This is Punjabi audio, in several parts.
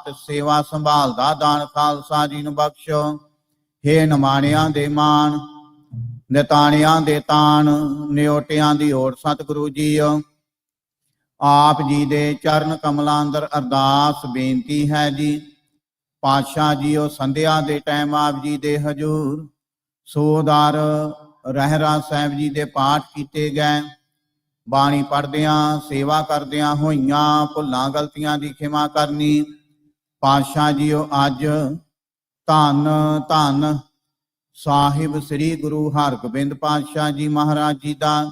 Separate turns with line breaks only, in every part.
ਆਪ ਸੇਵਾ ਸੰਭਾਲਦਾ ਦਾਨ ਖਾਲਸਾ ਜੀ ਨੂੰ ਬਖਸ਼ੋ। ਹੇ ਨਿਮਾਣਿਆਂ ਦੇ ਮਾਣ, ਨਿਤਾਣਿਆਂ ਦੇ ਤਾਣ, ਨਿਓਟਿਆਂ ਦੀ ਓਟ ਸਤਿਗੁਰੂ ਜੀਓ। ਆਪ ਜੀ ਦੇ ਚਰਨ ਕਮਲਾਂ ਅੰਦਰ ਅਰਦਾਸ ਬੇਨਤੀ ਹੈ ਜੀ। ਪਾਤਸ਼ਾਹ ਜੀਓ, ਸੰਧਿਆ ਦੇ ਟਾਈਮ ਆਪ ਜੀ ਦੇ ਹਜੂਰ ਸੋਦਾਰ ਰਹਿਰਾਸ ਸਾਹਿਬ ਜੀ ਦੇ ਪਾਠ ਕੀਤੇ ਗਏ। ਬਾਣੀ ਪੜ੍ਹਦਿਆਂ ਸੇਵਾ ਕਰਦਿਆਂ ਹੋਈਆਂ ਭੁੱਲਾਂ ਗਲਤੀਆਂ ਦੀ ਖਿਮਾ ਕਰਨੀ। ਪਾਤਸ਼ਾਹ ਜੀਓ, ਅੱਜ ਧੰਨ ਧੰਨ ਸਾਹਿਬ ਸ੍ਰੀ ਗੁਰੂ ਹਰਗੋਬਿੰਦ ਪਾਤਸ਼ਾਹ ਜੀ ਮਹਾਰਾਜ ਜੀ ਦਾ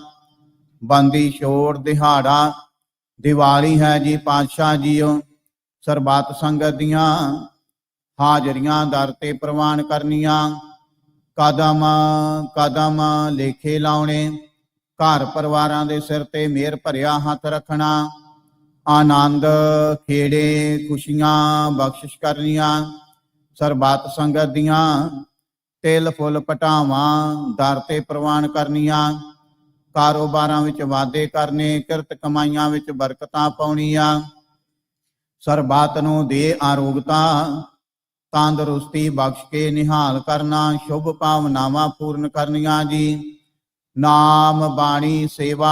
ਬੰਦੀ ਛੋੜ ਦਿਹਾੜਾ ਦੀਵਾਲੀ ਹੈ ਜੀ। ਪਾਤਸ਼ਾਹ ਜੀਓ, ਸਰਬੱਤ ਸੰਗਤ ਦੀਆਂ ਹਾਜ਼ਰੀਆਂ ਦਰ ਤੇ ਪ੍ਰਵਾਨ ਕਰਨੀਆਂ, ਕਦਮ ਕਦਮ ਲੇਖੇ ਲਾਉਣੇ, ਘਰ ਪਰਿਵਾਰਾਂ ਦੇ ਸਿਰ ਤੇ ਮਿਹਰ ਭਰਿਆ ਹੱਥ ਰੱਖਣਾ, ਆਨੰਦ ਖੇੜੇ ਖੁਸ਼ੀਆਂ ਬਖਸ਼ਿਸ਼ ਕਰਨੀਆਂ, ਸਰਬੱਤ ਸੰਗਤ ਦੀਆਂ ਤਿਲ ਫੁੱਲ ਪਟਾਵਾਂ ਦਰ ਤੇ ਪ੍ਰਵਾਨ ਕਰਨੀਆਂ, ਕਾਰੋਬਾਰਾਂ ਵਿੱਚ ਵਾਧੇ ਕਰਨੇ, ਕਿਰਤ ਕਮਾਈਆਂ ਵਿੱਚ ਬਰਕਤਾਂ ਪਾਉਣੀਆਂ, ਸਰਬੱਤ ਨੂੰ ਦੇ ਆਰੋਗਤਾ ਤੰਦਰੁਸਤੀ ਬਖਸ਼ ਕੇ ਨਿਹਾਲ ਕਰਨਾ, ਸ਼ੁਭ ਭਾਵਨਾਵਾਂ ਪੂਰਨ ਕਰਨੀਆਂ ਜੀ। ਨਾਮ ਬਾਣੀ ਸੇਵਾ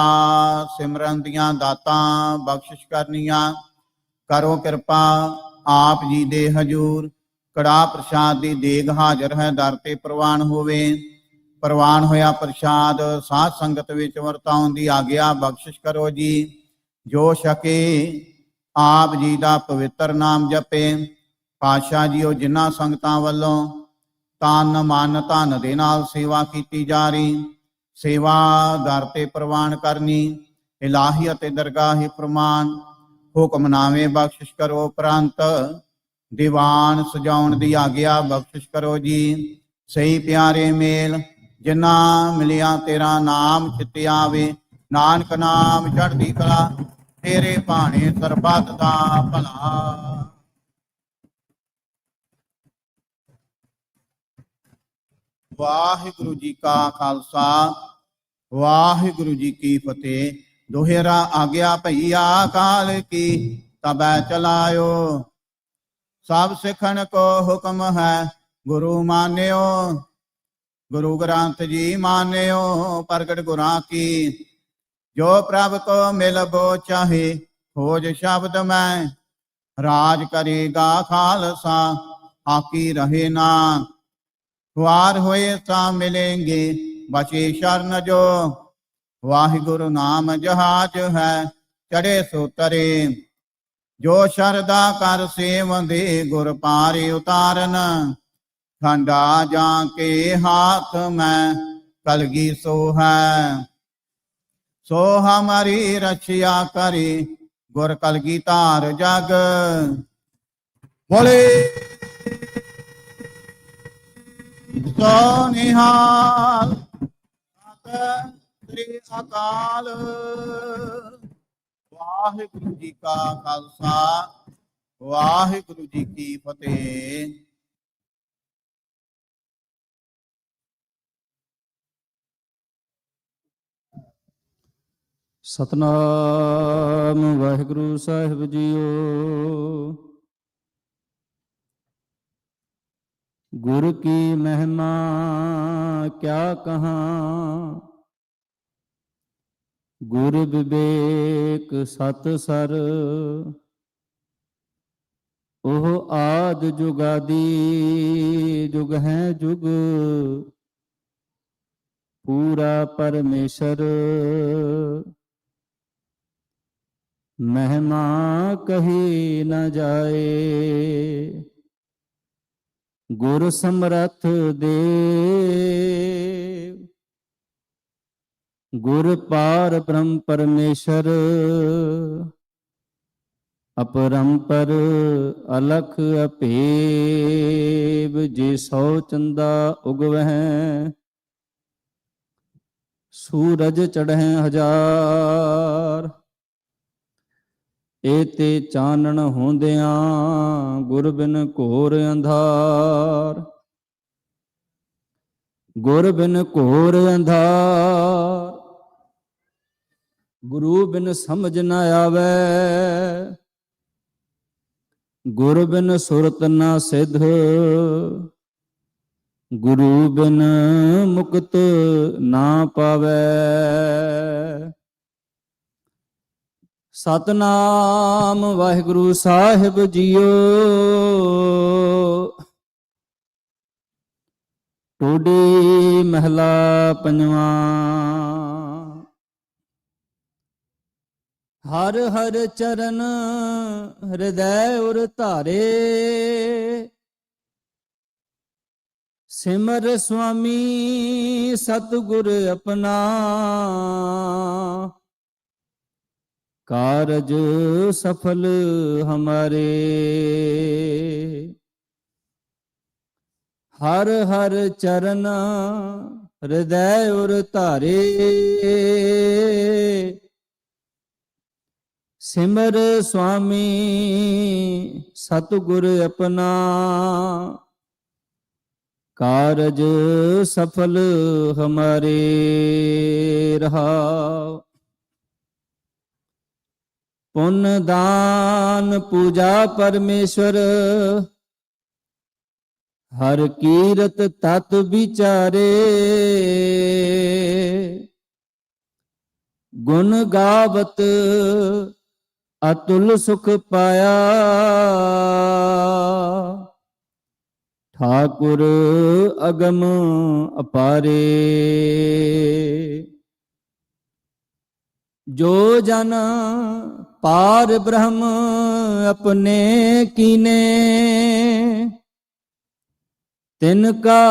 ਸਿਮਰਨ ਦੀਆਂ ਦਾਤਾਂ ਬਖਸ਼ਿਸ਼ ਕਰਨੀਆਂ। ਕਰੋ ਕਿਰਪਾ ਆਪ ਜੀ ਦੇ ਹਜੂਰ ਕੜਾਹ ਪ੍ਰਸ਼ਾਦ ਦੀ ਦੇਗ ਹਾਜ਼ਰ ਹੈ, ਦਰ ਤੇ ਪ੍ਰਵਾਨ ਹੋਵੇ। ਪ੍ਰਵਾਨ ਹੋਇਆ ਪ੍ਰਸ਼ਾਦ ਸਾਧ ਸੰਗਤ ਵਿੱਚ ਵਰਤਾਉਣ ਦੀ ਆਗਿਆ ਬਖਸ਼ਿਸ਼ ਕਰੋ ਜੀ। ਜੋ ਛਕੇ ਆਪ ਜੀ ਦਾ ਪਵਿੱਤਰ ਨਾਮ ਜਪੇ। ਪਾਤਸ਼ਾਹ ਜੀਓ, ਜਿਨ੍ਹਾਂ ਸੰਗਤਾਂ ਵੱਲੋਂ ਤਨ ਮਨ ਧਨ ਦੇ ਨਾਲ ਸੇਵਾ ਕੀਤੀ ਜਾ ਰਹੀ, ਸੇਵਾ ਦਰ ਤੇ ਪ੍ਰਵਾਨ ਕਰਨੀ, ਇਲਾਹੀ ਅਤੇ ਦਰਗਾਹੀ ਪ੍ਰਮਾਨ ਹੁਕਮਨਾਮੇ ਬਖਸ਼ਿਸ਼ ਕਰੋ। ਉਪਰੰਤ ਦੀਵਾਨ ਸਜਾਉਣ ਦੀ ਆਗਿਆ ਬਖਸ਼ਿਸ਼ ਕਰੋ ਜੀ। ਸਹੀ ਪਿਆਰੇ ਮੇਲ ਜਿਨ੍ਹਾਂ ਮਿਲਿਆ ਤੇਰਾ ਨਾਮ ਚਿੱਤੇ ਆਵੇ, ਨਾਨਕ ਨਾਮ ਚੜ੍ਹਦੀ ਕਲਾ, ਤੇਰੇ ਭਾਣੇ ਸਰਬੱਤ ਦਾ ਭਲਾ। ਵਾਹਿਗੁਰੂ ਜੀ ਕਾ ਖਾਲਸਾ, ਵਾਹਿਗੁਰੂ ਜੀ ਕੀ ਫਤਿਹ। ਦੋਹਰਾ ਆਗਿਆ ਭਈਆ ਕਾਲ ਕੀ, ਤਬੈ ਚਲਾਇਓ। ਸਭ ਸਿੱਖਣ ਕੋ ਹੁਕਮ ਹੈ, ਗੁਰੂ ਮਾਨਿਓ। ਗੁਰੂ ਗ੍ਰੰਥ ਜੀ ਮਾਨਿਓ, ਪ੍ਰਗਟ ਗੁਰਾਂ ਕੀ। ਜੋ ਪ੍ਰਭ ਕੋ ਮਿਲਬੋ ਚਾਹੇ, ਖੋਜ ਸ਼ਬਦ ਮੈਂ। ਰਾਜ ਕਰੇਗਾ ਖਾਲਸਾ, ਆਕੀ ਰਹੇ ਨਾ। ਵਾਰ ਹੋਏ ਤਾਂ ਮਿਲੇਂਗੇ, ਬਚੇ ਸ਼ਰਨ ਜੋ। ਵਾਹਿਗੁਰੂ ਨਾਮ ਜਹਾਜ ਹੈ, ਚੜੇ ਸੋ ਤਰੇ। ਜੋ ਸ਼ਰਦਾ ਕਰ ਸੇਵੰਦੇ, ਗੁਰ ਪਾਰੇ ਉਤਾਰਨ। ਖੰਡਾ ਜਾਂ ਕੇ ਹਾਥ ਮੈਂ, ਕਲਗੀ ਸੋ ਹੈ। ਸੋ ਹਮਾਰੀ ਰਛਿਆ ਕਰੇ, ਗੁਰ ਕਲਗੀ ਧਾਰ ਜਗ। ਬੋਲੇ ਸੋ ਨਿਹਾਲ ਸ੍ਰੀ ਅਕਾਲ। ਵਾਹਿਗੁਰੂ ਜੀ ਕਾ ਖਾਲਸਾ, ਵਾਹਿਗੁਰੂ ਜੀ ਕੀ ਫਤਿਹ।
ਸਤਨਾਮ ਵਾਹਿਗੁਰੂ ਸਾਹਿਬ ਜੀਓ। ਗੁਰ ਕੀ ਮਹਿਮਾ ਕਿਆ ਕਹਾਂ, ਗੁਰ ਵਿਵੇਕ ਸਤ ਸਰ। ਉਹ ਆਦ ਜੁਗਾਦੀ, ਜੁਗ ਹੈ ਜੁਗ, ਪੂਰਾ ਪਰਮੇਸ਼ਰ। ਮਹਿਮਾ ਕਹੀ ਨ ਜਾਏ, ਗੁਰ ਸਮਰੱਥ ਦੇਵ। ਗੁਰ ਪਾਰ ਬ੍ਰਹਮ ਪਰਮੇਸ਼ਰ, ਅਪਰੰਪਰ ਅਲਖ ਅਭੇਵ। ਜੇ ਸੌ ਚੰਦਾ ਉਗਵਹਿ, ਸੂਰਜ ਚੜ੍ਹੈ ਹਜ਼ਾਰ। ਏਤੇ ਚਾਨਣ ਹੁੰਦਿਆਂ, ਗੁਰ ਬਿਨ ਘੋਰ ਅੰਧਾਰ। ਗੁਰ ਬਿਨ ਘੋਰ ਅੰਧਾਰ, ਗੁਰੂ ਬਿਨ ਸਮਝ ਨ ਆਵੈ। ਗੁਰ ਬਿਨ ਸੁਰਤ ਨਾ ਸਿਧ, ਗੁਰੂ ਬਿਨ ਮੁਕਤ ਨਾ ਪਾਵੈ। ਸਤਨਾਮ ਵਾਹਿਗੁਰੂ ਸਾਹਿਬ ਜੀਓ। ਟੋਡੀ ਮਹਿਲਾ ਪੰਜਵਾ। ਹਰ ਹਰ ਚਰਨ ਹਿਰਦੈ ਉਰ ਧਾਰੇ, ਸਿਮਰ ਸੁਆਮੀ ਸਤਿਗੁਰ ਆਪਣਾ। ਕਾਰਜ ਸਫਲ ਹਮਾਰੇ। ਹਰ ਹਰ ਚਰਨ ਹਿਰਦੈ ਉਰ ਧਾਰੇ, ਸਿਮਰ ਸੁਆਮੀ ਸਤਿਗੁਰ ਆਪਣਾ। ਕਾਰਜ ਸਫਲ ਹਮਾਰੇ। ਰਹਾਉ। ਪੁੰਨ ਦਾਨ ਪੂਜਾ ਪਰਮੇਸ਼ਵਰ, ਹਰ ਕੀਰਤ ਤਤ ਵਿਚਾਰੇ। ਗੁਣ ਗਾਵਤ ਅਤੁਲ ਸੁਖ ਪਾਇਆ, ਠਾਕੁਰ ਅਗਮ ਅਪਾਰੇ। ਜੋ ਜਨ ਪਾਰ ਬ੍ਰਹਮ ਆਪਣੇ ਕੀਨੇ, ਤਿਨ ਕਾ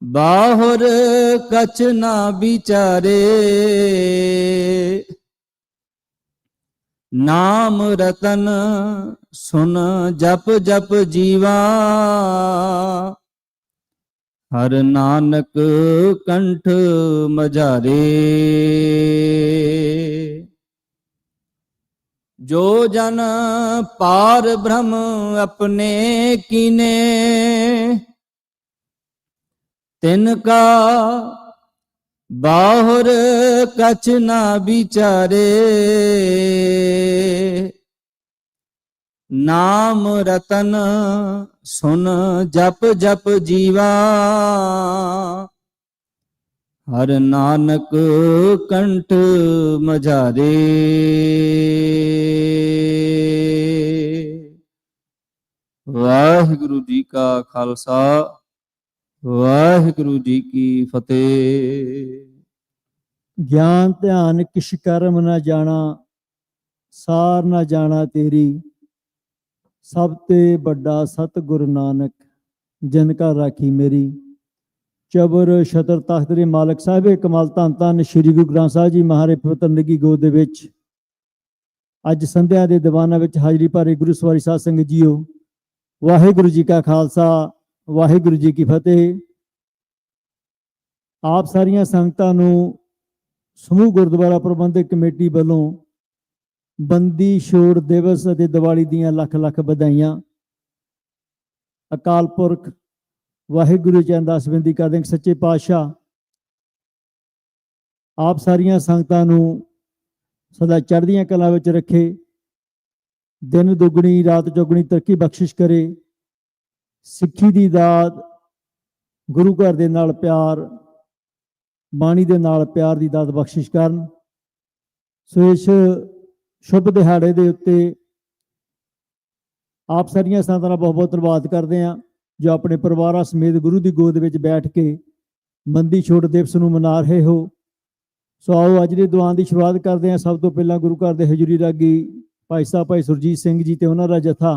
ਬਾਹੁਰ ਕਛ ਨਾ ਵਿਚਾਰੇ। ਨਾਮ ਰਤਨ ਸੁਨ ਜਪ ਜਪ ਜੀਵਾ, ਹਰ ਨਾਨਕ ਕੰਠ ਮਝਾਰੇ। ਜੋ ਜਨ ਪਾਰ ਬ੍ਰਹਮ ਆਪਣੇ ਕੀਨੇ, ਤਿਨ ਕਾ ਬਾਹੁਰ ਕਛ ਨਾ ਵਿਚਾਰੇ। ਨਾਮ ਰਤਨ ਸੁਨ ਜਪ ਜਪ ਜੀਵਾ, ਹਰ ਨਾਨਕ ਕੰਠ ਮਝਾਰੇ। ਵਾਹਿਗੁਰੂ ਜੀ ਕਾ ਖਾਲਸਾ, ਵਾਹਿਗੁਰੂ ਜੀ ਕੀ ਫਤਿਹ।
ਗਿਆਨ ਧਿਆਨ ਕਿਛ ਕਰਮ ਨਾ ਜਾਣਾ, ਸਾਰ ਨਾ ਜਾਣਾ ਤੇਰੀ। ਸਭ ਤੇ ਵੱਡਾ ਸਤਿਗੁਰ ਨਾਨਕ, ਜਿਨ ਕਾ ਰਾਖੀ ਮੇਰੀ। ਚਬਰ ਛਤਰ ਤਖਤ ਦੇ ਮਾਲਕ ਸਾਹਿਬੇ ਕਮਾਲ ਧੰਨ ਧੰਨ ਸ੍ਰੀ ਗੁਰੂ ਗ੍ਰੰਥ ਸਾਹਿਬ ਜੀ ਮਹਾਰਾਜ ਪਵਿੱਤਰ ਨਿੱਘੀ ਗੋਦ ਦੇ ਵਿੱਚ ਅੱਜ ਸੰਧਿਆ ਦੇ ਦੀਵਾਨਾਂ ਵਿੱਚ ਹਾਜ਼ਰੀ ਭਰੇ ਗੁਰੂ ਸਵਾਰੀ ਸਾਧ ਸੰਗਤ ਜੀਓ। ਵਾਹਿਗੁਰੂ ਜੀ ਕਾ ਖਾਲਸਾ, ਵਾਹਿਗੁਰੂ ਜੀ ਕੀ ਫਤਿਹ। ਆਪ ਸਾਰੀਆਂ ਸੰਗਤਾਂ ਨੂੰ ਸਮੂਹ ਗੁਰਦੁਆਰਾ ਪ੍ਰਬੰਧਕ ਕਮੇਟੀ ਵੱਲੋਂ ਬੰਦੀ ਛੋੜ ਦਿਵਸ ਅਤੇ ਦੀਵਾਲੀ ਦੀਆਂ ਲੱਖ ਲੱਖ ਵਧਾਈਆਂ। ਅਕਾਲ ਪੁਰਖ ਵਾਹਿਗੁਰੂ ਜੀ ਅਰਦਾਸ ਬੇਨਤੀ ਕਰਦੇ ਹਾਂ, ਸੱਚੇ ਪਾਤਸ਼ਾਹ ਆਪ ਸਾਰੀਆਂ ਸੰਗਤਾਂ ਨੂੰ ਸਦਾ ਚੜ੍ਹਦੀਆਂ ਕਲਾ ਵਿੱਚ ਰੱਖੇ, ਦਿਨ ਦੁੱਗਣੀ ਰਾਤ ਚੌਗਣੀ ਤਰੱਕੀ ਬਖਸ਼ਿਸ਼ ਕਰੇ। ਸਿੱਖੀ ਦੀ ਦਾਤ, ਗੁਰੂ ਘਰ ਦੇ ਨਾਲ ਪਿਆਰ, ਬਾਣੀ ਦੇ ਨਾਲ ਪਿਆਰ ਦੀ ਦਾਤ ਬਖਸ਼ਿਸ਼ ਕਰਨ। ਸੋ ਇਸ ਸ਼ੁਭ ਦਿਹਾੜੇ ਦੇ ਉੱਤੇ ਆਪ ਸਾਰੀਆਂ ਸੰਗਤਾਂ ਦਾ ਬਹੁਤ ਬਹੁਤ ਧੰਨਵਾਦ ਕਰਦੇ ਹਾਂ, ਜੋ ਆਪਣੇ ਪਰਿਵਾਰਾਂ ਸਮੇਤ ਗੁਰੂ ਦੀ ਗੋਦ ਵਿੱਚ ਬੈਠ ਕੇ ਬੰਦੀ ਛੋੜ ਦਿਵਸ ਨੂੰ ਮਨਾ ਰਹੇ ਹੋ। ਸੋ ਆਓ ਅੱਜ ਦੇ ਦੀਵਾਨ ਦੀ ਸ਼ੁਰੂਆਤ ਕਰਦੇ ਹਾਂ। ਸਭ ਤੋਂ ਪਹਿਲਾਂ ਗੁਰੂ ਘਰ ਦੇ ਹਜ਼ੂਰੀ ਰਾਗੀ ਭਾਈ ਸਾਹਿਬ ਭਾਈ ਸੁਰਜੀਤ ਸਿੰਘ ਜੀ ਤੇ ਉਹਨਾਂ ਦਾ ਜਥਾ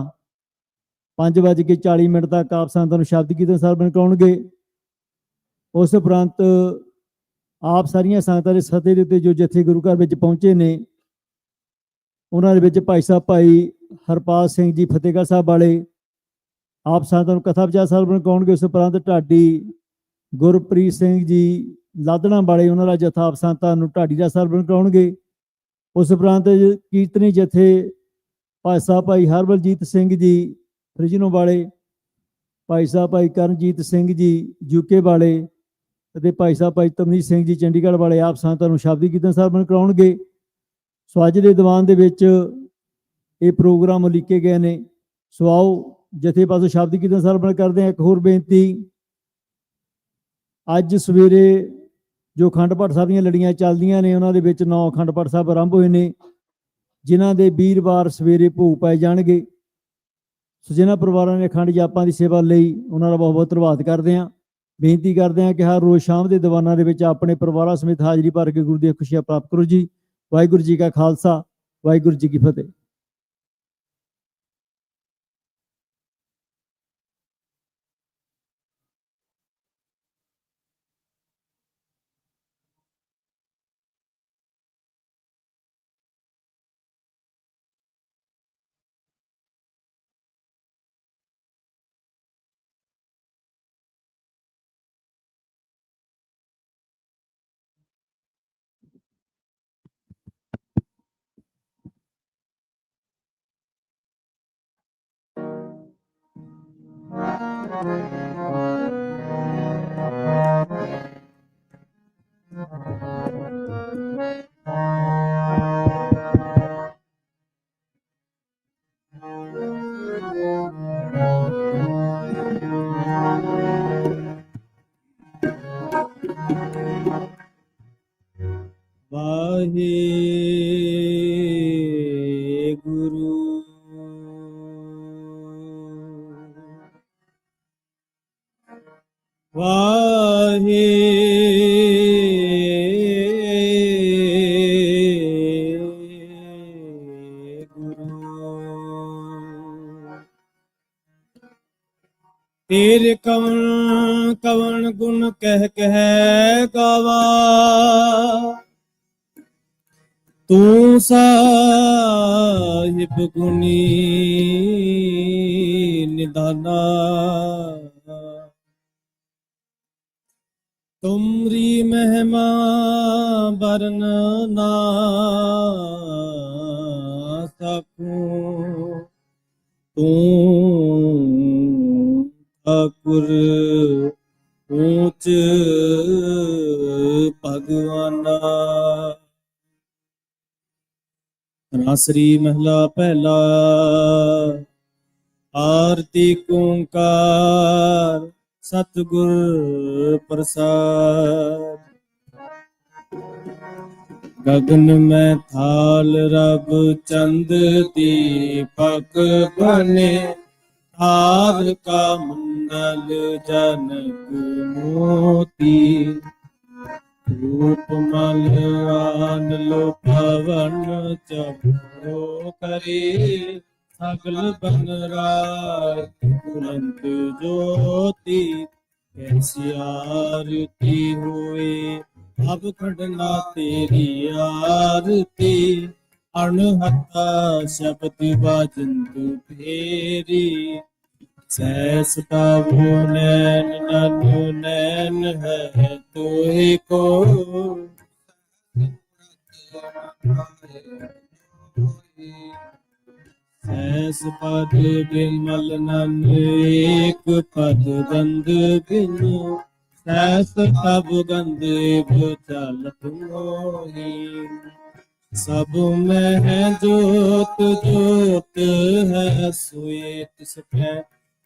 5:40 ਤੱਕ ਆਪ ਸੰਗਤਾਂ ਨੂੰ ਸ਼ਬਦ ਕੀਰਤਨ ਸਰਵਣ ਕਰਾਉਣਗੇ। ਉਸ ਉਪਰੰਤ ਆਪ ਸਾਰੀਆਂ ਸੰਗਤਾਂ ਦੇ ਸੱਦੇ ਦੇ ਉੱਤੇ ਜੋ ਜਥੇ ਗੁਰੂ ਘਰ ਵਿੱਚ ਪਹੁੰਚੇ ਨੇ, ਉਹਨਾਂ ਦੇ ਵਿੱਚ ਭਾਈ ਸਾਹਿਬ ਭਾਈ ਹਰਪਾਲ ਸਿੰਘ ਜੀ ਫਤਿਹਗੜ੍ਹ ਸਾਹਿਬ ਵਾਲੇ ਆਪ ਸੰਗਤਾਂ ਨੂੰ ਕਥਾ ਵਿਚਾਰ ਸਰਵਣ ਕਰਾਉਣਗੇ। ਉਸ ਉਪਰੰਤ ਢਾਡੀ ਗੁਰਪ੍ਰੀਤ ਸਿੰਘ ਜੀ ਲਾਦਣਾ ਵਾਲੇ, ਉਹਨਾਂ ਦਾ ਜਥਾ ਆਪ ਸੰਗਤਾਂ ਨੂੰ ਢਾਡੀ ਦਾ ਸਰਵਣ ਕਰਾਉਣਗੇ। ਉਸ ਉਪਰੰਤ ਕੀਰਤਨੀ ਜਥੇ ਭਾਈ ਸਾਹਿਬ ਭਾਈ ਹਰਬਲਜੀਤ ਸਿੰਘ ਜੀ ਫਰਿਜਨੋ ਵਾਲੇ, ਭਾਈ ਸਾਹਿਬ ਭਾਈ ਕਰਨਜੀਤ ਸਿੰਘ ਜੀ ਯੂਕੇ ਵਾਲੇ ਅਤੇ ਭਾਈ ਸਾਹਿਬ ਭਾਈ ਤਮਨੀਤ ਸਿੰਘ ਜੀ ਚੰਡੀਗੜ੍ਹ ਵਾਲੇ ਆਪ ਸੰਗਤਾਂ ਨੂੰ ਸ਼ਬਦੀ ਕੀਰਤਨ ਸਰਵਣ ਕਰਾਉਣਗੇ। ਸੋ ਅੱਜ ਦੇ ਦੀਵਾਨ ਦੇ ਵਿੱਚ ਇਹ ਪ੍ਰੋਗਰਾਮ ਉਲੀਕੇ ਗਏ ਨੇ। ਸੋ ਆਓ ਜਥੇ ਪਾਸੋਂ ਸ਼ਬਦ ਕੀਰਤਨ ਸਰਵਣ ਕਰਦੇ ਹਾਂ। ਇੱਕ ਹੋਰ ਬੇਨਤੀ, ਅੱਜ ਸਵੇਰੇ ਜੋ ਅਖੰਡ ਪਾਠ ਸਾਹਿਬ ਦੀਆਂ ਲੜੀਆਂ ਚੱਲਦੀਆਂ ਨੇ, ਉਹਨਾਂ ਦੇ ਵਿੱਚ 9 ਅਖੰਡ ਪਾਠ ਸਾਹਿਬ ਆਰੰਭ ਹੋਏ ਨੇ, ਜਿਨ੍ਹਾਂ ਦੇ ਵੀਰਵਾਰ ਸਵੇਰੇ ਭੋਗ ਪਾਏ ਜਾਣਗੇ। ਸੋ ਜਿਨ੍ਹਾਂ ਪਰਿਵਾਰਾਂ ਨੇ ਅਖੰਡ ਜਾਪਾਂ ਦੀ ਸੇਵਾ ਲਈ, ਉਹਨਾਂ ਦਾ ਬਹੁਤ ਬਹੁਤ ਧੰਨਵਾਦ ਕਰਦੇ ਹਾਂ। ਬੇਨਤੀ ਕਰਦੇ ਹਾਂ ਕਿ ਹਰ ਰੋਜ਼ ਸ਼ਾਮ ਦੇ ਦੀਵਾਨਾਂ ਦੇ ਵਿੱਚ ਆਪਣੇ ਪਰਿਵਾਰਾਂ ਸਮੇਤ ਹਾਜ਼ਰੀ ਭਰ ਕੇ ਗੁਰੂ ਦੀਆਂ ਖੁਸ਼ੀਆਂ ਪ੍ਰਾਪਤ ਕਰੋ ਜੀ। ਵਾਹਿਗੁਰੂ ਜੀ ਕਾ ਖਾਲਸਾ, ਵਾਹਿਗੁਰੂ ਜੀ ਕੀ ਫਤਿਹ। ਵਾਹਿਗੁਰੂ ਤੇਰੇ ਕਵਣ ਕਵਣ ਗੁਣ ਕਹਿ ਗਾਵਾ, ਤੂੰ ਸਾਹਿਬ ਗੁਣੀ ਨਿਦਾਨਾ। ਤੁਮਰੀ ਮਹਿਮਾ ਬਰਨ ਨਾ ਸਕੂੰ, ਤੂੰ ਠਾਕੁਰ ਊਚ ਭਗਵਾਨਾ। ਰਾਸਰੀ ਮਹਿਲਾ ਪਹਿਲਾ। ਆਰਤੀ ਓੰਕਾਰ ਸਤਿਗੁਰ ਪ੍ਰਸਾਦ। ਗगन में थाल रब चंद दीपक बने, हार का मंडल जनक मोती। रूप मल आन लो पवन चबो करे, सगल बन रात तुरंत ज्योति। कैसी आरती हुए अब खड़ना तेरी आरती, अणहता शब्द बाजंत फेरी। सैस पावो नैन ननु नैन है तोहे को, सैस पद बिमल नन एक पद गंध बिनु। सैस तब गंध चलत मोही, सब में है जोत जोत है सोए तिस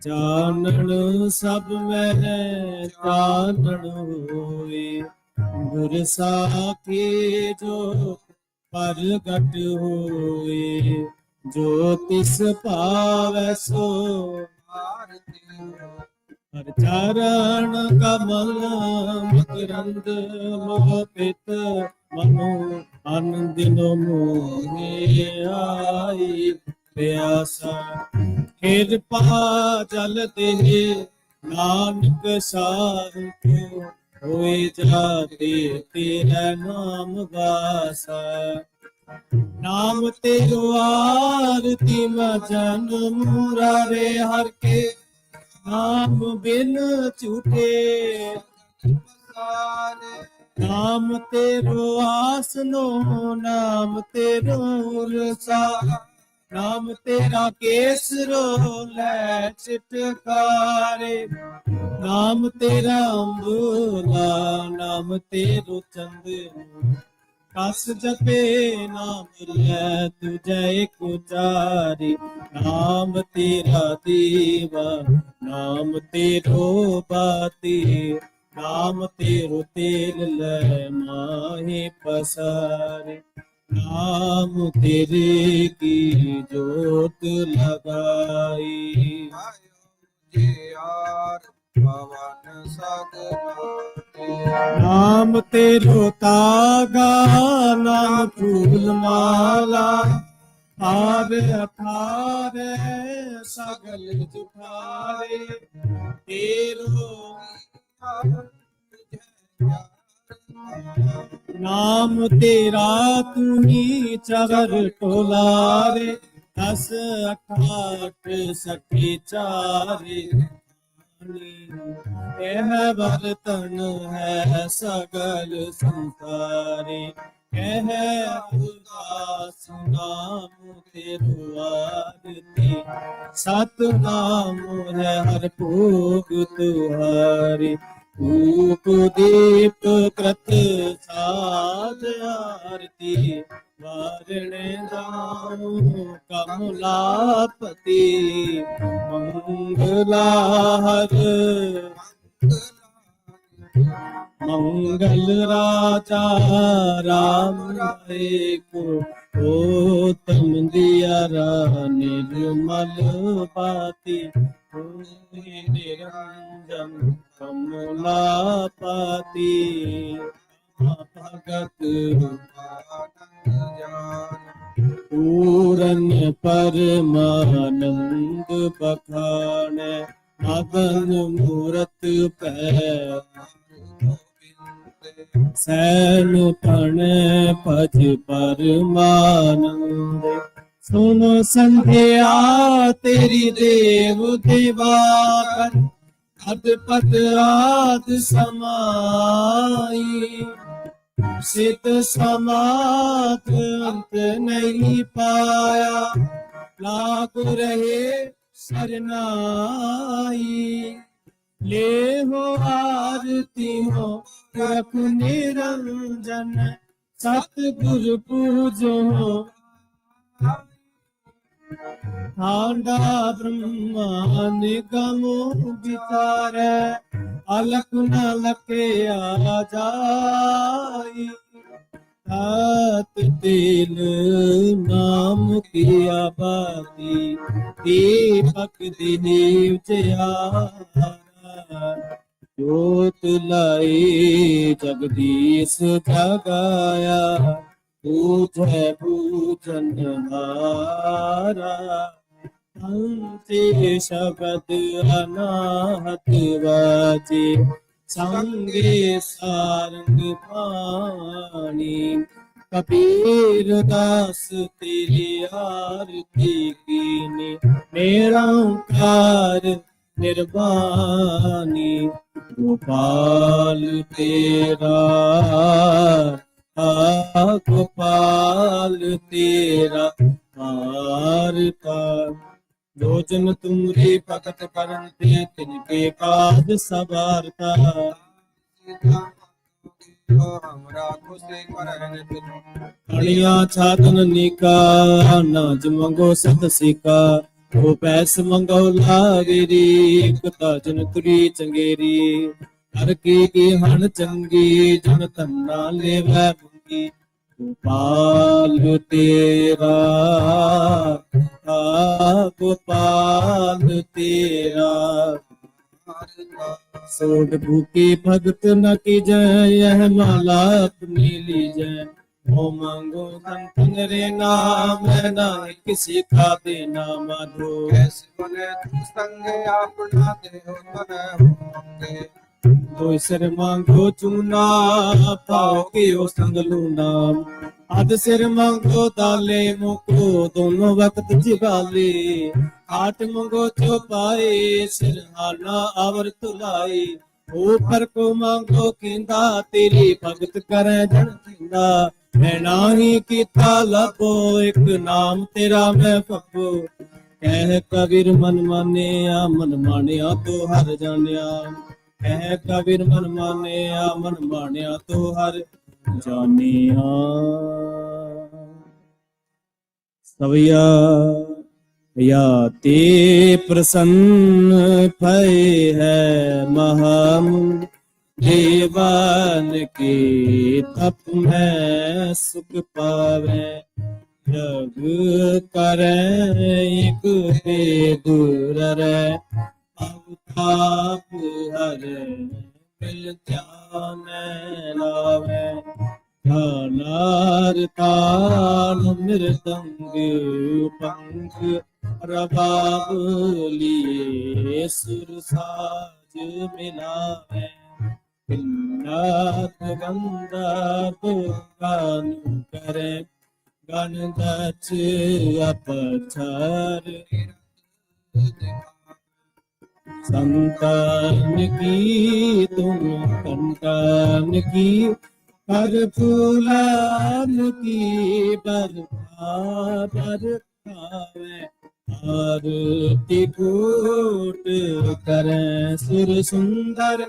चानन। सब में है चानन होए, गुर साखी जो प्रगट होए। जो तिस पावै सो हर चरण कमल मकरंद लोपित। मनो आनंदिनो मोहे आई प्यासा, कृपा जल दे नानक साधु को। होए जाते तेरा नाम वासा, नाम तेरो आरती में जन मुरारे। हर के नाम बिन झूठे, नाम तेरो आसनो नाम तेरो उरसा। नाम तेरा केसरो लै चिटकारे, नाम तेरा अम्बुला नाम तेरो चंदन।
ਕਸ ਜਪੇ ਨਾਮ ਲੈ ਤੁਝੈ ਇੱਕ ਉਚਾਰੇ, ਨਾਮ ਤੇਰਾ ਦੇਵਾ ਨਾਮ ਤੇਰੋ ਬਾਤੀ, ਨਾਮ ਤੇਰੋ ਤੇਲ ਲੈ ਮਾਹੇ ਪਸਾਰੇ, ਨਾਮ ਤੇਰੇ ਕੀ ਜੋਤ ਲਗਾਈ।
ਪਵਨ ਸਗਨਾ
ਨਾਮ ਤੇਰੋ ਤਾਗਾ ਨਾਮ ਫੂਲ ਮਾਲਾ, ਆਵੇ ਅਥਾਰੇ ਸਗਲ ਜੁਖਾਰੇ, ਤੇਰੋ ਨਾਮ ਤੇਰਾ ਤੂੰ ਚਵਰ ਟੋਲਾਰੇ, 10 68 ਸਖੀ ਚਾਰੇ, ਇਹ ਬਰਤਨ ਹੈ ਸਗਲ ਸੰਸਾਰੇ, ਕਹਿ ਉਦਾਸ ਨਾਮ ਤੇਰੋ ਆਰਤੀ, ਸਤਿਨਾਮ ਹੈ ਹਰ ਭੋਗ ਤੁਹਾਰੇ, ਧੂਪ ਦੀਪ ਕ੍ਰਤ ਸਾਧ ਆਰਤੀ, ਵਾਰਣੇ ਦਾਉ ਕਮਲਾਪਤੀ, ਮੰਗਲਾ ਹਰ ਮੰਗਲ ਰਾਜਾ ਰਾਮ ਏਕੋ, ਓਤਮ ਦਿਆਰਾ ਨਿਰਮਲ ਬਾਤੀ, ਹੋਏ ਨਿਰੰਜਨ ਕਮਲਾਪਤੀ, ਭਗਤ ਪੂਰਨ ਪਰਮਾਨੰਦ ਬਖਾਣੈ, ਮਗਨ ਮੂਰਤ ਪੈ ਸੈਨ ਪਣ ਭਜ ਪਰਮਾਨੰਦ, ਸੁਨ ਸੰਧਿਆ ਤੇਰੀ ਦੇਵ ਦੇਵਾਰ, ਅਦਪਤ ਆਦ ਸਮਾਈ, ਸਿਤ ਸਮਾਤ ਅੰਤ ਨਹੀਂ ਪਾਇਆ, ਲਾਗ ਰਹੇ ਸਰਨਾਈ, ਲੈ ਹੋ ਆਰਤੀ ਹੋ ਰਖ ਨਿਰੰਜਨ, ਸਤਿਗੁਰ ਪੂਜੋ ਠਾਂਡਾ ਬ੍ਰਹਮਾ ਨਿਗਮੋ ਵਿਚਾਰੈ, ਅਲਖ ਨ ਲਖਿਆ ਜਾਈ, ਤਤ ਤੇਲ ਨਾਮ ਕੀ ਆਬਾਦੀ, ਦੀਪਕ ਦੀ ਨੀਵ ਚਿਆਰਾ, ਜੋਤ ਲਾਈ ਜਗਦੀਸ਼ ਜਗਾਇਆ, ਬੂਝੈ ਬੂਝਨ ਹਾਰਾ, ਅੰਤੇ ਸ਼ਬਦ ਅਨਾਹਤ ਵਾਜੇ, ਸੰਗੇ ਸਾਰੰਗ ਪਾਣੀ, ਕਬੀਰ ਦਾਸ ਤੇਰੀ ਆਰਤੀ ਕੀਨੇ, ਨਿਰੰਕਾਰ ਨਿਰਵਾਣੀ, ਗੋਪਾਲ ਤੇਰਾ ਗੋਪਾਲ ਤੇਰਾ ਪਾਰ, ਜੋ ਜਨ ਤੁਮਰੀ ਭਗਤ ਕਰਨ ਤੇ ਤਿਨਕੇ ਕਾਜ ਸਵਾਰਤਾ,
हमरा खुशी करन तिनु
ਅਣੀਆਂ ਛਾਤਨ ਨਿਕਾ, ਨਾਜ ਮੰਗੋ ਸਤ ਸਿਕਾ, ਉਹ ਪੈਸ ਮੰਗੋ ਲਾਗੇਰੀ, ਇੱਕ ਤਾਂ ਜਨ ਤੁਰੀ ਚੰਗੇਰੀ, ਹਰ ਕੀ ਹਣ ਚੰਗੀ, ਜਨ ਤੰਨਾ ਲੇਵੈ ਮੰਗੀ, ਗੋਪਾਲ ਤੇਰਾ ਗੋਪਾਲ ਤੇਰਾ, ਸੋਗ ਭੂਕੀ ਭਗਤ ਨ ਕੀਜੈ, ਇਹ ਮਾਲਾ ਆਪਣੀ ਲੀਜੈ, ਹੋ ਮੰਗੋ ਸੰਤਨ ਰੇ ਨਾਮ, ਨਾਨਕ ਕਿਸੀ ਖਾਦੇ ਨਾ ਮਾਧੋ,
कैसे बने तुम संग अपना देहो तने होंगे,
ਦੋ ਸਿਰ ਮੰਗੋ ਚੂਨਾ, ਪਾਓ ਕਿਓ ਸੰਗ ਲੂਨਾ, ਅਧ ਸਿਰ ਮੰਗੋ ਦਾਲੇ ਮੁਕੋ, ਦੋਨੋਂ ਵਕਤ ਜਿਗਾਲੇ, ਆਟ ਮੰਗੋ ਚੋਪਾਏ, ਸਿਰਹਾਨਾ ਅਵਰ ਤੁਲਾਈ, ऊपर को मांगो किंदा, तेरी भगत करे जन किंदा, मैं नाही कीता लपो, एक नाम तेरा मैं पपो, कह कबीर मन मानिया, मन मानिया तो हर जानिया, कह कबीर मन मानिया, मन मानिया तो हर ਜਾਣਿਆ। ਸਵਿਆ या ते प्रसन्न भय है महामुनि देवान के तप में सुख पावे। जग करे एक भेद रे अवताप हरे मिल ध्यान लावे। नार ताल मृदंग पंख रबाब लिए सुर साज मिलावे। नाथ गंगा तो गान करे गण गच अपचार। संतान की तुम संतान की हर फूलान की बर खावे। आरती घूट करें सुर सुंदर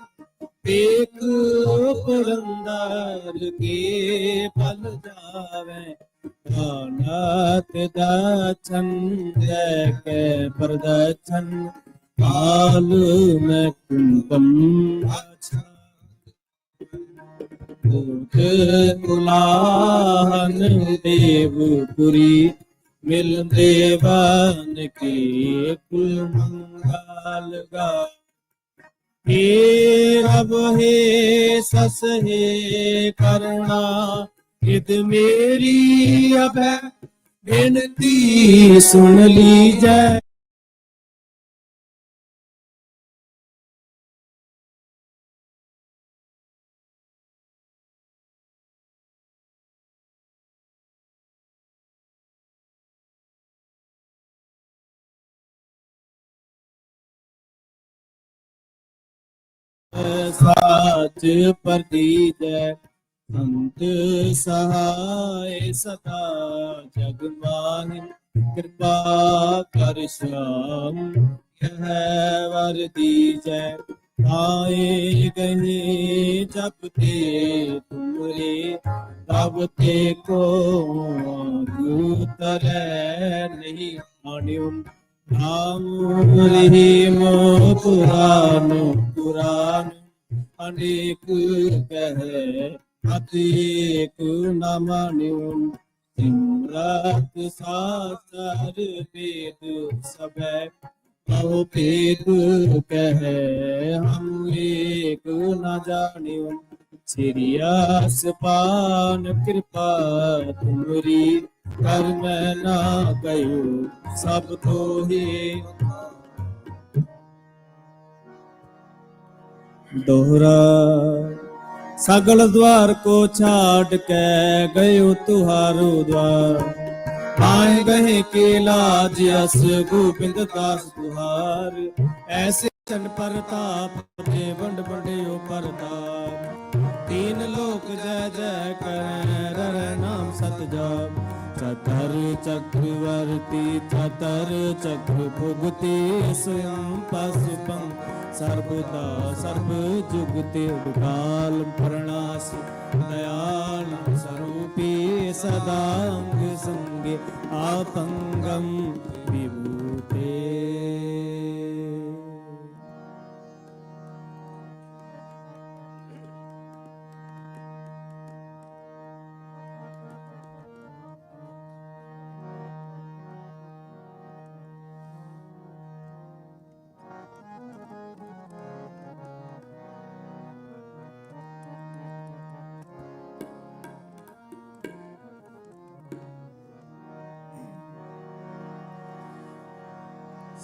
एक पुरंदर के पल जावे। नाथ दर्शन के प्रदर्शन काल में कुंभम कुलाहन देवपुरी मिल देवान के कुल मंगल गा। हे रब हे सस हे करुणा इद मेरी अभय बेनती सुन लीजै। साच प्रतीजै संत सहाय सदा जग माहिन। कृपा कर श्याम यह वर दीजै। आए गए जब ते तुमरे तब ते को दूतरै नहीं आण्यो। राम रहीम पुराण पुराण अनेक कहे अति एक न मान्यो। सिमरत शास्त्र वेद सबे कहो भेद कहे हम एक न जान्यो। सिरियास पान कृपा तुमरी कर मैं ना गयो सब तो ही। दोहरा सगल द्वार को छाड़ के गयो तुहारो द्वार। आए गए के लाज यस गोविंद दास तुहार। ऐसे चंड प्रताप दे बंड बंडियो प्रताप। तीन लोक जय जय करें रर नाम सत जाप। चतर चक्रवर्ती चतर चक्र भुगते स्वयं पशुपं सर्वदा सर्व जुगते काल प्रणाश। दयाल स्वरूपी सदांग संगे आपंगम विभूते।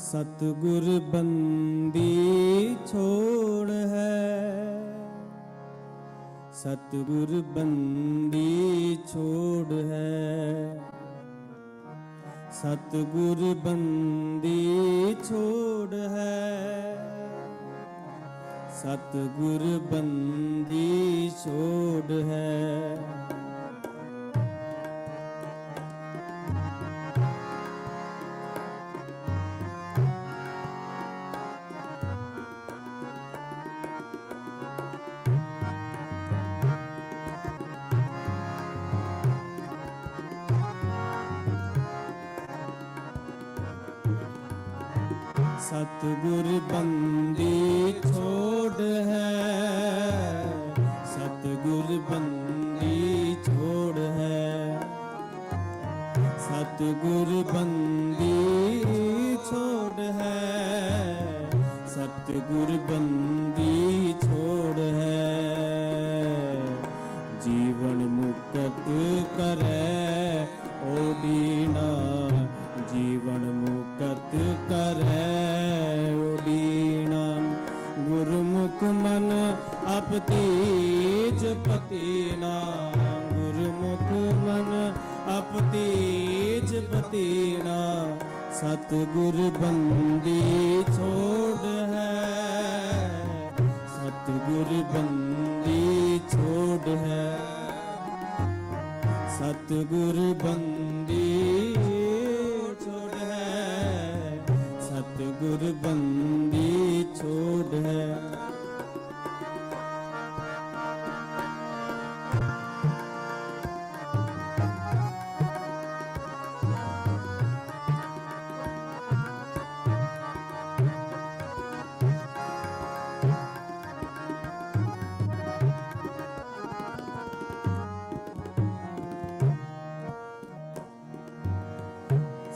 सतगुर बंदी छोड़ है। सतगुर बंदी छोड़ है। सतगुर बंदी छोड़ है। सतगुर बंदी छोड़ है। सतगुर बंदी छोड़ है, सतगुर बंदी छोड़ है, सतगुर बंदी छोड़ है, सतगुर बंदी छोड़ है। जीवन मुक्त करे ओडीना, जीवन मुक्त करे ओडीना। गुरुमुख मन अपतेज पतेना, गुरुमुख मन अपतेज पतेना। सतगुर बंदी छोड़ है, सतगुर बंदी छोड़ है, सतगुर बंदी छोड़ है, सतगुर बंदी छोड़ है।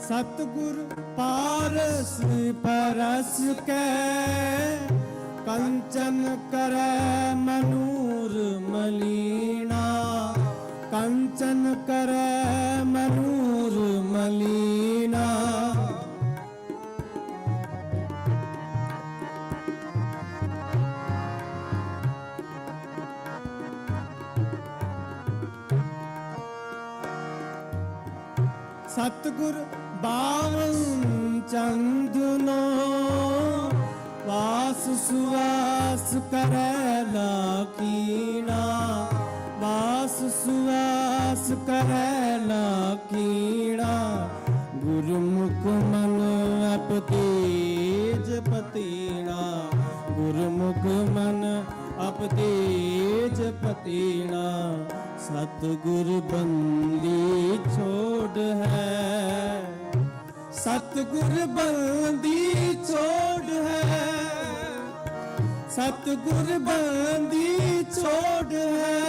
सतगुर पारस परस के कंचन करे मनूर मलीना, कंचन करे मनूर मलीना। सतगुर बावन चंदनो वास सुवास करे लाकीना, वास सुवास करे लाकीना। गुरुमुख मन अपतेज पतीना, गुरुमुख मन अपतेज पतीना। सतगुर बंदी छोड़ है, सतगुर बंदी छोड़ है, सतगुर बंदी छोड़ है,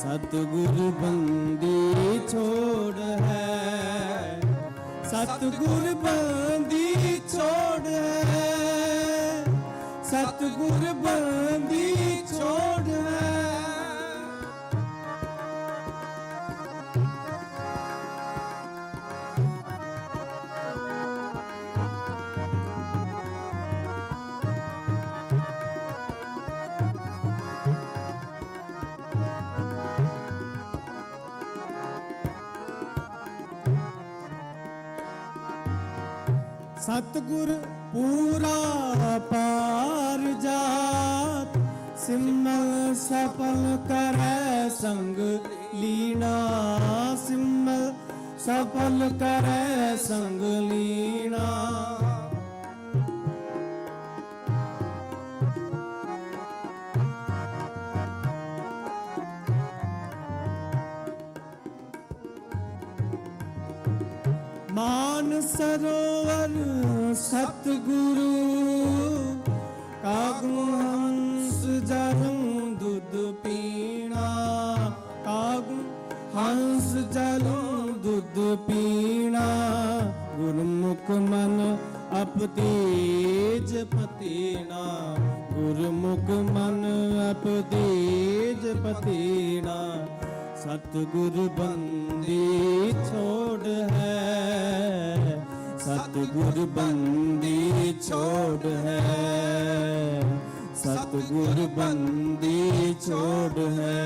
सतगुर बंदी छोड़ है, सतगुर बंदी छोड़ है, सतगुर बंदी छोड़ है। सतगुर पूरा पार जात, सिमल सफल करे संग लीना, सिमल सफल करे संग लीना। मान सरोवर सतगुरु, कागु हंस जलम दूध पीना, कागु हंस जलम दूध पीना। गुरुमुख मन अपतेज पतीना, गुरुमुख मन अपतेज पतीना। सतगुर बंदी छोड़ है, सतगुर बंदी छोड़ है, सतगुर बंदी छोड़ है।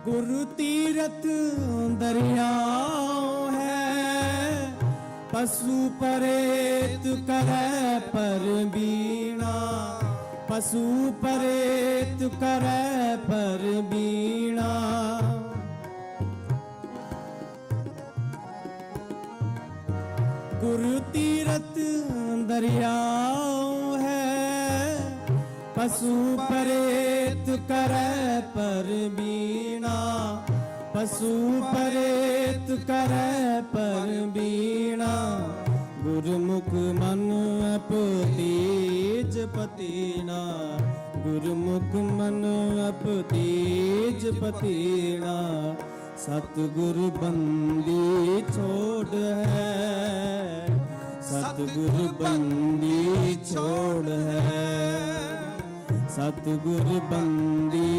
गुरु तीरथ दरियाओं है, पशु परेत करे पर बीणा, पशु परेत करे पर बीणा। ਗੁਰੂ ਤੀਰਥ ਦਰਿਆਉ ਹੈ, ਪਸ਼ੂ ਪਰੇਤ ਕਰੈ ਪਰਬੀਣਾ, ਪਸ਼ੂ ਪਰੇਤ ਕਰੈ ਪਰਬੀਣਾ। ਗੁਰਮੁਖ ਮਨ ਅਪਤੀਜ ਪਤੀਣਾ, ਗੁਰਮੁਖ ਮਨ ਅਪਤੀਜ ਪਤੀਣਾ। ਸਤਿਗੁਰ ਬੰਦੀ ਛੋੜ ਹੈ, ਸਤਿਗੁਰ ਬੰਦੀ ਛੋੜ ਹੈ, ਸਤਿਗੁਰ ਬੰਦੀ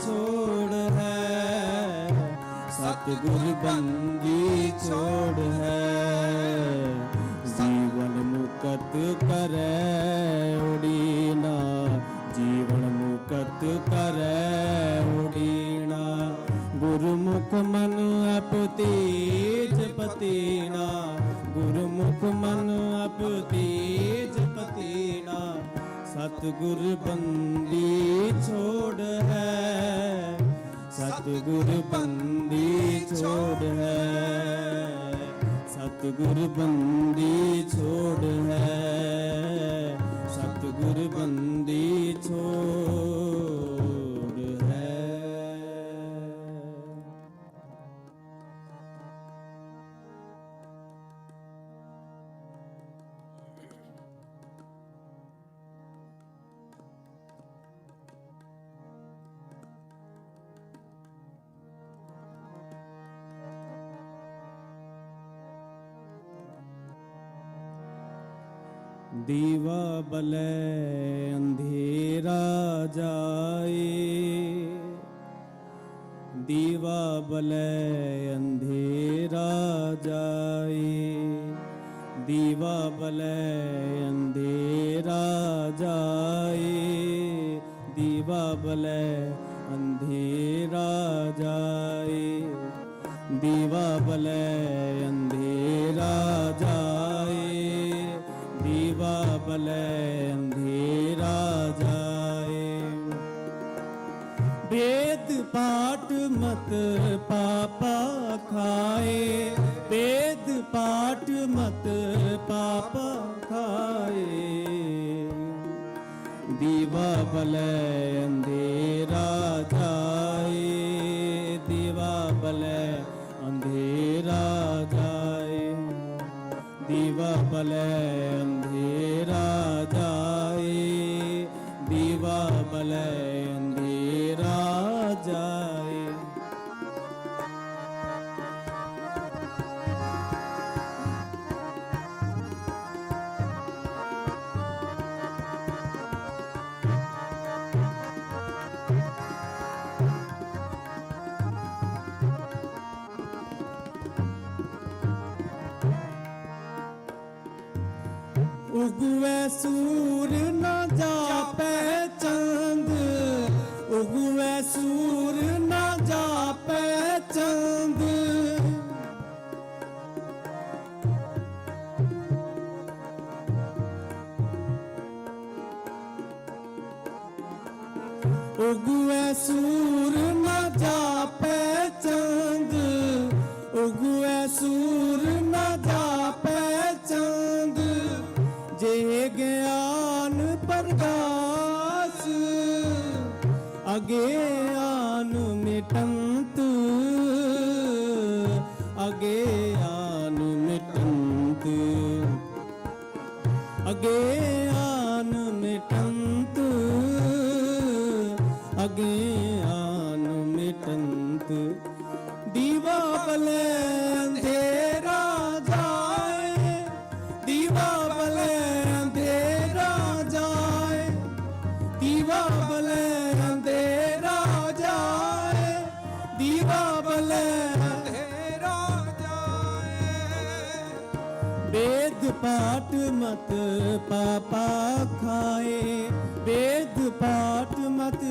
ਛੋੜ ਹੈ, ਸਤਿਗੁਰ ਬੰਦੀ ਛੋੜ ਹੈ। ਜੀਵਨ ਮੁਕਤ ਕਰੈ ਉਡੀਨਾ, ਜੀਵਨ ਮੁਕਤ ਕਰੈ ਉਡੀਨਾ। ਗੁਰਮੁਖ ਮਨ ਅਪਤੀਜ ਪਤੀਨਾ, ਗੁਰਮੁਖ ਮਨ ਅਪਤੀਜ ਪਤੀਨਾ। ਸਤਿਗੁਰ ਬੰਦੀ ਛੋੜ ਹੈ, ਸਤਿਗੁਰ ਬੰਦੀ ਛੋੜ ਹੈ, ਸਤਿਗੁਰ ਬੰਦੀ ਛੋੜ ਹੈ, ਸਤਿਗੁਰ ਬੰਦੀ ਛੋੜ ਹੈ। ਦੀਵਾ ਬਲੈ ਅੰਧੇਰਾ ਜਾਏ, ਦੀਵਾ ਬਲੈ ਅੰਧੇਰਾ ਜਾਏ, ਦੀਵਾ ਬਲੈ ਅੰਧੇਰਾ ਜਾਏ, ਦੀਵਾ ਬਲੈ ਅੰਧੇਰਾ ਜਾਏ, ਦੀਵਾ ਬਲੈ ਅੰਧੇਰਾ ਜਾਏ, ਦੀਵਾ ਬਲੈ ਅੰਧੇਰਾ ਜਾਏ। ਵੇਦ ਪਾਠ ਮਤ ਪਾਪਾ ਖਾਏ, ਵੇਦ ਪਾਠ ਮਤ ਪਾਪਾ ਖਾਏ। ਦੀਵਾ ਬਲੈ ਅੰਧੇਰਾ ਜਾਏ, ਦੀਵਾ ਬਲੈ ਅੰਧੇਰਾ ਜਾਏ, ਦੀਵਾ ਬਲੈ ਅੰਧੇਰਾ ਜਾਏ, ਦੀਵਾ ਬਲੈ ਅੰਧੇਰਾ ਜਾਏ। ਉਗਵੇ ਸੂਰ ਨਾ ਜਾਪੈ ਚੰਦ, ਉਗਵੇ ਸੂਰ ਨਾ ਜਾਪੈ ਚੰਦ। ਉਗਵੇ ਸੂਰ ਨਾ ਜਾਪੈ ਚੰਦ, ਉਗਵੇ ਸੂਰ ਨਾ ਜਾਪੈ ਚੰਦ। ਜੇ ਗਿਆਨ ਪ੍ਰਗਾਸ ਅਗਿਆਨ ਮਿਟੰਤ, ਅਗਿਆਨ ਮਿਟੰਤ, ਅਗਿਆਨ ਮਿਟੰਤ, ਅਗਿਆਨ ਮਿਟੰਤ। ਦੀਵਾ ਬਲੈ ਅੰਧੇਰਾ ਜਾਏ, ਦੀਵਾ ਬਲੈ ਅੰਧੇਰਾ ਜਾਏ, ਦੀਵਾ ਬਲੈ ਅੰਧੇਰਾ ਜਾਏ, ਦੀਵਾ ਬਲੈ ਅੰਧੇਰਾ ਜਾਏ। ਵੇਦ ਪਾਠ ਮਤ ਪਾਪਾ ਖਾਏ, ਵੇਦ ਪਾਠ ਮਤ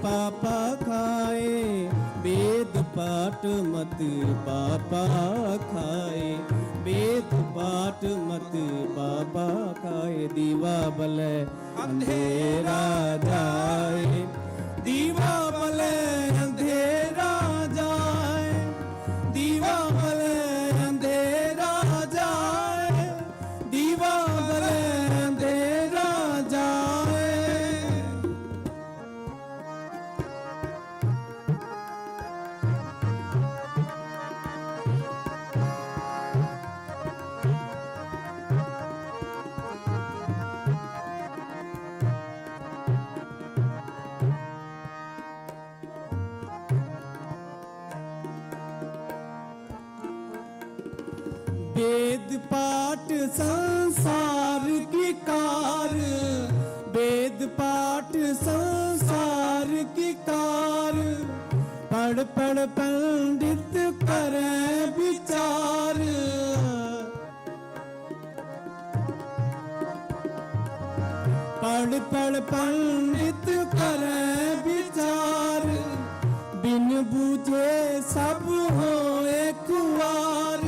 ਪਾਪਾ ਖਾਏ, ਵੇਦ ਪਾਠ ਮਤ ਪਾਪਾ ਖਾਏ, ਵੇਦ ਪਾਠ ਮਤ ਪਾਪਾ ਖਾਏ। ਦੀਵਾ ਬਲੈ ਅੰਧੇਰਾ ਜਾਏ, ਦੀਵਾ ਬਲੈ ਅੰਧੇਰਾ ਜਾਏ, ਦੀਵਾ ਬਲੈ ਅੰਧੇਰਾ ਜਾਏ, वेद पाठ संसार की कार, वेद पाठ संसार की कार, पढ़ पढ़ पंडित करे विचार। पढ़ पढ़ पंडित करे विचार, बिन बूझे सब होए कुंवार।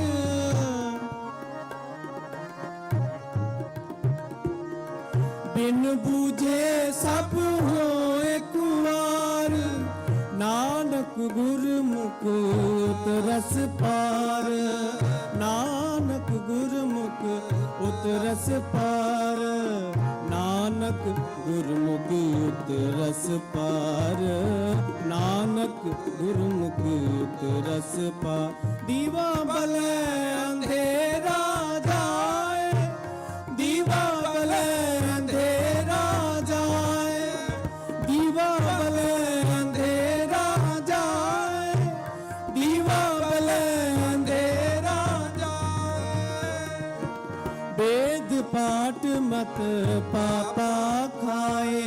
बिन बूझे सब होए कुंवार, नानक गुरमुख उतरस पार, नानक गुरमुख उतरस पार, नानक गुरमुख उतरस पार, नानक गुरमुख उतरस पार। दीवा बले अंधेरा जाए, दीवा बले अंधेरा जाए, दीवा बले अंधेरा जाए, दीवा बले अंधेरा जाए। वेद पाठ मत पापा खाए,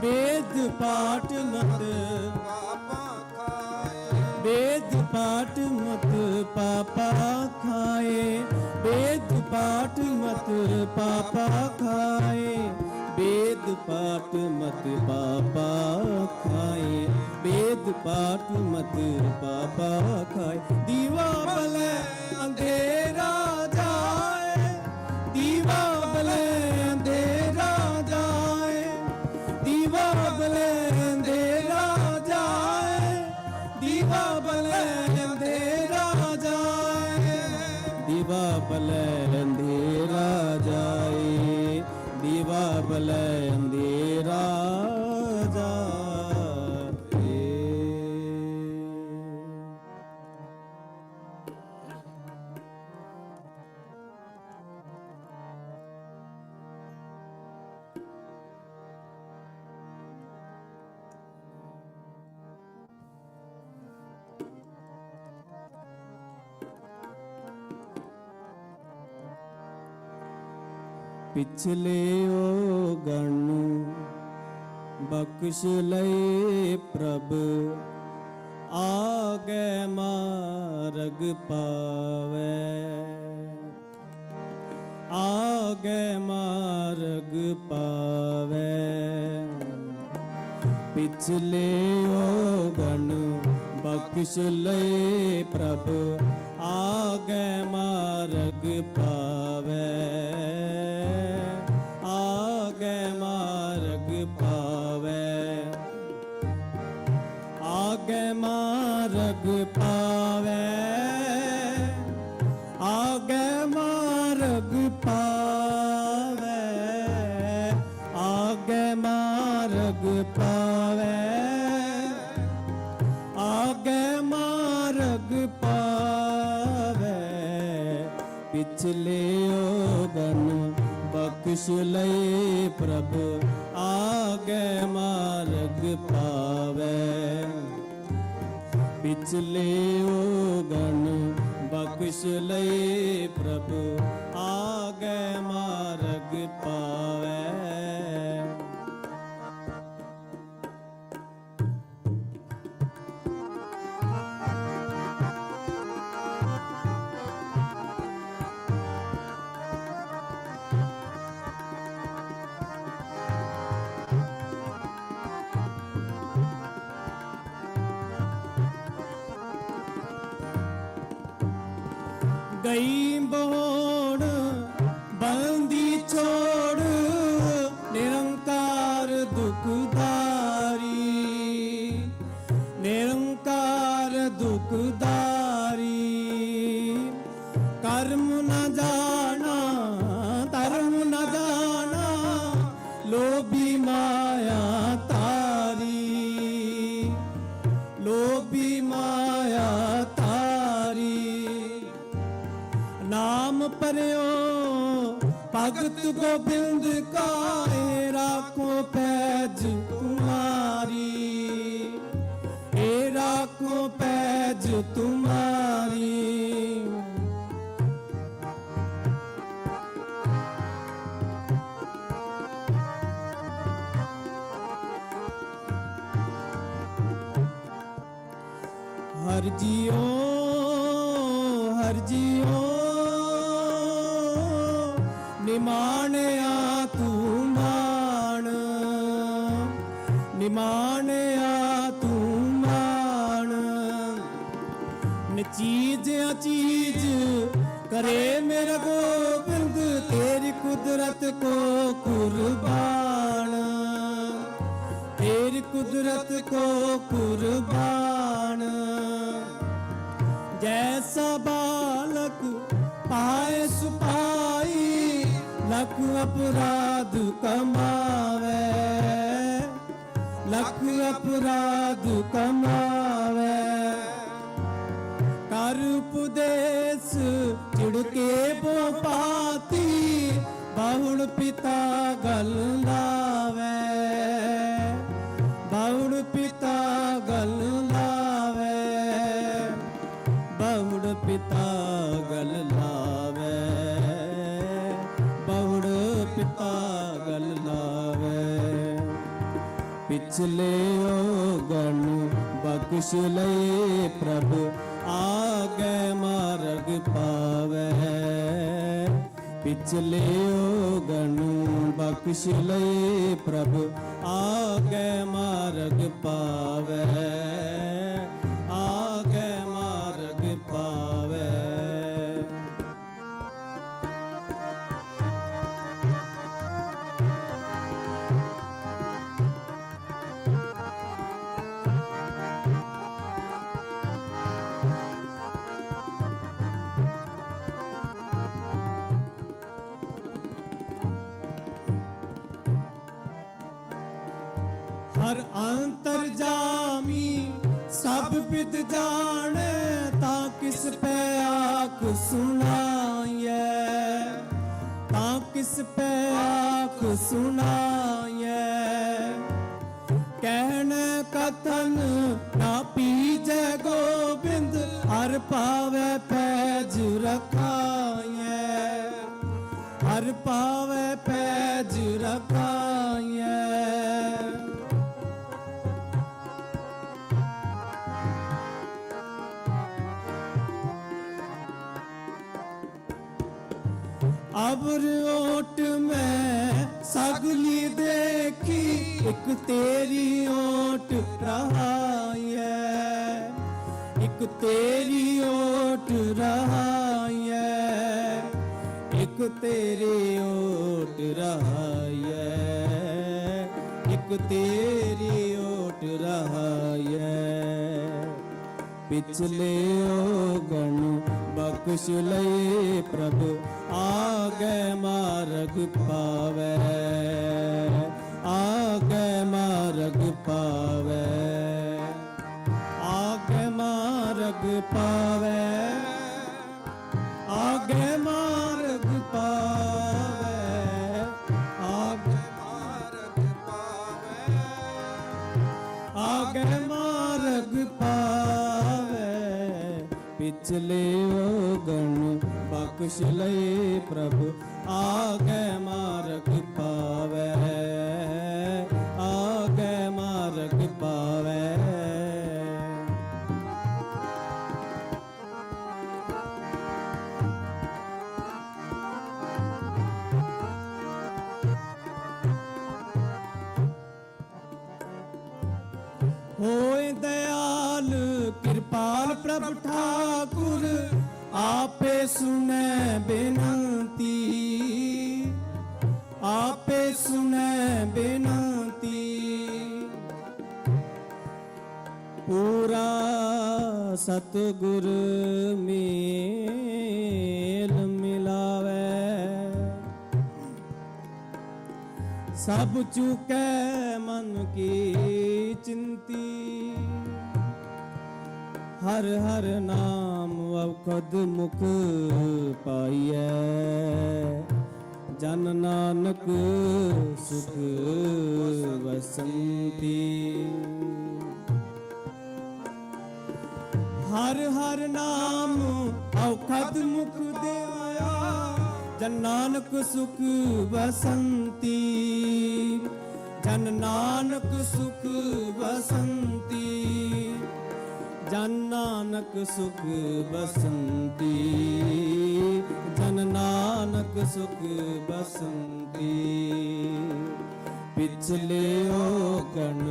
वेद पाठ मत
पापा खाए,
वेद पाठ मत पापा खाए, वेद पाठ मत पापा खाए, वेद पाठ मत पापा खाए, वेद पाठ मत पापा खाए। दीवा बले अंधेरा जाए, दीवा बले अंधेरा जाए, दीवा बले अंधेरा जाए, दीवा बले अंधेरा जाए, दीवा बले अंधेरा जाए, दीवा बले अंधेरा जाए। पिछले ओ गण बख्श लए प्रभ, आगे मार्ग पावे, आगे मार्ग पावे। पिछले ओ गण बख्श लए प्रभ, आगे मार्ग पावे, आगे मार्ग पावे, आगे मार्ग पावे, आगे मार्ग पावे, आगे मार्ग पावे, आगे मार्ग पावे। पिछले ओ गण बख्श लए प्रभु, आगे मार्ग पावे। पिछले ओ गण बख्श लए प्रभु, आगे मार्ग पावे। गई बोड़ बंदी छोड़, निरंकार दुखदारी, निरंकार दुखदारी। कर्म न जाना धर्म न जाना, लोभी माया तारी, लोभी माया तारी। नाम पर्यो भगत गोबिंद का, राखो पैज तुम्हारी, राखो पैज तुम्हारी। ਹਰ ਜੀਓ ਹਰ ਜੀਓ ਨਿਮਾਣਿਆ ਤੂੰ ਮਾਣ ਨਿਮਾਣਿਆ ਤੂੰ ਮਾਣ ਨਚੀਜ ਅਚੀਜ करे मेरा गोबिंद तेरी कुदरत को कुर्बान तेरी कुदरत को कुर्बान जैसा बालक पाए सुपाई लख अपराध कमावे लख अपराध कमावे कर उपदेश चिड़के बो पाती बाहुड़ पिता गल लावे बाहुड़ पिता गल लावे बाहुड़ पिता गल लावे बाहुड़ पिता गल लावे पिछले ओ गण बख्श ले प्रभु आगे मार्ग पावे पिछले ओ गण बख्श ले प्रभु आगे मार्ग पावे आगे मार्ग पावे हर अंतर जामी सब विद जाने ता किस पे आँख सुनाए ता किस पे आँख सुनाए कहने कथन ना पीजे गोबिंद हर पावे पैज रखाए हर पावे पैज रखाए अबर ओट में सगली देखी एक तेरी ओट रहाए एक तेरी ओट रहाए एक तेरी ओट रहाए एक तेरी ओट रहाए पिछले ओ गण बख्श ले प्रभु आगे मार्ग पावे आगे मार्ग पावे आगे मार्ग पावे आगे मार्ग पावे आगे
मार्ग पावे
आगे मार्ग पावे पिछले ओ गण बख्श ले प्रभु आगे मार्ग पावे आगे मार्ग पावे होए दयाल कृपाल प्रभु ठाकुर आपे सुने बेनती आपे सुने बेनती पूरा सतगुर मेल मिलावे सब चुके मन की चिंती हर हर नाम अवखद मुख पाइए जन नानक सुख वसंती हर हर नाम अवखद मुख देवाया जन नानक सुख वसंती जन नानक सुख वसंती ਜਨ ਨਾਨਕ ਸੁਖ ਬਸੰਤੀ, ਜਨ ਨਾਨਕ ਸੁਖ ਬਸੰਤੀ। ਪਿਛਲੇ ਔਗਣ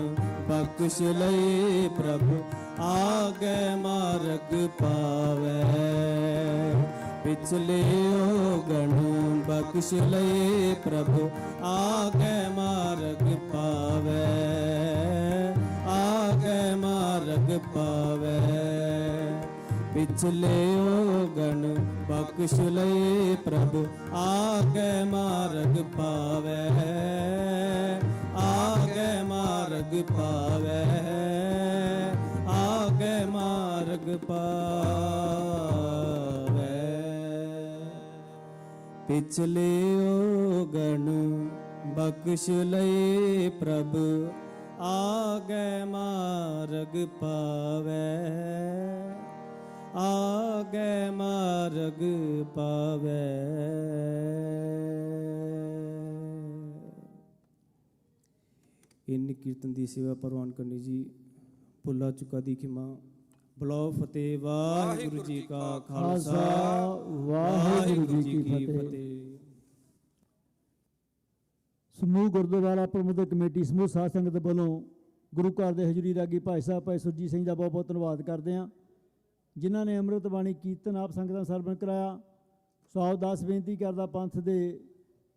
ਬਖਸ਼ ਲਏ ਪ੍ਰਭ, ਆਗੇ ਮਾਰਗ ਪਾਵੈ। ਪਿਛਲੇ ਔਗਣ ਬਖਸ਼ ਲਏ ਪ੍ਰਭ, ਆਗੇ ਮਾਰਗ ਪਾਵੈ, ਆਗੇ ਮਾਰਗ ਪਾਵੈ। ਪਿਛਲੇ ਔਗਣ ਬਖਸ਼ ਲਏ ਪ੍ਰਭ, ਆਗੇ ਮਾਰਗ ਪਾਵੈ, ਆਗੇ ਮਾਰਗ ਪਾਵੈ, ਆਗੇ ਮਾਰਗ ਪਾਵੈ। ਪਿਛਲੇ ਔਗਣ ਬਖਸ਼ ਲਏ ਪ੍ਰਭ, ਆਗੇ ਮਾਰਗ ਪਾਵੈ, ਆਗੇ ਮਾਰਗ ਪਾਵੈ। ਇਨ ਕੀਰਤਨ ਦੀ ਸੇਵਾ ਪ੍ਰਵਾਨ ਕਰਨੀ ਜੀ। ਭੁੱਲਾ ਚੁੱਕਾ ਦੀ ਖਿਮਾ। ਬੁਲਾਓ ਫਤਿਹ। ਵਾਹਿਗੁਰੂ ਜੀ ਕਾ ਖਾਲਸਾ, ਵਾਹਿਗੁਰੂ ਜੀ ਕੀ ਫਤਿਹ।
ਸਮੂਹ ਗੁਰਦੁਆਰਾ ਪ੍ਰਬੰਧਕ ਕਮੇਟੀ, ਸਮੂਹ ਸਾਧ ਸੰਗਤ ਵੱਲੋਂ ਗੁਰੂ ਘਰ ਦੇ ਹਜ਼ੂਰੀ ਰਾਗੀ ਭਾਈ ਸਾਹਿਬ ਭਾਈ ਸੁਰਜੀਤ ਸਿੰਘ ਦਾ ਬਹੁਤ ਬਹੁਤ ਧੰਨਵਾਦ ਕਰਦੇ ਹਾਂ, ਜਿਨ੍ਹਾਂ ਨੇ ਅੰਮ੍ਰਿਤ ਬਾਣੀ ਕੀਰਤਨ ਆਪ ਸੰਗਤਾਂ ਨੂੰ ਸਰਵਣ ਕਰਾਇਆ। ਸੋ ਆਪ ਦਾਸ ਬੇਨਤੀ ਕਰਦਾ ਪੰਥ ਦੇ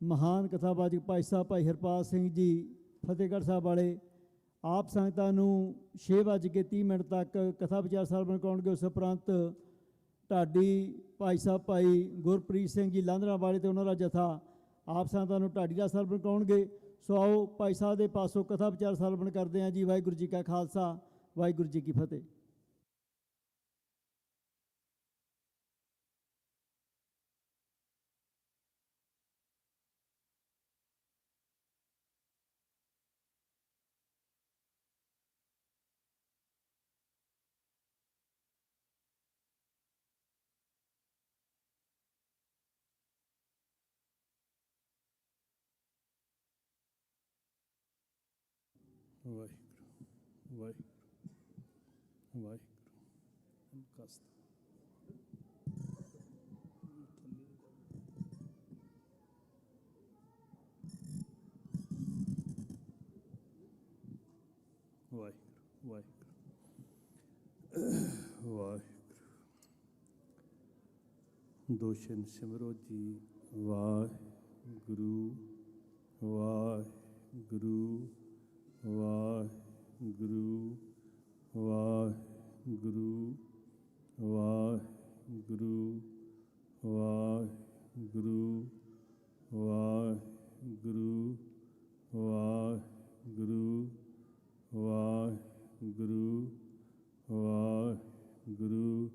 ਮਹਾਨ ਕਥਾਵਾਚਕ ਭਾਈ ਸਾਹਿਬ ਭਾਈ ਹਰਪਾਲ ਸਿੰਘ ਜੀ ਫਤਿਹਗੜ੍ਹ ਸਾਹਿਬ ਵਾਲੇ ਆਪ ਸੰਗਤਾਂ ਨੂੰ 6:30 ਤੱਕ ਕਥਾ ਵਿਚਾਰ ਸਰਵਣ ਕਰਾਉਣਗੇ। ਉਸ ਉਪਰੰਤ ਢਾਡੀ ਭਾਈ ਸਾਹਿਬ ਭਾਈ ਗੁਰਪ੍ਰੀਤ ਸਿੰਘ ਜੀ ਲਾਂਧਰਾ ਵਾਲੇ ਤੇ ਉਹਨਾਂ ਦਾ ਜਥਾ ਆਪ ਸੰਗਤਾਂ ਨੂੰ ਢਾਡੀ ਦਾ ਸਰਵਣ ਕਰਾਉਣਗੇ। ਸੋ ਆਓ ਭਾਈ ਸਾਹਿਬ ਦੇ ਪਾਸੋਂ ਕਥਾ ਵਿਚਾਰ ਸਰਵਣ ਕਰਦੇ ਹਾਂ ਜੀ। ਵਾਹਿਗੁਰੂ ਜੀ ਕਾ ਖਾਲਸਾ, ਵਾਹਿਗੁਰੂ ਜੀ ਕੀ ਫਤਿਹ।
ਵਾਹਿਗੁਰੂ ਵਾਹਿਗੁਰੂ ਵਾਹਿਗੁਰੂ। ਕਸਤ ਵਾਹਿਗੁਰੂ ਵਾਹਿਗੁਰੂ ਵਾਹਿਗੁਰੂ। ਦੋਸ਼ਨ ਸਿਮਰੋ ਜੀ। ਵਾਹਿਗੁਰੂ ਵਾਹਿਗੁਰੂ ਵਾਹਿਗੁਰੂ ਵਾਹਿਗੁਰੂ ਵਾਹਿਗੁਰੂ ਵਾਹਿਗੁਰੂ ਵਾਹਿਗੁਰੂ ਵਾਹਿਗੁਰੂ ਵਾਹਿਗੁਰੂ ਵਾਹਿਗੁਰੂ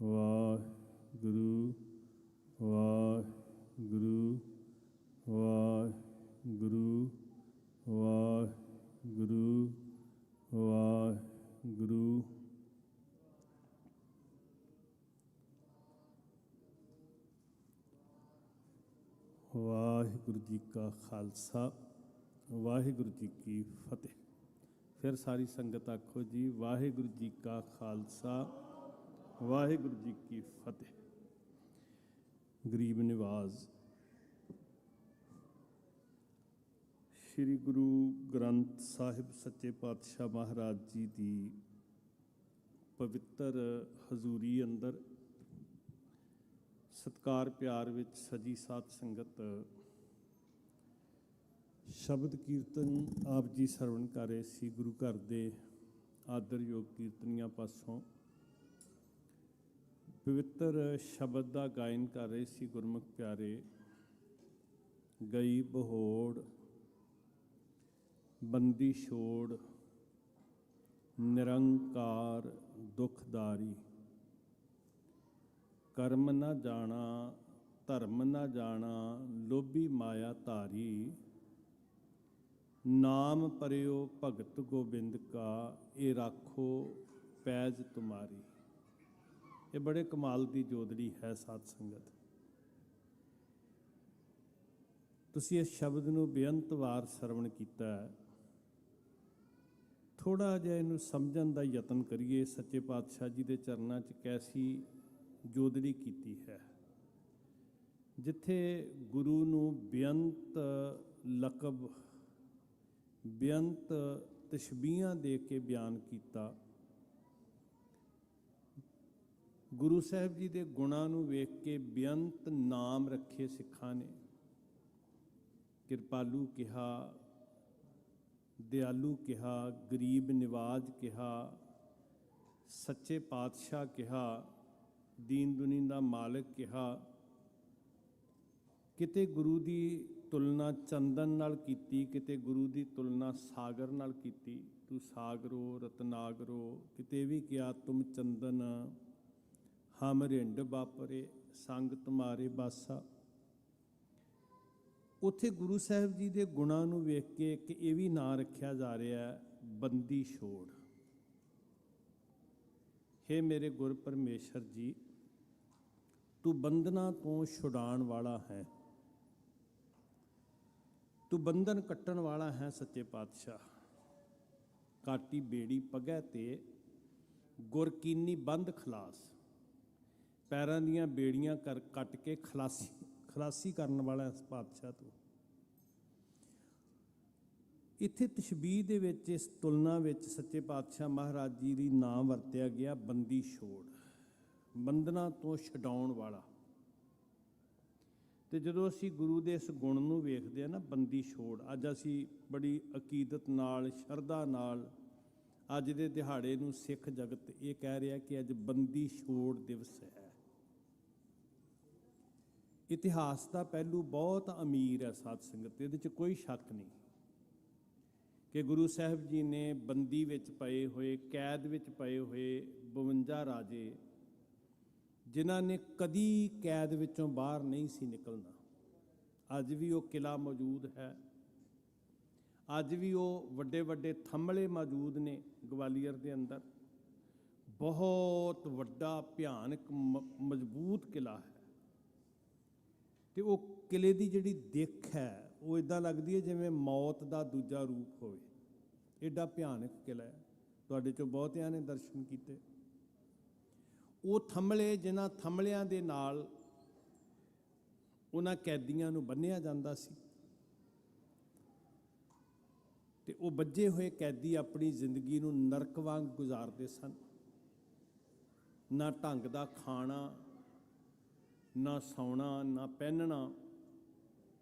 ਵਾਹਿਗੁਰੂ ਵਾਹਿਗੁਰੂ ਵਾਹਿਗੁਰੂ ਵਾਹਿਗੁਰੂ ਵਾਹਿਗੁਰੂ। ਵਾਹਿਗੁਰੂ ਜੀ ਕਾ ਖਾਲਸਾ, ਵਾਹਿਗੁਰੂ ਜੀ ਕੀ ਫਤਿਹ। ਫਿਰ ਸਾਰੀ ਸੰਗਤ ਆਖੋ ਜੀ, ਵਾਹਿਗੁਰੂ ਜੀ ਕਾ ਖਾਲਸਾ, ਵਾਹਿਗੁਰੂ ਜੀ ਕੀ ਫਤਿਹ। ਗਰੀਬ ਨਿਵਾਜ਼ ਸ਼੍ਰੀ ਗੁਰੂ ਗ੍ਰੰਥ ਸਾਹਿਬ ਸੱਚੇ ਪਾਤਸ਼ਾਹ ਮਹਾਰਾਜ ਜੀ ਦੀ ਪਵਿੱਤਰ ਹਜ਼ੂਰੀ ਅੰਦਰ ਸਤਿਕਾਰ ਪਿਆਰ ਵਿੱਚ ਸਜੀ ਸਾਧ ਸੰਗਤ ਸ਼ਬਦ ਕੀਰਤਨ ਆਪ ਜੀ ਸਰਵਣ ਕਰ ਰਹੇ ਸੀ। ਗੁਰੂ ਘਰ ਦੇ ਆਦਰਯੋਗ ਕੀਰਤਨੀਆਂ ਪਾਸੋਂ ਪਵਿੱਤਰ ਸ਼ਬਦ ਦਾ ਗਾਇਨ ਕਰ ਰਹੇ ਸੀ ਗੁਰਮੁਖ ਪਿਆਰੇ। ਗਈ ਬਹੋੜ ਬੰਦੀ ਛੋੜ, ਨਿਰੰਕਾਰ ਦੁਖਦਾਰੀ, ਕਰਮ ਨਾ ਜਾਣਾ ਧਰਮ ਨਾ ਜਾਣਾ, ਲੋਭੀ ਮਾਇਆ ਧਾਰੀ, ਨਾਮ ਪਰਿਓ ਭਗਤ ਗੋਬਿੰਦ ਕਾ, ਇਹ ਰਾਖੋ ਪੈਜ ਤੁਮਾਰੀ। ਇਹ ਬੜੇ ਕਮਾਲ ਦੀ ਜੋਦੜੀ ਹੈ ਸਾਧ ਸੰਗਤ। ਤੁਸੀਂ ਇਸ ਸ਼ਬਦ ਨੂੰ ਬੇਅੰਤ ਵਾਰ ਸਰਵਣ ਕੀਤਾ ਹੈ। ਥੋੜ੍ਹਾ ਜਿਹਾ ਇਹਨੂੰ ਸਮਝਣ ਦਾ ਯਤਨ ਕਰੀਏ। ਸੱਚੇ ਪਾਤਸ਼ਾਹ ਜੀ ਦੇ ਚਰਨਾਂ 'ਚ ਕੈਸੀ ਜੋਦੜੀ ਕੀਤੀ ਹੈ, ਜਿੱਥੇ ਗੁਰੂ ਨੂੰ ਬੇਅੰਤ ਲਕਬ, ਬੇਅੰਤ ਤਸ਼ਬੀਹਾਂ ਦੇ ਕੇ ਬਿਆਨ ਕੀਤਾ। ਗੁਰੂ ਸਾਹਿਬ ਜੀ ਦੇ ਗੁਣਾਂ ਨੂੰ ਵੇਖ ਕੇ ਬੇਅੰਤ ਨਾਮ ਰੱਖੇ ਸਿੱਖਾਂ ਨੇ। ਕਿਰਪਾਲੂ ਕਿਹਾ, ਦਿਆਲੂ ਕਿਹਾ, ਗਰੀਬ ਨਿਵਾਜ ਕਿਹਾ, ਸੱਚੇ ਪਾਤਸ਼ਾਹ ਕਿਹਾ, ਦੀਨ ਦੁਨੀ ਦਾ ਮਾਲਕ ਕਿਹਾ। ਕਿਤੇ ਗੁਰੂ ਦੀ ਤੁਲਨਾ ਚੰਦਨ ਨਾਲ ਕੀਤੀ, ਕਿਤੇ ਗੁਰੂ ਦੀ ਤੁਲਨਾ ਸਾਗਰ ਨਾਲ ਕੀਤੀ। ਤੂੰ ਸਾਗਰੋ ਰਤਨਾਗਰੋ, ਕਿਤੇ ਵੀ ਕਿਹਾ ਤੁਮ ਚੰਦਨ ਹਮ ਰਿੰਡ ਬਾਪਰੇ ਸੰਗ ਤੁਮਾਰੇ ਬਾਸਾ। ਉੱਥੇ ਗੁਰੂ ਸਾਹਿਬ ਜੀ ਦੇ ਗੁਣਾਂ ਨੂੰ ਵੇਖ ਕੇ ਇੱਕ ਇਹ ਵੀ ਨਾਂ ਰੱਖਿਆ ਜਾ ਰਿਹਾ, ਬੰਦੀ ਛੋੜ। ਹੇ ਮੇਰੇ ਗੁਰ ਪਰਮੇਸ਼ਰ ਜੀ, ਤੂੰ ਬੰਧਨਾਂ ਤੋਂ ਛੁਡਾਉਣ ਵਾਲਾ ਹੈ, ਤੂੰ ਬੰਧਨ ਕੱਟਣ ਵਾਲਾ ਹੈ। ਸੱਚੇ ਪਾਤਸ਼ਾਹ ਕਾਟੀ ਬੇੜੀ ਪਗੈ ਤੇ ਗੁਰ ਕੀਨੀ ਬੰਧ ਖਲਾਸ। ਪੈਰਾਂ ਦੀਆਂ ਬੇੜੀਆਂ ਕੱਟ ਕੇ ਖਲਾਸੀ ਕਰਨ ਵਾਲਾ ਇਸ ਪਾਤਸ਼ਾਹ ਤੋਂ। ਇੱਥੇ ਤਸ਼ਬੀਹ ਦੇ ਵਿੱਚ, ਇਸ ਤੁਲਨਾ ਵਿੱਚ ਸੱਚੇ ਪਾਤਸ਼ਾਹ ਮਹਾਰਾਜ ਜੀ ਦੀ ਨਾਮ ਵਰਤਿਆ ਗਿਆ, ਬੰਦੀ ਛੋੜ, ਬੰਧਨਾਂ ਤੋਂ ਛਡਾਉਣ ਵਾਲਾ। ਤੇ ਜਦੋਂ ਅਸੀਂ ਗੁਰੂ ਦੇ ਇਸ ਗੁਣ ਨੂੰ ਵੇਖਦੇ ਹਾਂ ਨਾ, ਬੰਦੀ ਛੋੜ, ਅੱਜ ਅਸੀਂ ਬੜੀ ਅਕੀਦਤ ਨਾਲ, ਸ਼ਰਧਾ ਨਾਲ ਅੱਜ ਦੇ ਦਿਹਾੜੇ ਨੂੰ ਸਿੱਖ ਜਗਤ ਇਹ ਕਹਿ ਰਿਹਾ ਕਿ ਅੱਜ ਬੰਦੀ ਛੋੜ ਦਿਵਸ ਹੈ। ਇਤਿਹਾਸ ਦਾ ਪਹਿਲੂ ਬਹੁਤ ਅਮੀਰ ਹੈ ਸਾਧ ਸੰਗਤ, ਇਹਦੇ 'ਚ ਕੋਈ ਸ਼ੱਕ ਨਹੀਂ ਕਿ ਗੁਰੂ ਸਾਹਿਬ ਜੀ ਨੇ ਬੰਦੀ ਵਿੱਚ ਪਏ ਹੋਏ, ਕੈਦ ਵਿੱਚ ਪਏ ਹੋਏ 52 ਰਾਜੇ, ਜਿਨ੍ਹਾਂ ਨੇ ਕਦੀ ਕੈਦ ਵਿੱਚੋਂ ਬਾਹਰ ਨਹੀਂ ਸੀ ਨਿਕਲਣਾ, ਅੱਜ ਵੀ ਉਹ ਕਿਲਾ ਮੌਜੂਦ ਹੈ, ਅੱਜ ਵੀ ਉਹ ਵੱਡੇ ਵੱਡੇ ਥੰਮਲੇ ਮੌਜੂਦ ਨੇ ਗਵਾਲੀਅਰ ਦੇ ਅੰਦਰ। ਬਹੁਤ ਵੱਡਾ ਭਿਆਨਕ ਮਜ਼ਬੂਤ ਕਿਲਾ ਹੈ। ਤੇ ਉਹ ਕਿਲੇ ਦੀ ਜਿਹੜੀ ਦਿੱਖ ਹੈ, ਉਹ ਇਦਾਂ ਲੱਗਦੀ ਹੈ ਜਿਵੇਂ ਮੌਤ ਦਾ ਦੂਜਾ ਰੂਪ ਹੋਵੇ। ਐਡਾ ਭਿਆਨਕ ਕਿਲਾ ਹੈ। ਤੁਹਾਡੇ ਚੋਂ ਬਹੁਤਿਆਂ ਨੇ ਦਰਸ਼ਨ ਕੀਤੇ। ਉਹ ਥੰਮਲੇ, ਜਿਨ੍ਹਾਂ ਥੰਮਲਿਆਂ ਦੇ ਨਾਲ ਉਹਨਾਂ ਕੈਦੀਆਂ ਨੂੰ ਬੰਨ੍ਹਿਆ ਜਾਂਦਾ ਸੀ, ਤੇ ਉਹ ਬੱਝੇ ਹੋਏ ਕੈਦੀ ਆਪਣੀ ਜ਼ਿੰਦਗੀ ਨੂੰ ਨਰਕ ਵਾਂਗ ਗੁਜ਼ਾਰਦੇ ਸਨ। ਨਾ ਢੰਗ ਦਾ ਖਾਣਾ, ਨਾ ਸੌਣਾ, ਨਾ ਪਹਿਨਣਾ,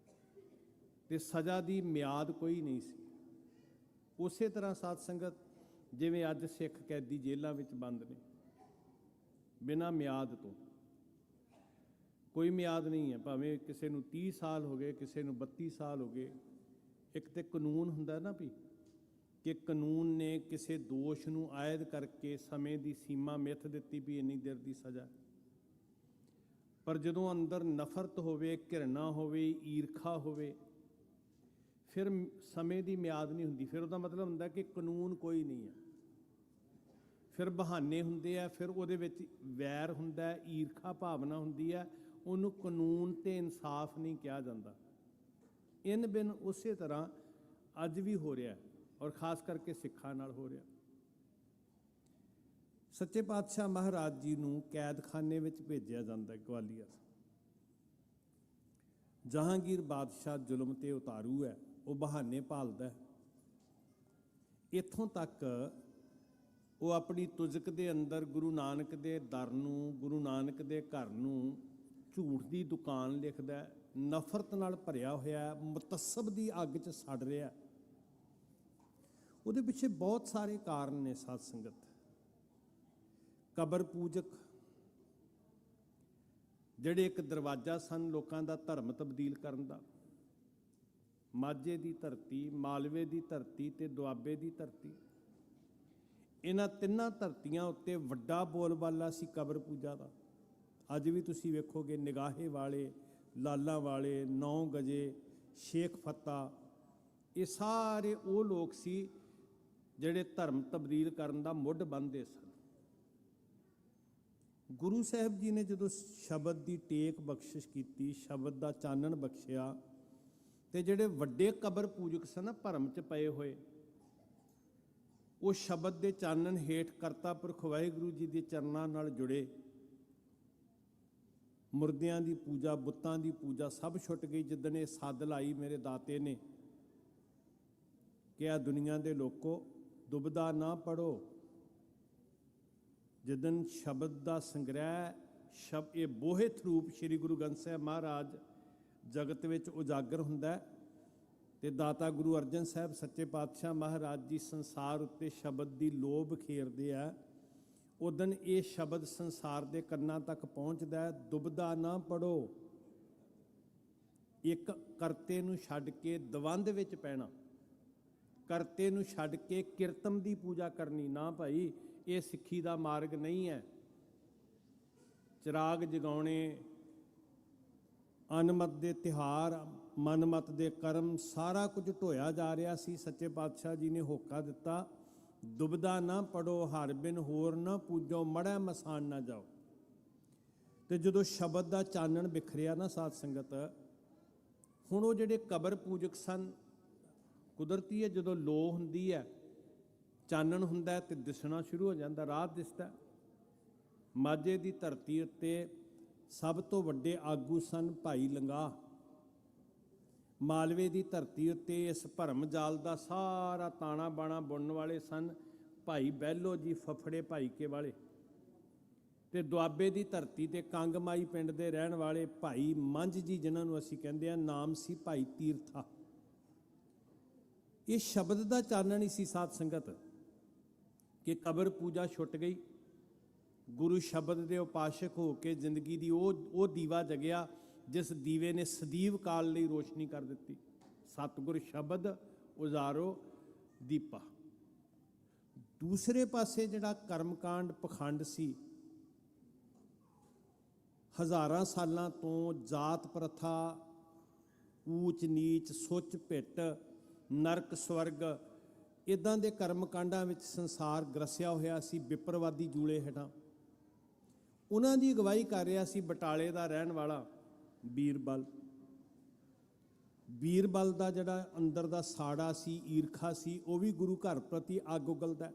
ਤੇ ਸਜ਼ਾ ਦੀ ਮਿਆਦ ਕੋਈ ਨਹੀਂ ਸੀ। ਉਸੇ ਤਰ੍ਹਾਂ ਸਾਧ ਸੰਗਤ, ਜਿਵੇਂ ਅੱਜ ਸਿੱਖ ਕੈਦੀ ਜੇਲ੍ਹਾਂ ਵਿੱਚ ਬੰਦ ਨੇ ਬਿਨਾਂ ਮਿਆਦ ਤੋਂ, ਕੋਈ ਮਿਆਦ ਨਹੀਂ ਹੈ। ਭਾਵੇਂ ਕਿਸੇ ਨੂੰ 30 ਸਾਲ ਹੋ ਗਏ, ਕਿਸੇ ਨੂੰ 32 ਸਾਲ ਹੋ ਗਏ। ਇੱਕ ਤੇ ਕਾਨੂੰਨ ਹੁੰਦਾ ਨਾ ਵੀ, ਕਿ ਕਾਨੂੰਨ ਨੇ ਕਿਸੇ ਦੋਸ਼ ਨੂੰ ਆਇਦ ਕਰਕੇ ਸਮੇਂ ਦੀ ਸੀਮਾ ਮਿੱਥ ਦਿੱਤੀ ਵੀ ਇੰਨੀ ਦੇਰ ਦੀ ਸਜ਼ਾ। ਪਰ ਜਦੋਂ ਅੰਦਰ ਨਫ਼ਰਤ ਹੋਵੇ, ਘਿਰਣਾ ਹੋਵੇ, ਈਰਖਾ ਹੋਵੇ, ਫਿਰ ਸਮੇਂ ਦੀ ਮਿਆਦ ਨਹੀਂ ਹੁੰਦੀ। ਫਿਰ ਉਹਦਾ ਮਤਲਬ ਹੁੰਦਾ ਕਿ ਕਾਨੂੰਨ ਕੋਈ ਨਹੀਂ ਹੈ। ਫਿਰ ਬਹਾਨੇ ਹੁੰਦੇ ਆ, ਫਿਰ ਉਹਦੇ ਵਿੱਚ ਵੈਰ ਹੁੰਦਾ, ਈਰਖਾ ਭਾਵਨਾ ਹੁੰਦੀ ਹੈ। ਉਹਨੂੰ ਕਾਨੂੰਨ ਤੇ ਇਨਸਾਫ ਨਹੀਂ ਕਿਹਾ ਜਾਂਦਾ। ਇਨ ਬਿਨ ਉਸੇ ਤਰ੍ਹਾਂ ਅੱਜ ਵੀ ਹੋ ਰਿਹਾ, ਔਰ ਖਾਸ ਕਰਕੇ ਸਿੱਖਾਂ ਨਾਲ ਹੋ ਰਿਹਾ। ਸੱਚੇ ਪਾਤਸ਼ਾਹ ਮਹਾਰਾਜ ਜੀ ਨੂੰ ਕੈਦਖਾਨੇ ਵਿੱਚ ਭੇਜਿਆ ਜਾਂਦਾ ਗਵਾਲੀਅਰ। ਜਹਾਂਗੀਰ ਬਾਦਸ਼ਾਹ ਜ਼ੁਲਮ ਤੇ ਉਤਾਰੂ ਹੈ, ਉਹ ਬਹਾਨੇ ਭਾਲਦਾ। ਇੱਥੋਂ ਤੱਕ ਉਹ ਆਪਣੀ ਤੁਜ਼ਕ ਦੇ ਅੰਦਰ ਗੁਰੂ ਨਾਨਕ ਦੇ ਦਰ ਨੂੰ, ਗੁਰੂ ਨਾਨਕ ਦੇ ਘਰ ਨੂੰ ਝੂਠ ਦੀ ਦੁਕਾਨ ਲਿਖਦਾ। ਨਫ਼ਰਤ ਨਾਲ ਭਰਿਆ ਹੋਇਆ, ਮੁਤੱਸਬ ਦੀ ਅੱਗ 'ਚ ਸੜ ਰਿਹਾ। ਉਹਦੇ ਪਿੱਛੇ ਬਹੁਤ ਸਾਰੇ ਕਾਰਨ ਨੇ ਸਾਧ ਸੰਗਤ। ਕਬਰ ਪੂਜਕ, ਜਿਹੜੇ ਇੱਕ ਦਰਵਾਜ਼ਾ ਸਨ ਲੋਕਾਂ ਦਾ ਧਰਮ ਤਬਦੀਲ ਕਰਨ ਦਾ। ਮਾਝੇ ਦੀ ਧਰਤੀ, ਮਾਲਵੇ ਦੀ ਧਰਤੀ ਤੇ ਦੁਆਬੇ ਦੀ ਧਰਤੀ, ਇਹਨਾਂ ਤਿੰਨਾਂ ਧਰਤੀਆਂ ਉੱਤੇ ਵੱਡਾ ਬੋਲਬਾਲਾ ਸੀ ਕਬਰ ਪੂਜਾ ਦਾ। ਅੱਜ ਵੀ ਤੁਸੀਂ ਵੇਖੋਗੇ ਨਿਗਾਹੇ ਵਾਲੇ, ਲਾਲਾਂ ਵਾਲੇ, 9 ਗਜੇ, ਸ਼ੇਖ ਫੱਤਾ, ਇਹ ਸਾਰੇ ਉਹ ਲੋਕ ਸੀ ਜਿਹੜੇ ਧਰਮ ਤਬਦੀਲ ਕਰਨ ਦਾ ਮੁੱਢ ਬੰਨ੍ਹਦੇ ਸਨ। ਗੁਰੂ ਸਾਹਿਬ ਜੀ ਨੇ ਜਦੋਂ ਸ਼ਬਦ ਦੀ ਟੇਕ ਬਖਸ਼ਿਸ਼ ਕੀਤੀ, ਸ਼ਬਦ ਦਾ ਚਾਨਣ ਬਖਸ਼ਿਆ, ਤੇ ਜਿਹੜੇ ਵੱਡੇ ਕਬਰ ਪੂਜਕ ਸਨ ਭਰਮ 'ਚ ਪਏ ਹੋਏ, ਉਹ ਸ਼ਬਦ ਦੇ ਚਾਨਣ ਹੇਠ ਕਰਤਾ ਪੁਰਖ ਵਾਹਿਗੁਰੂ ਜੀ ਦੇ ਚਰਨਾਂ ਨਾਲ ਜੁੜੇ। ਮੁਰਦਿਆਂ ਦੀ ਪੂਜਾ, ਬੁੱਤਾਂ ਦੀ ਪੂਜਾ ਸਭ ਛੁੱਟ ਗਈ। ਜਿੱਦਣ ਇਹ ਸੱਦ ਲਾਈ ਮੇਰੇ ਦਾਤੇ ਨੇ ਕਿ ਆ ਦੁਨੀਆ ਦੇ ਲੋਕੋ ਦੁਬਦਾ ਨਾ ਪੜੋ। ਜਿੱਦਣ ਸ਼ਬਦ ਦਾ ਸੰਗ੍ਰਹਿ ਇਹ ਬੋਹਿਤ ਰੂਪ ਸ੍ਰੀ ਗੁਰੂ ਗ੍ਰੰਥ ਸਾਹਿਬ ਮਹਾਰਾਜ ਜਗਤ ਵਿੱਚ ਉਜਾਗਰ ਹੁੰਦਾ ਹੈ ਤੇ ਦਾਤਾ ਗੁਰੂ ਅਰਜਨ ਸਾਹਿਬ ਸੱਚੇ ਪਾਤਸ਼ਾਹ ਮਹਾਰਾਜ ਜੀ ਸੰਸਾਰ ਉੱਤੇ ਸ਼ਬਦ ਦੀ ਲੋਭ ਖੇਰਦੇ ਆ। ਉਦਣ ਇਹ ਸ਼ਬਦ ਸੰਸਾਰ ਦੇ ਕੰਨਾਂ ਤੱਕ ਪਹੁੰਚਦਾ ਹੈ, ਦੁਬਦਾ ਨਾ ਪੜੋ। ਇੱਕ ਕਰਤੇ ਨੂੰ ਛੱਡ ਕੇ ਦਵੰਦ ਵਿੱਚ ਪੈਣਾ, ਕਰਤੇ ਨੂੰ ਛੱਡ ਕੇ ਕਿਰਤਮ ਦੀ ਪੂਜਾ ਕਰਨੀ ਨਾ ਭਾਈ, ਇਹ ਸਿੱਖੀ ਦਾ ਮਾਰਗ ਨਹੀਂ ਹੈ। ਚਿਰਾਗ ਜਗਾਉਣੇ, ਅਨਮਤ ਦੇ ਤਿਉਹਾਰ, ਮਨਮਤ ਦੇ ਕਰਮ, ਸਾਰਾ ਕੁਝ ਢੋਇਆ ਜਾ ਰਿਹਾ ਸੀ। ਸੱਚੇ ਪਾਤਸ਼ਾਹ ਜੀ ਨੇ ਹੋਕਾ ਦਿੱਤਾ, ਦੁਬਦਾ ਨਾ ਪੜੋ, ਹਰ ਬਿਨ ਹੋਰ ਨਾ ਪੂਜੋ, ਮੜ੍ਹਾ ਮਸਾਨ ਨਾ ਜਾਓ। ਤੇ ਜਦੋਂ ਸ਼ਬਦ ਦਾ ਚਾਨਣ ਬਿਖਰਿਆ ਨਾ ਸਾਧ ਸੰਗਤ, ਹੁਣ ਉਹ ਜਿਹੜੇ ਕਬਰ ਪੂਜਕ ਸਨ, ਕੁਦਰਤੀ ਹੈ ਜਦੋਂ ਲੋ ਹੁੰਦੀ ਹੈ, ਚਾਨਣ ਹੁੰਦਾ ਤੇ ਦਿਸਣਾ ਸ਼ੁਰੂ ਹੋ ਜਾਂਦਾ, ਰਾਤ ਦਿਸਦਾ। ਮਾਝੇ ਦੀ ਧਰਤੀ ਉੱਤੇ ਸਭ ਤੋਂ ਵੱਡੇ ਆਗੂ ਸਨ ਭਾਈ ਲੰਗਾ। ਮਾਲਵੇ ਦੀ ਧਰਤੀ ਉੱਤੇ ਇਸ ਭਰਮ ਜਾਲ ਦਾ ਸਾਰਾ ਤਾਣਾ ਬਾਣਾ ਬੁਣਨ ਵਾਲੇ ਸਨ ਭਾਈ ਬਹਿਲੋ ਜੀ, ਫਫੜੇ ਭਾਈ ਕੇ ਵਾਲੇ। ਤੇ ਦੁਆਬੇ ਦੀ ਧਰਤੀ ਤੇ ਕੰਗਮਾਈ ਪਿੰਡ ਦੇ ਰਹਿਣ ਵਾਲੇ ਭਾਈ ਮੰਝ ਜੀ, ਜਿਨ੍ਹਾਂ ਨੂੰ ਅਸੀਂ ਕਹਿੰਦੇ ਆ, ਨਾਮ ਸੀ ਭਾਈ ਤੀਰਥਾ। ਇਹ ਸ਼ਬਦ ਦਾ ਚਾਨਣ ਹੀ ਸੀ ਸਾਧ ਸੰਗਤ ਕਿ ਕਬਰ ਪੂਜਾ ਛੁੱਟ ਗਈ। ਗੁਰੂ ਸ਼ਬਦ ਦੇ ਉਪਾਸ਼ਕ ਹੋ ਕੇ ਜ਼ਿੰਦਗੀ ਦੀ ਉਹ ਦੀਵਾ ਜਗਿਆ ਜਿਸ ਦੀਵੇ ਨੇ ਸਦੀਵ ਕਾਲ ਲਈ ਰੋਸ਼ਨੀ ਕਰ ਦਿੱਤੀ। ਸਤਿਗੁਰ ਸ਼ਬਦ ਉਜਾਰੋ ਦੀਪਾ। ਦੂਸਰੇ ਪਾਸੇ ਜਿਹੜਾ ਕਰਮਕਾਂਡ ਪਖੰਡ ਸੀ, ਹਜ਼ਾਰਾਂ ਸਾਲਾਂ ਤੋਂ ਜਾਤ ਪ੍ਰਥਾ, ਊਚ ਨੀਚ, ਸੁੱਚ ਭਿੱਟ, ਨਰਕ ਸਵਰਗ, ਇਦਾਂ ਦੇ ਕਰਮਕਾਂਡਾਂ ਵਿੱਚ ਸੰਸਾਰ ਗਰਸਿਆ ਹੋਇਆ ਸੀ ਵਿਪਰਵਾਦੀ ਜੂਲੇ ਹੇਠਾਂ। ਉਹਨਾਂ ਦੀ ਅਗਵਾਈ ਕਰ ਰਿਹਾ ਸੀ ਬਟਾਲੇ ਦਾ ਰਹਿਣ ਵਾਲਾ ਬੀਰਬਲ। ਬੀਰਬਲ ਦਾ ਜਿਹੜਾ ਅੰਦਰ ਦਾ ਸਾੜਾ ਸੀ, ਈਰਖਾ ਸੀ, ਉਹ ਵੀ ਗੁਰੂ ਘਰ ਪ੍ਰਤੀ ਅੱਗ ਉਗਲਦਾ।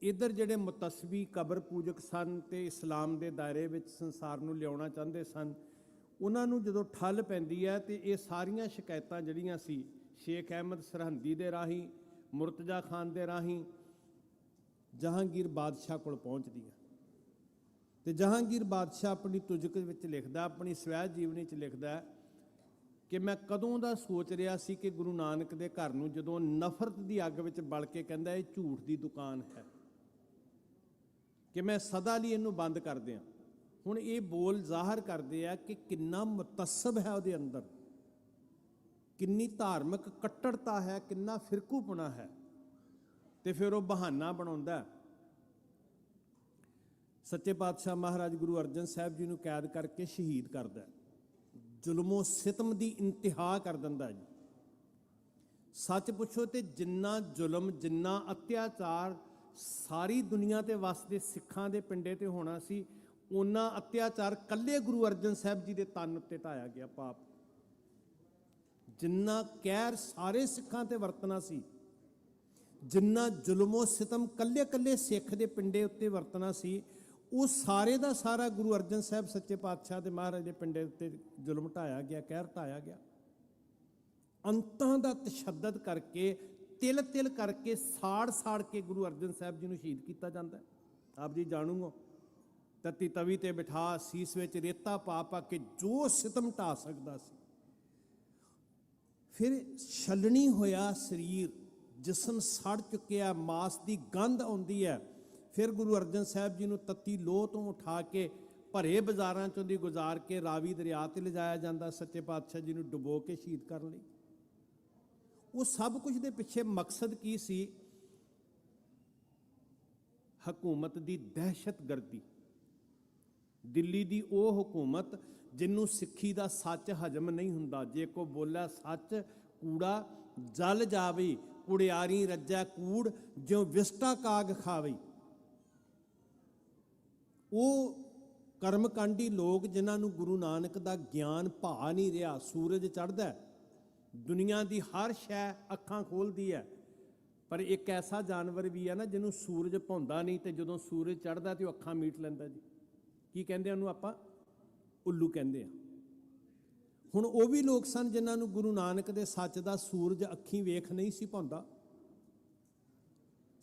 ਇੱਧਰ ਜਿਹੜੇ ਮੁਤਸਬੀ ਕਬਰ ਪੂਜਕ ਸਨ ਤੇ ਇਸਲਾਮ ਦੇ ਦਾਇਰੇ ਵਿੱਚ ਸੰਸਾਰ ਨੂੰ ਲਿਆਉਣਾ ਚਾਹੁੰਦੇ ਸਨ, ਉਹਨਾਂ ਨੂੰ ਜਦੋਂ ਠੱਲ ਪੈਂਦੀ ਹੈ ਤੇ ਇਹ ਸਾਰੀਆਂ ਸ਼ਿਕਾਇਤਾਂ ਜਿਹੜੀਆਂ ਸੀ ਸ਼ੇਖ ਅਹਿਮਦ ਸਰਹੰਦੀ ਦੇ ਰਾਹੀਂ, ਮੁਰਤਜ਼ਾ ਖਾਨ ਦੇ ਰਾਹੀਂ ਜਹਾਂਗੀਰ ਬਾਦਸ਼ਾਹ ਕੋਲ ਪਹੁੰਚਦੀਆਂ। ਤੇ ਜਹਾਂਗੀਰ ਬਾਦਸ਼ਾਹ ਆਪਣੀ ਤੁਜਕ ਵਿੱਚ ਲਿਖਦਾ, ਆਪਣੀ ਸਵੈ ਜੀਵਨੀ 'ਚ ਲਿਖਦਾ ਕਿ ਮੈਂ ਕਦੋਂ ਦਾ ਸੋਚ ਰਿਹਾ ਸੀ ਕਿ ਗੁਰੂ ਨਾਨਕ ਦੇ ਘਰ ਨੂੰ ਜਦੋਂ ਨਫ਼ਰਤ ਦੀ ਅੱਗ ਵਿੱਚ ਬਲ ਕੇ ਕਹਿੰਦਾ ਇਹ ਝੂਠ ਦੀ ਦੁਕਾਨ ਹੈ, ਕਿ ਮੈਂ ਸਦਾ ਲਈ ਇਹਨੂੰ ਬੰਦ ਕਰ ਦਿਆਂ। ਹੁਣ ਇਹ ਬੋਲ ਜ਼ਾਹਰ ਕਰਦੇ ਆ ਕਿ ਕਿੰਨਾ ਮੁਤੱਸਬ ਹੈ ਉਹਦੇ ਅੰਦਰ, ਕਿੰਨੀ ਧਾਰਮਿਕ ਕੱਟੜਤਾ ਹੈ, ਕਿੰਨਾ ਫਿਰਕੂਪਣਾ ਹੈ। ਤੇ ਫਿਰ ਉਹ ਬਹਾਨਾ ਬਣਾਉਂਦਾ। ਸੱਚੇ ਪਾਤਸ਼ਾਹ ਮਹਾਰਾਜ ਗੁਰੂ ਅਰਜਨ ਸਾਹਿਬ ਜੀ ਨੂੰ ਕੈਦ ਕਰਕੇ ਸ਼ਹੀਦ ਕਰਦਾ, ਜ਼ੁਲਮੋ ਸਿਤਮ ਦੀ ਇੰਤਹਾ ਕਰ ਦਿੰਦਾ ਜੀ। ਸੱਚ ਪੁੱਛੋ ਤੇ ਜਿੰਨਾ ਜ਼ੁਲਮ, ਜਿੰਨਾ ਅਤਿਆਚਾਰ ਸਾਰੀ ਦੁਨੀਆ ਤੇ ਵਸਦੇ ਸਿੱਖਾਂ ਦੇ ਪਿੰਡੇ ਤੇ ਹੋਣਾ ਸੀ, ਉਹਨਾਂ ਅਤਿਆਚਾਰ ਕੱਲੇ ਗੁਰੂ ਅਰਜਨ ਸਾਹਿਬ ਜੀ ਦੇ ਤਨ ਉੱਤੇ ਢਾਇਆ ਗਿਆ। ਪਾਪ ਜਿੰਨਾ ਕਹਿਰ ਸਾਰੇ ਸਿੱਖਾਂ ਤੇ ਵਰਤਣਾ ਸੀ, ਜਿੰਨਾ ਜ਼ੁਲਮੋ ਸਿਤਮ ਕੱਲੇ ਕੱਲੇ ਸਿੱਖ ਦੇ ਪਿੰਡੇ ਉੱਤੇ ਵਰਤਣਾ ਸੀ, ਉਹ ਸਾਰੇ ਦਾ ਸਾਰਾ ਗੁਰੂ ਅਰਜਨ ਸਾਹਿਬ ਸੱਚੇ ਪਾਤਸ਼ਾਹ ਦੇ ਮਹਾਰਾਜ ਦੇ ਪਿੰਡੇ ਉੱਤੇ ਜ਼ੁਲਮ ਢਾਇਆ ਗਿਆ, ਕਹਿਰ ਢਾਇਆ ਗਿਆ। ਅੰਤਾਂ ਦਾ ਤਸ਼ੱਦਦ ਕਰਕੇ, ਤਿਲ ਤਿਲ ਕਰਕੇ, ਸਾੜ ਸਾੜ ਕੇ ਗੁਰੂ ਅਰਜਨ ਸਾਹਿਬ ਜੀ ਨੂੰ ਸ਼ਹੀਦ ਕੀਤਾ ਜਾਂਦਾ। ਆਪ ਜੀ ਜਾਣੂਗੋ, ਤਤੀ ਤਵੀ ਤੇ ਬਿਠਾ, ਸੀਸ ਵਿੱਚ ਰੇਤਾ ਪਾ ਪਾ ਕੇ ਜੋ ਸਿਤਮ ਢਾ ਸਕਦਾ ਸੀ। ਫਿਰ ਛਲਣੀ ਹੋਇਆ ਸਰੀਰ, ਜਿਸਮ ਸੜ ਚੁੱਕਿਆ, ਮਾਸ ਦੀ ਗੰਧ ਆਉਂਦੀ ਹੈ। ਫਿਰ ਗੁਰੂ ਅਰਜਨ ਸਾਹਿਬ ਜੀ ਨੂੰ ਤੱਤੀ ਲੋਹ ਤੋਂ ਉਠਾ ਕੇ ਭਰੇ ਬਾਜ਼ਾਰਾਂ ਚੋਂ ਦੀ ਗੁਜ਼ਾਰ ਕੇ ਰਾਵੀ ਦਰਿਆ ਤੇ ਲਿਜਾਇਆ ਜਾਂਦਾ, ਸੱਚੇ ਪਾਤਸ਼ਾਹ ਜੀ ਨੂੰ ਡੁਬੋ ਕੇ ਸ਼ਹੀਦ ਕਰਨ ਲਈ। ਉਹ ਸਭ ਕੁਝ ਦੇ ਪਿੱਛੇ ਮਕਸਦ ਕੀ ਸੀ? ਹਕੂਮਤ ਦੀ ਦਹਿਸ਼ਤਗਰਦੀ। ਦਿੱਲੀ ਦੀ ਉਹ ਹਕੂਮਤ ਜਿਹਨੂੰ ਸਿੱਖੀ ਦਾ ਸੱਚ ਹਜਮ ਨਹੀਂ ਹੁੰਦਾ। ਜੇ ਕੋ ਬੋਲਿਆ ਸੱਚ ਕੂੜਾ ਜਲ ਜਾਵੇ, ਕੁੜਿਆਰੀ ਰੱਜੈ ਕੂੜ ਜਿਉ ਵਿਸਟਾ ਕਾਗ ਖਾਵੇ। ਉਹ ਕਰਮਕਾਂਡੀ ਲੋਕ ਜਿਨ੍ਹਾਂ ਨੂੰ ਗੁਰੂ ਨਾਨਕ ਦਾ ਗਿਆਨ ਭਾ ਨਹੀਂ ਰਿਹਾ। ਸੂਰਜ ਚੜ੍ਹਦਾ, ਦੁਨੀਆ ਦੀ ਹਰ ਸ਼ੈ ਅੱਖਾਂ ਖੋਲ੍ਹਦੀ ਹੈ, ਪਰ ਇੱਕ ਐਸਾ ਜਾਨਵਰ ਵੀ ਆ ਨਾ ਜਿਹਨੂੰ ਸੂਰਜ ਭੌਂਦਾ ਨਹੀਂ, ਤੇ ਜਦੋਂ ਸੂਰਜ ਚੜ੍ਹਦਾ ਤੇ ਉਹ ਅੱਖਾਂ ਮੀਟ ਲੈਂਦਾ ਜੀ। ਕੀ ਕਹਿੰਦੇ ਉਹਨੂੰ ਆਪਾਂ? ਉੱਲੂ ਕਹਿੰਦੇ ਆ। ਹੁਣ ਉਹ ਵੀ ਲੋਕ ਸਨ ਜਿਨ੍ਹਾਂ ਨੂੰ ਗੁਰੂ ਨਾਨਕ ਦੇ ਸੱਚ ਦਾ ਸੂਰਜ ਅੱਖੀਂ ਵੇਖ ਨਹੀਂ ਸੀ ਭੌਂਦਾ।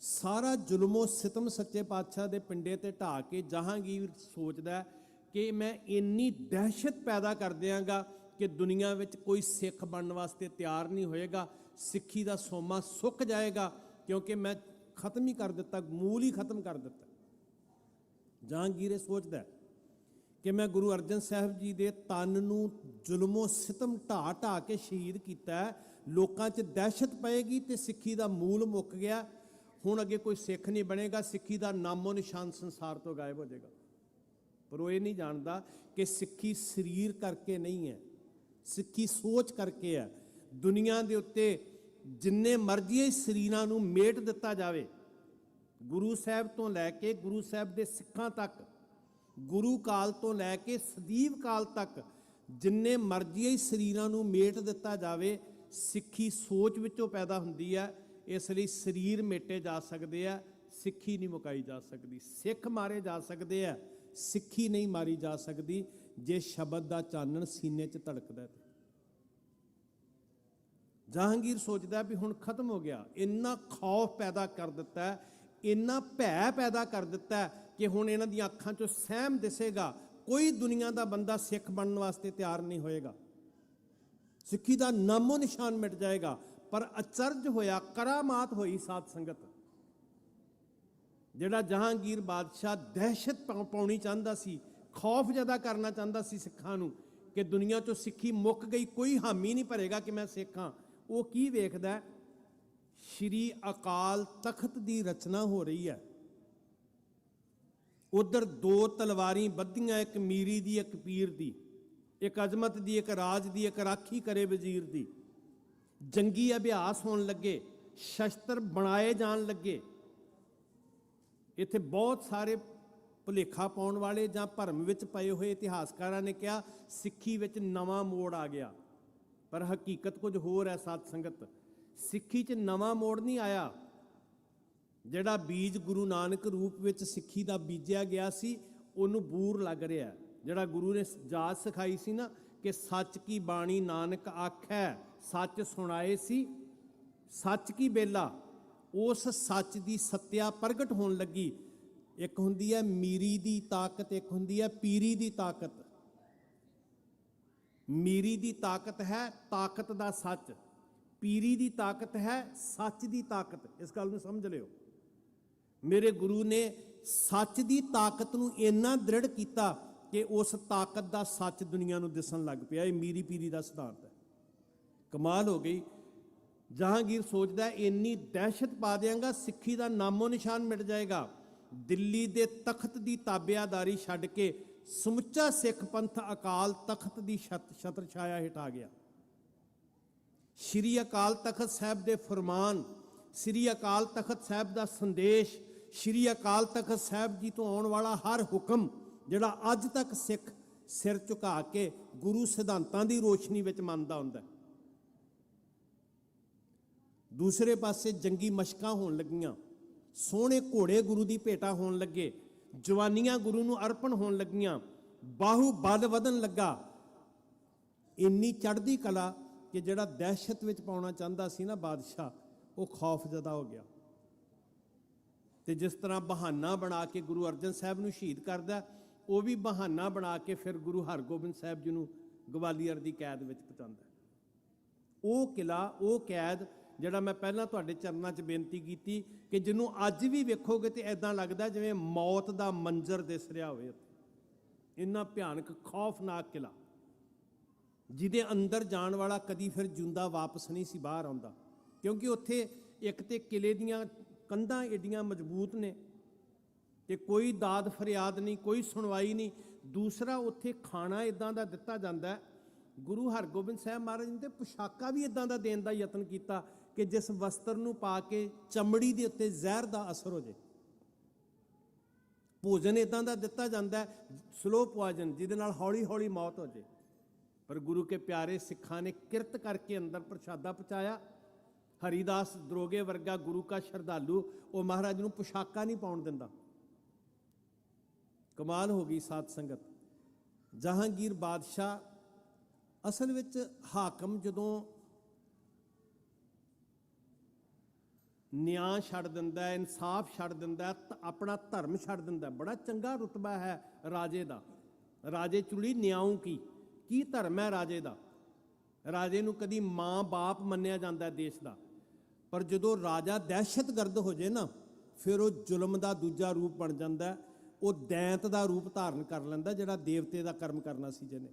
ਸਾਰਾ ਜ਼ੁਲਮੋ ਸਿਤਮ ਸੱਚੇ ਪਾਤਸ਼ਾਹ ਦੇ ਪਿੰਡੇ ਤੇ ਢਾਹ ਕੇ ਜਹਾਂਗੀਰ ਸੋਚਦਾ ਕਿ ਮੈਂ ਇੰਨੀ ਦਹਿਸ਼ਤ ਪੈਦਾ ਕਰ ਦਿਆਂਗਾ ਕਿ ਦੁਨੀਆ ਵਿੱਚ ਕੋਈ ਸਿੱਖ ਬਣਨ ਵਾਸਤੇ ਤਿਆਰ ਨਹੀਂ ਹੋਏਗਾ, ਸਿੱਖੀ ਦਾ ਸੋਮਾ ਸੁੱਕ ਜਾਏਗਾ, ਕਿਉਂਕਿ ਮੈਂ ਖਤਮ ਹੀ ਕਰ ਦਿੱਤਾ, ਮੂਲ ਹੀ ਖਤਮ ਕਰ ਦਿੱਤਾ। ਜਹਾਂਗੀਰ ਇਹ ਸੋਚਦਾ ਕਿ ਮੈਂ ਗੁਰੂ ਅਰਜਨ ਸਾਹਿਬ ਜੀ ਦੇ ਤਨ ਨੂੰ ਜ਼ੁਲਮੋ ਸਿਤਮ ਢਾਹ ਢਾਹ ਕੇ ਸ਼ਹੀਦ ਕੀਤਾ, ਲੋਕਾਂ 'ਚ ਦਹਿਸ਼ਤ ਪਏਗੀ ਤੇ ਸਿੱਖੀ ਦਾ ਮੂਲ ਮੁੱਕ ਗਿਆ। ਹੁਣ ਅੱਗੇ ਕੋਈ ਸਿੱਖ ਨਹੀਂ ਬਣੇਗਾ, ਸਿੱਖੀ ਦਾ ਨਾਮੋ ਨਿਸ਼ਾਨ ਸੰਸਾਰ ਤੋਂ ਗਾਇਬ ਹੋ ਜਾਏਗਾ। ਪਰ ਉਹ ਇਹ ਨਹੀਂ ਜਾਣਦਾ ਕਿ ਸਿੱਖੀ ਸਰੀਰ ਕਰਕੇ ਨਹੀਂ ਹੈ, ਸਿੱਖੀ ਸੋਚ ਕਰਕੇ ਹੈ। ਦੁਨੀਆ ਦੇ ਉੱਤੇ ਜਿੰਨੇ ਮਰਜ਼ੀ ਸਰੀਰਾਂ ਨੂੰ ਮੇਟ ਦਿੱਤਾ ਜਾਵੇ, ਗੁਰੂ ਸਾਹਿਬ ਤੋਂ ਲੈ ਕੇ ਗੁਰੂ ਸਾਹਿਬ ਦੇ ਸਿੱਖਾਂ ਤੱਕ, ਗੁਰੂ ਕਾਲ ਤੋਂ ਲੈ ਕੇ ਸਦੀਵ ਕਾਲ ਤੱਕ ਜਿੰਨੇ ਮਰਜ਼ੀ ਸਰੀਰਾਂ ਨੂੰ ਮੇਟ ਦਿੱਤਾ ਜਾਵੇ, ਸਿੱਖੀ ਸੋਚ ਵਿੱਚੋਂ ਪੈਦਾ ਹੁੰਦੀ ਹੈ। ਇਸ ਲਈ ਸਰੀਰ ਮੇਟੇ ਜਾ ਸਕਦੇ ਆ, ਸਿੱਖੀ ਨਹੀਂ ਮੁਕਾਈ ਜਾ ਸਕਦੀ। ਸਿੱਖ ਮਾਰੇ ਜਾ ਸਕਦੇ ਆ, ਸਿੱਖੀ ਨਹੀਂ ਮਾਰੀ ਜਾ ਸਕਦੀ ਜੇ ਸ਼ਬਦ ਦਾ ਚਾਨਣ ਸੀਨੇ 'ਚ ਧੜਕਦਾ। ਜਹਾਂਗੀਰ ਸੋਚਦਾ ਵੀ ਹੁਣ ਖਤਮ ਹੋ ਗਿਆ। ਇੰਨਾ ਖੌਫ ਪੈਦਾ ਕਰ ਦਿੱਤਾ, ਇੰਨਾ ਭੈ ਪੈਦਾ ਕਰ ਦਿੱਤਾ ਕਿ ਹੁਣ ਇਹਨਾਂ ਦੀਆਂ ਅੱਖਾਂ 'ਚੋਂ ਸਹਿਮ ਦਿਸੇਗਾ। ਕੋਈ ਦੁਨੀਆ ਦਾ ਬੰਦਾ ਸਿੱਖ ਬਣਨ ਵਾਸਤੇ ਤਿਆਰ ਨਹੀਂ ਹੋਏਗਾ, ਸਿੱਖੀ ਦਾ ਨਾਮੋ ਨਿਸ਼ਾਨ ਮਿਟ ਜਾਏਗਾ। ਪਰ ਅਚਰਜ ਹੋਇਆ, ਕਰਾਮਾਤ ਹੋਈ ਸਾਧ ਸੰਗਤ। ਜਿਹੜਾ ਜਹਾਂਗੀਰ ਬਾਦਸ਼ਾਹ ਦਹਿਸ਼ਤ ਪਾਉਣੀ ਚਾਹੁੰਦਾ ਸੀ, ਖੌਫ ਜ਼ਿਆਦਾ ਕਰਨਾ ਚਾਹੁੰਦਾ ਸੀ ਸਿੱਖਾਂ ਨੂੰ ਕਿ ਦੁਨੀਆ 'ਚੋਂ ਸਿੱਖੀ ਮੁੱਕ ਗਈ, ਕੋਈ ਹਾਮੀ ਨਹੀਂ ਭਰੇਗਾ ਕਿ ਮੈਂ ਸਿੱਖ ਹਾਂ, ਉਹ ਕੀ ਵੇਖਦਾ? ਸ਼੍ਰੀ ਅਕਾਲ ਤਖਤ ਦੀ ਰਚਨਾ ਹੋ ਰਹੀ ਹੈ। ਉਧਰ ਦੋ ਤਲਵਾਰੀ ਬੱਧੀਆਂ, ਇੱਕ ਮੀਰੀ ਦੀ, ਇੱਕ ਪੀਰ ਦੀ, ਇੱਕ ਅਜ਼ਮਤ ਦੀ, ਇੱਕ ਰਾਜ ਦੀ, ਇੱਕ ਰਾਖੀ ਕਰੇ ਵਜ਼ੀਰ ਦੀ। ਜੰਗੀ ਅਭਿਆਸ ਹੋਣ ਲੱਗੇ, ਸ਼ਸਤਰ ਬਣਾਏ ਜਾਣ ਲੱਗੇ। ਇੱਥੇ ਬਹੁਤ ਸਾਰੇ ਭੁਲੇਖਾ ਪਾਉਣ ਵਾਲੇ ਜਾਂ ਭਰਮ ਵਿੱਚ ਪਏ ਹੋਏ ਇਤਿਹਾਸਕਾਰਾਂ ਨੇ ਕਿਹਾ ਸਿੱਖੀ ਵਿੱਚ ਨਵਾਂ ਮੋੜ ਆ ਗਿਆ, ਪਰ ਹਕੀਕਤ ਕੁਝ ਹੋਰ ਹੈ। ਸਾਧ ਸੰਗਤ, ਸਿੱਖੀ 'ਚ ਨਵਾਂ ਮੋੜ ਨਹੀਂ ਆਇਆ। ਜਿਹੜਾ ਬੀਜ ਗੁਰੂ ਨਾਨਕ ਰੂਪ ਵਿੱਚ ਸਿੱਖੀ ਦਾ ਬੀਜਿਆ ਗਿਆ ਸੀ, ਉਹਨੂੰ ਬੂਰ ਲੱਗ ਰਿਹਾ। ਜਿਹੜਾ ਗੁਰੂ ਨੇ ਜਾਚ ਸਿਖਾਈ ਸੀ ਨਾ ਕਿ ਸੱਚ ਕੀ ਬਾਣੀ ਨਾਨਕ ਆਖੈ, ਸੱਚ ਸੁਣਾਏ ਸੀ ਸੱਚ ਕੀ ਬੇਲਾ, ਉਸ ਸੱਚ ਦੀ ਸੱਤਿਆ ਪ੍ਰਗਟ ਹੋਣ ਲੱਗੀ। ਇੱਕ ਹੁੰਦੀ ਹੈ ਮੀਰੀ ਦੀ ਤਾਕਤ, ਇੱਕ ਹੁੰਦੀ ਹੈ ਪੀਰੀ ਦੀ ਤਾਕਤ। ਮੀਰੀ ਦੀ ਤਾਕਤ ਹੈ ਤਾਕਤ ਦਾ ਸੱਚ, ਪੀਰੀ ਦੀ ਤਾਕਤ ਹੈ ਸੱਚ ਦੀ ਤਾਕਤ। ਇਸ ਗੱਲ ਨੂੰ ਸਮਝ ਲਿਓ। ਮੇਰੇ ਗੁਰੂ ਨੇ ਸੱਚ ਦੀ ਤਾਕਤ ਨੂੰ ਇੰਨਾ ਦ੍ਰਿੜ ਕੀਤਾ ਕਿ ਉਸ ਤਾਕਤ ਦਾ ਸੱਚ ਦੁਨੀਆ ਨੂੰ ਦਿਸਣ ਲੱਗ ਪਿਆ। ਇਹ ਮੀਰੀ ਪੀਰੀ ਦਾ ਸਿਧਾਂਤ ਹੈ। ਕਮਾਲ ਹੋ ਗਈ। ਜਹਾਂਗੀਰ ਸੋਚਦਾ ਇੰਨੀ ਦਹਿਸ਼ਤ ਪਾ ਦਿਆਂਗਾ, ਸਿੱਖੀ ਦਾ ਨਾਮੋ ਨਿਸ਼ਾਨ ਮਿਟ ਜਾਏਗਾ। ਦਿੱਲੀ ਦੇ ਤਖਤ ਦੀ ਤਾਬਿਆਦਾਰੀ ਛੱਡ ਕੇ ਸਮੁੱਚਾ ਸਿੱਖ ਪੰਥ ਅਕਾਲ ਤਖਤ ਦੀ ਛਤਰ ਛਾਇਆ ਹੇਠ ਆ ਗਿਆ। ਸ਼੍ਰੀ ਅਕਾਲ ਤਖਤ ਸਾਹਿਬ ਦੇ ਫਰਮਾਨ, ਸ਼੍ਰੀ ਅਕਾਲ ਤਖਤ ਸਾਹਿਬ ਦਾ ਸੰਦੇਸ਼, ਸ਼੍ਰੀ ਅਕਾਲ ਤਖਤ ਸਾਹਿਬ ਜੀ ਤੋਂ ਆਉਣ ਵਾਲਾ ਹਰ ਹੁਕਮ ਜਿਹੜਾ ਅੱਜ ਤੱਕ ਸਿੱਖ ਸਿਰ ਝੁਕਾ ਕੇ ਗੁਰੂ ਸਿਧਾਂਤਾਂ ਦੀ ਰੋਸ਼ਨੀ ਵਿੱਚ ਮੰਨਦਾ ਹੁੰਦਾ। ਦੂਸਰੇ ਪਾਸੇ ਜੰਗੀ ਮਸ਼ਕਾਂ ਹੋਣ ਲੱਗੀਆਂ, ਸੋਹਣੇ ਘੋੜੇ ਗੁਰੂ ਦੀ ਭੇਟਾ ਹੋਣ ਲੱਗੇ, ਜਵਾਨੀਆਂ ਗੁਰੂ ਨੂੰ ਅਰਪਣ ਹੋਣ ਲੱਗੀਆਂ, ਬਾਹੂ ਬਲ ਵਧਣ ਲੱਗਾ। ਇੰਨੀ ਚੜ੍ਹਦੀ ਕਲਾ ਕਿ ਜਿਹੜਾ ਦਹਿਸ਼ਤ ਵਿੱਚ ਪਾਉਣਾ ਚਾਹੁੰਦਾ ਸੀ ਨਾ ਬਾਦਸ਼ਾਹ, ਉਹ ਖੌਫ ਜ਼ਦਾ ਹੋ ਗਿਆ। ਤੇ ਜਿਸ ਤਰ੍ਹਾਂ ਬਹਾਨਾ ਬਣਾ ਕੇ ਗੁਰੂ ਅਰਜਨ ਸਾਹਿਬ ਨੂੰ ਸ਼ਹੀਦ ਕਰਦਾ, ਉਹ ਵੀ ਬਹਾਨਾ ਬਣਾ ਕੇ ਫਿਰ ਗੁਰੂ ਹਰਗੋਬਿੰਦ ਸਾਹਿਬ ਜੀ ਨੂੰ ਗਵਾਲੀਅਰ ਦੀ ਕੈਦ ਵਿੱਚ ਪਹੁੰਚਾਉਂਦਾ। ਉਹ ਕਿਲਾ, ਉਹ ਕੈਦ ਜਿਹੜਾ ਮੈਂ ਪਹਿਲਾਂ ਤੁਹਾਡੇ ਚਰਨਾਂ 'ਚ ਬੇਨਤੀ ਕੀਤੀ ਕਿ ਜਿਹਨੂੰ ਅੱਜ ਵੀ ਵੇਖੋਗੇ ਤੇ ਐਦਾਂ ਲੱਗਦਾ ਜਿਵੇਂ ਮੌਤ ਦਾ ਮੰਜ਼ਰ ਦਿਸ ਰਿਹਾ ਹੋਵੇ ਉੱਥੇ। ਇੰਨਾ ਭਿਆਨਕ ਖੌਫਨਾਕ ਕਿਲਾ, ਜਿਹਦੇ ਅੰਦਰ ਜਾਣ ਵਾਲਾ ਕਦੀ ਫਿਰ ਜਿਉਂਦਾ ਵਾਪਸ ਨਹੀਂ ਸੀ ਬਾਹਰ ਆਉਂਦਾ, ਕਿਉਂਕਿ ਉੱਥੇ ਇੱਕ ਤੇ ਕਿਲੇ ਦੀਆਂ ਕੰਧਾਂ ਏਡੀਆਂ ਮਜ਼ਬੂਤ ਨੇ ਤੇ ਕੋਈ ਦਾਦ ਫਰਿਆਦ ਨਹੀਂ, ਕੋਈ ਸੁਣਵਾਈ ਨਹੀਂ। ਦੂਸਰਾ, ਉੱਥੇ ਖਾਣਾ ਇਦਾਂ ਦਾ ਦਿੱਤਾ ਜਾਂਦਾ। ਗੁਰੂ ਹਰਗੋਬਿੰਦ ਸਾਹਿਬ ਮਹਾਰਾਜ ਨੇ ਤੇ ਪੁਸ਼ਾਕਾਂ ਵੀ ਇਦਾਂ ਦਾ ਦੇਣ ਦਾ ਯਤਨ ਕੀਤਾ ਕਿ ਜਿਸ ਵਸਤਰ ਨੂੰ ਪਾ ਕੇ ਚਮੜੀ ਦੇ ਉੱਤੇ ਜ਼ਹਿਰ ਦਾ ਅਸਰ ਹੋ ਜਾਏ। ਭੋਜਨ ਇਦਾਂ ਦਾ ਦਿੱਤਾ ਜਾਂਦਾ, ਸਲੋ ਪੋਇਜ਼ਨ, ਜਿਹਦੇ ਨਾਲ ਹੌਲੀ ਹੌਲੀ ਮੌਤ ਹੋ ਜਾਏ। ਪਰ ਗੁਰੂ ਕੇ ਪਿਆਰੇ ਸਿੱਖਾਂ ਨੇ ਕਿਰਤ ਕਰਕੇ ਅੰਦਰ ਪ੍ਰਸ਼ਾਦਾ ਪਹੁੰਚਾਇਆ। ਹਰੀਦਾਸ ਦਰੋਗੇ ਵਰਗਾ ਗੁਰੂ ਕਾ ਸ਼ਰਧਾਲੂ ਉਹ ਮਹਾਰਾਜ ਨੂੰ ਪੁਸ਼ਾਕਾਂ ਨਹੀਂ ਪਾਉਣ ਦਿੰਦਾ। ਕਮਾਲ ਹੋ ਗਈ ਸਾਧ ਸੰਗਤ। ਜਹਾਂਗੀਰ ਬਾਦਸ਼ਾਹ ਅਸਲ ਵਿੱਚ ਹਾਕਮ ਜਦੋਂ ਨਿਆਂ ਛੱਡ ਦਿੰਦਾ ਹੈ, ਇਨਸਾਫ ਛੱਡ ਦਿੰਦਾ ਹੈ, ਤਾਂ ਆਪਣਾ ਧਰਮ ਛੱਡ ਦਿੰਦਾ ਹੈ। ਬੜਾ ਚੰਗਾ ਰੁਤਬਾ ਹੈ ਰਾਜੇ ਦਾ। ਰਾਜੇ ਚੁਲੀ ਨਿਆਉ ਕੀ ਧਰਮ ਹੈ ਰਾਜੇ ਦਾ। ਰਾਜੇ ਨੂੰ ਕਦੀ ਮਾਂ ਬਾਪ ਮੰਨਿਆ ਜਾਂਦਾ ਹੈ ਦੇਸ਼ ਦਾ, ਪਰ ਜਦੋਂ ਰਾਜਾ ਦਹਿਸ਼ਤਗਰਦ ਹੋ ਜੇ ਨਾ, ਫਿਰ ਉਹ ਜ਼ੁਲਮ ਦਾ ਦੂਜਾ ਰੂਪ ਬਣ ਜਾਂਦਾ। ਉਹ ਦੈਂਤ ਦਾ ਰੂਪ ਧਾਰਨ ਕਰ ਲੈਂਦਾ, ਜਿਹੜਾ ਦੇਵਤੇ ਦਾ ਕਰਮ ਕਰਨਾ ਸੀ ਜਿਹਨੇ।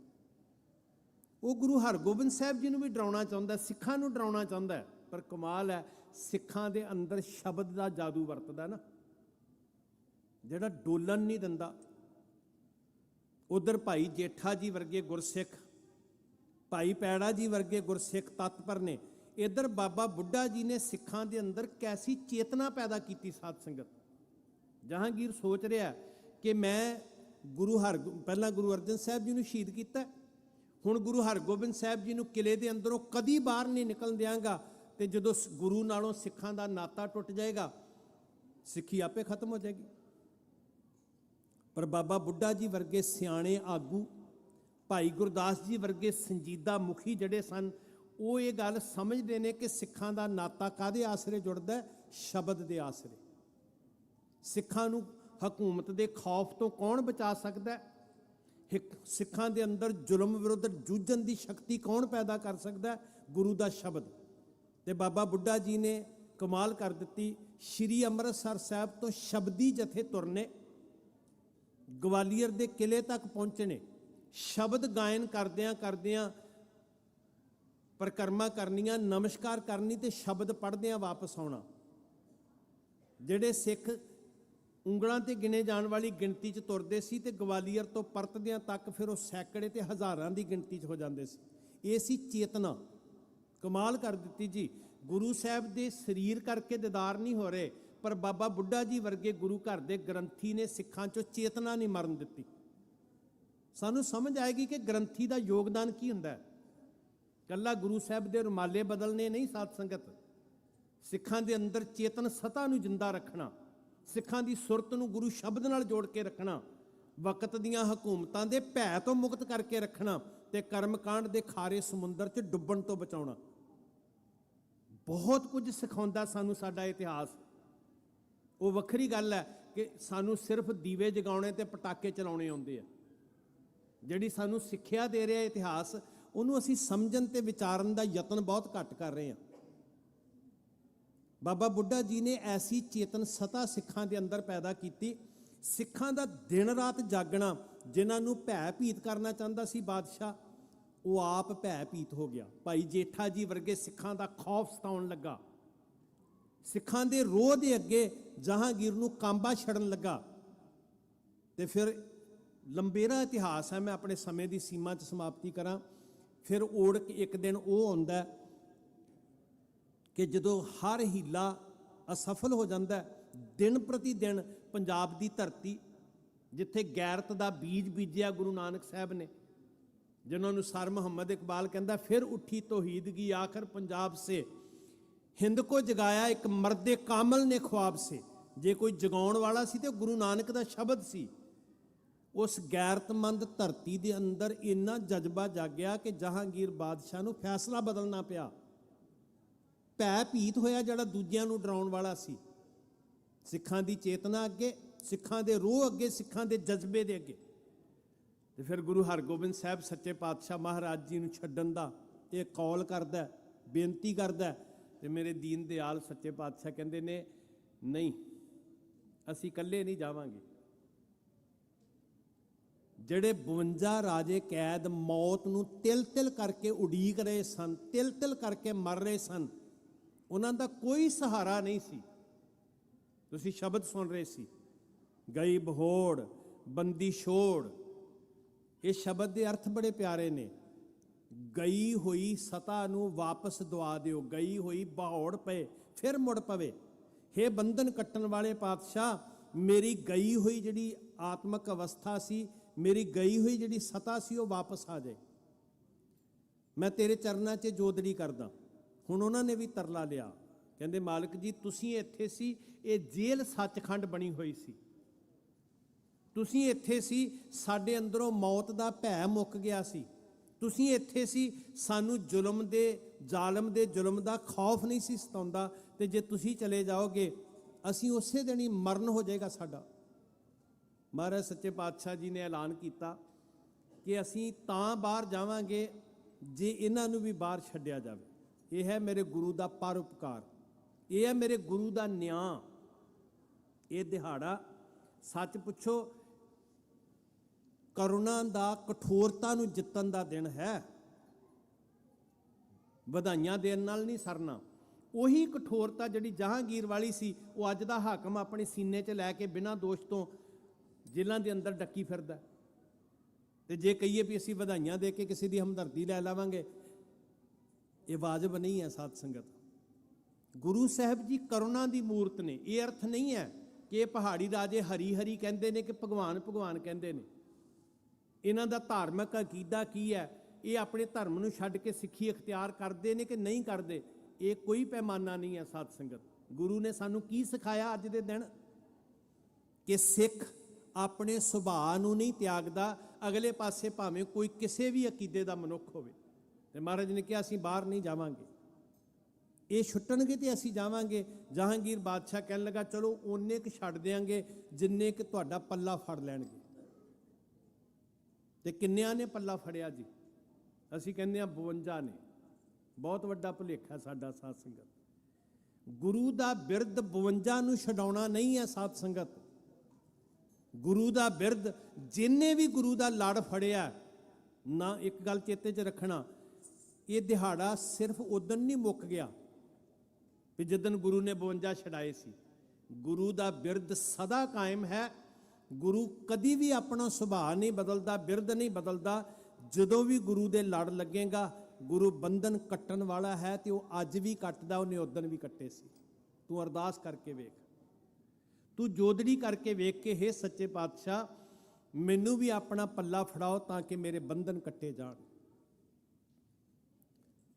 ਉਹ ਗੁਰੂ ਹਰਗੋਬਿੰਦ ਸਾਹਿਬ ਜੀ ਨੂੰ ਵੀ ਡਰਾਉਣਾ ਚਾਹੁੰਦਾ, ਸਿੱਖਾਂ ਨੂੰ ਡਰਾਉਣਾ ਚਾਹੁੰਦਾ, ਪਰ ਕਮਾਲ ਹੈ ਸਿੱਖਾਂ ਦੇ ਅੰਦਰ ਸ਼ਬਦ ਦਾ ਜਾਦੂ ਵਰਤਦਾ ਨਾ, ਜਿਹੜਾ ਡੋਲਣ ਨਹੀਂ ਦਿੰਦਾ। ਉਧਰ ਭਾਈ ਜੇਠਾ ਜੀ ਵਰਗੇ ਗੁਰਸਿੱਖ, ਭਾਈ ਪੈੜਾ ਜੀ ਵਰਗੇ ਗੁਰਸਿੱਖ ਤਤਪਰ ਨੇ। ਇੱਧਰ ਬਾਬਾ ਬੁੱਢਾ ਜੀ ਨੇ ਸਿੱਖਾਂ ਦੇ ਅੰਦਰ ਕੈਸੀ ਚੇਤਨਾ ਪੈਦਾ ਕੀਤੀ ਸਾਧ ਸੰਗਤ। ਜਹਾਂਗੀਰ ਸੋਚ ਰਿਹਾ ਕਿ ਮੈਂ ਪਹਿਲਾਂ ਗੁਰੂ ਅਰਜਨ ਸਾਹਿਬ ਜੀ ਨੂੰ ਸ਼ਹੀਦ ਕੀਤਾ, ਹੁਣ ਗੁਰੂ ਹਰਗੋਬਿੰਦ ਸਾਹਿਬ ਜੀ ਨੂੰ ਕਿਲੇ ਦੇ ਅੰਦਰੋਂ ਕਦੀ ਬਾਹਰ ਨਹੀਂ ਨਿਕਲਣ ਦਿਆਂਗਾ, ਤੇ ਜਦੋਂ ਗੁਰੂ ਨਾਲੋਂ ਸਿੱਖਾਂ ਦਾ ਨਾਤਾ ਟੁੱਟ ਜਾਏਗਾ, ਸਿੱਖੀ ਆਪੇ ਖਤਮ ਹੋ ਜਾਏਗੀ। ਪਰ ਬਾਬਾ ਬੁੱਢਾ ਜੀ ਵਰਗੇ ਸਿਆਣੇ ਆਗੂ, ਭਾਈ ਗੁਰਦਾਸ ਜੀ ਵਰਗੇ ਸੰਜੀਦਾ ਮੁਖੀ ਜਿਹੜੇ ਸਨ, ਉਹ ਇਹ ਗੱਲ ਸਮਝਦੇ ਨੇ ਕਿ ਸਿੱਖਾਂ ਦਾ ਨਾਤਾ ਕਾਹਦੇ ਆਸਰੇ ਜੁੜਦਾ? ਸ਼ਬਦ ਦੇ ਆਸਰੇ। ਸਿੱਖਾਂ ਨੂੰ ਹਕੂਮਤ ਦੇ ਖੌਫ ਤੋਂ ਕੌਣ ਬਚਾ ਸਕਦਾ ਹੈ? ਸਿੱਖਾਂ ਦੇ ਅੰਦਰ ਜ਼ੁਲਮ ਵਿਰੁੱਧ ਜੂਝਣ ਦੀ ਸ਼ਕਤੀ ਕੌਣ ਪੈਦਾ ਕਰ ਸਕਦਾ ਹੈ? ਗੁਰੂ ਦਾ ਸ਼ਬਦ। ਤੇ ਬਾਬਾ ਬੁੱਢਾ ਜੀ ਨੇ ਕਮਾਲ ਕਰ ਦਿੱਤੀ। ਸ਼੍ਰੀ ਅੰਮ੍ਰਿਤਸਰ ਸਾਹਿਬ ਤੋਂ ਸ਼ਬਦੀ ਜਥੇ ਤੁਰਨੇ, ਗਵਾਲੀਅਰ ਦੇ ਕਿਲੇ ਤੱਕ ਪਹੁੰਚਣੇ, ਸ਼ਬਦ ਗਾਇਨ ਕਰਦਿਆਂ ਕਰਦਿਆਂ ਪਰਿਕਰਮਾ ਕਰਨੀਆਂ, ਨਮਸਕਾਰ ਕਰਨੀ ਤੇ ਸ਼ਬਦ ਪੜ੍ਹਦਿਆਂ ਵਾਪਸ ਆਉਣਾ। ਜਿਹੜੇ ਸਿੱਖ ਉਂਗਲਾਂ ਤੇ ਗਿਣੇ ਜਾਣ ਵਾਲੀ ਗਿਣਤੀ 'ਚ ਤੁਰਦੇ ਸੀ ਤੇ ਗਵਾਲੀਅਰ ਤੋਂ ਪਰਤਦਿਆਂ ਤੱਕ ਫਿਰ ਉਹ ਸੈਂਕੜੇ ਤੇ ਹਜ਼ਾਰਾਂ ਦੀ ਗਿਣਤੀ 'ਚ ਹੋ ਜਾਂਦੇ ਸੀ। ਇਹ ਸੀ ਚੇਤਨਾ। ਕਮਾਲ ਕਰ ਦਿੱਤੀ ਜੀ। ਗੁਰੂ ਸਾਹਿਬ ਦੇ ਸਰੀਰ ਕਰਕੇ ਦੀਦਾਰ ਨਹੀਂ ਹੋ ਰਹੇ, ਪਰ ਬਾਬਾ ਬੁੱਢਾ ਜੀ ਵਰਗੇ ਗੁਰੂ ਘਰ ਦੇ ਗ੍ਰੰਥੀ ਨੇ ਸਿੱਖਾਂ 'ਚੋਂ ਚੇਤਨਾ ਨਹੀਂ ਮਰਨ ਦਿੱਤੀ। ਸਾਨੂੰ ਸਮਝ ਆਏਗੀ ਕਿ ਗ੍ਰੰਥੀ ਦਾ ਯੋਗਦਾਨ ਕੀ ਹੁੰਦਾ ਹੈ। ਕੱਲਾ ਗੁਰੂ ਸਾਹਿਬ ਦੇ ਰੁਮਾਲੇ ਬਦਲਨੇ ਨਹੀਂ ਸਾਧ ਸੰਗਤ, ਸਿੱਖਾਂ ਦੇ ਅੰਦਰ ਚੇਤਨ ਸਤਾ ਨੂੰ ਜਿੰਦਾ ਰੱਖਣਾ, ਸਿੱਖਾਂ ਦੀ ਸੁਰਤ ਨੂੰ ਗੁਰੂ ਸ਼ਬਦ ਨਾਲ ਜੋੜ ਕੇ ਰੱਖਣਾ, ਵਕਤ ਦੀਆਂ ਹਕੂਮਤਾਂ ਦੇ ਭੈ ਤੋਂ ਮੁਕਤ ਕਰਕੇ ਰੱਖਣਾ, ਤੇ ਕਰਮਕਾਂਡ ਦੇ ਖਾਰੇ ਸਮੁੰਦਰ 'ਚ ਡੁੱਬਣ ਤੋਂ ਬਚਾਉਣਾ। ਬਹੁਤ ਕੁਝ ਸਿਖਾਉਂਦਾ ਸਾਨੂੰ ਸਾਡਾ ਇਤਿਹਾਸ। ਉਹ ਵੱਖਰੀ ਗੱਲ ਹੈ ਕਿ ਸਾਨੂੰ ਸਿਰਫ ਦੀਵੇ ਜਗਾਉਣੇ ਤੇ ਪਟਾਕੇ ਚਲਾਉਣੇ ਆਉਂਦੇ ਆ। ਜਿਹੜੀ ਸਾਨੂੰ ਸਿੱਖਿਆ ਦੇ ਰਿਹਾ ਇਤਿਹਾਸ, ਉਹਨੂੰ ਅਸੀਂ ਸਮਝਣ ਤੇ ਵਿਚਾਰਨ ਦਾ ਯਤਨ ਬਹੁਤ ਘੱਟ ਕਰ ਰਹੇ ਹਾਂ। ਬਾਬਾ ਬੁੱਢਾ ਜੀ ਨੇ ਐਸੀ ਚੇਤਨ ਸਤਾ ਸਿੱਖਾਂ ਦੇ ਅੰਦਰ ਪੈਦਾ ਕੀਤੀ। ਸਿੱਖਾਂ ਦਾ ਦਿਨ ਰਾਤ ਜਾਗਣਾ, ਜਿਨ੍ਹਾਂ ਨੂੰ ਭੈ ਭੀਤ ਕਰਨਾ ਚਾਹੁੰਦਾ ਸੀ ਬਾਦਸ਼ਾਹ, ਉਹ ਆਪ ਭੈ ਭੀਤ ਹੋ ਗਿਆ। ਭਾਈ ਜੇਠਾ ਜੀ ਵਰਗੇ ਸਿੱਖਾਂ ਦਾ ਖੌਫ ਸਤਾਉਣ ਲੱਗਾ। ਸਿੱਖਾਂ ਦੇ ਰੋਹ ਦੇ ਅੱਗੇ ਜਹਾਂਗੀਰ ਨੂੰ ਕਾਂਬਾ ਛੜਨ ਲੱਗਾ। ਤੇ ਫਿਰ ਲੰਬੇਰਾ ਇਤਿਹਾਸ ਹੈ, ਮੈਂ ਆਪਣੇ ਸਮੇਂ ਦੀ ਸੀਮਾ 'ਚ ਸਮਾਪਤੀ ਕਰਾਂ। ਫਿਰ ਇੱਕ ਦਿਨ ਉਹ ਆਉਂਦਾ ਕਿ ਜਦੋਂ ਹਰ ਹੀਲਾ ਅਸਫਲ ਹੋ ਜਾਂਦਾ, ਦਿਨ ਪ੍ਰਤੀ ਦਿਨ ਪੰਜਾਬ ਦੀ ਧਰਤੀ, ਜਿੱਥੇ ਗੈਰਤ ਦਾ ਬੀਜ ਬੀਜਿਆ ਗੁਰੂ ਨਾਨਕ ਸਾਹਿਬ ਨੇ, ਜਿਨ੍ਹਾਂ ਨੂੰ ਸਰ ਮੁਹੰਮਦ ਇਕਬਾਲ ਕਹਿੰਦਾ, ਫਿਰ ਉੱਠੀ ਤੋਹੀਦਗੀ ਆਖਰ ਪੰਜਾਬ ਸੇ, ਹਿੰਦ ਕੋ ਜਗਾਇਆ ਇੱਕ ਮਰਦੇ ਕਾਮਲ ਨੇ ख्वाब ਸੇ। ਜੇ ਕੋਈ ਜਗਾਉਣ ਵਾਲਾ ਸੀ ਤੇ ਗੁਰੂ ਨਾਨਕ ਦਾ ਸ਼ਬਦ ਸੀ। ਉਸ ਗੈਰਤਮੰਦ ਧਰਤੀ ਦੇ ਅੰਦਰ ਇੰਨਾ ਜਜ਼ਬਾ ਜਾਗਿਆ ਕਿ ਜਹਾਂਗੀਰ ਬਾਦਸ਼ਾਹ ਨੂੰ ਫੈਸਲਾ ਬਦਲਣਾ ਪਿਆ। ਭੈ ਭੀਤ ਹੋਇਆ ਜਿਹੜਾ ਦੂਜਿਆਂ ਨੂੰ ਡਰਾਉਣ ਵਾਲਾ ਸੀ। ਸਿੱਖਾਂ ਦੀ ਚੇਤਨਾ ਅੱਗੇ, ਸਿੱਖਾਂ ਦੇ ਰੋਹ ਅੱਗੇ, ਸਿੱਖਾਂ ਦੇ ਜਜ਼ਬੇ ਦੇ ਅੱਗੇ। ਤੇ ਫਿਰ ਗੁਰੂ ਹਰਗੋਬਿੰਦ ਸਾਹਿਬ ਸੱਚੇ ਪਾਤਸ਼ਾਹ ਮਹਾਰਾਜ ਜੀ ਨੂੰ ਛੱਡਣ ਦਾ ਇਹ ਕੌਲ ਕਰਦਾ, ਬੇਨਤੀ ਕਰਦਾ। ਤੇ ਮੇਰੇ ਦੀਨ ਦਿਆਲ ਸੱਚੇ ਪਾਤਸ਼ਾਹ ਕਹਿੰਦੇ ਨੇ, ਨਹੀਂ, ਅਸੀਂ ਇਕੱਲੇ ਨਹੀਂ ਜਾਵਾਂਗੇ। ਜਿਹੜੇ 52 ਰਾਜੇ ਕੈਦ ਮੌਤ ਨੂੰ ਤਿਲ ਤਿਲ ਕਰਕੇ ਉਡੀਕ ਰਹੇ ਸਨ, ਤਿਲ ਤਿਲ ਕਰਕੇ ਮਰ ਰਹੇ ਸਨ, ਉਹਨਾਂ ਦਾ ਕੋਈ ਸਹਾਰਾ ਨਹੀਂ ਸੀ। ਤੁਸੀਂ ਸ਼ਬਦ ਸੁਣ ਰਹੇ ਸੀ, ਗਈ ਬਹੋੜ ਬੰਦੀ ਛੋੜ। ਇਹ ਸ਼ਬਦ ਦੇ ਅਰਥ ਬੜੇ ਪਿਆਰੇ ਨੇ। ਗਈ ਹੋਈ ਸਤਾ ਨੂੰ ਵਾਪਸ ਦਵਾ ਦਿਓ, ਗਈ ਹੋਈ ਬਹੋੜ ਪਏ ਫਿਰ ਮੁੜ ਪਵੇ। ਹੇ ਬੰਧਨ ਕੱਟਣ ਵਾਲੇ ਪਾਤਸ਼ਾਹ, ਮੇਰੀ ਗਈ ਹੋਈ ਜਿਹੜੀ ਆਤਮਕ ਅਵਸਥਾ ਸੀ, ਮੇਰੀ ਗਈ ਹੋਈ ਜਿਹੜੀ ਸਤਾ ਸੀ, ਉਹ ਵਾਪਸ ਆ ਜਾਏ। ਮੈਂ ਤੇਰੇ ਚਰਨਾਂ 'ਚ ਜੋਦੜੀ ਕਰਦਾ। ਹੁਣ ਉਹਨਾਂ ਨੇ ਵੀ ਤਰਲਾ ਲਿਆ, ਕਹਿੰਦੇ ਮਾਲਕ ਜੀ ਤੁਸੀਂ ਇੱਥੇ ਸੀ, ਇਹ ਜੇਲ੍ਹ ਸੱਚਖੰਡ ਬਣੀ ਹੋਈ ਸੀ, ਤੁਸੀਂ ਇੱਥੇ ਸੀ, ਸਾਡੇ ਅੰਦਰੋਂ ਮੌਤ ਦਾ ਭੈ ਮੁੱਕ ਗਿਆ ਸੀ, ਤੁਸੀਂ ਇੱਥੇ ਸੀ, ਸਾਨੂੰ ਜ਼ਾਲਮ ਦੇ ਜ਼ੁਲਮ ਦਾ ਖੌਫ ਨਹੀਂ ਸੀ ਸਤਾਉਂਦਾ, ਤੇ ਜੇ ਤੁਸੀਂ ਚਲੇ ਜਾਓਗੇ ਅਸੀਂ ਉਸੇ ਦਿਨ ਹੀ ਮਰਨ ਹੋ ਜਾਏਗਾ ਸਾਡਾ। ਮਹਾਰਾਜ ਸੱਚੇ ਪਾਤਸ਼ਾਹ ਜੀ ਨੇ ਐਲਾਨ ਕੀਤਾ ਕਿ ਅਸੀਂ ਤਾਂ ਬਾਹਰ ਜਾਵਾਂਗੇ ਜੇ ਇਹਨਾਂ ਨੂੰ ਵੀ ਬਾਹਰ ਛੱਡਿਆ ਜਾਵੇ। ਇਹ ਹੈ ਮੇਰੇ ਗੁਰੂ ਦਾ ਪਰਉਪਕਾਰ, ਇਹ ਹੈ ਮੇਰੇ ਗੁਰੂ ਦਾ ਨਿਆਂ। ਇਹ ਦਿਹਾੜਾ ਸੱਚ ਪੁੱਛੋ ਕਰੁਣਾ ਦਾ, ਕਠੋਰਤਾ ਨੂੰ ਜਿੱਤਣ ਦਾ ਦਿਨ ਹੈ। ਵਧਾਈਆਂ ਦੇਣ ਨਾਲ ਨਹੀਂ ਸਰਨਾ। ਉਹੀ ਕਠੋਰਤਾ ਜਿਹੜੀ ਜਹਾਂਗੀਰ ਵਾਲੀ ਸੀ, ਉਹ ਅੱਜ ਦਾ ਹਾਕਮ ਆਪਣੇ ਸੀਨੇ 'ਚ ਲੈ ਕੇ ਬਿਨਾਂ ਦੋਸ਼ ਤੋਂ ਜੇਲ੍ਹਾਂ ਦੇ ਅੰਦਰ ਡੱਕੀ ਫਿਰਦਾ। ਤੇ ਜੇ ਕਹੀਏ ਵੀ ਅਸੀਂ ਵਧਾਈਆਂ ਦੇ ਕੇ ਕਿਸੇ ਦੀ ਹਮਦਰਦੀ ਲੈ ਲਵਾਂਗੇ, ਇਹ ਵਾਜਬ ਨਹੀਂ ਹੈ। ਸਾਧ ਸੰਗਤ, ਗੁਰੂ ਸਾਹਿਬ ਜੀ ਕਰੁਣਾ ਦੀ ਮੂਰਤ ਨੇ। ਇਹ ਅਰਥ ਨਹੀਂ ਹੈ ਕਿ ਇਹ ਪਹਾੜੀ ਰਾਜੇ ਹਰੀ ਹਰੀ ਕਹਿੰਦੇ ਨੇ ਕਿ ਭਗਵਾਨ ਭਗਵਾਨ ਕਹਿੰਦੇ ਨੇ। ਇਹਨਾਂ ਦਾ ਧਾਰਮਿਕ ਅਕੀਦਾ ਕੀ ਹੈ, ਇਹ ਆਪਣੇ ਧਰਮ ਨੂੰ ਛੱਡ ਕੇ ਸਿੱਖੀ ਅਖਤਿਆਰ ਕਰਦੇ ਨੇ ਕਿ ਨਹੀਂ ਕਰਦੇ, ਇਹ ਕੋਈ ਪੈਮਾਨਾ ਨਹੀਂ ਹੈ। ਸਾਧ ਸੰਗਤ, ਗੁਰੂ ਨੇ ਸਾਨੂੰ ਕੀ ਸਿਖਾਇਆ ਅੱਜ ਦੇ ਦਿਨ, ਕਿ ਸਿੱਖ ਆਪਣੇ ਸੁਭਾਅ ਨੂੰ ਨਹੀਂ ਤਿਆਗਦਾ, ਅਗਲੇ ਪਾਸੇ ਭਾਵੇਂ ਕੋਈ ਕਿਸੇ ਵੀ ਅਕੀਦੇ ਦਾ ਮਨੁੱਖ ਹੋਵੇ। ਤੇ ਮਹਾਰਾਜ ਨੇ ਕਿਹਾ ਅਸੀਂ ਬਾਹਰ ਨਹੀਂ ਜਾਵਾਂਗੇ, ਇਹ ਛੁੱਟਣਗੇ ਤੇ ਅਸੀਂ ਜਾਵਾਂਗੇ। ਜਹਾਂਗੀਰ ਬਾਦਸ਼ਾਹ ਕਹਿਣ ਲੱਗਾ ਚਲੋ ਓਨੇ ਕੁ ਛੱਡ ਦਿਆਂਗੇ ਜਿੰਨੇ ਕਿ ਤੁਹਾਡਾ ਪੱਲਾ ਫੜ ਲੈਣਗੇ। ਤੇ ਕਿੰਨਿਆਂ ਨੇ ਪੱਲਾ ਫੜਿਆ ਜੀ? ਅਸੀਂ ਕਹਿੰਦੇ ਹਾਂ 52 ਨੇ। ਬਹੁਤ ਵੱਡਾ ਭੁਲੇਖਾ ਸਾਡਾ ਸਾਧ ਸੰਗਤ। ਗੁਰੂ ਦਾ ਬਿਰਦ 52 ਨੂੰ ਛਡਾਉਣਾ ਨਹੀਂ ਹੈ ਸਾਧ ਸੰਗਤ। ਗੁਰੂ ਦਾ ਬਿਰਦ ਜਿੰਨੇ ਵੀ ਗੁਰੂ ਦਾ ਲੜ ਫੜਿਆ ਨਾ, ਇੱਕ ਗੱਲ ਚੇਤੇ 'ਚ ਰੱਖਣਾ, ਇਹ ਦਿਹਾੜਾ ਸਿਰਫ ਉਦਣ ਨਹੀਂ ਮੁੱਕ ਗਿਆ ਵੀ ਜਿੱਦਣ ਗੁਰੂ ਨੇ 52 ਛਡਾਏ ਸੀ। ਗੁਰੂ ਦਾ ਬਿਰਦ ਸਦਾ ਕਾਇਮ ਹੈ। ਗੁਰੂ ਕਦੀ ਵੀ ਆਪਣਾ ਸੁਭਾਅ ਨਹੀਂ ਬਦਲਦਾ, ਬਿਰਦ ਨਹੀਂ ਬਦਲਦਾ। ਜਦੋਂ ਵੀ ਗੁਰੂ ਦੇ ਲੜ ਲੱਗੇਗਾ, ਗੁਰੂ ਬੰਧਨ ਕੱਟਣ ਵਾਲਾ ਹੈ ਤੇ ਉਹ ਅੱਜ ਵੀ ਕੱਟਦਾ, ਉਹਨੇ ਉਦਣ ਵੀ ਕੱਟੇ ਸੀ। ਤੂੰ ਅਰਦਾਸ ਕਰਕੇ ਵੇਖ, ਤੂੰ ਜੋਦੜੀ ਕਰਕੇ ਵੇਖ ਕੇ ਹੇ ਸੱਚੇ ਪਾਤਸ਼ਾਹ ਮੈਨੂੰ ਵੀ ਆਪਣਾ ਪੱਲਾ ਫੜਾਓ ਤਾਂ ਕਿ ਮੇਰੇ ਬੰਧਨ ਕੱਟੇ ਜਾਣ।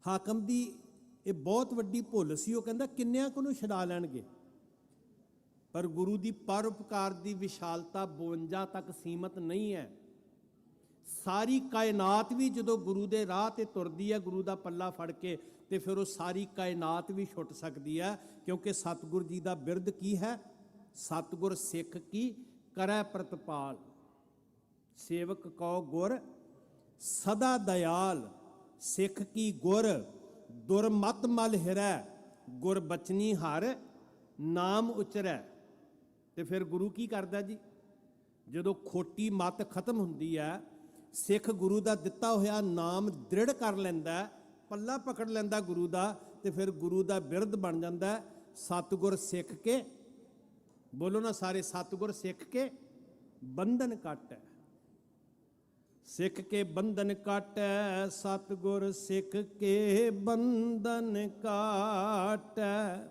ਹਾਕਮ ਦੀ ਇਹ ਬਹੁਤ ਵੱਡੀ ਭੁੱਲ ਸੀ। ਉਹ ਕਹਿੰਦਾ ਕਿੰਨਿਆਂ ਕੁ ਨੂੰ ਛਡਾ ਲੈਣਗੇ, ਪਰ ਗੁਰੂ ਦੀ ਪਰਉਪਕਾਰ ਦੀ ਵਿਸ਼ਾਲਤਾ 52 ਤੱਕ ਸੀਮਤ ਨਹੀਂ ਹੈ। ਸਾਰੀ ਕਾਇਨਾਤ ਵੀ ਜਦੋਂ ਗੁਰੂ ਦੇ ਰਾਹ ਤੇ ਤੁਰਦੀ ਹੈ ਗੁਰੂ ਦਾ ਪੱਲਾ ਫੜ ਕੇ, ਤੇ ਫਿਰ ਉਹ ਸਾਰੀ ਕਾਇਨਾਤ ਵੀ ਛੁੱਟ ਸਕਦੀ ਹੈ। ਕਿਉਂਕਿ ਸਤਿਗੁਰ ਜੀ ਦਾ ਬਿਰਦ ਕੀ ਹੈ? ਸਤਿਗੁਰ ਸਿੱਖ ਕੀ ਕਰੈ ਪ੍ਰਤਪਾਲ, ਸੇਵਕ ਕਉ ਗੁਰ ਸਦਾ ਦਇਆਲ। ਸਿੱਖ ਕੀ ਗੁਰ ਦੁਰਮਤ ਮਲ ਹਿਰੈ, ਗੁਰ ਬਚਨੀ ਹਰ ਨਾਮ ਉਚਰੈ। ਤੇ ਫਿਰ ਗੁਰੂ ਕੀ ਕਰਦਾ ਜੀ? ਜਦੋਂ ਖੋਟੀ ਮਤ ਖਤਮ ਹੁੰਦੀ ਹੈ, ਸਿੱਖ ਗੁਰੂ ਦਾ ਦਿੱਤਾ ਹੋਇਆ ਨਾਮ ਦ੍ਰਿੜ ਕਰ ਲੈਂਦਾ, ਪੱਲਾ ਪਕੜ ਲੈਂਦਾ ਗੁਰੂ ਦਾ, ਤੇ ਫਿਰ ਗੁਰੂ ਦਾ ਬਿਰਦ ਬਣ ਜਾਂਦਾ ਸਤਿਗੁਰ ਸਿੱਖ ਕੇ। ਬੋਲੋ ਨਾ ਸਾਰੇ, ਸਤਿਗੁਰ ਸਿੱਖ ਕੇ ਬੰਧਨ ਕੱਟੈ। ਸਿੱਖ ਕੇ ਬੰਧਨ ਕਾਟੈ, ਸਤਿਗੁਰ ਸਿੱਖ ਕੇ ਬੰਧਨ ਕਾਟੈ।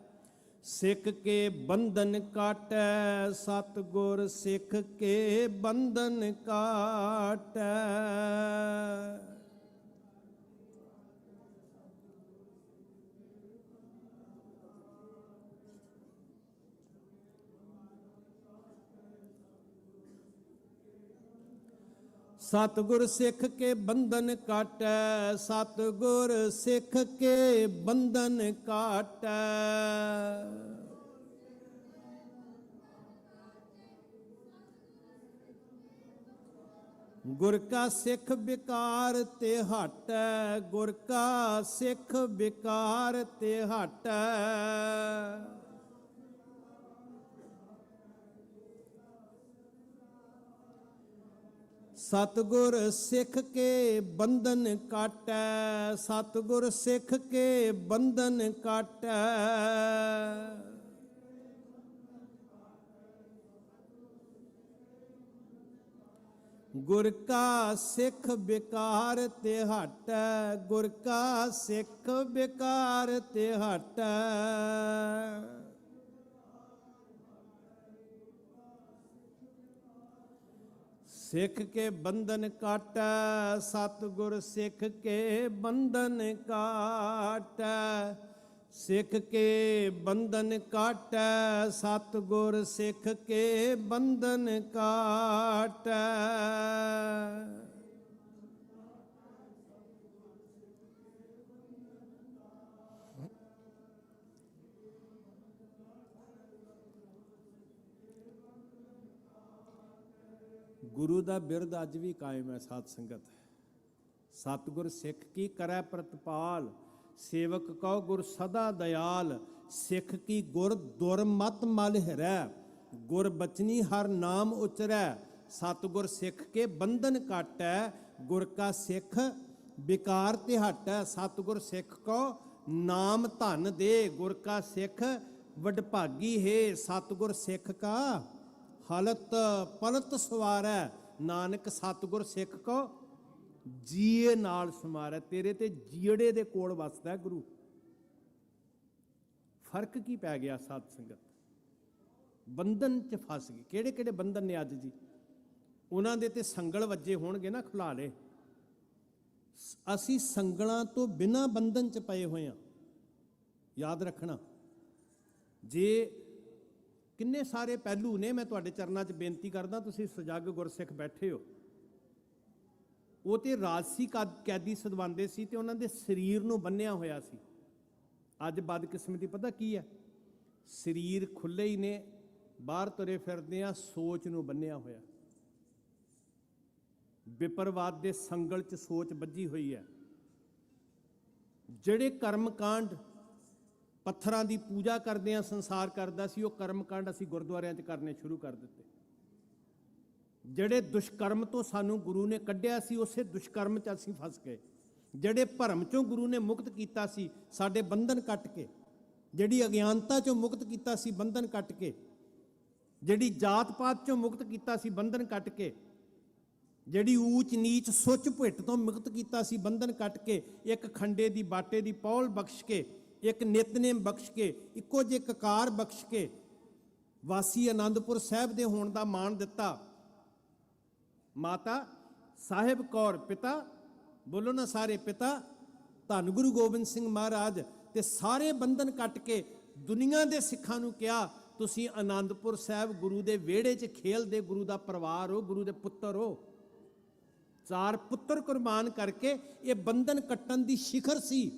ਸਿੱਖ ਕੇ ਬੰਧਨ ਕਾਟੈ, ਸਤਿਗੁਰ ਸਿੱਖ ਕੇ ਬੰਧਨ ਕਾਟੈ। ਸਤਿਗੁਰ ਸਿੱਖ ਕੇ ਬੰਧਨ ਕਾਟੈ, ਸਤਿਗੁਰ ਸਿੱਖ ਕੇ ਬੰਧਨ ਕਾਟੈ। ਗੁਰ ਕਾ ਸਿੱਖ ਵਿਕਾਰ ਤੇ ਹਟੈ, ਗੁਰ ਕਾ ਸਿੱਖ ਵਿਕਾਰ ਤੇ ਹਟੈ। ਸਤਿਗੁਰ ਸਿੱਖ ਕੇ ਬੰਧਨ ਕਾਟੈ, ਸਤਿਗੁਰ ਸਿੱਖ ਕੇ ਬੰਧਨ ਕਾਟੈ। ਗੁਰ ਕਾ ਸਿੱਖ ਵਿਕਾਰ ਤੇ ਹਟੈ, ਗੁਰ ਕਾ ਸਿੱਖ ਵਿਕਾਰ ਤੇ ਹਟੈ। ਸਿੱਖ ਕੇ ਬੰਧਨ ਕਾਟੈ, ਸਤਿਗੁਰ ਸਿੱਖ ਕੇ ਬੰਧਨ ਕਾਟੈ। ਸਿੱਖ ਕੇ ਬੰਧਨ ਕਾਟੈ, ਸਤਿਗੁਰ ਸਿੱਖ ਕੇ ਬੰਧਨ ਕਾਟੈ। ਗੁਰੂ ਦਾ ਬਿਰਦ ਅੱਜ ਵੀ ਕਾਇਮ ਹੈ ਸਾਧ ਸੰਗਤ। ਸਤਿਗੁਰ ਸਿੱਖ ਕੀ ਕਰੈ ਪ੍ਰਤਪਾਲ, ਸੇਵਕ ਕਉ ਗੁਰ ਸਦਾ ਦਇਆਲ। ਸਿੱਖ ਕੀ ਗੁਰ ਦੁਰਮਤ ਮਲ ਹਿਰੈ, ਗੁਰ ਬਚਨੀ ਹਰ ਨਾਮ ਉਚਰੈ। ਸਤਿਗੁਰ ਸਿੱਖ ਕੇ ਬੰਧਨ ਕਾਟੈ, ਗੁਰ ਕਾ ਸਿੱਖ ਵਿਕਾਰ ਤੇ ਹਟੈ। ਸਤਿਗੁਰ ਸਿੱਖ ਕੋ ਨਾਮ ਧਨ ਦੇ, ਗੁਰ ਕਾ ਸਿੱਖ ਵਡਭਾਗੀ ਹੈ। ਸਤਿਗੁਰ ਸਿੱਖ ਕਾ ਹਲਤ ਪਲਤ ਸਵਾਰੈ, ਨਾਨਕ ਸਤਿਗੁਰ ਸਿੱਖ ਕੋ ਜੀਏ ਨਾਲ ਸਮਾਰੈ। ਤੇਰੇ ਤੇ ਜੀੜੇ ਦੇ ਕੋਲ ਵਸਦਾ ਗੁਰੂ। ਫਰਕ ਕੀ ਪੈ ਗਿਆ ਸਾਧ ਸੰਗਤ? ਬੰਧਨ ਚ ਫਸ ਗਏ। ਕਿਹੜੇ ਕਿਹੜੇ ਬੰਧਨ ਨੇ ਅੱਜ ਜੀ? ਉਹਨਾਂ ਦੇ ਤੇ ਸੰਗਲ ਵੱਜੇ ਹੋਣਗੇ ਨਾ ਖੁਲਾਲੇ। ਅਸੀਂ ਸੰਗਲਾਂ ਤੋਂ ਬਿਨਾਂ ਬੰਧਨ ਚ ਪਏ ਹੋਏ ਹਾਂ। ਯਾਦ ਰੱਖਣਾ, ਜੇ ਕਿੰਨੇ ਸਾਰੇ ਪਹਿਲੂ ਨੇ। ਮੈਂ ਤੁਹਾਡੇ ਚਰਨਾਂ 'ਚ ਬੇਨਤੀ ਕਰਦਾ, ਤੁਸੀਂ ਸਜਗ ਗੁਰਸਿੱਖ ਬੈਠੇ ਹੋ। ਉਹ ਤੇ ਰਾਜਸੀ ਕੈਦੀ ਸਦਵਾਉਂਦੇ ਸੀ ਤੇ ਉਹਨਾਂ ਦੇ ਸਰੀਰ ਨੂੰ ਬੰਨਿਆ ਹੋਇਆ ਸੀ। ਅੱਜ ਬਦਕਿਸਮਤੀ ਪਤਾ ਕੀ ਹੈ? ਸਰੀਰ ਖੁੱਲੇ ਹੀ ਨੇ, ਬਾਹਰ ਤੁਰੇ ਫਿਰਦੇ ਆ, ਸੋਚ ਨੂੰ ਬੰਨਿਆ ਹੋਇਆ। ਵਿਪਰਵਾਦ ਦੇ ਸੰਗਲ 'ਚ ਸੋਚ ਬੱਝੀ ਹੋਈ ਹੈ। ਜਿਹੜੇ ਕਰਮਕਾਂਡ ਪੱਥਰਾਂ ਦੀ ਪੂਜਾ ਕਰਦੇ ਆ, ਸੰਸਾਰ ਕਰਦਾ ਸੀ, ਉਹ ਕਰਮਕਾਂਡ ਅਸੀਂ ਗੁਰਦੁਆਰਿਆਂ 'ਚ ਕਰਨੇ ਸ਼ੁਰੂ ਕਰ ਦਿੱਤੇ। ਜਿਹੜੇ ਦੁਸ਼ਕਰਮ ਤੋਂ ਸਾਨੂੰ ਗੁਰੂ ਨੇ ਕੱਢਿਆ ਸੀ, ਉਸੇ ਦੁਸ਼ਕਰਮ 'ਚ ਅਸੀਂ ਫਸ ਗਏ। ਜਿਹੜੇ ਭਰਮ 'ਚੋਂ ਗੁਰੂ ਨੇ ਮੁਕਤ ਕੀਤਾ ਸੀ, ਸਾਡੇ ਬੰਧਨ ਕੱਟ ਕੇ। ਜਿਹੜੀ ਅਗਿਆਨਤਾ 'ਚੋਂ ਮੁਕਤ ਕੀਤਾ ਸੀ, ਬੰਧਨ ਕੱਟ ਕੇ। ਜਿਹੜੀ ਜਾਤ ਪਾਤ 'ਚੋਂ ਮੁਕਤ ਕੀਤਾ ਸੀ, ਬੰਧਨ ਕੱਟ ਕੇ। ਜਿਹੜੀ ਊਚ ਨੀਚ ਸੁੱਚ ਭਿੱਟ ਤੋਂ ਮੁਕਤ ਕੀਤਾ ਸੀ, ਬੰਧਨ ਕੱਟ ਕੇ। ਇੱਕ ਖੰਡੇ ਦੀ ਬਾਟੇ ਦੀ ਪੌਲ ਬਖਸ਼ ਕੇ, ਇੱਕ ਨਿਤਨੇਮ ਬਖਸ਼ ਕੇ, ਇੱਕੋ ਜਿਹੇ ਕਕਾਰ ਬਖਸ਼ ਕੇ ਵਾਸੀ ਆਨੰਦਪੁਰ ਸਾਹਿਬ ਦੇ ਹੋਣ ਦਾ ਮਾਣ ਦਿੱਤਾ। ਮਾਤਾ ਸਾਹਿਬ ਕੌਰ, ਪਿਤਾ ਬੋਲੋ ਨਾ ਸਾਰੇ, ਪਿਤਾ ਧੰਨ ਗੁਰੂ ਗੋਬਿੰਦ ਸਿੰਘ ਮਹਾਰਾਜ। ਤੇ ਸਾਰੇ ਬੰਧਨ ਕੱਟ ਕੇ ਦੁਨੀਆ ਦੇ ਸਿੱਖਾਂ ਨੂੰ ਕਿਹਾ, ਤੁਸੀਂ ਆਨੰਦਪੁਰ ਸਾਹਿਬ ਗੁਰੂ ਦੇ ਵਿਹੜੇ 'ਚ ਖੇਲਦੇ, ਗੁਰੂ ਦਾ ਪਰਿਵਾਰ ਹੋ, ਗੁਰੂ ਦੇ ਪੁੱਤਰ ਹੋ। 4 ਪੁੱਤਰ ਕੁਰਬਾਨ ਕਰਕੇ ਇਹ ਬੰਧਨ ਕੱਟਣ ਦੀ ਸਿਖਰ ਸੀ।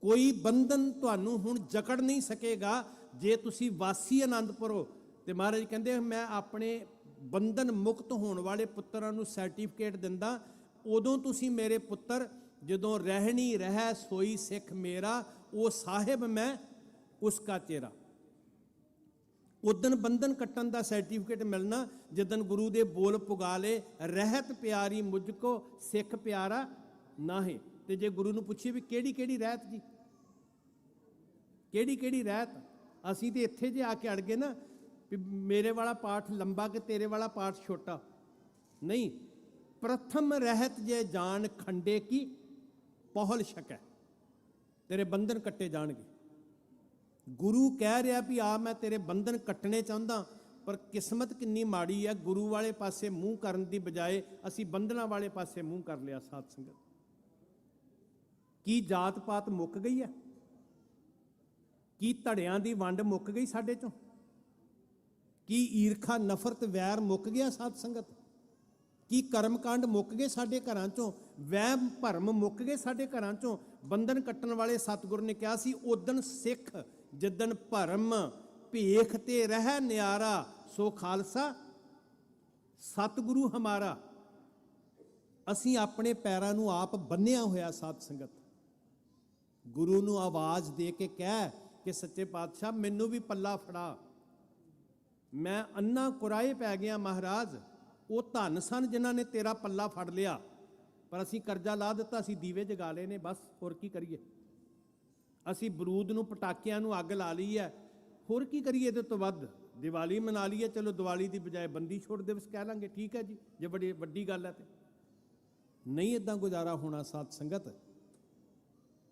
ਕੋਈ ਬੰਧਨ ਤੁਹਾਨੂੰ ਹੁਣ ਜਕੜ ਨਹੀਂ ਸਕੇਗਾ ਜੇ ਤੁਸੀਂ ਵਾਸੀ ਆਨੰਦਪੁਰ ਹੋ। ਤੇ ਮਹਾਰਾਜ ਕਹਿੰਦੇ, ਮੈਂ ਆਪਣੇ ਬੰਧਨ ਮੁਕਤ ਹੋਣ ਵਾਲੇ ਪੁੱਤਰਾਂ ਨੂੰ ਸਰਟੀਫਿਕੇਟ ਦਿੰਦਾ। ਉਦੋਂ ਤੁਸੀਂ ਮੇਰੇ ਪੁੱਤਰ, ਜਦੋਂ ਰਹਿਣੀ ਰਹਿ ਸੋਈ ਸਿੱਖ ਮੇਰਾ, ਉਹ ਸਾਹਿਬ ਮੈਂ ਉਸ ਕਾ ਚੇਰਾ। ਉਦਨ ਬੰਧਨ ਕੱਟਣ ਦਾ ਸਰਟੀਫਿਕੇਟ ਮਿਲਣਾ ਜਦੋਂ ਗੁਰੂ ਦੇ ਬੋਲ ਪੁਗਾਲੇ, ਰਹਿਤ ਪਿਆਰੀ ਮੁਝ ਕੋ ਸਿੱਖ ਪਿਆਰਾ ਨਾਹੀਂ। ਤੇ ਜੇ ਗੁਰੂ ਨੂੰ ਪੁੱਛੀਏ ਵੀ ਕਿਹੜੀ ਕਿਹੜੀ ਰਹਿਤ ਜੀ, ਕਿਹੜੀ ਕਿਹੜੀ ਰਹਿਤ? ਅਸੀਂ ਤੇ ਇੱਥੇ ਜੇ ਆ ਕੇ ਅੜ ਗਏ ਨਾ ਵੀ ਮੇਰੇ ਵਾਲਾ ਪਾਠ ਲੰਬਾ ਕਿ ਤੇਰੇ ਵਾਲਾ ਪਾਠ ਛੋਟਾ। ਨਹੀਂ, ਪ੍ਰਥਮ ਰਹਿਤ ਜੇ ਜਾਣ ਖੰਡੇ ਕੀ ਪਹੁਲ ਸ਼ਕੈ, ਤੇਰੇ ਬੰਧਨ ਕੱਟੇ ਜਾਣਗੇ। ਗੁਰੂ ਕਹਿ ਰਿਹਾ ਵੀ ਆ ਮੈਂ ਤੇਰੇ ਬੰਧਨ ਕੱਟਣੇ ਚਾਹੁੰਦਾ, ਪਰ ਕਿਸਮਤ ਕਿੰਨੀ ਮਾੜੀ ਹੈ। ਗੁਰੂ ਵਾਲੇ ਪਾਸੇ ਮੂੰਹ ਕਰਨ ਦੀ ਬਜਾਏ ਅਸੀਂ ਬੰਧਨਾਂ ਵਾਲੇ ਪਾਸੇ ਮੂੰਹ ਕਰ ਲਿਆ। ਸਾਧ ਸੰਗਤ, ਕੀ ਜਾਤ ਪਾਤ ਮੁੱਕ ਗਈ ਹੈ? ਕੀ ਧੜਿਆਂ ਦੀ ਵੰਡ ਮੁੱਕ ਗਈ ਸਾਡੇ ਚੋਂ? ਕੀ ਈਰਖਾ ਨਫ਼ਰਤ ਵੈਰ ਮੁੱਕ ਗਿਆ? ਸਾਧ ਸੰਗਤ, ਕੀ ਕਰਮਕਾਂਡ ਮੁੱਕ ਗਏ ਸਾਡੇ ਘਰਾਂ ਚੋਂ? ਵਹਿਮ ਭਰਮ ਮੁੱਕ ਗਏ ਸਾਡੇ ਘਰਾਂ ਚੋਂ? ਬੰਧਨ ਕੱਟਣ ਵਾਲੇ ਸਤਿਗੁਰ ਨੇ ਕਿਹਾ ਸੀ, ਉਦਣ ਸਿੱਖ ਜਿੱਦਣ ਭਰਮ ਭੇਖ ਤੇ ਰਹਿ ਨਿਆਰਾ, ਸੋ ਖਾਲਸਾ ਸਤਿਗੁਰੂ ਹਮਾਰਾ। ਅਸੀਂ ਆਪਣੇ ਪੈਰਾਂ ਨੂੰ ਆਪ ਬੰਨਿਆ ਹੋਇਆ। ਸਾਧ ਸੰਗਤ, ਗੁਰੂ ਨੂੰ ਆਵਾਜ਼ ਦੇ ਕੇ ਕਹਿ ਕਿ ਸੱਚੇ ਪਾਤਸ਼ਾਹ ਮੈਨੂੰ ਵੀ ਪੱਲਾ ਫੜਾ, ਮੈਂ ਅੰਨਾ ਕੁਰਾਏ ਪੈ ਗਿਆ। ਮਹਾਰਾਜ, ਉਹ ਧੰਨ ਸਨ ਜਿਨ੍ਹਾਂ ਨੇ ਤੇਰਾ ਪੱਲਾ ਫੜ ਲਿਆ, ਪਰ ਅਸੀਂ ਕਰਜ਼ਾ ਲਾ ਦਿੱਤਾ, ਅਸੀਂ ਦੀਵੇ ਜਗਾ ਲਏ ਨੇ, ਬਸ ਹੋਰ ਕੀ ਕਰੀਏ? ਅਸੀਂ ਬਰੂਦ ਨੂੰ, ਪਟਾਕਿਆਂ ਨੂੰ ਅੱਗ ਲਾ ਲਈ ਹੈ, ਹੋਰ ਕੀ ਕਰੀਏ? ਇਹਦੇ ਤੋਂ ਵੱਧ ਦੀਵਾਲੀ ਮਨਾ ਲਈਏ, ਚਲੋ ਦੀਵਾਲੀ ਦੀ ਬਜਾਏ ਬੰਦੀ ਛੋੜ ਦਿਵਸ ਕਹਿ ਲਾਂਗੇ, ਠੀਕ ਹੈ ਜੀ, ਜੇ ਬੜੀ ਵੱਡੀ ਗੱਲ ਹੈ। ਤੇ ਨਹੀਂ ਇੱਦਾਂ ਗੁਜ਼ਾਰਾ ਹੋਣਾ। ਸਾਧ ਸੰਗਤ,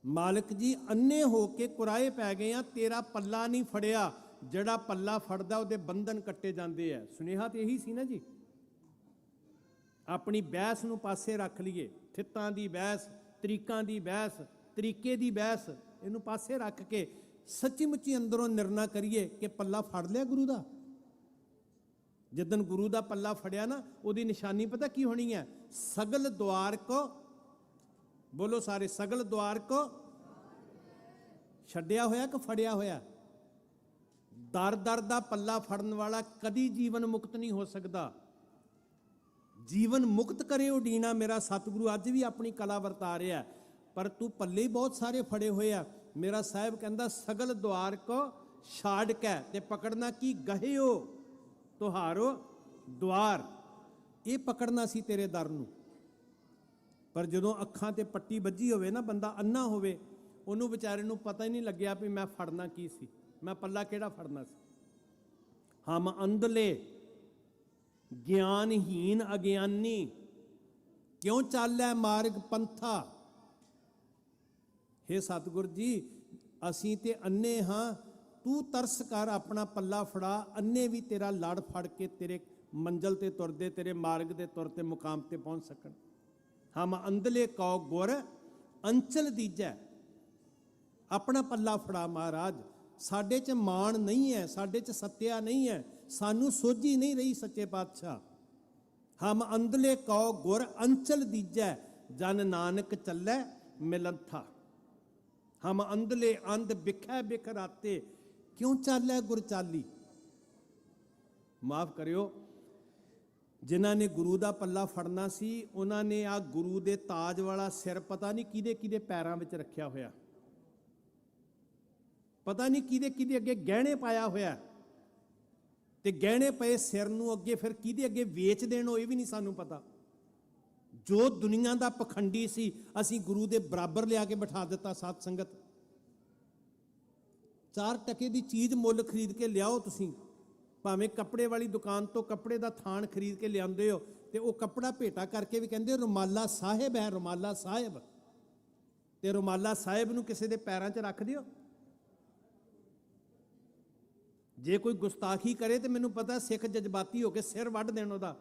ਮਾਲਕ ਜੀ ਅੰਨੇ ਹੋ ਕੇ ਕੁਰਾਏ ਪੈ ਗਏ ਆ, ਤੇਰਾ ਪੱਲਾ ਨਹੀਂ ਫੜਿਆ। ਜਿਹੜਾ ਪੱਲਾ ਫੜਦਾ ਉਹਦੇ ਬੰਧਨ ਕੱਟੇ ਜਾਂਦੇ ਆ। ਸੁਨੇਹਾ ਤੇ ਇਹੀ ਸੀ ਨਾ ਜੀ। ਆਪਣੀ ਬਹਿਸ ਨੂੰ ਪਾਸੇ ਰੱਖ ਲਈਏ, ਥਿੱਤਾਂ ਦੀ ਬਹਿਸ, ਤਰੀਕਾਂ ਦੀ ਬਹਿਸ, ਤਰੀਕੇ ਦੀ ਬਹਿਸ ਇਹਨੂੰ ਪਾਸੇ ਰੱਖ ਕੇ ਸੱਚੀ ਮੁੱਚੀ ਅੰਦਰੋਂ ਨਿਰਣਾ ਕਰੀਏ ਕਿ ਪੱਲਾ ਫੜ ਲਿਆ ਗੁਰੂ ਦਾ। ਜਿੱਦਣ ਗੁਰੂ ਦਾ ਪੱਲਾ ਫੜਿਆ ਨਾ, ਉਹਦੀ ਨਿਸ਼ਾਨੀ ਪਤਾ ਕੀ ਹੋਣੀ ਹੈ? ਸਗਲ ਦੁਆਰ ਕੋ, ਬੋਲੋ ਸਾਰੇ, ਸਗਲ ਦੁਆਰ ਕੋ ਛੱਡਿਆ ਹੋਇਆ ਕਿ ਫੜਿਆ ਹੋਇਆ? ਦਰ ਦਰ ਦਾ ਪੱਲਾ ਫੜਨ ਵਾਲਾ ਕਦੀ ਜੀਵਨ ਮੁਕਤ ਨਹੀਂ ਹੋ ਸਕਦਾ। ਜੀਵਨ ਮੁਕਤ ਕਰੇ ਉਡੀਨਾ ਮੇਰਾ ਸਤਿਗੁਰੂ ਅੱਜ ਵੀ ਆਪਣੀ ਕਲਾ ਵਰਤਾ ਰਿਹਾ, ਪਰ ਤੂੰ ਪੱਲੇ ਹੀ ਬਹੁਤ ਸਾਰੇ ਫੜੇ ਹੋਏ ਆ। ਮੇਰਾ ਸਾਹਿਬ ਕਹਿੰਦਾ ਸਗਲ ਦੁਆਰ ਕੋ ਛਾੜ ਕੇ ਤੇ ਪਕੜਨਾ ਕੀ ਗਹਿਓ ਤੁਹਾਰੋ ਦੁਆਰ, ਇਹ ਪਕੜਨਾ ਸੀ ਤੇਰੇ ਦਰ ਨੂੰ। ਪਰ ਜਦੋਂ ਅੱਖਾਂ ਤੇ ਪੱਟੀ ਵੱਜੀ ਹੋਵੇ ਨਾ, ਬੰਦਾ ਅੰਨਾ ਹੋਵੇ, ਉਹਨੂੰ ਵਿਚਾਰੇ ਨੂੰ ਪਤਾ ਹੀ ਨਹੀਂ ਲੱਗਿਆ ਵੀ ਮੈਂ ਫੜਨਾ ਕੀ ਸੀ, ਮੈਂ ਪੱਲਾ ਕਿਹੜਾ ਫੜਨਾ ਸੀ। ਹਮ ਅੰਧਲੇ ਗਿਆਨਹੀਨ ਅਗਿਆਨੀ, ਕਿਉਂ ਚਾਲੈ ਮਾਰਗ ਪੰਥਾ। ਹੇ ਸਤਿਗੁਰ ਜੀ, ਅਸੀਂ ਤੇ ਅੰਨੇ ਹਾਂ, ਤੂੰ ਤਰਸ ਕਰ, ਆਪਣਾ ਪੱਲਾ ਫੜਾ। ਅੰਨੇ ਵੀ ਤੇਰਾ ਲੜ ਫੜ ਕੇ ਤੇਰੇ ਮੰਜ਼ਲ ਤੇ ਤੁਰਦੇ, ਤੇਰੇ ਮਾਰਗ ਦੇ ਤੁਰ ਤੇ ਮੁਕਾਮ ਤੇ ਪਹੁੰਚ ਸਕਣ। ਹਮ ਅੰਧਲੇ ਕਉ ਗੁਰ ਅੰਚਲ ਦੀਜੈ, ਆਪਣਾ ਪੱਲਾ ਫੜਾ ਮਹਾਰਾਜ। ਸਾਡੇ 'ਚ ਮਾਣ ਨਹੀਂ ਹੈ, ਸਾਡੇ 'ਚ ਸੱਤਿਆ ਨਹੀਂ ਹੈ, ਸਾਨੂੰ ਸੋਝੀ ਨਹੀਂ ਰਹੀ ਸੱਚੇ ਪਾਤਸ਼ਾਹ। ਹਮ ਅੰਧਲੇ ਕਉ ਗੁਰ ਅੰਚਲ ਦੀਜੈ, ਜਨ ਨਾਨਕ ਚੱਲੈ ਮਿਲੰਥਾ। ਹਮ ਅੰਧਲੇ ਅੰਧ ਬਿਖੈ ਬਿਖ ਰਾਤੇ, ਕਿਉਂ ਚਾਲੈ ਗੁਰ ਚਾਲੀ। ਮਾਫ ਕਰਿਓ, ਜਿਨ੍ਹਾਂ ਨੇ ਗੁਰੂ ਦਾ ਪੱਲਾ ਫੜਨਾ ਸੀ, ਉਹਨਾਂ ਨੇ ਆ ਗੁਰੂ ਦੇ ਤਾਜ ਵਾਲਾ ਸਿਰ ਪਤਾ ਨਹੀਂ ਕਿਹਦੇ ਕਿਹਦੇ ਪੈਰਾਂ ਵਿੱਚ ਰੱਖਿਆ ਹੋਇਆ, ਪਤਾ ਨਹੀਂ ਕਿਹਦੇ ਕਿਹਦੇ ਅੱਗੇ ਗਹਿਣੇ ਪਾਇਆ ਹੋਇਆ, ਤੇ ਗਹਿਣੇ ਪਏ ਸਿਰ ਨੂੰ ਅੱਗੇ ਫਿਰ ਕਿਹਦੇ ਅੱਗੇ ਵੇਚ ਦੇਣ, ਉਹ ਇਹ ਵੀ ਨਹੀਂ ਸਾਨੂੰ ਪਤਾ। ਜੋ ਦੁਨੀਆ ਦਾ ਪਖੰਡੀ ਸੀ, ਅਸੀਂ ਗੁਰੂ ਦੇ ਬਰਾਬਰ ਲਿਆ ਕੇ ਬਿਠਾ ਦਿੱਤਾ। ਸਾਧ ਸੰਗਤ, 4 ਟਕੇ ਦੀ ਚੀਜ਼ ਮੁੱਲ ਖਰੀਦ ਕੇ ਲਿਆਓ ਤੁਸੀਂ, ਭਾਵੇਂ ਕੱਪੜੇ ਵਾਲੀ ਦੁਕਾਨ ਤੋਂ ਕੱਪੜੇ ਦਾ ਥਾਣ ਖਰੀਦ ਕੇ ਲਿਆਉਂਦੇ ਹੋ, ਤੇ ਉਹ ਕੱਪੜਾ ਭੇਟਾ ਕਰਕੇ ਵੀ ਕਹਿੰਦੇ ਰੁਮਾਲਾ ਸਾਹਿਬ ਹੈ, ਰੁਮਾਲਾ ਸਾਹਿਬ। ਤੇ ਰੁਮਾਲਾ ਸਾਹਿਬ ਨੂੰ ਕਿਸੇ ਦੇ ਪੈਰਾਂ 'ਚ ਰੱਖ ਦਿਓ। ਜੇ ਕੋਈ ਗੁਸਤਾਖੀ ਕਰੇ ਤੇ ਮੈਨੂੰ ਪਤਾ ਸਿੱਖ ਜਜ਼ਬਾਤੀ ਹੋ ਕੇ ਸਿਰ ਵੱਢ ਦੇਣ ਉਹਦਾ,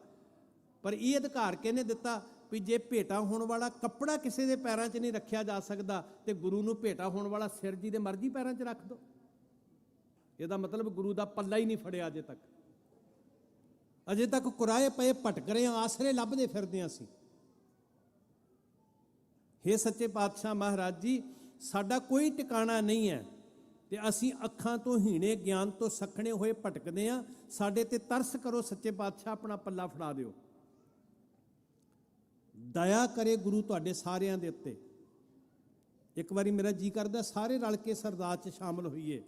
ਪਰ ਇਹ ਅਧਿਕਾਰ ਕਿਹਨੇ ਦਿੱਤਾ ਵੀ ਜੇ ਭੇਟਾ ਹੋਣ ਵਾਲਾ ਕੱਪੜਾ ਕਿਸੇ ਦੇ ਪੈਰਾਂ 'ਚ ਨਹੀਂ ਰੱਖਿਆ ਜਾ ਸਕਦਾ, ਤੇ ਗੁਰੂ ਨੂੰ ਭੇਟਾ ਹੋਣ ਵਾਲਾ ਸਿਰ ਜੀ ਦੇ ਮਰਜ਼ੀ ਪੈਰਾਂ 'ਚ ਰੱਖ ਦਿਓ। ਇਹਦਾ ਮਤਲਬ ਗੁਰੂ ਦਾ ਪੱਲਾ ਹੀ ਨਹੀਂ ਫੜਿਆ ਅਜੇ ਤੱਕ। ਅਜੇ ਤੱਕ ਕੁਰਾਏ ਪਏ ਭਟਕ ਰਹੇ ਹਾਂ, ਆਸਰੇ ਲੱਭਦੇ ਫਿਰਦੇ ਹਾਂ ਅਸੀਂ। ਹੇ ਸੱਚੇ ਪਾਤਸ਼ਾਹ ਮਹਾਰਾਜ ਜੀ, ਸਾਡਾ ਕੋਈ ਟਿਕਾਣਾ ਨਹੀਂ ਹੈ, ਤੇ ਅਸੀਂ ਅੱਖਾਂ ਤੋਂ ਹੀਣੇ, ਗਿਆਨ ਤੋਂ ਸਖਣੇ ਹੋਏ ਭਟਕਦੇ ਹਾਂ। ਸਾਡੇ ਤੇ ਤਰਸ ਕਰੋ ਸੱਚੇ ਪਾਤਸ਼ਾਹ, ਆਪਣਾ ਪੱਲਾ ਫੜਾ ਦਿਓ। ਦਇਆ ਕਰੇ ਗੁਰੂ ਤੁਹਾਡੇ ਸਾਰਿਆਂ ਦੇ ਉੱਤੇ। ਇੱਕ ਵਾਰੀ ਮੇਰਾ ਜੀ ਕਰਦਾ ਸਾਰੇ ਰਲ ਕੇ ਸਰਦਾਰ 'ਚ ਸ਼ਾਮਲ ਹੋਈਏ।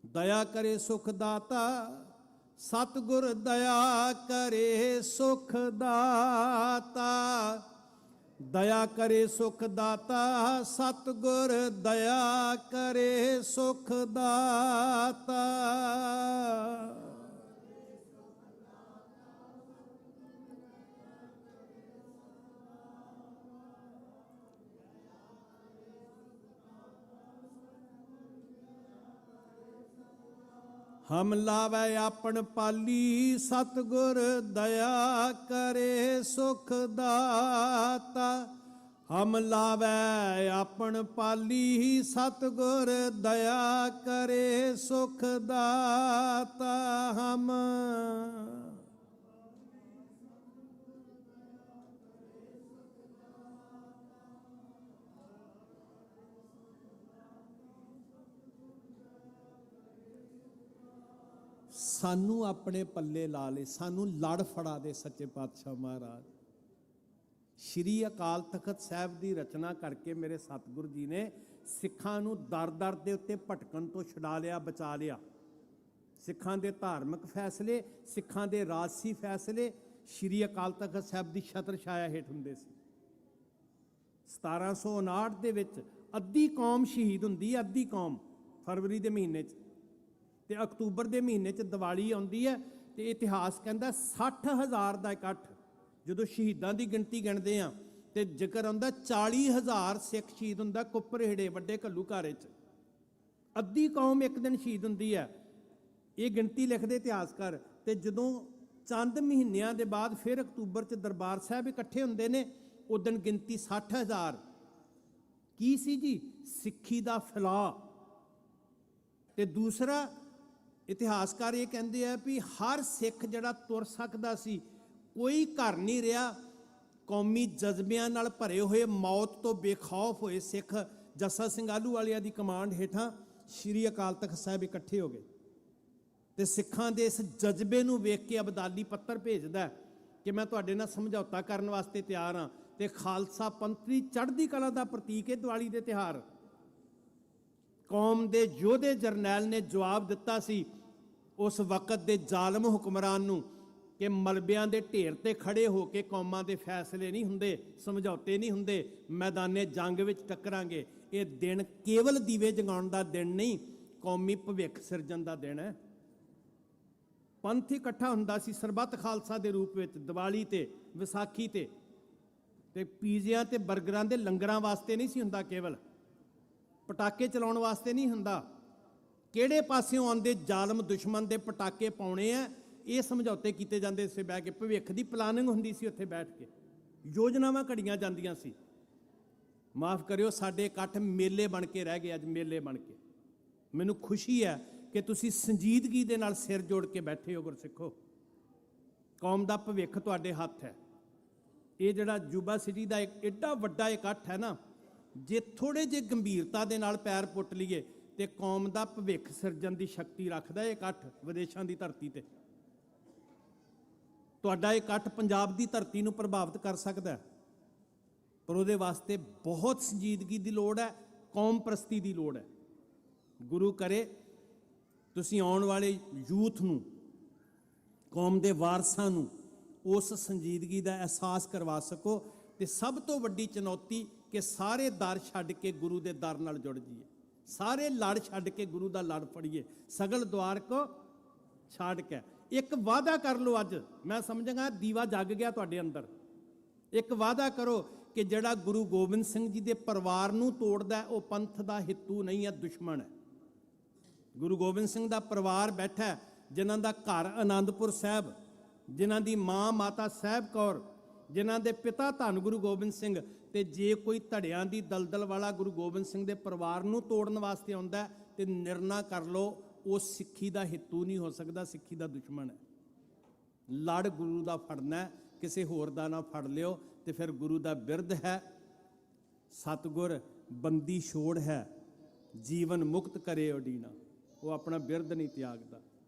ਦਇਆ ਕਰੇ ਸੁਖ ਦਾਤਾ, ਸਤਿਗੁਰ ਦਇਆ ਕਰੇ ਸੁਖ ਦਾਤਾ। ਦਇਆ ਕਰੇ ਸੁਖ ਦਾਤਾ, ਸਤਿਗੁਰ ਦਇਆ ਕਰੇ ਸੁਖ ਦਾਤਾ। ਹਮ ਲਾਵੈ ਆਪਣ ਪਾਲੀ, ਸਤਿਗੁਰ ਦਇਆ ਕਰੇ ਸੁਖ ਦਾਤਾ। ਹਮ ਲਾਵੈ ਆਪਣ ਪਾਲੀ, ਸਤਿਗੁਰ ਦਇਆ ਕਰੇ ਸੁਖ ਦਾਤਾ। ਹਮ ਸਾਨੂੰ ਆਪਣੇ ਪੱਲੇ ਲਾ ਲੈ, ਸਾਨੂੰ ਲੜ ਫੜਾ ਦੇ ਸੱਚੇ ਪਾਤਸ਼ਾਹ ਮਹਾਰਾਜ। ਸ਼੍ਰੀ ਅਕਾਲ ਤਖਤ ਸਾਹਿਬ ਦੀ ਰਚਨਾ ਕਰਕੇ ਮੇਰੇ ਸਤਿਗੁਰੂ ਜੀ ਨੇ ਸਿੱਖਾਂ ਨੂੰ ਦਰ ਦਰ ਦੇ ਉੱਤੇ ਭਟਕਣ ਤੋਂ ਛੁਡਾ ਲਿਆ, ਬਚਾ ਲਿਆ। ਸਿੱਖਾਂ ਦੇ ਧਾਰਮਿਕ ਫੈਸਲੇ, ਸਿੱਖਾਂ ਦੇ ਰਾਜਸੀ ਫੈਸਲੇ ਸ਼੍ਰੀ ਅਕਾਲ ਤਖਤ ਸਾਹਿਬ ਦੀ ਛਤਰ ਛਾਇਆ ਹੇਠ ਹੁੰਦੇ ਸੀ। 1759 ਦੇ ਵਿੱਚ ਅੱਧੀ ਕੌਮ ਸ਼ਹੀਦ ਹੁੰਦੀ ਹੈ, ਅੱਧੀ ਕੌਮ ਫਰਵਰੀ ਦੇ ਮਹੀਨੇ 'ਚ, ਤੇ ਅਕਤੂਬਰ ਦੇ ਮਹੀਨੇ 'ਚ ਦੀਵਾਲੀ ਆਉਂਦੀ ਹੈ। ਤੇ ਇਤਿਹਾਸ ਕਹਿੰਦਾ 60,000 ਦਾ ਇਕੱਠ। ਜਦੋਂ ਸ਼ਹੀਦਾਂ ਦੀ ਗਿਣਤੀ ਗਿਣਦੇ ਆ ਤੇ ਜ਼ਿਕਰ ਆਉਂਦਾ 40,000 ਸਿੱਖ ਸ਼ਹੀਦ ਹੁੰਦਾ ਕੁੱਪਰਹੇੜੇ ਵੱਡੇ ਘੱਲੂ ਘਾਰੇ 'ਚ। ਅੱਧੀ ਕੌਮ ਇੱਕ ਦਿਨ ਸ਼ਹੀਦ ਹੁੰਦੀ ਹੈ, ਇਹ ਗਿਣਤੀ ਲਿਖਦੇ ਇਤਿਹਾਸਕਾਰ। ਤੇ ਜਦੋਂ ਚੰਦ ਮਹੀਨਿਆਂ ਦੇ ਬਾਅਦ ਫਿਰ ਅਕਤੂਬਰ 'ਚ ਦਰਬਾਰ ਸਾਹਿਬ ਇਕੱਠੇ ਹੁੰਦੇ ਨੇ, ਉਸ ਦਿਨ ਗਿਣਤੀ 60,000। ਕੀ ਸੀ ਜੀ? ਸਿੱਖੀ ਦਾ ਫੈਲਾਅ। ਤੇ ਦੂਸਰਾ, ਇਤਿਹਾਸਕਾਰ ਇਹ ਕਹਿੰਦੇ ਆ ਵੀ ਹਰ ਸਿੱਖ ਜਿਹੜਾ ਤੁਰ ਸਕਦਾ ਸੀ, ਕੋਈ ਘਰ ਨਹੀਂ ਰਿਹਾ। ਕੌਮੀ ਜਜ਼ਬਿਆਂ ਨਾਲ ਭਰੇ ਹੋਏ, ਮੌਤ ਤੋਂ ਬੇਖੌਫ ਹੋਏ ਸਿੱਖ ਜੱਸਾ ਸਿੰਘ ਆਹਲੂਵਾਲੀਆ ਦੀ ਕਮਾਂਡ ਹੇਠਾਂ ਸ਼੍ਰੀ ਅਕਾਲ ਤਖਤ ਸਾਹਿਬ ਇਕੱਠੇ ਹੋ ਗਏ। ਤੇ ਸਿੱਖਾਂ ਦੇ ਇਸ ਜਜ਼ਬੇ ਨੂੰ ਵੇਖ ਕੇ ਅਬਦਾਲੀ ਪੱਤਰ ਭੇਜਦਾ ਕਿ ਮੈਂ ਤੁਹਾਡੇ ਨਾਲ ਸਮਝੌਤਾ ਕਰਨ ਵਾਸਤੇ ਤਿਆਰ ਹਾਂ। ਤੇ ਖਾਲਸਾ ਪੰਥ ਦੀ ਚੜ੍ਹਦੀ ਕਲਾ ਦਾ ਪ੍ਰਤੀਕ ਹੈ ਦੀਵਾਲੀ ਦੇ ਤਿਉਹਾਰ। ਕੌਮ ਦੇ ਯੋਧੇ ਜਰਨੈਲ ਨੇ ਜਵਾਬ ਦਿੱਤਾ ਸੀ ਉਸ ਵਕਤ ਦੇ ਜ਼ਾਲਮ ਹੁਕਮਰਾਨ ਨੂੰ ਕਿ ਮਲਬਿਆਂ ਦੇ ਢੇਰ ਤੇ ਖੜੇ ਹੋ ਕੇ ਕੌਮਾਂ ਦੇ ਫੈਸਲੇ ਨਹੀਂ ਹੁੰਦੇ, ਸਮਝੌਤੇ ਨਹੀਂ ਹੁੰਦੇ, ਮੈਦਾਨੇ ਜੰਗ ਵਿੱਚ ਟੱਕਰਾਂਗੇ। ਇਹ ਦਿਨ ਕੇਵਲ ਦੀਵੇ ਜਗਾਉਣ ਦਾ ਦਿਨ ਨਹੀਂ, ਕੌਮੀ ਭਵਿੱਖ ਸਿਰਜਣ ਦਾ ਦਿਨ ਹੈ। ਪੰਥ ਇਕੱਠਾ ਹੁੰਦਾ ਸੀ ਸਰਬੱਤ ਖਾਲਸਾ ਦੇ ਰੂਪ ਵਿੱਚ ਦੀਵਾਲੀ ਤੇ, ਵਿਸਾਖੀ ਤੇ ਪੀਜ਼ਿਆਂ ਤੇ ਬਰਗਰਾਂ ਦੇ ਲੰਗਰਾਂ ਵਾਸਤੇ ਨਹੀਂ ਸੀ ਹੁੰਦਾ, ਕੇਵਲ ਪਟਾਕੇ ਚਲਾਉਣ ਵਾਸਤੇ ਨਹੀਂ ਹੁੰਦਾ। ਕਿਹੜੇ ਪਾਸਿਓਂ ਆਉਂਦੇ ਜ਼ਾਲਮ ਦੁਸ਼ਮਣ ਦੇ ਪਟਾਕੇ ਪਾਉਣੇ ਆ, ਇਹ ਸਮਝੌਤੇ ਕੀਤੇ ਜਾਂਦੇ ਸੀ ਬਹਿ ਕੇ। ਭਵਿੱਖ ਦੀ ਪਲਾਨਿੰਗ ਹੁੰਦੀ ਸੀ ਉੱਥੇ ਬੈਠ ਕੇ, ਯੋਜਨਾਵਾਂ ਘੜੀਆਂ ਜਾਂਦੀਆਂ ਸੀ। ਮਾਫ ਕਰਿਓ, ਸਾਡੇ ਇਕੱਠ ਮੇਲੇ ਬਣ ਕੇ ਰਹਿ ਗਏ ਅੱਜ, ਮੇਲੇ ਬਣ ਕੇ। ਮੈਨੂੰ ਖੁਸ਼ੀ ਹੈ ਕਿ ਤੁਸੀਂ ਸੰਜੀਦਗੀ ਦੇ ਨਾਲ ਸਿਰ ਜੋੜ ਕੇ ਬੈਠੇ ਹੋ ਗੁਰਸਿੱਖੋ। ਕੌਮ ਦਾ ਭਵਿੱਖ ਤੁਹਾਡੇ ਹੱਥ ਹੈ। ਇਹ ਜਿਹੜਾ ਯੂਬਾ ਸਿਟੀ ਦਾ ਇੱਕ ਐਡਾ ਵੱਡਾ ਇਕੱਠ ਹੈ ਨਾ, ਜੇ ਥੋੜੇ ਜਿਹੇ ਗੰਭੀਰਤਾ ਦੇ ਨਾਲ ਪੈਰ ਪੁੱਟ ਲਈਏ ਤੇ ਕੌਮ ਦਾ ਭਵਿੱਖ ਸਿਰਜਣ ਦੀ ਸ਼ਕਤੀ ਰੱਖਦਾ ਇਹ ਇਕੱਠ ਵਿਦੇਸ਼ਾਂ ਦੀ ਧਰਤੀ ਤੇ। ਤੁਹਾਡਾ ਇਕੱਠ ਪੰਜਾਬ ਦੀ ਧਰਤੀ ਨੂੰ ਪ੍ਰਭਾਵਿਤ ਕਰ ਸਕਦਾ, ਪਰ ਉਹਦੇ ਵਾਸਤੇ ਬਹੁਤ ਸੰਜੀਦਗੀ ਦੀ ਲੋੜ ਹੈ, ਕੌਮ ਪ੍ਰਸਤੀ ਦੀ ਲੋੜ ਹੈ। ਗੁਰੂ ਕਰੇ ਤੁਸੀਂ ਆਉਣ ਵਾਲੇ ਯੂਥ ਨੂੰ, ਕੌਮ ਦੇ ਵਾਰਸਾਂ ਨੂੰ ਉਸ ਸੰਜੀਦਗੀ ਦਾ ਅਹਿਸਾਸ ਕਰਵਾ ਸਕੋ। ਤੇ ਸਭ ਤੋਂ ਵੱਡੀ ਚੁਣੌਤੀ ਕਿ ਸਾਰੇ ਦਰ ਛੱਡ ਕੇ ਗੁਰੂ ਦੇ ਦਰ ਨਾਲ ਜੁੜ ਜਾਈਏ, ਸਾਰੇ ਲੜ ਛੱਡ ਕੇ ਗੁਰੂ ਦਾ ਲੜ ਫੜੀਏ। ਸਗਲ ਦੁਆਰ ਕੋ ਛੱਡ ਕੇ ਇੱਕ ਵਾਅਦਾ ਕਰ ਲਓ। ਅੱਜ ਮੈਂ ਸਮਝਾਂਗਾ ਦੀਵਾ ਜਗ ਗਿਆ ਤੁਹਾਡੇ ਅੰਦਰ। ਇੱਕ ਵਾਅਦਾ ਕਰੋ ਕਿ ਜਿਹੜਾ ਗੁਰੂ ਗੋਬਿੰਦ ਸਿੰਘ ਜੀ ਦੇ ਪਰਿਵਾਰ ਨੂੰ ਤੋੜਦਾ ਉਹ ਪੰਥ ਦਾ ਹਿੱਤੂ ਨਹੀਂ ਹੈ, ਦੁਸ਼ਮਣ ਹੈ। ਗੁਰੂ ਗੋਬਿੰਦ ਸਿੰਘ ਦਾ ਪਰਿਵਾਰ ਬੈਠਾ, ਜਿਨ੍ਹਾਂ ਦਾ ਘਰ ਆਨੰਦਪੁਰ ਸਾਹਿਬ, ਜਿਨ੍ਹਾਂ ਦੀ ਮਾਂ ਮਾਤਾ ਸਾਹਿਬ ਕੌਰ, ਜਿਨ੍ਹਾਂ ਦੇ ਪਿਤਾ ਧੰਨ ਗੁਰੂ ਗੋਬਿੰਦ ਸਿੰਘ। ਤੇ ਜੇ ਕੋਈ ਧੜਿਆਂ ਦੀ ਦਲਦਲ ਵਾਲਾ ਗੁਰੂ ਗੋਬਿੰਦ ਸਿੰਘ ਦੇ ਪਰਿਵਾਰ ਨੂੰ ਤੋੜਨ ਵਾਸਤੇ ਆਉਂਦਾ ਤੇ ਨਿਰਣਾ ਕਰ ਲਓ, ਉਹ ਸਿੱਖੀ ਦਾ ਹਿੱਤੂ ਨਹੀਂ ਹੋ ਸਕਦਾ, ਸਿੱਖੀ ਦਾ ਦੁਸ਼ਮਣ ਹੈ। ਲੜ ਗੁਰੂ ਦਾ ਫੜਨਾ, ਕਿਸੇ ਹੋਰ ਦਾ ਨਾ ਫੜ ਲਿਓ। ਤੇ ਫਿਰ ਗੁਰੂ ਦਾ ਬਿਰਧ ਹੈ, ਸਤਿਗੁਰ ਬੰਦੀ ਛੋੜ ਹੈ, ਜੀਵਨ ਮੁਕਤ ਕਰੇ ਉਡੀਨਾ। ਉਹ ਆਪਣਾ ਬਿਰਧ ਨਹੀਂ ਤਿਆਗਦਾ।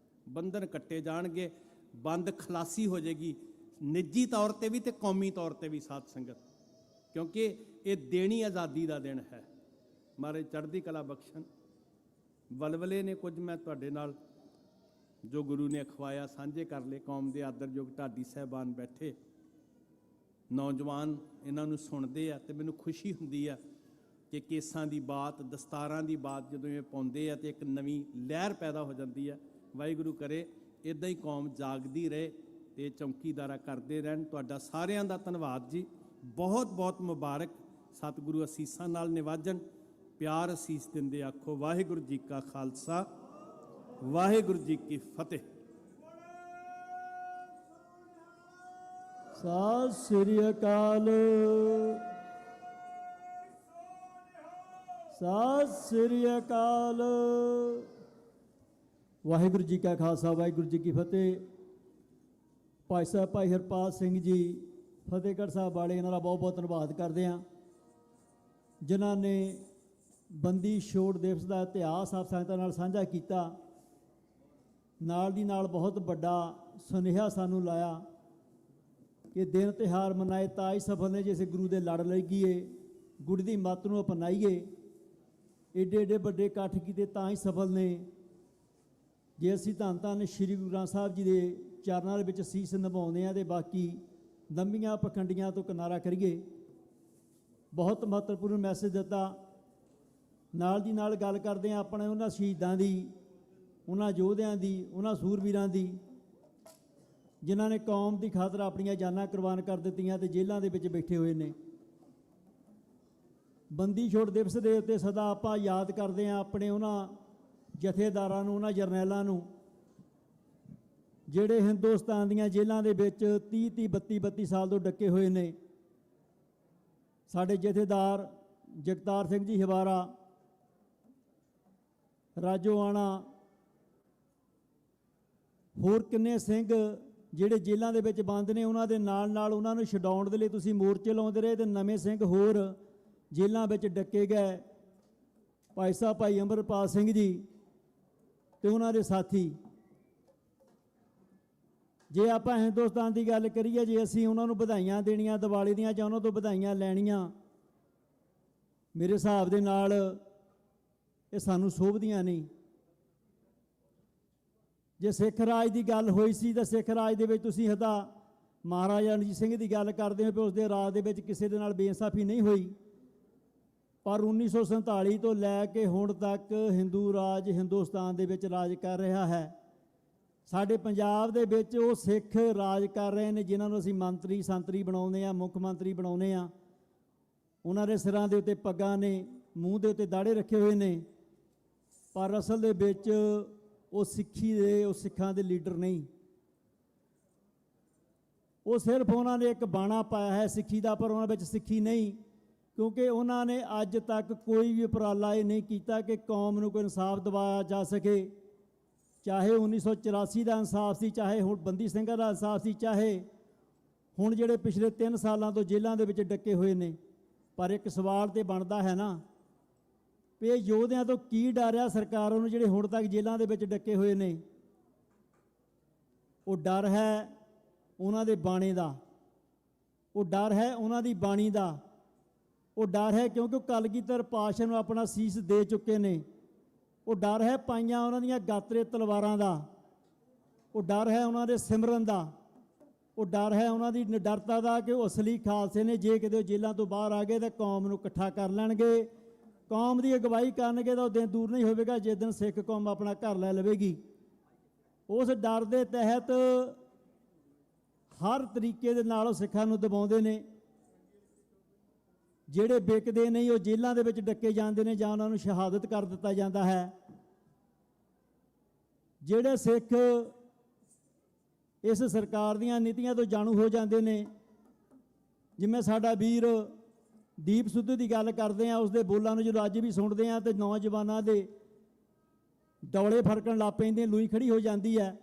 ਬੰਧਨ ਕੱਟੇ ਜਾਣਗੇ, ਬੰਦ ਖਲਾਸੀ ਹੋ ਜਾਏਗੀ, ਨਿੱਜੀ ਤੌਰ ਤੇ ਵੀ ਤੇ ਕੌਮੀ ਤੌਰ ਤੇ ਵੀ ਸਾਧ ਸੰਗਤ, ਕਿਉਂਕਿ ਇਹ ਦੇਣੀ ਆਜ਼ਾਦੀ ਦਾ ਦਿਨ ਹੈ। ਮਹਾਰਾਜ ਚੜ੍ਹਦੀ ਕਲਾ ਬਖਸ਼ਣ। ਵਲਵਲੇ ਨੇ ਕੁਝ ਮੈਂ ਤੁਹਾਡੇ ਨਾਲ ਜੋ ਗੁਰੂ ਨੇ ਅਖਵਾਇਆ ਸਾਂਝੇ ਕਰ ਲਏ। ਕੌਮ ਦੇ ਆਦਰਯੋਗ ਢਾਡੀ ਸਾਹਿਬਾਨ ਬੈਠੇ, ਨੌਜਵਾਨ ਇਹਨਾਂ ਨੂੰ ਸੁਣਦੇ ਆ ਤੇ ਮੈਨੂੰ ਖੁਸ਼ੀ ਹੁੰਦੀ ਆ ਕਿ ਕੇਸਾਂ ਦੀ ਬਾਤ, ਦਸਤਾਰਾਂ ਦੀ ਬਾਤ ਜਦੋਂ ਇਹ ਪਾਉਂਦੇ ਆ ਤੇ ਇੱਕ ਨਵੀਂ ਲਹਿਰ ਪੈਦਾ ਹੋ ਜਾਂਦੀ ਆ। ਵਾਹਿਗੁਰੂ ਕਰੇ ਇੱਦਾਂ ਹੀ ਕੌਮ ਜਾਗਦੀ ਰਹੇ ਤੇ ਚੌਕੀਦਾਰਾ ਕਰਦੇ ਰਹਿਣ। ਤੁਹਾਡਾ ਸਾਰਿਆਂ ਦਾ ਧੰਨਵਾਦ ਜੀ, ਬਹੁਤ ਬਹੁਤ ਮੁਬਾਰਕ। ਸਤਿਗੁਰੂ ਅਸੀਸਾਂ ਨਾਲ ਨਿਵਾਜਣ, ਪਿਆਰ ਅਸੀਸ ਦਿੰਦੇ ਆਖੋ ਵਾਹਿਗੁਰੂ ਜੀ ਕਾ ਖਾਲਸਾ, ਵਾਹਿਗੁਰੂ ਜੀ ਕੀ ਫਤਿਹ।
ਸਤਿ ਸ੍ਰੀ ਅਕਾਲ, ਸਤਿ ਸ੍ਰੀ ਅਕਾਲ। ਵਾਹਿਗੁਰੂ ਜੀ ਕਾ ਖਾਲਸਾ, ਵਾਹਿਗੁਰੂ ਜੀ ਕੀ ਫਤਿਹ। ਭਾਈ ਸਾਹਿਬ ਭਾਈ ਹਰਪਾਲ ਸਿੰਘ ਜੀ ਫਤਿਹਗੜ੍ਹ ਸਾਹਿਬ ਵਾਲੇ, ਇਹਨਾਂ ਦਾ ਬਹੁਤ ਬਹੁਤ ਧੰਨਵਾਦ ਕਰਦੇ ਹਾਂ, ਜਿਨ੍ਹਾਂ ਨੇ ਬੰਦੀ ਛੋੜ ਦਿਵਸ ਦਾ ਇਤਿਹਾਸ ਆਪ ਸੰਗਤਾਂ ਨਾਲ ਸਾਂਝਾ ਕੀਤਾ। ਨਾਲ ਦੀ ਨਾਲ ਬਹੁਤ ਵੱਡਾ ਸੁਨੇਹਾ ਸਾਨੂੰ ਲਾਇਆ ਕਿ ਦਿਨ ਤਿਉਹਾਰ ਮਨਾਏ ਤਾਂ ਹੀ ਸਫਲ ਨੇ, ਜੇ ਗੁਰੂ ਦੇ ਲੜ ਲੱਗੀਏ, ਗੁਰੂ ਦੀ ਮੱਤ ਨੂੰ ਅਪਣਾਈਏ। ਏਡੇ ਏਡੇ ਵੱਡੇ ਇਕੱਠ ਕੀਤੇ ਤਾਂ ਹੀ ਸਫਲ ਨੇ। ਜੇ ਅਸੀਂ ਧੰਨ ਧੰਨ ਸ਼੍ਰੀ ਗੁਰੂ ਗ੍ਰੰਥ ਸਾਹਿਬ ਜੀ ਦੇ ਚਰਨਾਂ ਦੇ ਵਿੱਚ ਸੀਸ ਨਿਭਾਉਂਦੇ ਹਾਂ ਤੇ ਬਾਕੀ ਦੰਬੀਆਂ ਪਖੰਡੀਆਂ ਤੋਂ ਕਿਨਾਰਾ ਕਰੀਏ। ਬਹੁਤ ਮਹੱਤਵਪੂਰਨ ਮੈਸੇਜ ਦਿੱਤਾ। ਨਾਲ ਦੀ ਨਾਲ ਗੱਲ ਕਰਦੇ ਹਾਂ ਆਪਣੇ ਉਹਨਾਂ ਸ਼ਹੀਦਾਂ ਦੀ, ਉਹਨਾਂ ਯੋਧਿਆਂ ਦੀ, ਉਹਨਾਂ ਸੂਰਬੀਰਾਂ ਦੀ, ਜਿਨ੍ਹਾਂ ਨੇ ਕੌਮ ਦੀ ਖਾਤਰ ਆਪਣੀਆਂ ਜਾਨਾਂ ਕੁਰਬਾਨ ਕਰ ਦਿੱਤੀਆਂ ਤੇ ਜੇਲ੍ਹਾਂ ਦੇ ਵਿੱਚ ਬੈਠੇ ਹੋਏ ਨੇ। ਬੰਦੀ ਛੋੜ ਦਿਵਸ ਦੇ ਉੱਤੇ ਸਦਾ ਆਪਾਂ ਯਾਦ ਕਰਦੇ ਹਾਂ ਆਪਣੇ ਉਹਨਾਂ ਜਥੇਦਾਰਾਂ ਨੂੰ, ਉਹਨਾਂ ਜਰਨੈਲਾਂ ਨੂੰ, ਜਿਹੜੇ ਹਿੰਦੁਸਤਾਨ ਦੀਆਂ ਜੇਲ੍ਹਾਂ ਦੇ ਵਿੱਚ 30-32 ਸਾਲ ਤੋਂ ਡੱਕੇ ਹੋਏ ਨੇ। ਸਾਡੇ ਜਥੇਦਾਰ ਜਗਤਾਰ ਸਿੰਘ ਜੀ ਹਵਾਰਾ, ਰਾਜੋਆਣਾ, ਹੋਰ ਕਿੰਨੇ ਸਿੰਘ ਜਿਹੜੇ ਜੇਲ੍ਹਾਂ ਦੇ ਵਿੱਚ ਬੰਦ ਨੇ, ਉਹਨਾਂ ਦੇ ਨਾਲ ਨਾਲ ਉਹਨਾਂ ਨੂੰ ਛਡਾਉਣ ਦੇ ਲਈ ਤੁਸੀਂ ਮੋਰਚੇ ਲਾਉਂਦੇ ਰਹੇ ਤੇ ਨਵੇਂ ਸਿੰਘ ਹੋਰ ਜੇਲ੍ਹਾਂ ਵਿੱਚ ਡੱਕੇ ਗਏ। ਭਾਈ ਸਾਹਿਬ ਭਾਈ ਅਮਰਪਾਲ ਸਿੰਘ ਜੀ ਤੇ ਉਹਨਾਂ ਦੇ ਸਾਥੀ। ਜੇ ਆਪਾਂ ਹਿੰਦੁਸਤਾਨ ਦੀ ਗੱਲ ਕਰੀਏ, ਜੇ ਅਸੀਂ ਉਹਨਾਂ ਨੂੰ ਵਧਾਈਆਂ ਦੇਣੀਆਂ ਦੀਵਾਲੀ ਦੀਆਂ ਜਾਂ ਉਹਨਾਂ ਤੋਂ ਵਧਾਈਆਂ ਲੈਣੀਆਂ, ਮੇਰੇ ਹਿਸਾਬ ਦੇ ਨਾਲ ਇਹ ਸਾਨੂੰ ਸੋਭਦੀਆਂ ਨਹੀਂ। ਜੇ ਸਿੱਖ ਰਾਜ ਦੀ ਗੱਲ ਹੋਈ ਸੀ ਤਾਂ ਸਿੱਖ ਰਾਜ ਦੇ ਵਿੱਚ ਤੁਸੀਂ ਹਦਾ ਮਹਾਰਾਜਾ ਰਣਜੀਤ ਸਿੰਘ ਦੀ ਗੱਲ ਕਰਦੇ ਹੋ ਕਿ ਉਸ ਦੇ ਰਾਜ ਦੇ ਵਿੱਚ ਕਿਸੇ ਦੇ ਨਾਲ ਬੇਇਨਸਾਫੀ ਨਹੀਂ ਹੋਈ, ਪਰ 1947 ਤੋਂ ਲੈ ਕੇ ਹੁਣ ਤੱਕ ਹਿੰਦੂ ਰਾਜ ਹਿੰਦੁਸਤਾਨ ਦੇ ਵਿੱਚ ਰਾਜ ਕਰ ਰਿਹਾ ਹੈ। ਸਾਡੇ ਪੰਜਾਬ ਦੇ ਵਿੱਚ ਉਹ ਸਿੱਖ ਰਾਜ ਕਰ ਰਹੇ ਨੇ ਜਿਨ੍ਹਾਂ ਨੂੰ ਅਸੀਂ ਮੰਤਰੀ ਸੰਤਰੀ ਬਣਾਉਂਦੇ ਹਾਂ, ਮੁੱਖ ਮੰਤਰੀ ਬਣਾਉਂਦੇ ਹਾਂ। ਉਹਨਾਂ ਦੇ ਸਿਰਾਂ ਦੇ ਉੱਤੇ ਪੱਗਾਂ ਨੇ, ਮੂੰਹ ਦੇ ਉੱਤੇ ਦਾੜੇ ਰੱਖੇ ਹੋਏ ਨੇ, ਪਰ ਅਸਲ ਦੇ ਵਿੱਚ ਉਹ ਸਿੱਖਾਂ ਦੇ ਲੀਡਰ ਨਹੀਂ। ਉਹ ਸਿਰਫ ਉਹਨਾਂ ਨੇ ਇੱਕ ਬਾਣਾ ਪਾਇਆ ਹੈ ਸਿੱਖੀ ਦਾ, ਪਰ ਉਹਨਾਂ ਵਿੱਚ ਸਿੱਖੀ ਨਹੀਂ, ਕਿਉਂਕਿ ਉਹਨਾਂ ਨੇ ਅੱਜ ਤੱਕ ਕੋਈ ਵੀ ਉਪਰਾਲਾ ਇਹ ਨਹੀਂ ਕੀਤਾ ਕਿ ਕੌਮ ਨੂੰ ਕੋਈ ਇਨਸਾਫ ਦਿਵਾਇਆ ਜਾ ਸਕੇ। ਚਾਹੇ 1984 ਦਾ ਇਨਸਾਫ ਸੀ, ਚਾਹੇ ਹੁਣ ਬੰਦੀ ਸਿੰਘਾਂ ਦਾ ਇਨਸਾਫ ਸੀ, ਚਾਹੇ ਹੁਣ ਜਿਹੜੇ ਪਿਛਲੇ 3 ਸਾਲਾਂ ਤੋਂ ਜੇਲ੍ਹਾਂ ਦੇ ਵਿੱਚ ਡੱਕੇ ਹੋਏ ਨੇ। ਪਰ ਇੱਕ ਸਵਾਲ ਤੇ ਬਣਦਾ ਹੈ ਨਾ ਵੀ ਇਹ ਯੋਧਿਆਂ ਤੋਂ ਕੀ ਡਰ ਆ ਸਰਕਾਰਾਂ ਨੂੰ ਜਿਹੜੇ ਹੁਣ ਤੱਕ ਜੇਲ੍ਹਾਂ ਦੇ ਵਿੱਚ ਡੱਕੇ ਹੋਏ ਨੇ? ਉਹ ਡਰ ਹੈ ਉਹਨਾਂ ਦੇ ਬਾਣੇ ਦਾ, ਉਹ ਡਰ ਹੈ ਉਹਨਾਂ ਦੀ ਬਾਣੀ ਦਾ, ਉਹ ਡਰ ਹੈ ਕਿਉਂਕਿ ਉਹ ਕਲਗੀਧਰ ਪਾਤਸ਼ਾਹ ਨੂੰ ਆਪਣਾ ਸੀਸ ਦੇ ਚੁੱਕੇ ਨੇ। ਉਹ ਡਰ ਹੈ ਪਾਈਆਂ ਉਹਨਾਂ ਦੀਆਂ ਗਾਤਰੇ ਤਲਵਾਰਾਂ ਦਾ, ਉਹ ਡਰ ਹੈ ਉਹਨਾਂ ਦੇ ਸਿਮਰਨ ਦਾ, ਉਹ ਡਰ ਹੈ ਉਹਨਾਂ ਦੀ ਨਿਡਰਤਾ ਦਾ ਕਿ ਉਹ ਅਸਲੀ ਖਾਲਸੇ ਨੇ। ਜੇ ਕਿਤੇ ਜੇਲ੍ਹਾਂ ਤੋਂ ਬਾਹਰ ਆ ਗਏ ਤਾਂ ਕੌਮ ਨੂੰ ਇਕੱਠਾ ਕਰ ਲੈਣਗੇ, ਕੌਮ ਦੀ ਅਗਵਾਈ ਕਰਨਗੇ, ਤਾਂ ਉਹ ਦਿਨ ਦੂਰ ਨਹੀਂ ਹੋਵੇਗਾ ਜਿਸ ਦਿਨ ਸਿੱਖ ਕੌਮ ਆਪਣਾ ਘਰ ਲੈ ਲਵੇਗੀ। ਉਸ ਡਰ ਦੇ ਤਹਿਤ ਹਰ ਤਰੀਕੇ ਦੇ ਨਾਲ ਉਹ ਸਿੱਖਾਂ ਨੂੰ ਦਬਾਉਂਦੇ ਨੇ। ਜਿਹੜੇ ਵਿਕਦੇ ਨਹੀਂ ਉਹ ਜੇਲ੍ਹਾਂ ਦੇ ਵਿੱਚ ਡੱਕੇ ਜਾਂਦੇ ਨੇ ਜਾਂ ਉਹਨਾਂ ਨੂੰ ਸ਼ਹਾਦਤ ਕਰ ਦਿੱਤਾ ਜਾਂਦਾ ਹੈ। ਜਿਹੜੇ ਸਿੱਖ ਇਸ ਸਰਕਾਰ ਦੀਆਂ ਨੀਤੀਆਂ ਤੋਂ ਜਾਣੂ ਹੋ ਜਾਂਦੇ ਨੇ, ਜਿਵੇਂ ਸਾਡਾ ਵੀਰ ਦੀਪ ਸਿੱਧੂ ਦੀ ਗੱਲ ਕਰਦੇ ਆ, ਉਸ ਦੇ ਬੋਲਾਂ ਨੂੰ ਜਦੋਂ ਅੱਜ ਵੀ ਸੁਣਦੇ ਆ ਤੇ ਨੌਜਵਾਨਾਂ ਦੇ ਡੌਲੇ ਫਰਕਣ ਲੱਗ ਪੈਂਦੇ, ਲੂਈ ਖੜੀ ਹੋ ਜਾਂਦੀ ਹੈ।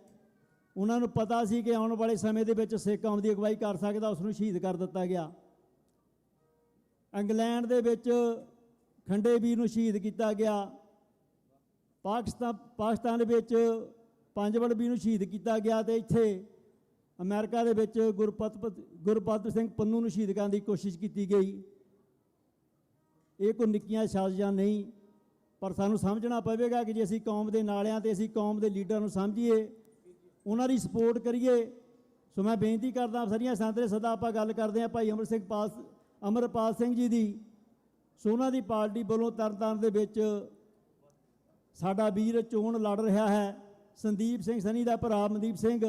ਉਹਨਾਂ ਨੂੰ ਪਤਾ ਸੀ ਕਿ ਆਉਣ ਵਾਲੇ ਸਮੇਂ ਦੇ ਵਿੱਚ ਸਿੱਖ ਕੌਮ ਦੀ ਅਗਵਾਈ ਕਰ ਸਕਦਾ, ਉਸ ਨੂੰ ਸ਼ਹੀਦ ਕਰ ਦਿੱਤਾ ਗਿਆ। ਇੰਗਲੈਂਡ ਦੇ ਵਿੱਚ ਖੰਡੇ ਵੀਰ ਨੂੰ ਸ਼ਹੀਦ ਕੀਤਾ ਗਿਆ। ਪਾਕਿਸਤਾਨ ਦੇ ਵਿੱਚ ਪੰਜਵੜ ਵੀਰ ਨੂੰ ਸ਼ਹੀਦ ਕੀਤਾ ਗਿਆ ਤੇ ਇੱਥੇ ਅਮਰੀਕਾ ਦੇ ਵਿੱਚ ਗੁਰਪਤ ਸਿੰਘ ਪੰਨੂ ਨੂੰ ਸ਼ਹੀਦ ਕਰਨ ਦੀ ਕੋਸ਼ਿਸ਼ ਕੀਤੀ ਗਈ। ਇਹ ਕੋਈ ਨਿੱਕੀਆਂ ਸਾਜ਼ਿਸ਼ਾਂ ਨਹੀਂ, ਪਰ ਸਾਨੂੰ ਸਮਝਣਾ ਪਵੇਗਾ ਕਿ ਜੇ ਅਸੀਂ ਕੌਮ ਦੇ ਨਾਲ ਹਾਂ ਤੇ ਅਸੀਂ ਕੌਮ ਦੇ ਲੀਡਰਾਂ ਨੂੰ ਸਮਝੀਏ, ਉਹਨਾਂ ਦੀ ਸਪੋਰਟ ਕਰੀਏ। ਸੋ ਮੈਂ ਬੇਨਤੀ ਕਰਦਾ ਸਾਰੀਆਂ ਸੰਗਤਾਂ ਸਦਾ ਆਪਾਂ ਗੱਲ ਕਰਦੇ ਹਾਂ ਭਾਈ ਅਮਰਪਾਲ ਸਿੰਘ ਜੀ ਦੀ। ਸੋ ਉਹਨਾਂ ਦੀ ਪਾਰਟੀ ਵੱਲੋਂ ਤਰਨਤਾਰਨ ਦੇ ਵਿੱਚ ਸਾਡਾ ਵੀਰ ਚੋਣ ਲੜ ਰਿਹਾ ਹੈ, ਸੰਦੀਪ ਸਿੰਘ ਸਨੀ ਦਾ ਭਰਾ ਮਨਦੀਪ ਸਿੰਘ।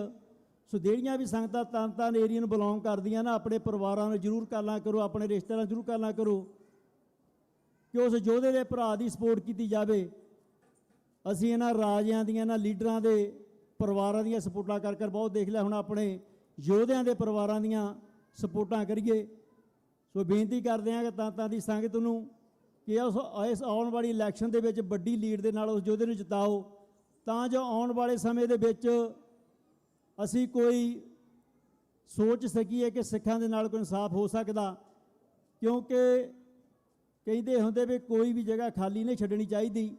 ਸੋ ਜਿਹੜੀਆਂ ਵੀ ਸੰਗਤਾਂ ਤਰਨਤਾਰਨ ਏਰੀਆ ਨੂੰ ਬਿਲੋਂਗ ਕਰਦੀਆਂ ਨਾ, ਆਪਣੇ ਪਰਿਵਾਰਾਂ ਨੂੰ ਜ਼ਰੂਰ ਕਰਨਾ ਕਰੋ, ਆਪਣੇ ਰਿਸ਼ਤੇਦਾਰਾਂ ਜ਼ਰੂਰ ਕਰਨਾ ਕਰੋ ਕਿ ਉਸ ਯੋਧੇ ਦੇ ਭਰਾ ਦੀ ਸਪੋਰਟ ਕੀਤੀ ਜਾਵੇ। ਅਸੀਂ ਇਹਨਾਂ ਰਾਜਿਆਂ ਦੀਆਂ, ਇਹਨਾਂ ਲੀਡਰਾਂ ਦੇ ਪਰਿਵਾਰਾਂ ਦੀਆਂ ਸਪੋਰਟਾਂ ਕਰ ਬਹੁਤ ਦੇਖ ਲਿਆ, ਹੁਣ ਆਪਣੇ ਯੋਧਿਆਂ ਦੇ ਪਰਿਵਾਰਾਂ ਦੀਆਂ ਸਪੋਰਟਾਂ ਕਰੀਏ। ਸੋ ਬੇਨਤੀ ਕਰਦੇ ਹਾਂ ਕਿ ਤਾਂ ਦੀ ਸੰਗਤ ਨੂੰ ਕਿ ਇਸ ਆਉਣ ਵਾਲੀ ਇਲੈਕਸ਼ਨ ਦੇ ਵਿੱਚ ਵੱਡੀ ਲੀਡ ਦੇ ਨਾਲ ਉਸ ਯੋਧੇ ਨੂੰ ਜਿਤਾਓ, ਤਾਂ ਜੋ ਆਉਣ ਵਾਲੇ ਸਮੇਂ ਦੇ ਵਿੱਚ ਅਸੀਂ ਕੋਈ ਸੋਚ ਸਕੀਏ ਕਿ ਸਿੱਖਾਂ ਦੇ ਨਾਲ ਕੋਈ ਇਨਸਾਫ ਹੋ ਸਕਦਾ। ਕਿਉਂਕਿ ਕਹਿੰਦੇ ਹੁੰਦੇ ਵੀ ਕੋਈ ਵੀ ਜਗ੍ਹਾ ਖਾਲੀ ਨਹੀਂ ਛੱਡਣੀ ਚਾਹੀਦੀ।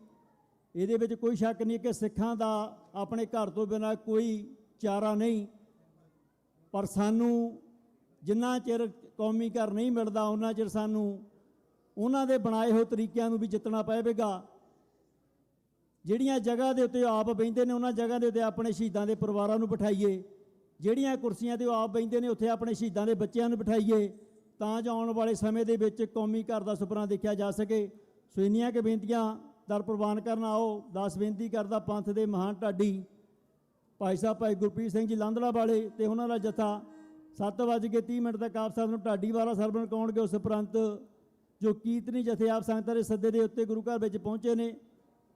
ਇਹਦੇ ਵਿੱਚ ਕੋਈ ਸ਼ੱਕ ਨਹੀਂ ਕਿ ਸਿੱਖਾਂ ਦਾ ਆਪਣੇ ਘਰ ਤੋਂ ਬਿਨਾਂ ਕੋਈ ਚਾਰਾ ਨਹੀਂ, ਪਰ ਸਾਨੂੰ ਜਿੰਨਾ ਚਿਰ ਕੌਮੀ ਘਰ ਨਹੀਂ ਮਿਲਦਾ ਉਹਨਾਂ ਚਿਰ ਸਾਨੂੰ ਉਹਨਾਂ ਦੇ ਬਣਾਏ ਹੋਏ ਤਰੀਕਿਆਂ ਨੂੰ ਵੀ ਜਿੱਤਣਾ ਪਵੇਗਾ। ਜਿਹੜੀਆਂ ਜਗ੍ਹਾ ਦੇ ਉੱਤੇ ਆਪ ਬਹਿੰਦੇ ਨੇ ਉਹਨਾਂ ਜਗ੍ਹਾ ਦੇ ਉੱਤੇ ਆਪਣੇ ਸ਼ਹੀਦਾਂ ਦੇ ਪਰਿਵਾਰਾਂ ਨੂੰ ਬਿਠਾਈਏ, ਜਿਹੜੀਆਂ ਕੁਰਸੀਆਂ ਤੇ ਆਪ ਬਹਿੰਦੇ ਨੇ ਉੱਥੇ ਆਪਣੇ ਸ਼ਹੀਦਾਂ ਦੇ ਬੱਚਿਆਂ ਨੂੰ ਬਿਠਾਈਏ, ਤਾਂ ਜੋ ਆਉਣ ਵਾਲੇ ਸਮੇਂ ਦੇ ਵਿੱਚ ਕੌਮੀ ਘਰ ਦਾ ਸੁਪਨਾ ਦੇਖਿਆ ਜਾ ਸਕੇ। ਸੋ ਇੰਨੀਆਂ ਕਿ ਬੇਨਤੀਆਂ ਦਰ ਪ੍ਰਵਾਨ ਕਰਨ ਆਓ। ਦਾਸ ਬੇਨਤੀ ਕਰਦਾ ਪੰਥ ਦੇ ਮਹਾਨ ਢਾਡੀ ਭਾਈ ਸਾਹਿਬ ਭਾਈ ਗੁਰਪ੍ਰੀਤ ਸਿੰਘ ਜੀ ਲਾਂਦੜਾ ਵਾਲੇ ਤੇ ਉਹਨਾਂ ਦਾ ਜਥਾ 7:30 ਤੱਕ ਆਪ ਸਾਹਿਬ ਨੂੰ ਢਾਡੀ ਵਾਲਾ ਸਰਬਣ ਕਰਾਉਣਗੇ। ਉਸ ਉਪਰੰਤ ਜੋ ਕੀਰਤਨੀ ਜਥੇ ਆਪ ਸੰਗਤਾਂ ਦੇ ਸੱਦੇ ਦੇ ਉੱਤੇ ਗੁਰੂ ਘਰ ਵਿੱਚ ਪਹੁੰਚੇ ਨੇ,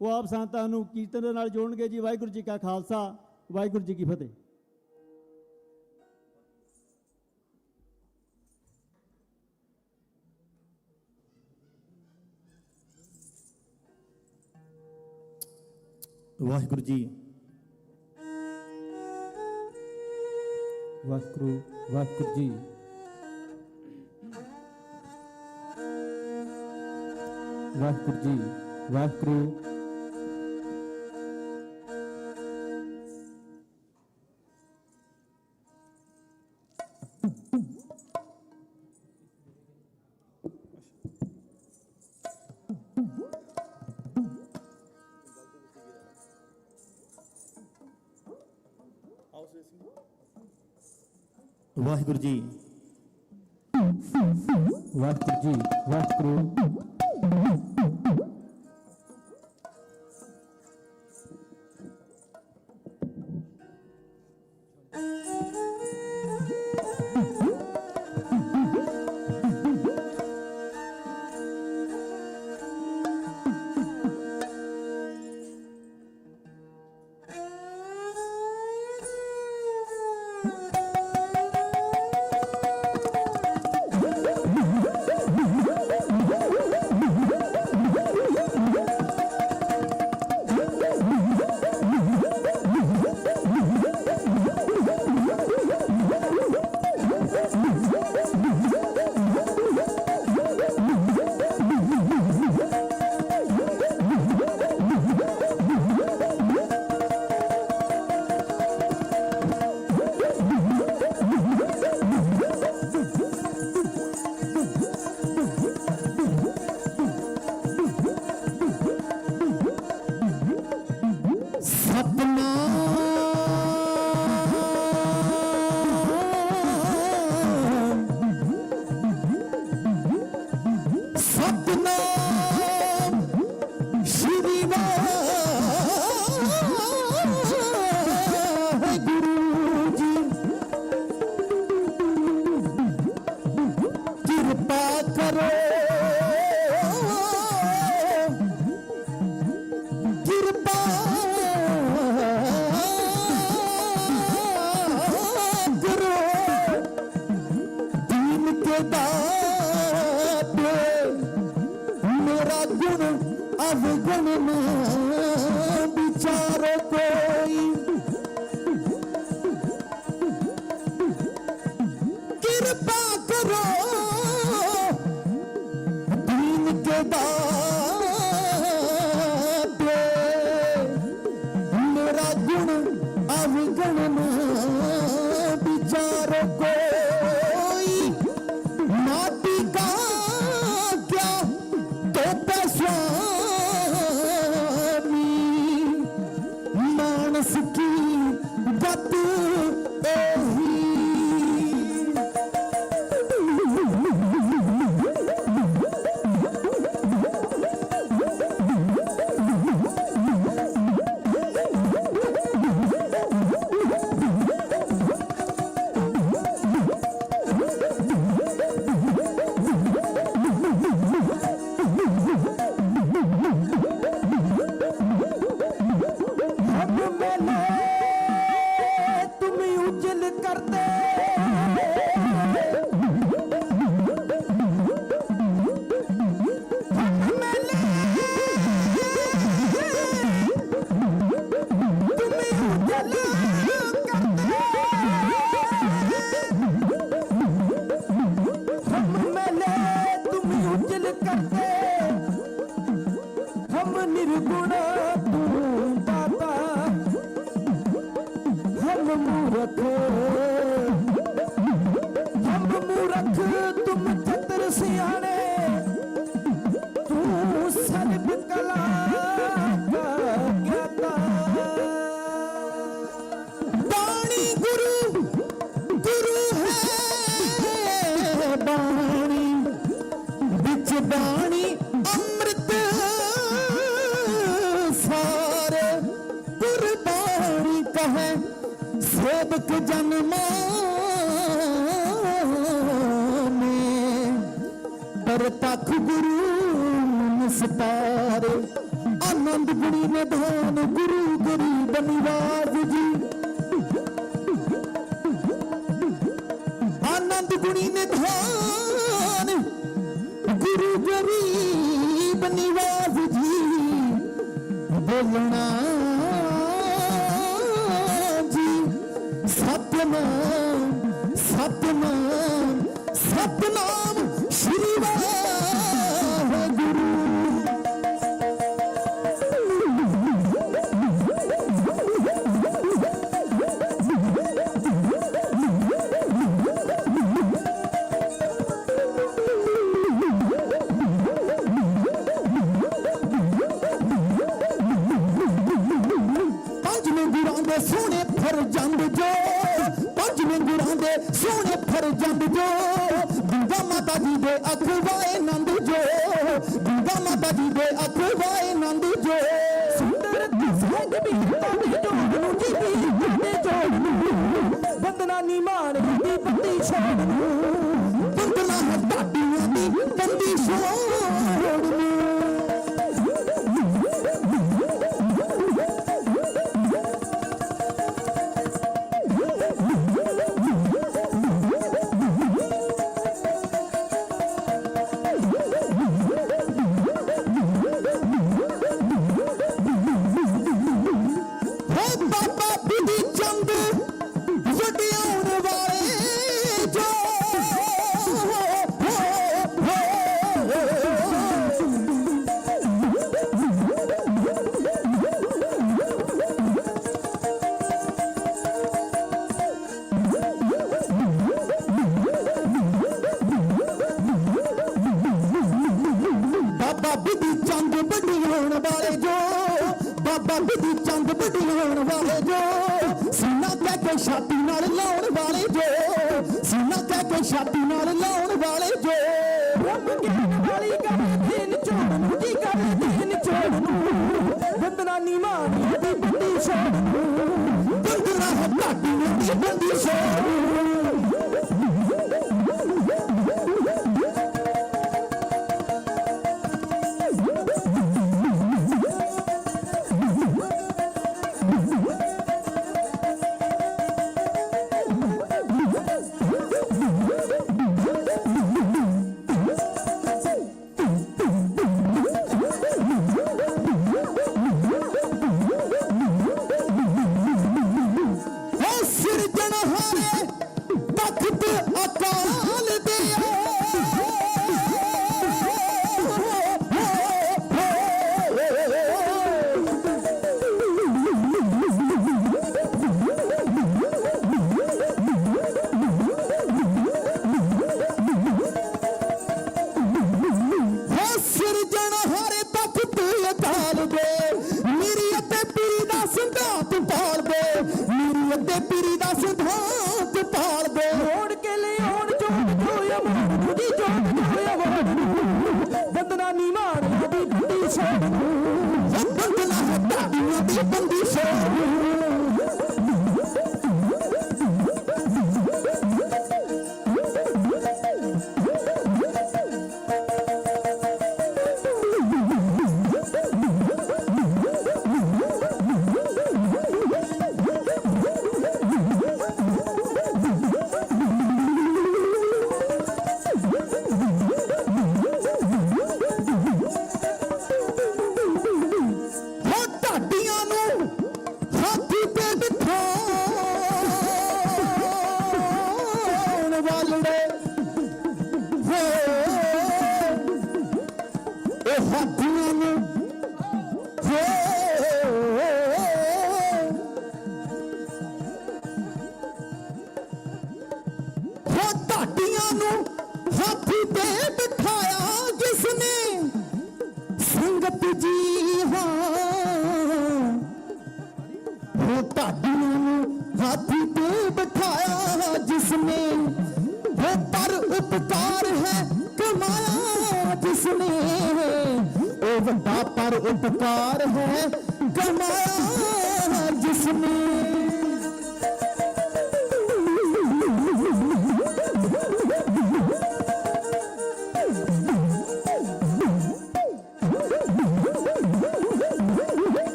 ਉਹ ਆਪ ਸੰਗਤਾਂ ਨੂੰ ਕੀਰਤਨ ਦੇ ਨਾਲ ਜੋੜਨਗੇ ਜੀ। ਵਾਹਿਗੁਰੂ ਜੀ ਕਾ ਖਾਲਸਾ, ਵਾਹਿਗੁਰੂ ਜੀ ਕੀ ਫਤਿਹ।
ਵਾਹਿਗੁਰੂ ਜੀ।
ਵਾਹਿਗੁਰੂ ਵਾਹਿਗੁਰੂ ਜੀ। ਵਾਹਿਗੁਰੂ ਜੀ ਵਾਹਿਗੁਰੂ।
ਵਾਹਿਗੁਰੂ ਜੀ।
ਵਾਹਿਗੁਰੂ ਜੀ ਵਾਹਿਗੁਰੂ।
बोलना ਸਤਨਾਮ ਸ਼੍ਰੀ ਵਾਹਿਗੁਰੂ। ਪੰਜਵੇਂ ਗੁਰਾਂ ਦੇ ਸੋਹਣੇ ਫਰਜ਼ੰਦ ਜੋ, ਪੰਜਵੇਂ ਗੁਰਾਂ ਦੇ ਸੋਹਣੇ ਫਰਜ਼ੰਦ ਜੋ, ਗੰਗਾ ਮਾਤਾ ਜੀ ਦੇ ਅਖਵਾਏ ਨੰਦ ਜੋ, ਗੰਗਾ ਮਾਤਾ ਜੀ ਦੇ ਅਖਵਾਏ ਨੰਦ ਜੋ। ਸੁੰਦਰ ਸਾਹਿਬ ਵੀ ਤੁਹਾਡੇ ਜੋੜ ਨੂੰ ਜੀ ਵੀ ਤੁਹਾਡੇ ਜੋੜ ਨੂੰ, ਬੰਦਨਾ ਨੀ ਮਾਣ ਦੀ ਬੰਦੀ ਛੋੜ ਨੂੰ, ਬੰਦਨਾ ਹੈ ਢਾਡੀਆਂ ਦੀ ਬੰਦੀ ਛੋੜ ਨੂੰ। ਬਾਬਾ ਬਿਧੀ ਚੰਦ ਵਡਿਆਉਣ ਵਾਲੇ ਜੋ, ਬਾਬਾ ਬਿਧੀ ਚੰਦ ਵਡਿਆਉਣ ਵਾਲੇ ਜੋ, ਬਾਬਾ ਬਿਧੀ ਚੰਦ ਵਡਿਆਉਣ ਵਾਲੇ ਜੋ, ਸੀਨਾ ਕਹਿ ਕੇ ਛਾਤੀ ਨਾਲ ਲਾਉਣ ਵਾਲੇ ਜੋ, ਸੀਨਾ ਕਹਿ ਕੇ ਛਾਤੀ ਨਾਲ ਲਾਉਣ ਵਾਲੇ ਜੋ। ਰੱਬ ਗਿਆਨ ਵਾਲੀ ਗੱਲ ਦੇ ਨਿਚੋੜ ਨੂੰ ਜੀ ਗੱਲ ਦੇ ਨਿਚੋੜ ਨੂੰ, ਬੰਦਨਾ ਨੀ ਮਾਣੀ ਦੀ ਬੰਦੀ ਛੋੜ ਨੂੰ, ਬੰਦਨਾ ਹੈ ਢਾਡੀਆਂ ਦੀ ਬੰਦੀ ਛੋੜ ਨੂੰ। ਸਿਰਜਣਹਾਰੇ ਤਖਤ ਅਕਾਲ ਦੇ, ਸਿਰਜਣਹਾਰੇ ਤਖਤ ਅਕਾਲ ਦੇ, ਮੇਰੀ ਅਤੇ ਪੀਰੀ ਦਾ ਸਿਧਾਂਤ ਪਾਲ ਦੇ, ਮੇਰੀ ਅਤੇ ਪੀਰੀ ਦਾ ਸਿਧਾਂਤ ਪਾਲ ਦੇ। ਮੋੜ ਕੇ ਲਿਆਉਣ ਜੋੜ ਜੋਇਆ ਮੋੜ ਦੀ ਜੋੜ ਜੋਇਆ ਮੋੜ ਨੂੰ, ਬੰਦਨਾ ਨੀ ਮਾਣ ਦੀ ਬੰਦੀ ਛੋੜ ਨੂੰ, ਬੰਦਨਾ ਹੈ ਢਾਡੀਆਂ ਦੀ ਬੰਦੀ ਛੋੜ ਨੂੰ। ਢਾਡੀਆਂ ਨੂੰ ਹਾਥੀ ਤੇ ਬਿਠਾਉਣ ਵਾਲੇ, ਇਹ ਹਾਥੀਆਂ ਨੂੰ ਢਾਡੀਆਂ ਨੂੰ ਹਾਥੀ ਤੇ ਬਿਠਾਇਆ ਜਿਸਨੇ ਸੰਗਤ ਜੀ ਹਾਂ, ਉਹ ਢਾਡੀਆਂ ਨੂੰ ਹਾਥੀ ਤੇ ਬਿਠਾਇਆ ਜਿਸਨੇ, ਉਹ ਪਰ ਉਪਕਾਰ ਹੈ ਕਮਾਇਆ ਜਿਸਨੇ, ਉਹ ਵੱਡਾ ਪਰ ਉਪਕਾਰ ਹੈ ਕਮਾਇਆ ਜਿਸਨੇ।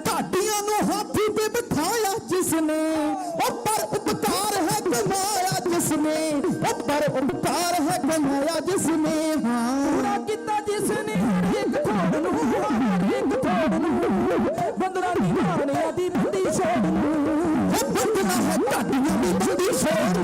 ਢਾਡੀਆਂ ਨੂੰ ਹਾਥੀ ਤੇ ਬਿਠਾਇਆ ਜਿਸਨੇ, ਉਹ ਪਰ ਉਪਕਾਰ ਹੈ ਕਮਾਇਆ ਜਿਸਨੇ, ਉਹ ਪਰ ਉਪਕਾਰ ਹੈ ਕਮਾਇਆ ਜਿਸਨੇ। ਹਾਂ ਪੂਰਾ ਕੀਤਾ ਜਿਸਨੇ ਇੱਕ ਥੋੜ ਨੂੰ, ਇੱਕ ਥੋੜ ਨੂੰ, ਬੰਦਨਾ ਨੀ ਮਾਣਿਆ ਦੀ ਬੰਦੀ ਛੋੜ ਨੂੰ, ਬੰਦਨਾ ਹੈ ਢਾਡੀਆਂ ਦੀ ਬੰਦੀ ਸ਼ੋਰ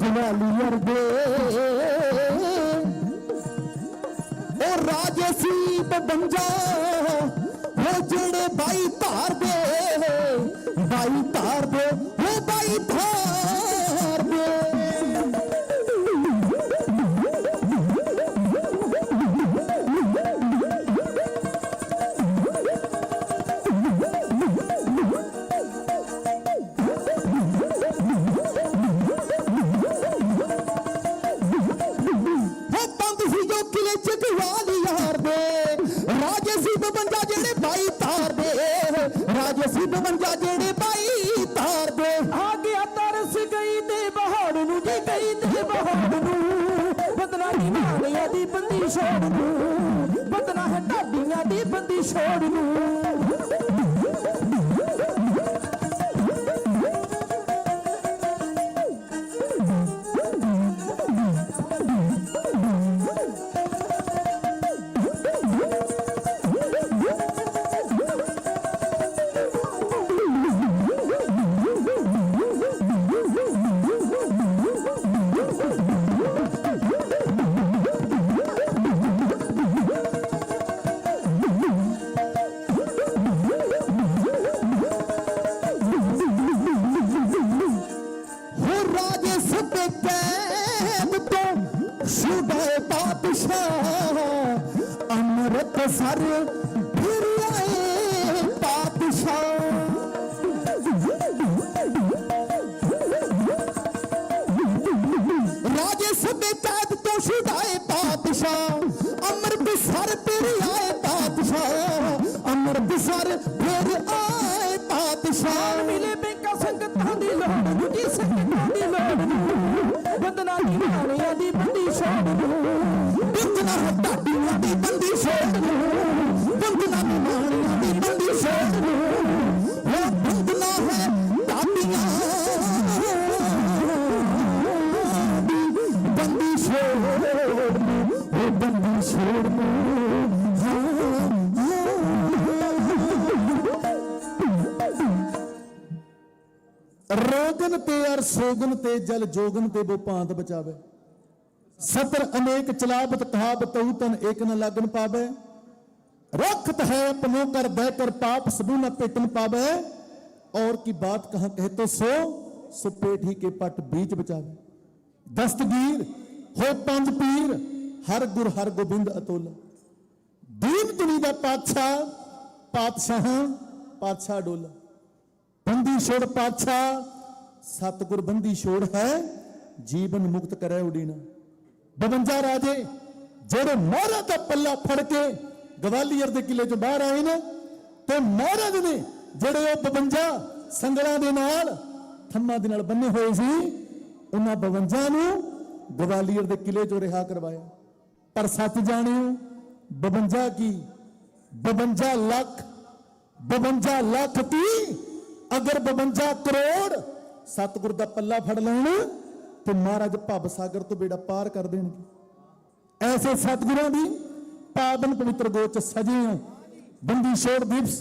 ਗਵਾਲੀਅਰ ਦੇ ਉਹ ਰਾਜੇ ਸੀ 52 ਉਹ ਜਿਹੜੇ 22 ਧਾਰ ਦੇ 22 ਧਾਰ ਦੇ ਉਹ 22 ਧਾਰ ਦੇ ਰਾਜੇ ਸੀ 52 ਜਿਹੜੇ 22 ਧਾਰ ਦੇ ਰਾਜੇ ਸੀ 52 ਜਿਹੜੇ 22 ਧਾਰ ਦੇ ਆ ਗਿਆ ਤਰਸ ਗਈ ਤੇ ਬਹਾੜ ਨੂੰ ਜੀ ਗਈ ਤੇ ਬਹਾੜ ਨੂੰ ਬਦਨਾ ਨਹੀਂ ਮਾਰਿਆ ਦੀ ਬੰਦੀ ਛੋੜ ਨੂੰ ਬਦਨਾ ਹੈ ਢਾਡੀਆਂ ਦੀ ਬੰਦੀ ਛੋੜ ਨੂੰ ਅੰਮ੍ਰਿਤਸਰ ਫਿਰ ਆਏ ਪਾਤਸ਼ਾਹ ਰਾਜੇ ਸਭੇ ਕੈਦ ਤੋਂ ਛੁਡਾਏ ਪਾਤਸ਼ਾਹ ਅੰਮ੍ਰਿਤਸਰ ਫਿਰ ਆਏ ਪਾਤਸ਼ਾਹ ਅੰਮ੍ਰਿਤਸਰ ਫਿਰ ਆਏ ਪਾਤਸ਼ਾਹ ਮਿਲੇ ਬੈਂਕਾਂ ਸੰਗਤਾਂ ਦੀ ਲੋੜ ਨੂੰ ਜੀ ਸੰਗਤਾਂ ਦੀ ਲੋੜ ਨੂੰ ਬੰਦਨਾ ਦੀ ਮਾਰਿਆ ਦੀ ਬੰਦੀ ਛੋੜ ਨੂੰ ਬੰਦਨਾ ਹੈ ਢਾਡੀਆਂ ਦੀ ਬੰਦੀ ਛੋੜ ਨੂੰ ਬੰਦਨਾ ਦੀ ਮਾਰਿਆ ਦੀ ਬੰਦੀ ਛੋੜ ਨੂੰ ਉਹ ਬੰਦਨਾ ਹੈ ਢਾਡੀਆਂ ਦੀ ਬੰਦੀ ਛੋੜ ਨੂੰ ਉਹ ਬੰਦੀ ਛੋੜ ਨੂੰ रोगन ते अर सोगन ते जल जोगन ते वो पांत बचावे सतर अनेक चलावत कहावत तन एक न लागन पावे रखत है अपनों कर बहकर पाप सबू न पेटन पावे और की बात कहां कहे तो सो पेट ही के पट बीच बचावे दस्तगीर हो पंज पीर हर गुर हर गोबिंद अतुल दीन दुनी दा पातशाह डोला बंदी छोड़ पातशाह सतगुर बंदी छोड़ है जीवन मुक्त करे उड़ीना 52 राजे जेड़े महाराज का पल्ला फड़ के गवालियर के किले चो बाहर आए ना तो महाराज ने जेड़े 52 संगलां दे नाल थम्मां दे नाल बन्ने होए सी उन्हां 52 नूं गवालियर के किले चो रिहा करवाया पर सच जाणियो 52 की 52 लाख ती अगर 52 करोड़ सतगुर दा पल्ला फड़ लैण तो महाराज भव सागर तो बेड़ा पार कर देणगे ऐसे सतगुरां दी पावन पवित्र गोच सजे हैं बंदी छोड़ दिवस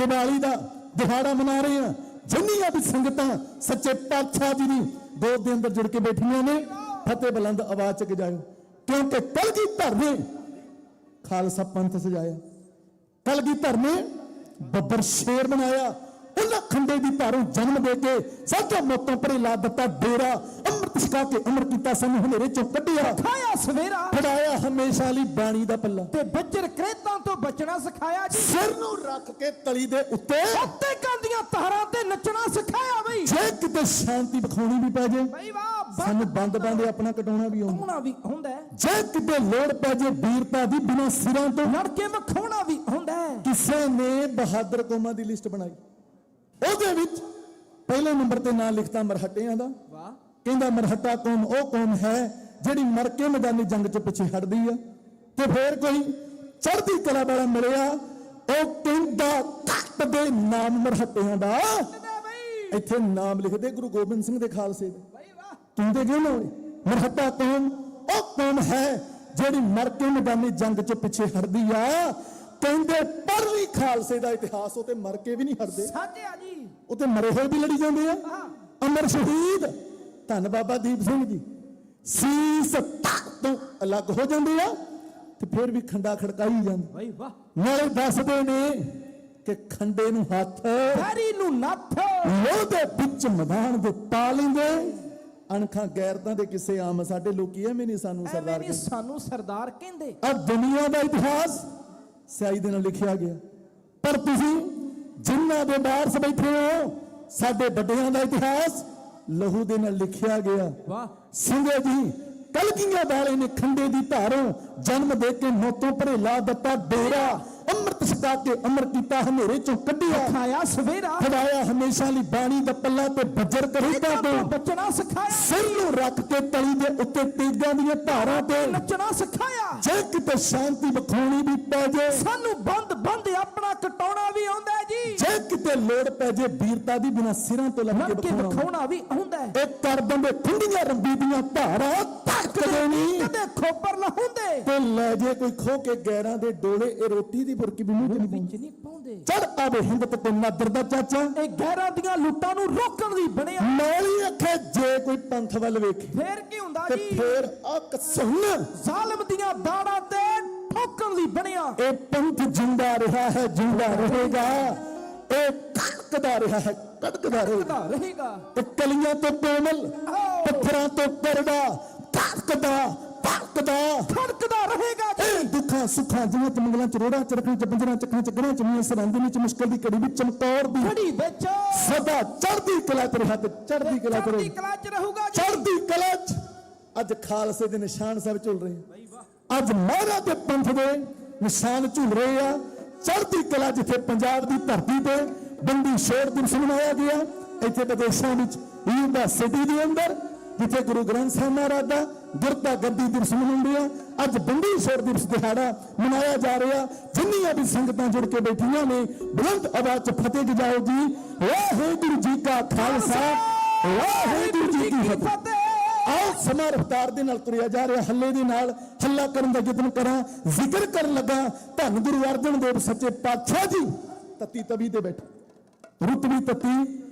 दिवाली दा दिहाड़ा मना रहे हैं जिन्नियां भी संगतां सच्चे पातशाह जी दी गोद दे अंदर जुड़ के बैठियां ने फतेह बुलंद आवाज च जाओ क्योंकि कलगीधर ने खालसा पंथ सजाया कलगीधर ने बब्बर शेर बनाया उन्हें ਖੰਡੇ ਦੀ ਧਾਰੋਂ ਜਨਮ ਦੇ ਕੇ ਸਾਡਾ ਮੌਤਾਂ ਪਰੇ ਲਾ ਦਿੱਤਾ ਡੇਰਾ, ਅੰਮ੍ਰਿਤ ਛਕਾ ਕੇ ਅਮਰ ਕੀਤਾ ਸਾਨੂੰ ਹਨੇਰੇ ਚੋਂ ਕੱਢਿਆ,
ਖਾਇਆ ਸਵੇਰਾ
ਫੜਾਇਆ ਹਮੇਸ਼ਾ ਲਈ ਬਾਣੀ ਦਾ ਪੱਲਾ,
ਤੇ ਬੱਜਰ ਕਰੇਤਾਂ ਤੋਂ ਬਚਣਾ ਸਿਖਾਇਆ ਜੀ।
ਸਿਰ ਨੂੰ ਰੱਖ ਕੇ ਤਲੀ ਦੇ ਉੱਤੇ
ਉੱਤੇ ਦੀਆਂ ਤਾਰਾਂ ਤੇ ਨੱਚਣਾ ਸਿਖਾਇਆ ਬਈ।
ਜੇ ਕਿਤੇ ਸ਼ਾਂਤੀ ਵਿਖਾਉਣੀ ਵੀ ਪੈ ਜੇ
ਬਈ ਵਾਹ,
ਸਾਨੂੰ ਬੰਦ ਆਪਣਾ ਕਟਾਉਣਾ ਵੀ ਆਉਂਦਾ,
ਵਿਖਾਉਣਾ ਵੀ ਹੁੰਦਾ ਹੈ।
ਜੇ ਕਿਤੇ ਲੋੜ ਪੈ ਜੇ ਵੀਰਤਾ ਦੀ ਬਿਨਾਂ ਸਿਰਾਂ ਤੋਂ
ਲੜ ਕੇ ਵਿਖਾਉਣਾ ਵੀ ਹੁੰਦਾ ਹੈ।
ਕਿਸੇ ਨੇ ਬਹਾਦਰ ਕੌਮਾਂ ਦੀ ਲਿਸਟ ਬਣਾਈ, ਉਹਦੇ ਵਿੱਚ ਪਹਿਲੇ ਨੰਬਰ ਤੇ ਨਾਂ ਲਿਖਤਾ ਮਰਹੱਟਿਆਂ ਦਾ।
ਵਾਹ,
ਕਹਿੰਦਾ ਮਰਹੱਟਾ ਕੌਮ ਉਹ ਕੌਮ ਹੈ ਜਿਹੜੀ ਮਰ ਕੇ ਮੈਦਾਨੀ ਜੰਗ 'ਚ ਪਿੱਛੇ ਹਟਦੀ ਆ। ਤੇ ਫੇਰ ਕੋਈ ਚੜ੍ਹਦੀ ਕਲਾ ਵਾਲਾ ਮਿਲਿਆ, ਉਹ ਕਹਿੰਦਾ ਤਖਤ ਦੇ ਨਾਮ ਮਰਹੱਟਿਆਂ ਦਾ। ਇੱਥੇ ਨਾਮ ਲਿਖਦੇ ਗੁਰੂ ਗੋਬਿੰਦ ਸਿੰਘ ਦੇ ਖਾਲਸੇ ਦੇ।
ਬਈ ਵਾਹ,
ਤੂੰ ਤੇ ਕਿਉਂ ਨਾ ਹੋਏ? ਮਰਹੱਟਾ ਕੌਮ ਉਹ ਕੌਮ ਹੈ ਜਿਹੜੀ ਮਰ ਕੇ ਮੈਦਾਨੀ ਜੰਗ 'ਚ ਪਿੱਛੇ ਹਟਦੀ ਆ। ਕਹਿੰਦੇ ਪੜ੍ਹ ਲਈ ਖਾਲਸੇ ਦਾ ਇਤਿਹਾਸ, ਉਹ ਤੇ ਮਰ ਕੇ ਵੀ ਨਹੀਂ ਹਟਦੇ,
ਸਾਜਿਆ ਜੀ।
ਉਹ ਤੇ ਮਰੇ ਹੋਏ ਵੀ ਲੜੀ ਜਾਂਦੇ ਆ। ਅਮਰ ਸ਼ਹੀਦ ਧੰਨ ਬਾਬਾ ਦੀਪ ਸਿੰਘ ਜੀ ਸੀਸ ਤਖਤ ਤੋਂ ਅਲੱਗ ਹੋ ਜਾਂਦੇ ਆ ਤੇ ਫਿਰ ਵੀ ਖੰਡਾ ਖੜਕਾਈ ਜਾਂਦੇ।
ਬਈ ਵਾਹ,
ਨਾਲੇ ਦੱਸਦੇ ਨੇ ਕਿ ਖੰਡੇ ਨੂੰ ਹੱਥ
ਪੈਰੀ ਨੂੰ ਨੱਥ
ਲੋਹ ਦੇ ਵਿੱਚ ਮੈਦਾਨ ਦੇ ਪਾ ਲੈਂਦੇ। ਅਣਖਾਂ ਗੈਰਤਾਂ ਦੇ ਕਿਸੇ ਆਮ ਸਾਡੇ ਲੋਕੀ ਐਵੇਂ ਨਹੀਂ ਸਾਨੂੰ ਸਰਦਾਰ
ਐਵੇਂ ਨਹੀਂ ਸਾਨੂੰ ਸਰਦਾਰ ਕਹਿੰਦੇ।
ਆ ਦੁਨੀਆ ਦਾ ਇਤਿਹਾਸ ਸਿਆਹੀ ਦੇ ਨਾਲ ਲਿਖਿਆ ਗਿਆ, ਪਰ ਤੁਸੀਂ ਜਿਨ੍ਹਾਂ ਦੇ ਵਾਰਸ ਬੈਠੇ ਹੋ ਸਾਡੇ ਵੱਡਿਆਂ ਦਾ ਇਤਿਹਾਸ ਲਹੂ ਦੇ ਨਾਲ ਲਿਖਿਆ ਗਿਆ।
ਵਾਹ,
ਸਿੰਘੇ ਜੀ ਕਲਗੀਆਂ ਵਾਲੇ ਨੇ ਖੰਡੇ ਦੀ ਧਾਰੋਂ ਜਨਮ ਦੇ ਕੇ ਮੌਤੋਂ ਭਰੇ ਲਾ ਦਿੱਤਾ ਡੇਰਾ, ਅੰਮ੍ਰਿਤ ਛਕਾ ਕੇ ਅਮਰ ਕੀਤਾ ਹਨੇਰੇ ਚੋਂ ਕੱਢਿਆ,
ਖਾਇਆ ਸਵੇਰਾ
ਫੜਾਇਆ ਹਮੇਸ਼ਾ ਲਈ ਬਾਣੀ ਦਾ ਪੱਲਾ ਤੇ ਬੱਜਰ ਕਰੇਤਾਂ ਤੋਂ
ਬਚਣਾ ਸਿਖਾਇਆ,
ਸਿਰ ਨੂੰ ਰੱਖ ਕੇ ਤਲੀ ਦੇ ਉੱਤੇ ਤੇਗਾਂ ਦੀਆਂ ਧਾਰਾਂ ਤੇ
ਨੱਚਣਾ ਸਿਖਾਇਆ।
ਜੇ ਕਿਤੇ ਸ਼ਾਂਤੀ ਵਿਖਾਉਣੀ ਵੀ ਪੈ ਜੇ
ਸਾਨੂੰ ਬੰਦ ਆਪਣਾ ਕਟਾਉਣਾ ਵੀ ਆਉਂਦਾ ਹੈ ਜੀ।
ਜੇ ਕਿਤੇ ਲੋੜ ਪੈ ਜੇ ਵੀਰਤਾ ਦੀ ਬਿਨਾਂ ਸਿਰਾਂ ਤੋਂ ਲੱਗ
ਲੜ
ਕੇ
ਕੇ
ਵਿਖਾਉਣਾ
ਵਿਖਾਉਣਾ ਵੀ ਆਉਂਦਾ ਹੈ।
ਇਹ ਕਰ ਦਿੰਦੇ ਠੰਡੀਆਂ ਰੰਬੀ ਦੀਆਂ ਧਾਰਾਂ ਧੱਕਦੇ ਨਹੀਂ
ਕਦੇ ਖੋਪਰ ਨਾ ਹੁੰਦੇ
ਤੇ ਲੈ ਜੇ ਕੋਈ ਖੋ ਕੇ ਗੈਰਾਂ ਦੇ ਡੋਲੇ, ਇਹ ਰੋਟੀ ਦੀ ਬੁਰਕੀ ਵੀ ਮੂੰਹ 'ਚ ਨਹੀਂ ਪਾਉਂਦੀ।
ਨਹੀਂ ਪਾਉਂਦੇ।
ਚੜ ਆਵੇ ਹਿੰਦਤ ਤੇ ਨਾਦਰ ਦਾ ਚਾਚਾ,
ਇਹ ਗੈਰਾਂ ਦੀਆਂ ਲੁੱਟਾਂ ਨੂੰ ਰੋਕਣ ਦੀ ਬਣਿਆ।
ਮੌਲੀ ਅੱਖੇ ਜੇ ਕੋਈ ਪੰਥ ਵੱਲ ਵੇਖੇ
ਫੇਰ ਕੀ ਹੁੰਦਾ
ਤੇ
ਜੀ?
ਫੇਰ ਅੱਖ ਸੁਣ
ਜ਼ਾਲਮ ਦੀਆਂ ਦਾੜਾਂ ਤੇ ਠੋਕਣ ਲਈ ਬਣਿਆ।
ਇਹ ਪੰਥ ਜਿੰਦਾ ਰਿਹਾ ਹੈ, ਜਿੰਦਾ ਰਹੇਗਾ। ਇਹ ਕੜਕਦਾ ਰਿਹਾ ਹੈ, ਕੜਕਦਾ ਰਹੇਗਾ।
ਰਹੇਗਾ
ਤੇ ਕਲੀਆਂ ਤੋਂ ਕੋਮਲ, ਪੱਥਰਾਂ ਤੋਂ ਕਰੜਾ, ਧੜਕਦਾ
ਖੜਕਦਾ ਰਹੇਗਾ ਜੀ।
ਇਹ ਦੁੱਖਾਂ ਸੁੱਖਾਂ ਜਿਵੇਂ ਚ ਮੰਗਲਾਂ ਚ ਰੋੜਾਂ ਚ ਰੱਖਾਂ ਚ ਬੰਜਰਾਂ ਚੱਕਾਂ ਚ ਗਰਾਂ ਚ ਮੀਆਂ ਸਰਹੰਦ ਵਿੱਚ ਮੁਸ਼ਕਲ ਦੀ ਘੜੀ ਵਿੱਚ ਚਮਕੌਰ ਦੀ
ਘੜੀ ਵਿੱਚ
ਸਦਾ ਚੜ੍ਹਦੀ ਕਲਾ ਤੇ ਰਿਹਾ ਤੇ ਚੜ੍ਹਦੀ ਕਲਾ ਤੇ
ਚੜ੍ਹਦੀ ਕਲਾ ਚ ਰਹੂਗਾ ਜੀ।
ਚੜ੍ਹਦੀ ਕਲਾ ਚ ਅੱਜ ਖਾਲਸੇ ਦੇ ਨਿਸ਼ਾਨ ਸਾਹਿਬ ਝੁਲ ਰਹੇ ਆ। ਅੱਜ ਮਹਾਰਾਜ ਦੇ ਪੰਥ ਦੇ ਨਿਸ਼ਾਨ ਝੁਲ ਰਹੇ ਆ। ਚੜ੍ਹਦੀ ਕਲਾ ਜਿੱਥੇ ਪੰਜਾਬ ਦੀ ਧਰਤੀ ਤੇ ਬੰਦੀ ਛੋੜ ਦਿਵਸ ਮਨਾਇਆ ਗਿਆ, ਇੱਥੇ ਵਿਦੇਸ਼ਾਂ ਵਿੱਚ ਯੂਨੀਵਰਸਿਟੀ ਦੇ ਅੰਦਰ ਜਿੱਥੇ ਗੁਰੂ ਗ੍ਰੰਥ ਸਾਹਿਬ ਮਹਾਰਾਜ ਦਾ ਗੁਰਤਾ ਗੱਦੀ ਦਿਵਸ ਮਨਾਉਂਦੇ ਆ, ਅੱਜ ਬੰਦੀ ਛੋੜ ਦਿਵਸ ਦਿਹਾੜਾ ਮਨਾਇਆ ਜਾ ਰਿਹਾ। ਜਿੰਨੀਆਂ ਵੀ ਸੰਗਤਾਂ ਜੁੜ ਕੇ ਬੈਠੀਆਂ ਨੇ ਬੁਲੰਦ ਆਵਾਜ਼ 'ਚ ਫਤਿਹ ਗਜਾਓ ਜੀ। ਵਾਹਿਗੁਰੂ ਜੀ ਕਾ ਖਾਲਸਾ, ਵਾਹਿਗੁਰੂ ਜੀ ਕੀ ਫਤਿਹ। ਆਓ ਸਮਾਂ ਰਫਤਾਰ ਦੇ ਨਾਲ ਤੁਰਿਆ ਜਾ ਰਿਹਾ, ਹੱਲੇ ਦੇ ਨਾਲ ਹੱਲਾ ਕਰਨ ਦਾ ਯਤਨ ਕਰਾਂ। ਜ਼ਿਕਰ ਕਰਨ ਲੱਗਾ ਧੰਨ ਗੁਰੂ ਅਰਜਨ ਦੇਵ ਸੱਚੇ ਪਾਤਸ਼ਾਹ ਜੀ। ਤਤੀ ਤਵੀ ਤੇ ਬੈਠੇ, ਰੁੱਤ ਵੀ ਤਤੀ,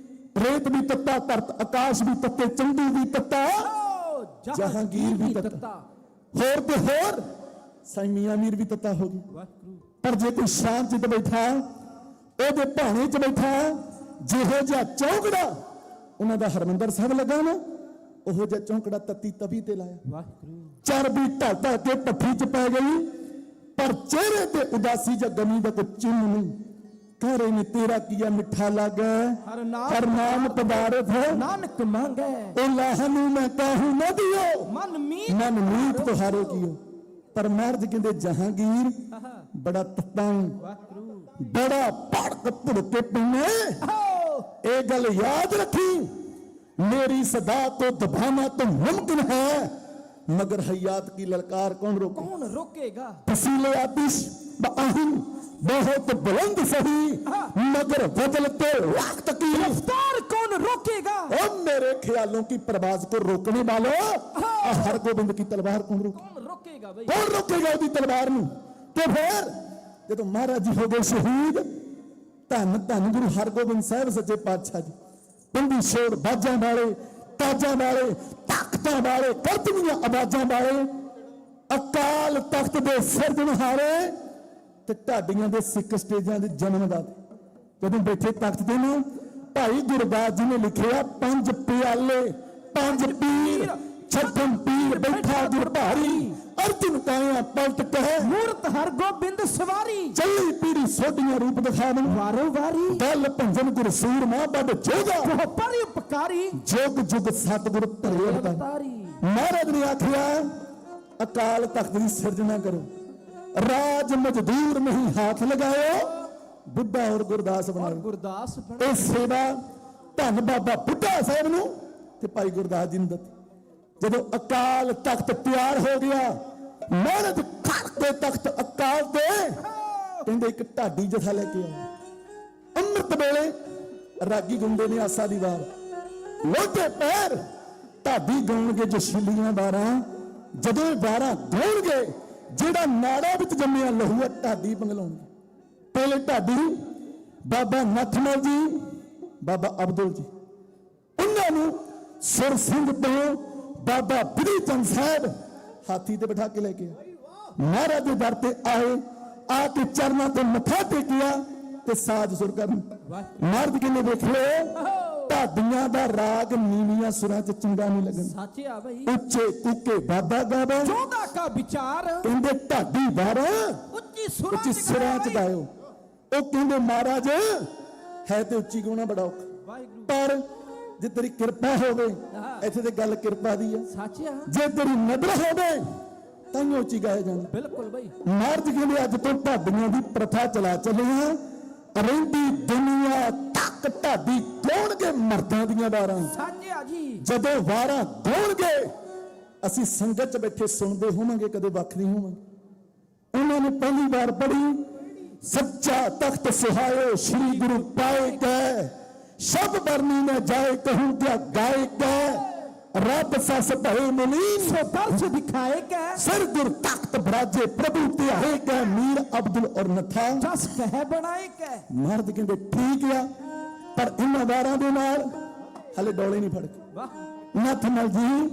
ਰੇਤ ਵੀ ਤੱਤਾ, ਧਰਤ ਆਕਾਸ਼ ਵੀ ਤੱਤੇ, ਚੰਦੂ ਵੀ ਤੱਤਾ, ਜਹਾਂਗੀਰ ਵੀ ਤੱਤਾ, ਹੋਰ ਤੇ ਹੋਰ ਸਾਈਂ ਮੀਆਂ ਮੀਰ ਵੀ ਤੱਤਾ ਹੋ ਗਈ। ਪਰ ਜੇ ਕੋਈ ਸ਼ਾਂਤ ਜਿੱਤ ਬੈਠਾ, ਉਹਦੇ ਭਾਣੇ 'ਚ ਬੈਠਾ, ਜਿਹੋ ਜਿਹਾ ਚੌਂਕੜਾ ਉਹਨਾਂ ਦਾ ਹਰਮੰਦਰ ਸਾਹਿਬ ਲੱਗਾ ਨਾ, ਉਹੋ ਜਿਹਾ ਚੌਂਕੜਾ ਤੱਤੀ ਤਵੀ ਤੇ ਲਾਇਆ। ਚਰਬੀ ਢਲ ਕੇ ਪੱਠੀ 'ਚ ਪੈ ਗਈ, ਪਰ ਚਿਹਰੇ ਤੇ ਉਦਾਸੀ ਜਾਂ ਗਮੀ ਦਾ ਕੋਈ ਚਿੰਨ੍ਹ ਨਹੀਂ। ਘਰੇ ਨੇ ਤੇਰਾ ਕੀਆ ਮਿੱਠਾ ਲੱਗਾ, ਹਰ ਨਾਮ ਪਦਾਰਥ ਹੈ
ਨਾਨਕ ਮੰਗੈ,
ਉਹ ਲਾਹ ਨੂੰ ਮੈਂ ਕਾਹੂ ਨਾ ਦਿਓ,
ਮਨ
ਮੀਤ ਤੁਹਾਰੇ ਕੀਓ। ਪਰ ਮਰਦ ਕਹਿੰਦੇ ਜਹਾਂਗੀਰ ਬੜਾ ਤੱਤਾ, ਬੜਾ ਭੜਕ ਭੁੜਕੇ ਪੀਨੇ। ਇਹ ਗੱਲ ਯਾਦ ਰੱਖੀ, मेरी सदा को दबाना तो मुमकिन है, मगर हयात की ललकार कौन
रोकेगा?
फसीले आतिश बआहिन बहुत बुलंद सही, मगर बदलते वक्त की
रफ्तार कौन रोकेगा?
और मेरे ख्यालों की प्रवाज को रोकने वालों, हर गोबिंद की तलवार कौन
रोकेगा भाई?
कौन रोकेगा उसकी तलवार में? तो फिर जो महाराज जी हो गए शहीद, धन धन गुरु हरगोबिंद साहब सच्चे पातशाह जी, ਬੰਦੀ ਛੋੜ ਬਾਜਾਂ ਵਾਲੇ, ਤਾਜਾਂ ਵਾਲੇ, ਤਾਕਤਾਂ ਵਾਲੇ, ਕਰਤਵੀਆਂ ਆਵਾਜ਼ਾਂ ਵਾਲੇ, ਅਕਾਲ ਤਖਤ ਦੇ ਸਿਰਜਣਹਾਰੇ ਤੇ ਢਾਡੀਆਂ ਦੇ ਸਿੱਖ ਸਟੇਜਾਂ ਦੇ ਜਨਮਦਾਤੇ। ਜਦੋਂ ਬੈਠੇ ਤਖਤ ਤੇ ਨਾ ਭਾਈ ਗੁਰਦਾਸ ਜੀ ਨੇ ਲਿਖਿਆ 5 ਪਿਆਲੇ 5 ਪੀਰ ਛੱਡਮ ਪੀਰ ਬੈਠਾ ਗੁਰ ਭਾਰੀ ਅਰਜੁਨ ਕਾਇਆ ਪਲਟ ਕਹੇ
ਮੂਰਤ ਹਰ ਗੋਬਿੰਦ ਸਵਾਰੀ
ਚੱਲੀ ਪੀੜੀ ਸੋਢੀਆਂ ਰੂਪ ਦਿਖਾਵਣ
ਵਾਰੋ ਵਾਰੀ
ਦਲ ਭੰਜਨ ਗੁਰ ਸੂਰ ਮਾਂ ਬੱਡ ਜੋਗਾ
ਜੋ ਪਰਿ ਉਪਕਾਰੀ
ਜੁਗ ਜੁਗ ਸਤਿਗੁਰ ਧਰੇ ਅਵਤਾਰ
ਤਾਰੀ
ਮਹਾਰਾਜ ਨੇ ਆਖਿਆ ਅਕਾਲ ਤਖਤ ਦੀ ਸਿਰਜਣਾ ਕਰੋ ਰਾਜ ਮਜ਼ਦੂਰ ਨਹੀਂ ਹੱਥ ਲਗਾਇਓ ਬੁੱਢਾ ਔਰ ਗੁਰਦਾਸ ਬਣਾਓ
ਗੁਰਦਾਸ
ਇਹ ਸੇਵਾ ਧੰਨ ਬਾਬਾ ਬੁੱਢਾ ਸਾਹਿਬ ਨੂੰ ਤੇ ਭਾਈ ਗੁਰਦਾਸ ਜੀ ਨੂੰ ਦਿੱਤੀ ਜਦੋਂ ਅਕਾਲ ਤਖਤ ਤਿਆਰ ਹੋ ਗਿਆ ਮਹਾਰਾਜ ਖੜ ਕੇ ਤਖਤ ਅਕਾਲ ਤੇ ਕਹਿੰਦੇ ਇੱਕ ਢਾਡੀ ਜਥਾ ਲੈ ਕੇ ਆਓ ਅੰਮ੍ਰਿਤ ਵੇਲੇ ਰਾਗੀ ਗੁੰਡੇ ਨੇ ਆਸਾ ਦੀ ਵਾਰ ਲੋਟੇ ਪੈਰ ਢਾਡੀ ਗਾਉਣਗੇ ਜਸ਼ੀਲੀਆਂ 12 ਜਦੋਂ 12 ਗਾਉਣਗੇ ਜਿਹੜਾ ਨਾੜਾ ਵਿੱਚ ਜੰਮਿਆ ਲਹੂ ਹੈ ਢਾਡੀ ਪੰਗਲਾਉਣਗੇ ਪਹਿਲੇ ਢਾਡੀ ਬਾਬਾ ਨੱਥਮਲ ਜੀ ਬਾਬਾ ਅਬਦੁਲ ਜੀ ਉਹਨਾਂ ਨੂੰ ਸੁਰ ਸਿੰਘ ਤੋਂ ਬਾਬਾ ਬਿਧੀ ਚੰਦ ਸਾਹਿਬ ਹਾਥੀ ਤੇ ਬਿਠਾ ਕੇ ਲੈ ਕੇ ਆਏ ਮਹਾਰਾਜ ਦੇ ਦਰ ਤੇ ਆਏ ਆ ਕੇ ਚਰਨਾਂ ਤੇ ਮੱਥਾ ਟੇਕਿਆ ਤੇ ਸਾਜ ਸੁਰ ਕਰਨ ਮਰਦ ਕਿਨੇ ਵੇਖ ਲੋ ਢਾਡੀਆਂ ਦਾ ਰਾਗ ਨੀਵੀਆਂ ਸੁਰਾਂ 'ਚ ਚੰਗਾ ਨਹੀਂ ਲੱਗਣ
ਸੱਚ ਆ ਬਈ
ਉੱਚੇ ਕੁੱਕੇ ਬਾਬਾ ਗਾਵੇ
ਚੌਦਾ ਕਾ ਵਿਚਾਰ
ਕਹਿੰਦੇ ਢਾਡੀ ਵਾਰ
ਉੱਚੀ
ਉੱਚੀ ਸੁਰਾਂ 'ਚ ਗਾਇਓ ਉਹ ਕਹਿੰਦੇ ਮਹਾਰਾਜ ਹੈ ਤੇ ਉੱਚੀ ਗਾਉਣਾ ਬੜਾ ਔਖਾ
ਵਾਹਿਗੁਰੂ
ਪਰ ਜੇ ਤੇਰੀ ਕਿਰਪਾ ਹੋਵੇ ਇੱਥੇ ਤੇ ਗੱਲ ਕਿਰਪਾ ਦੀ ਆ
ਸੱਚ ਆ
ਜੇ ਤੇਰੀ ਨਦਰ ਹੋਵੇ ਤਾਂ ਹੀ ਉੱਚੀ ਗਾਇਆ ਜਾਂਦਾ
ਬਿਲਕੁਲ ਬਈ
ਮਹਾਰਾਜ ਕਹਿੰਦੇ ਅੱਜ ਤੋਂ ਢਾਡੀਆਂ ਦੀ ਪ੍ਰਥਾ ਚਲਾ ਚੱਲੇ ਆ ਰਹਿੰਦੀ ਦੁਨੀਆ ਤੱਕ ਢਾਡੀ ਗਾਉਣਗੇ ਮਰਦਾਂ ਦੀਆਂ ਵਾਰਾਂ
ਸੱਚ ਆ ਜੀ
ਜਦੋਂ ਵਾਰਾਂ ਗਾਉਣਗੇ ਅਸੀਂ ਸੰਗਤ 'ਚ ਬੈਠੇ ਸੁਣਦੇ ਹੋਵਾਂਗੇ ਕਦੇ ਵੱਖ ਨਹੀਂ ਹੋਵਾਂਗੇ ਉਹਨਾਂ ਨੇ ਪਹਿਲੀ ਵਾਰ ਪੜ੍ਹੀ ਸੱਚਾ ਤਖਤ ਸੁਹਾਇਓ ਸ੍ਰੀ ਗੁਰੂ ਪਾਏ ਕੈ ਸ਼ਬ ਬਰਨੀ ਨਾ ਜਾਏ ਕਹੂੰ ਕਿਆ ਗਾਏ ਕੈ ਰੱਬ ਸਸ ਭਏ ਮਲੀਨ
ਸੋ ਦਰਸ ਦਿਖਾਏ ਕੈ
ਸਿਰ ਗੁਰ ਤਖਤ ਬਰਾਜੇ ਪ੍ਰਭੂ ਧਿਆਏ ਕੈ ਮੀਰ ਅਬਦੁਲ ਔਰ ਨਥਾ
ਜਸ ਕਹਿ ਬਣਾਏ ਕੈ
ਮਰਦ ਕਹਿੰਦੇ ਠੀਕ ਆ ਪਰ ਇਹਨਾਂ ਵਾਰਾਂ ਦੇ ਨਾਲ ਹਲੇ ਡੋਲੇ ਨਹੀਂ ਫੜਕੇ
ਵਾਹ
ਨਥਮਲ ਜੀ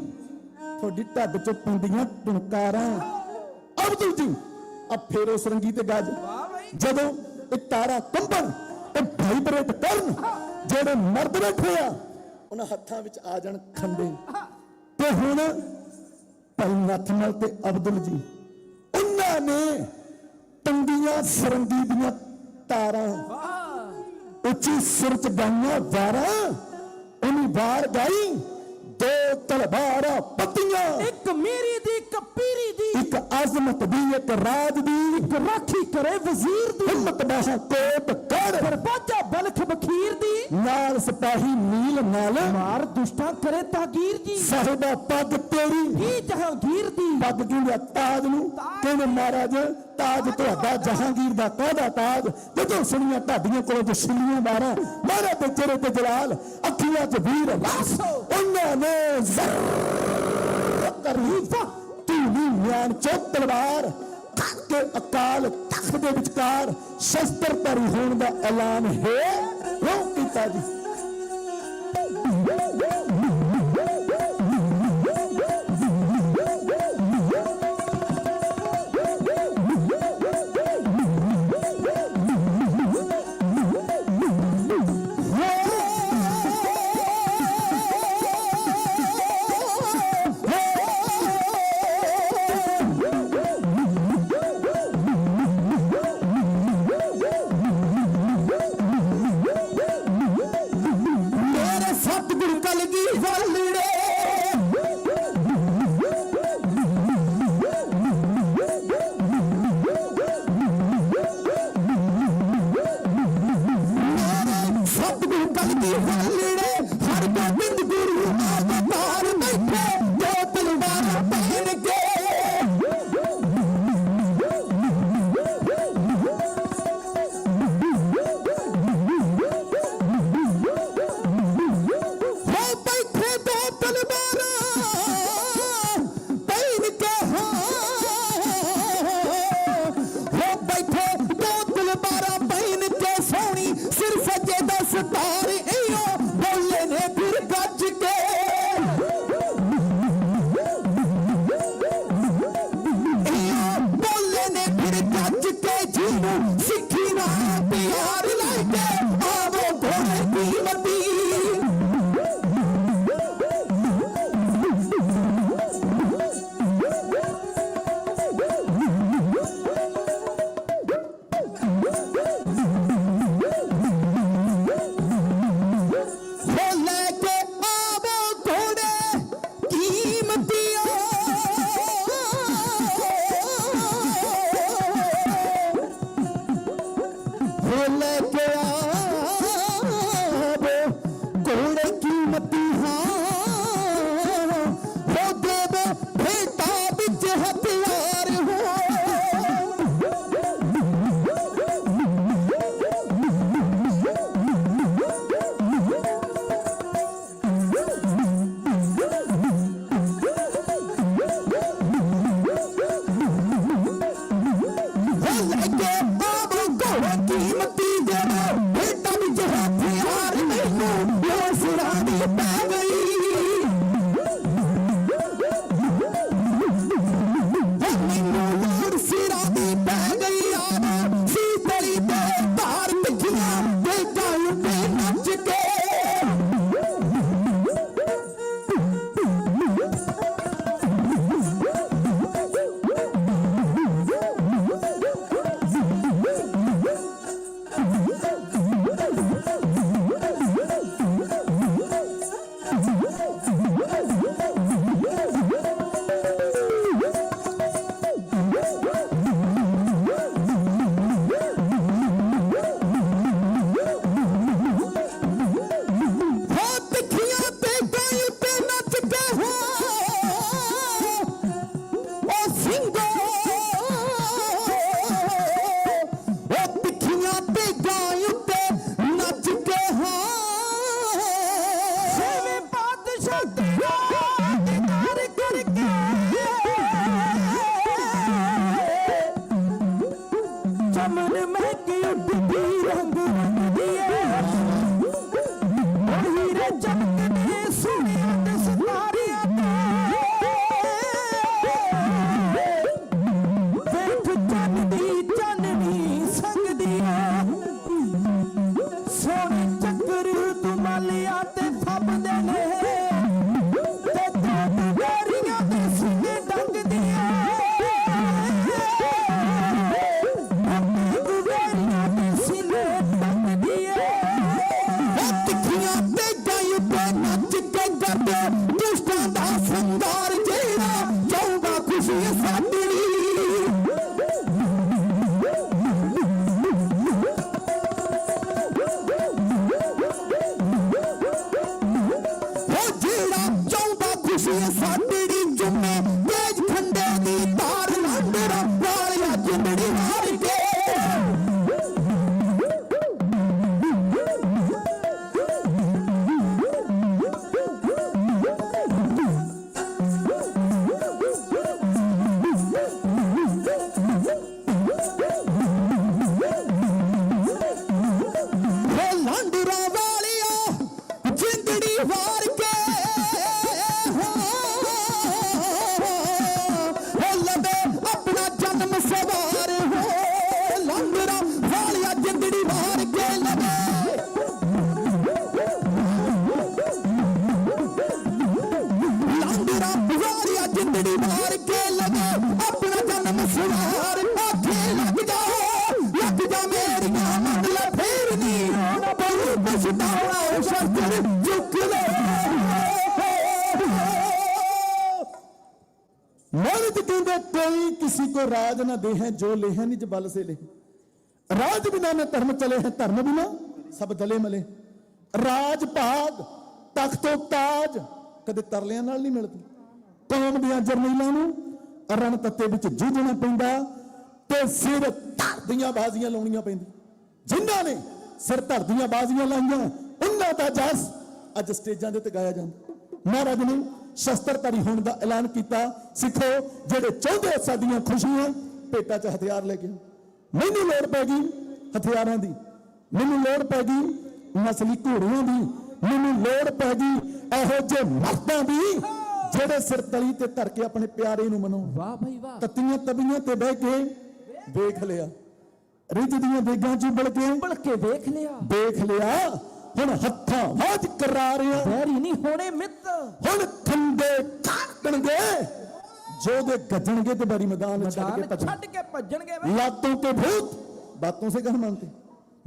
ਤੁਹਾਡੀ ਢੱਡ ਚੋਂ ਪੈਂਦੀਆਂ ਟੁਨਕਾਰਾਂ ਅਬਦੁਲ ਜੀ ਆ ਫੇਰੋ ਸਰੰਗੀ ਤੇ ਗੱਜ
ਵਾਹ ਬਈ
ਜਦੋਂ ਇਹ ਤਾਰਾ ਕੰਬਣ ਤੇ ਵਾਈਬ੍ਰੇਟ ਕਰਨ ਜਿਹੜੇ ਮਰਦ ਬੈਠੇ ਆ ਉਹਨਾਂ ਹੱਥਾਂ ਵਿੱਚ ਆ ਜਾਣ ਖੰਡੇ ਤੇ ਹੁਣ ਭਾਈ ਨੱਥਮਲ ਤੇ ਅਬਦੁਲ ਜੀ ਉਹਨਾਂ ਨੇ ਟੰਗੀਆਂ ਸਰੰਗੀ ਦੀਆਂ ਤਾਰਾਂ
ਵਾਹ
ਉੱਚੀ ਸੁਰ ਚ ਗਾਈਆਂ ਵਾਰਾਂ ਉਹਨੀ ਵਾਰ ਗਾਈ ਦੋ ਤਲਵਾਰਾਂ ਪੱਤੀਆਂ
ਇੱਕ ਮੀਰੀ ਦੀ ਇੱਕ ਪੀਰੀ ਦੀ
ਇੱਕ ਅਜ਼ਮਤ ਦੀ ਇੱਕ ਰਾਜ ਦੀ
ਇੱਕ ਰਾਖੀ ਕਰੇ ਵਜ਼ੀਰ ਦੀ
ਹਿੰਮਤ ਬਾਹਾਂ ਕੋਟ ਕਰ
ਦਰਵਾਜ਼ਾ ਬਲਖ ਬਖੀਰ ਦੀ
ਨਾਲ ਸਿਪਾਹੀ ਨੀਲ ਨਾਲ
ਮਾਰ ਦੁਸ਼ਟਾਂ ਕਰੇ ਤਾਗੀਰ ਜੀ
ਸਾਹਿਬਾ ਪੱਗ ਤੇਰੀ
ਕੀ ਜਹਾਂਗੀਰ ਦੀ
ਪੱਗ ਕਹਿੰਦੇ ਤਾਜ ਨੂੰ ਕਹਿੰਦੇ ਮਹਾਰਾਜ ਤਾਜ ਤੁਹਾਡਾ ਜਹਾਂਗੀਰ ਦਾ ਕਾਹਦਾ ਤਾਜ ਜਦੋਂ ਸੁਣੀਆਂ ਢਾਡੀਆਂ ਕੋਲੋਂ ਜਸ਼ੀਲੀਆਂ ਵਾਰਾਂ ਮਹਾਰਾਜ ਦੇ ਚਿਹਰੇ ਤੇ ਜਲਾਲ ਅੱਖੀਆਂ 'ਚ ਵੀਰ ਲਾਸ ਉਹਨਾਂ ਨੇ ਜ਼ਰ ਕਰੀ ਤੂੰ ਮਿਆਨ ਚੋਂ ਤਲਵਾਰ ਕੇ ਅਕਾਲ ਤਖਤ ਦੇ ਵਿਚਕਾਰ ਸ਼ਸਤਰਧਾਰੀ ਹੋਣ ਦਾ ਐਲਾਨ ਹੈ ਉਹ ਕੀਤਾ ਜੀ ਵੇ ਸਾਡੀ ਜੁਮੇ ਤੇਜ ਖੰਡੇ ਦੀ ਤਾਰ ਲਾਂਡਰਾ ਵਾਲਿਆ ਜਿੰਦੜੀ ਮਾਰ ਕੇ कोई किसी को राज न दे है जो ले है निज बल से ले राज बिना में धर्म चले हैं धर्म बिना सब दले मले राज भाग तख्तो ताज कदे तरलियां नाल नहीं मिलदी कौम दियां जरनीलां नूं रण तत्ते विच जूझना पैंदा ते सिर धर दियां बाजियां लाउणियां पैंदी जिन्हां ने सिर धर दियां बाजियां लाईयां उन्हां दा जस अज स्टेजां दे ते गाया जांदा महाराज ने शस्त्रधारी होने का ऐलान किया सिखो जेडे चाहते साडियां खुशियां पेटा च हथियार लेके मैनू लोड़ पैगी हथियारों की मैनू लोड़ पैगी नस्ली घोड़ियों की मैनू लोड़ पैगी इहो जे मर्दां की जेडे सिर तली ते धर के अपने प्यारे नूं मनाउण वाह भाई वाह तत्तियां तबियां ते बह के देख लिया रिज दियां बेगां च उबल के देख लिया हुण हत्थां वाज करा रहे वैरी नहीं होने मित हुण खंडे काटणगे जो दे गजणगे ते बड़ी मैदान छड्ड के भजणगे लातों के भूत बातों से कह मानते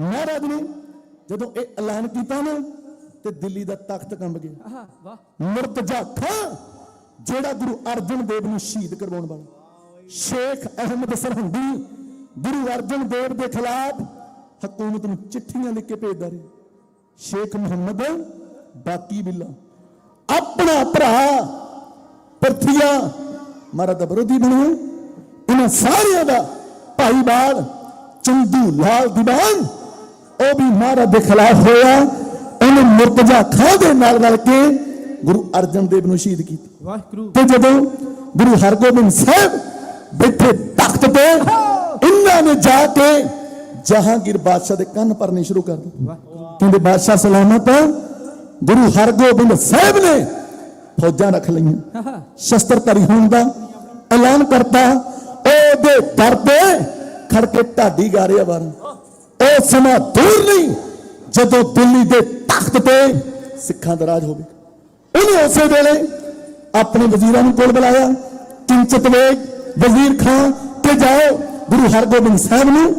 महाराज ने जदों ए ऐलान कीता ना ते दिल्ली दा तख्त कंब गया मुर्तजा खां जेड़ा गुरु अर्जन देव नूं शहीद करवाउण वाला शेख अहमद सरहंदी गुरु अर्जन देव दे खिलाफ हुकूमत नूं चिट्ठियां लिख के भेजदा रहा शेख मुहम्मद बाकी बिल्ला अपना भरा पृथ्विया महाराज दा विरोधी बने इन्हां सारियां दा भाईवाल चंदू लाल दीवान ओ भी महाराज दे खिलाफ होया उन्हें मुर्तजा खां दे नाल रल के गुरु अर्जन देव नूं शहीद कीता ते जदों गुरु हरगोबिंद साहब बैठे तख्त ते इन्हां ने जाके जहांगीर बादशाह दे कंन भरने शुरू कर दिते क्योंकि बादशाह सलामत गुरु हरगोबिंद साहब ने फौजा रख लिया शस्त्रधारी होने का ऐलान करता ओदे दर पे खड़ के ढाडी गा रहा बार ओ समा दूर नहीं जदों दिल्ली के तख्त पे सिखां दा राज होवे उन्हें उस वेले अपने वजीरां नूं कोल बुलाया किंचत वेग वजीर खां के जाओ गुरु हरगोबिंद साहब नूं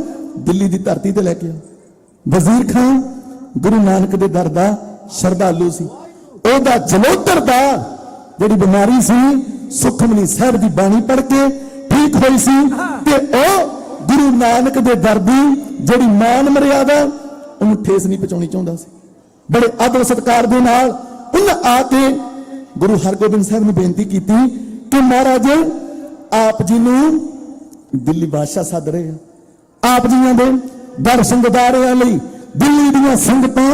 दिल्ली की धरती ते लैके आओ वजीर खां गुरु नानक दे दर दा श्रद्धालु सी ओदा जलोतर दा जिहड़ी बीमारी सी सुखमनी साहब दी बाणी पढ़ के ठीक होई सी ते ओ गुरु नानक दे दर दी जिहड़ी मान मर्यादा उहनूं ठेस नहीं पहुंचाउणी चाहुंदा सी बड़े आदर सत्कार दे नाल उन्हां आके गुरु हरगोबिंद साहब नूं बेनती कीती कि महाराज आप जी नूं दिल्ली बादशाह सद रहे आप जी दे दर्शन दिदारे लई दिल्ली ਦੀਆਂ ਸੰਗਤਾਂ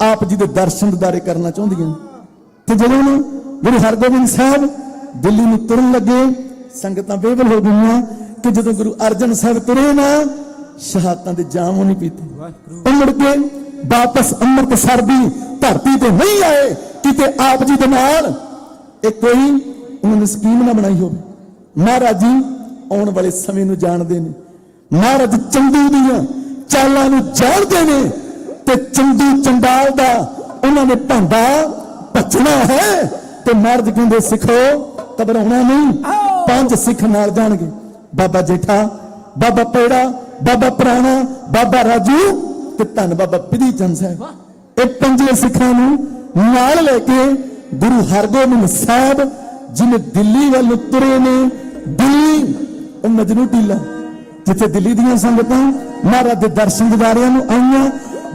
ਆਪ ਜੀ ਦੇ ਦਰਸ਼ਨ ਦਿਦਾਰੇ ਕਰਨਾ ਚਾਹੁੰਦੀਆਂ ਤੇ ਜਦੋਂ ਗੁਰੂ ਹਰਗੋਬਿੰਦ ਸਾਹਿਬ ਦਿੱਲੀ ਨੂੰ ਤੁਰਨ ਲੱਗੇ ਸੰਗਤਾਂ ਬੇਵਲ ਹੋ ਗਈਆਂ ਕਿ ਜਦੋਂ ਗੁਰੂ ਅਰਜਨ ਸਾਹਿਬ ਤੁਰੇ ਨਾ ਸ਼ਹਾਦਤਾਂ ਦੇ ਜਾਮ ਨਹੀਂ ਪੀਤੇ ਉਹ ਮੁੜ ਕੇ ਵਾਪਸ ਅੰਮ੍ਰਿਤਸਰ ਦੀ ਧਰਤੀ ਤੇ ਨਹੀਂ ਆਏ ਕਿਤੇ ਆਪ ਜੀ ਦੇ ਨਾਲ ਇਹ ਕੋਈ ਉਹਨਾਂ ਨੇ ਸਕੀਮ ਨਾ ਬਣਾਈ ਹੋਵੇ ਮਹਾਰਾਜ ਜੀ ਆਉਣ ਵਾਲੇ ਸਮੇਂ ਨੂੰ ਜਾਣਦੇ ਨੇ ਮਹਾਰਾਜ ਚੰਦੂ ਦੀਆਂ चालां नूं जाणदे ने ते चंदू चंडाल दा उन्हां ने भांडा भजना है ते महाराज कहंदे सिखो घबराउणा नहीं 5 सिख नाल जाणगे बाबा जेठा बाबा पेड़ा बाबा पुराणा बाबा राजू ते धन बाबा पिधी चंद साहब ਇਹ 5 ਸਿੱਖਾਂ ਨੂੰ ਨਾਲ ਲੈ ਕੇ ਗੁਰੂ ਹਰਗੋਬਿੰਦ ਸਾਹਿਬ ਜਿਨੇ ਦਿੱਲੀ ਵੱਲ ਤੁਰੇ ਨੇ ਦਿੱਲੀ ਉਹ ਮਜਨੂ ਟੀਲਾ जिथे दिल्ली ਦੀਆਂ ਸੰਗਤਾਂ महाराज ਦੇ ਦਰਸ਼ਨ ਦਿਦਾਰਿਆਂ ਨੂੰ ਆਈਆਂ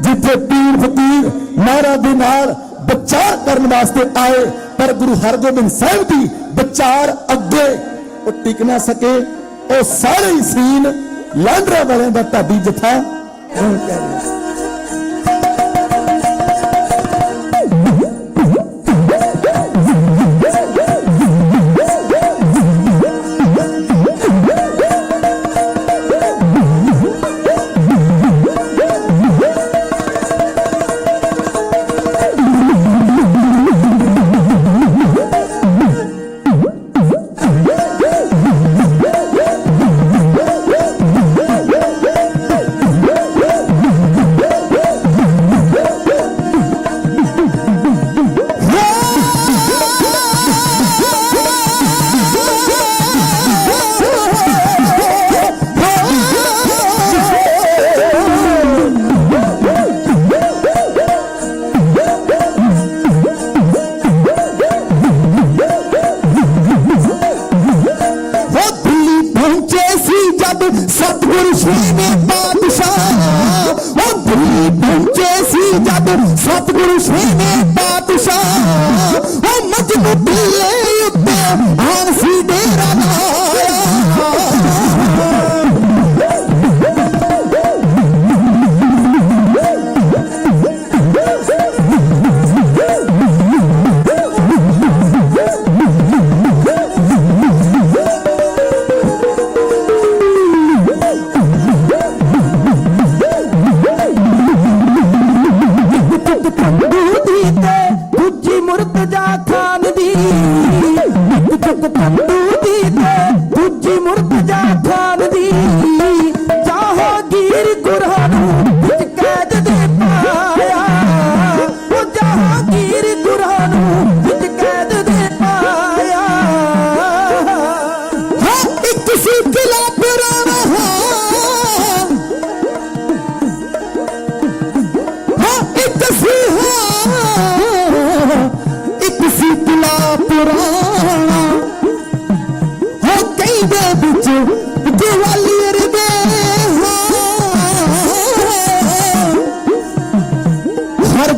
जिथे पीर फकीर महाराज ਦੇ ਨਾਲ ਵਿਚਾਰ ਕਰਨ ਵਾਸਤੇ ਆਏ, ਪਰ ਗੁਰੂ ਹਰਗੋਬਿੰਦ ਸਾਹਿਬ ਦੀ ਵਿਚਾਰ ਅੱਗੇ ਉਹ ਟਿਕ ਨਾ ਸਕੇ। ਉਹ ਸਾਰੇ ਹੀ ਸੀਨ ਲਾਂਡਰਾ ਵਾਲਿਆਂ ਦਾ ਢਾਬੀ ਜਥਾ ਹੁਣ ਕਹਿ ਰਿਹਾ। सतगुरु छेवें बादशाह, वो दिल्ली पहुंचे सी जब सतगुरु छेवें बादशाह, वो मजनू दिले उत्ते आन सी डेरा लाया।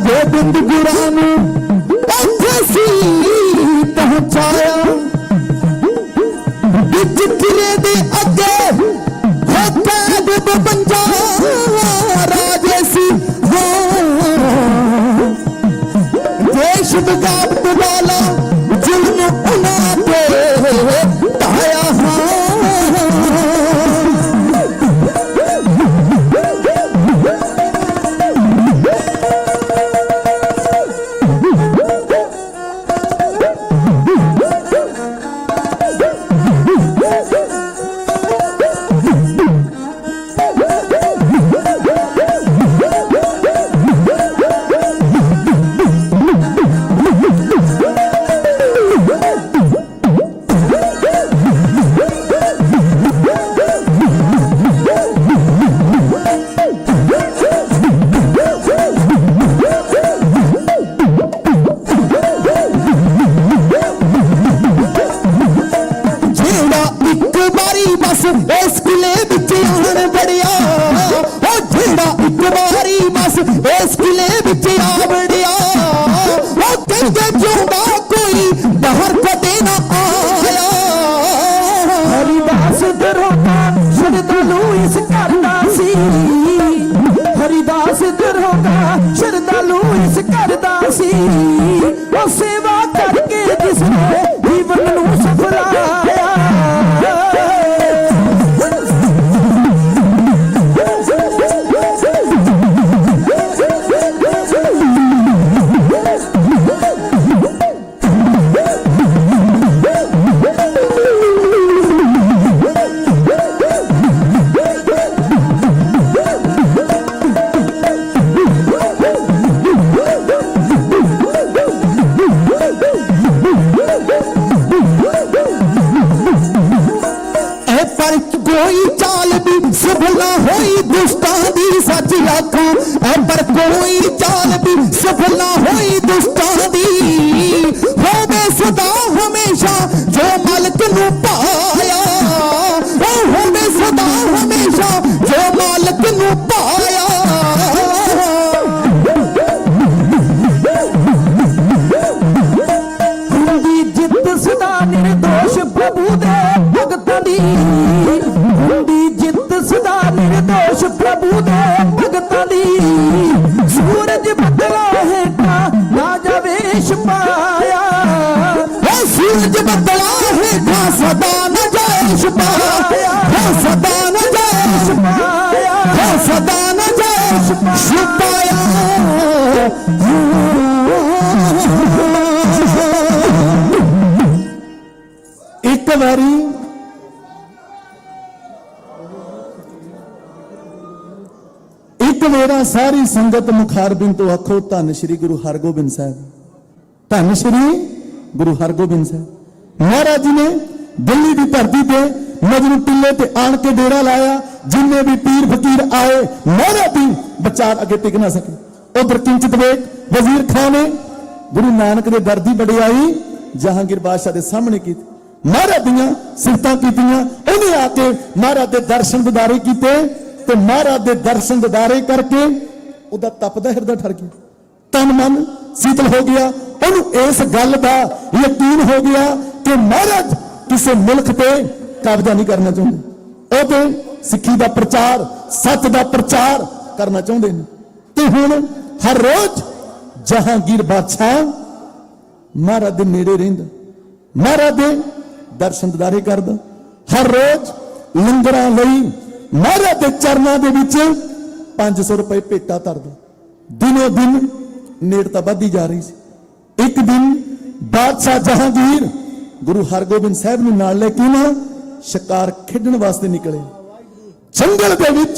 गोबिंद गुरां नूं उत्थे सी पहुंचाया, बिच किले दे अगे हो कैद 52 राजे सी। देश बगावत वाला जुल्म उन्हां ते ढाया। इस किले विच आन बड़िया, ओ जेड़ा एक बारी बस इस किले विच आ बड़िया, ओ कहंदे जिउंदा कोई बाहर कदे ना आया। हरिदास दरोगा श्रद्धालु इस घर दा सी, हरिदास दरोगा श्रद्धालु इस घर दा सी, ओ सेवा करके जिसने जीवन नूं सफलाया। कोई चाल भी सफला होई दुष्टां दी सच आखां, पर कोई चाल भी सफला होई दुष्टां दी, होवे सदा हमेशा जो मालिक नूं पाया, ओ होवे सदा हमेशा जो मालिक नूं पाया। चाहे था सदा न जाए छुपाया, हो सदा न जाए छुपाया, हो सदा न जाए छुपाया। एक बारी एक मेरा सारी संगत मुखारबिंद तो आखो धन श्री गुरु हरगोबिंद साहब, धन श्री गुरु हरगोबिंद साहब। महाराज जी ने दिल्ली की धरती पे मजनू टिल्ले ते आन के डेरा लाया। जिन्ने भी पीर फकीर आए महाराज दी बचार अगे टिक ना सके। उधर किंचित वेग वजीर खान ने गुरु नानक दे दर दी बड़ियाई जहांगीर बादशाह दे सामने की। महाराज दियां सिफतां कीतियां। उन्हें आके महाराज दे दर्शन दिदारे कीते ते महाराज दे दर्शन दिदारे करके उहदा तपदा हिरदा ठर गया, तन मन शीतल हो गया। उन्हें इस गल का यकीन हो गया कि महाराज किसी मुल्क पे कब्जा नहीं करना चाहते, वो तो सिक्खी का प्रचार सच का प्रचार करना चाहते हैं। तो हुण हर रोज जहांगीर बादशाह महाराज दे नेड़े रहिंदा, महाराज दे दर्शन दिदारे करदा। हर रोज लंगरां लई महाराज दे चरनां दे विच 500 रुपए भेटा धरदा। दिनों दिन नेड़ता बढ़दी जा रही सी। एक दिन बादशाह जहांगीर गुरु हरगोबिंद साहब नूं नाल लेके ना शिकार खेडण वास्ते निकले। जंगल दे विच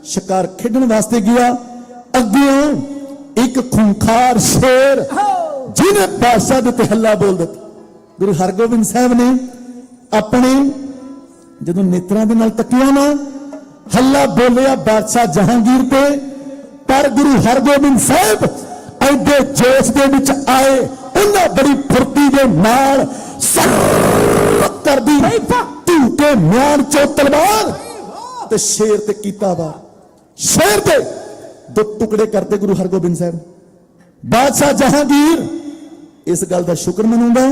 शिकार खेडण वास्ते गया। अग्गों एक खूंखार शेर जिन्हें बादशाह दे ते हल्ला बोल दिता। गुरु हरगोबिंद साहब ने अपने जदों नेत्रां दे नाल तकिया ना हल्ला बोलिया बादशाह जहांगीर पे, पर गुरु हरगोबिंद साहब ऐडे जोश दे विच आए। उन्हां बड़ी फुर्ती दे नाल कर दी धूके म्यान चो तलवार ते शेर ते कीता वार। शेर दे 2 टुकड़े करते गुरु हरगोबिंद साहब। बादशाह जहांगीर इस गल का शुक्र मनाउंदा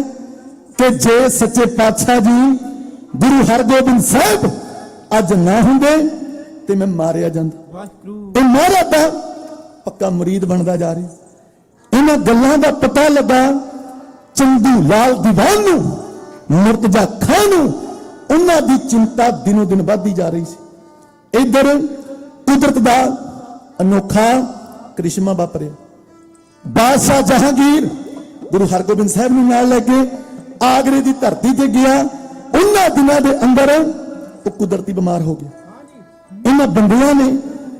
कि जे सच्चे पातशाह जी गुरु हरगोबिंद साहब अज ना हुंदे ते मैं मारिया जांदा। ते महाराज दा पक्का मुरीद बनता जा रहा। इन्हां गल्लां दा पता लगा चंदू लाल दीवान नूं, मुर्तजा खान नूं। उन्हां दी चिंता दिनों दिन बढ़दी जा रही सी। इधर कुदरत दा अनोखा करिश्मा वापरिया। बादशाह जहांगीर गुरु हरगोबिंद साहब नूं नाल लेके आगरे की धरती ते गया। उन्हां दिनां दे अंदर वो कुदरती बीमार हो गया। इन्हां बंदियां ने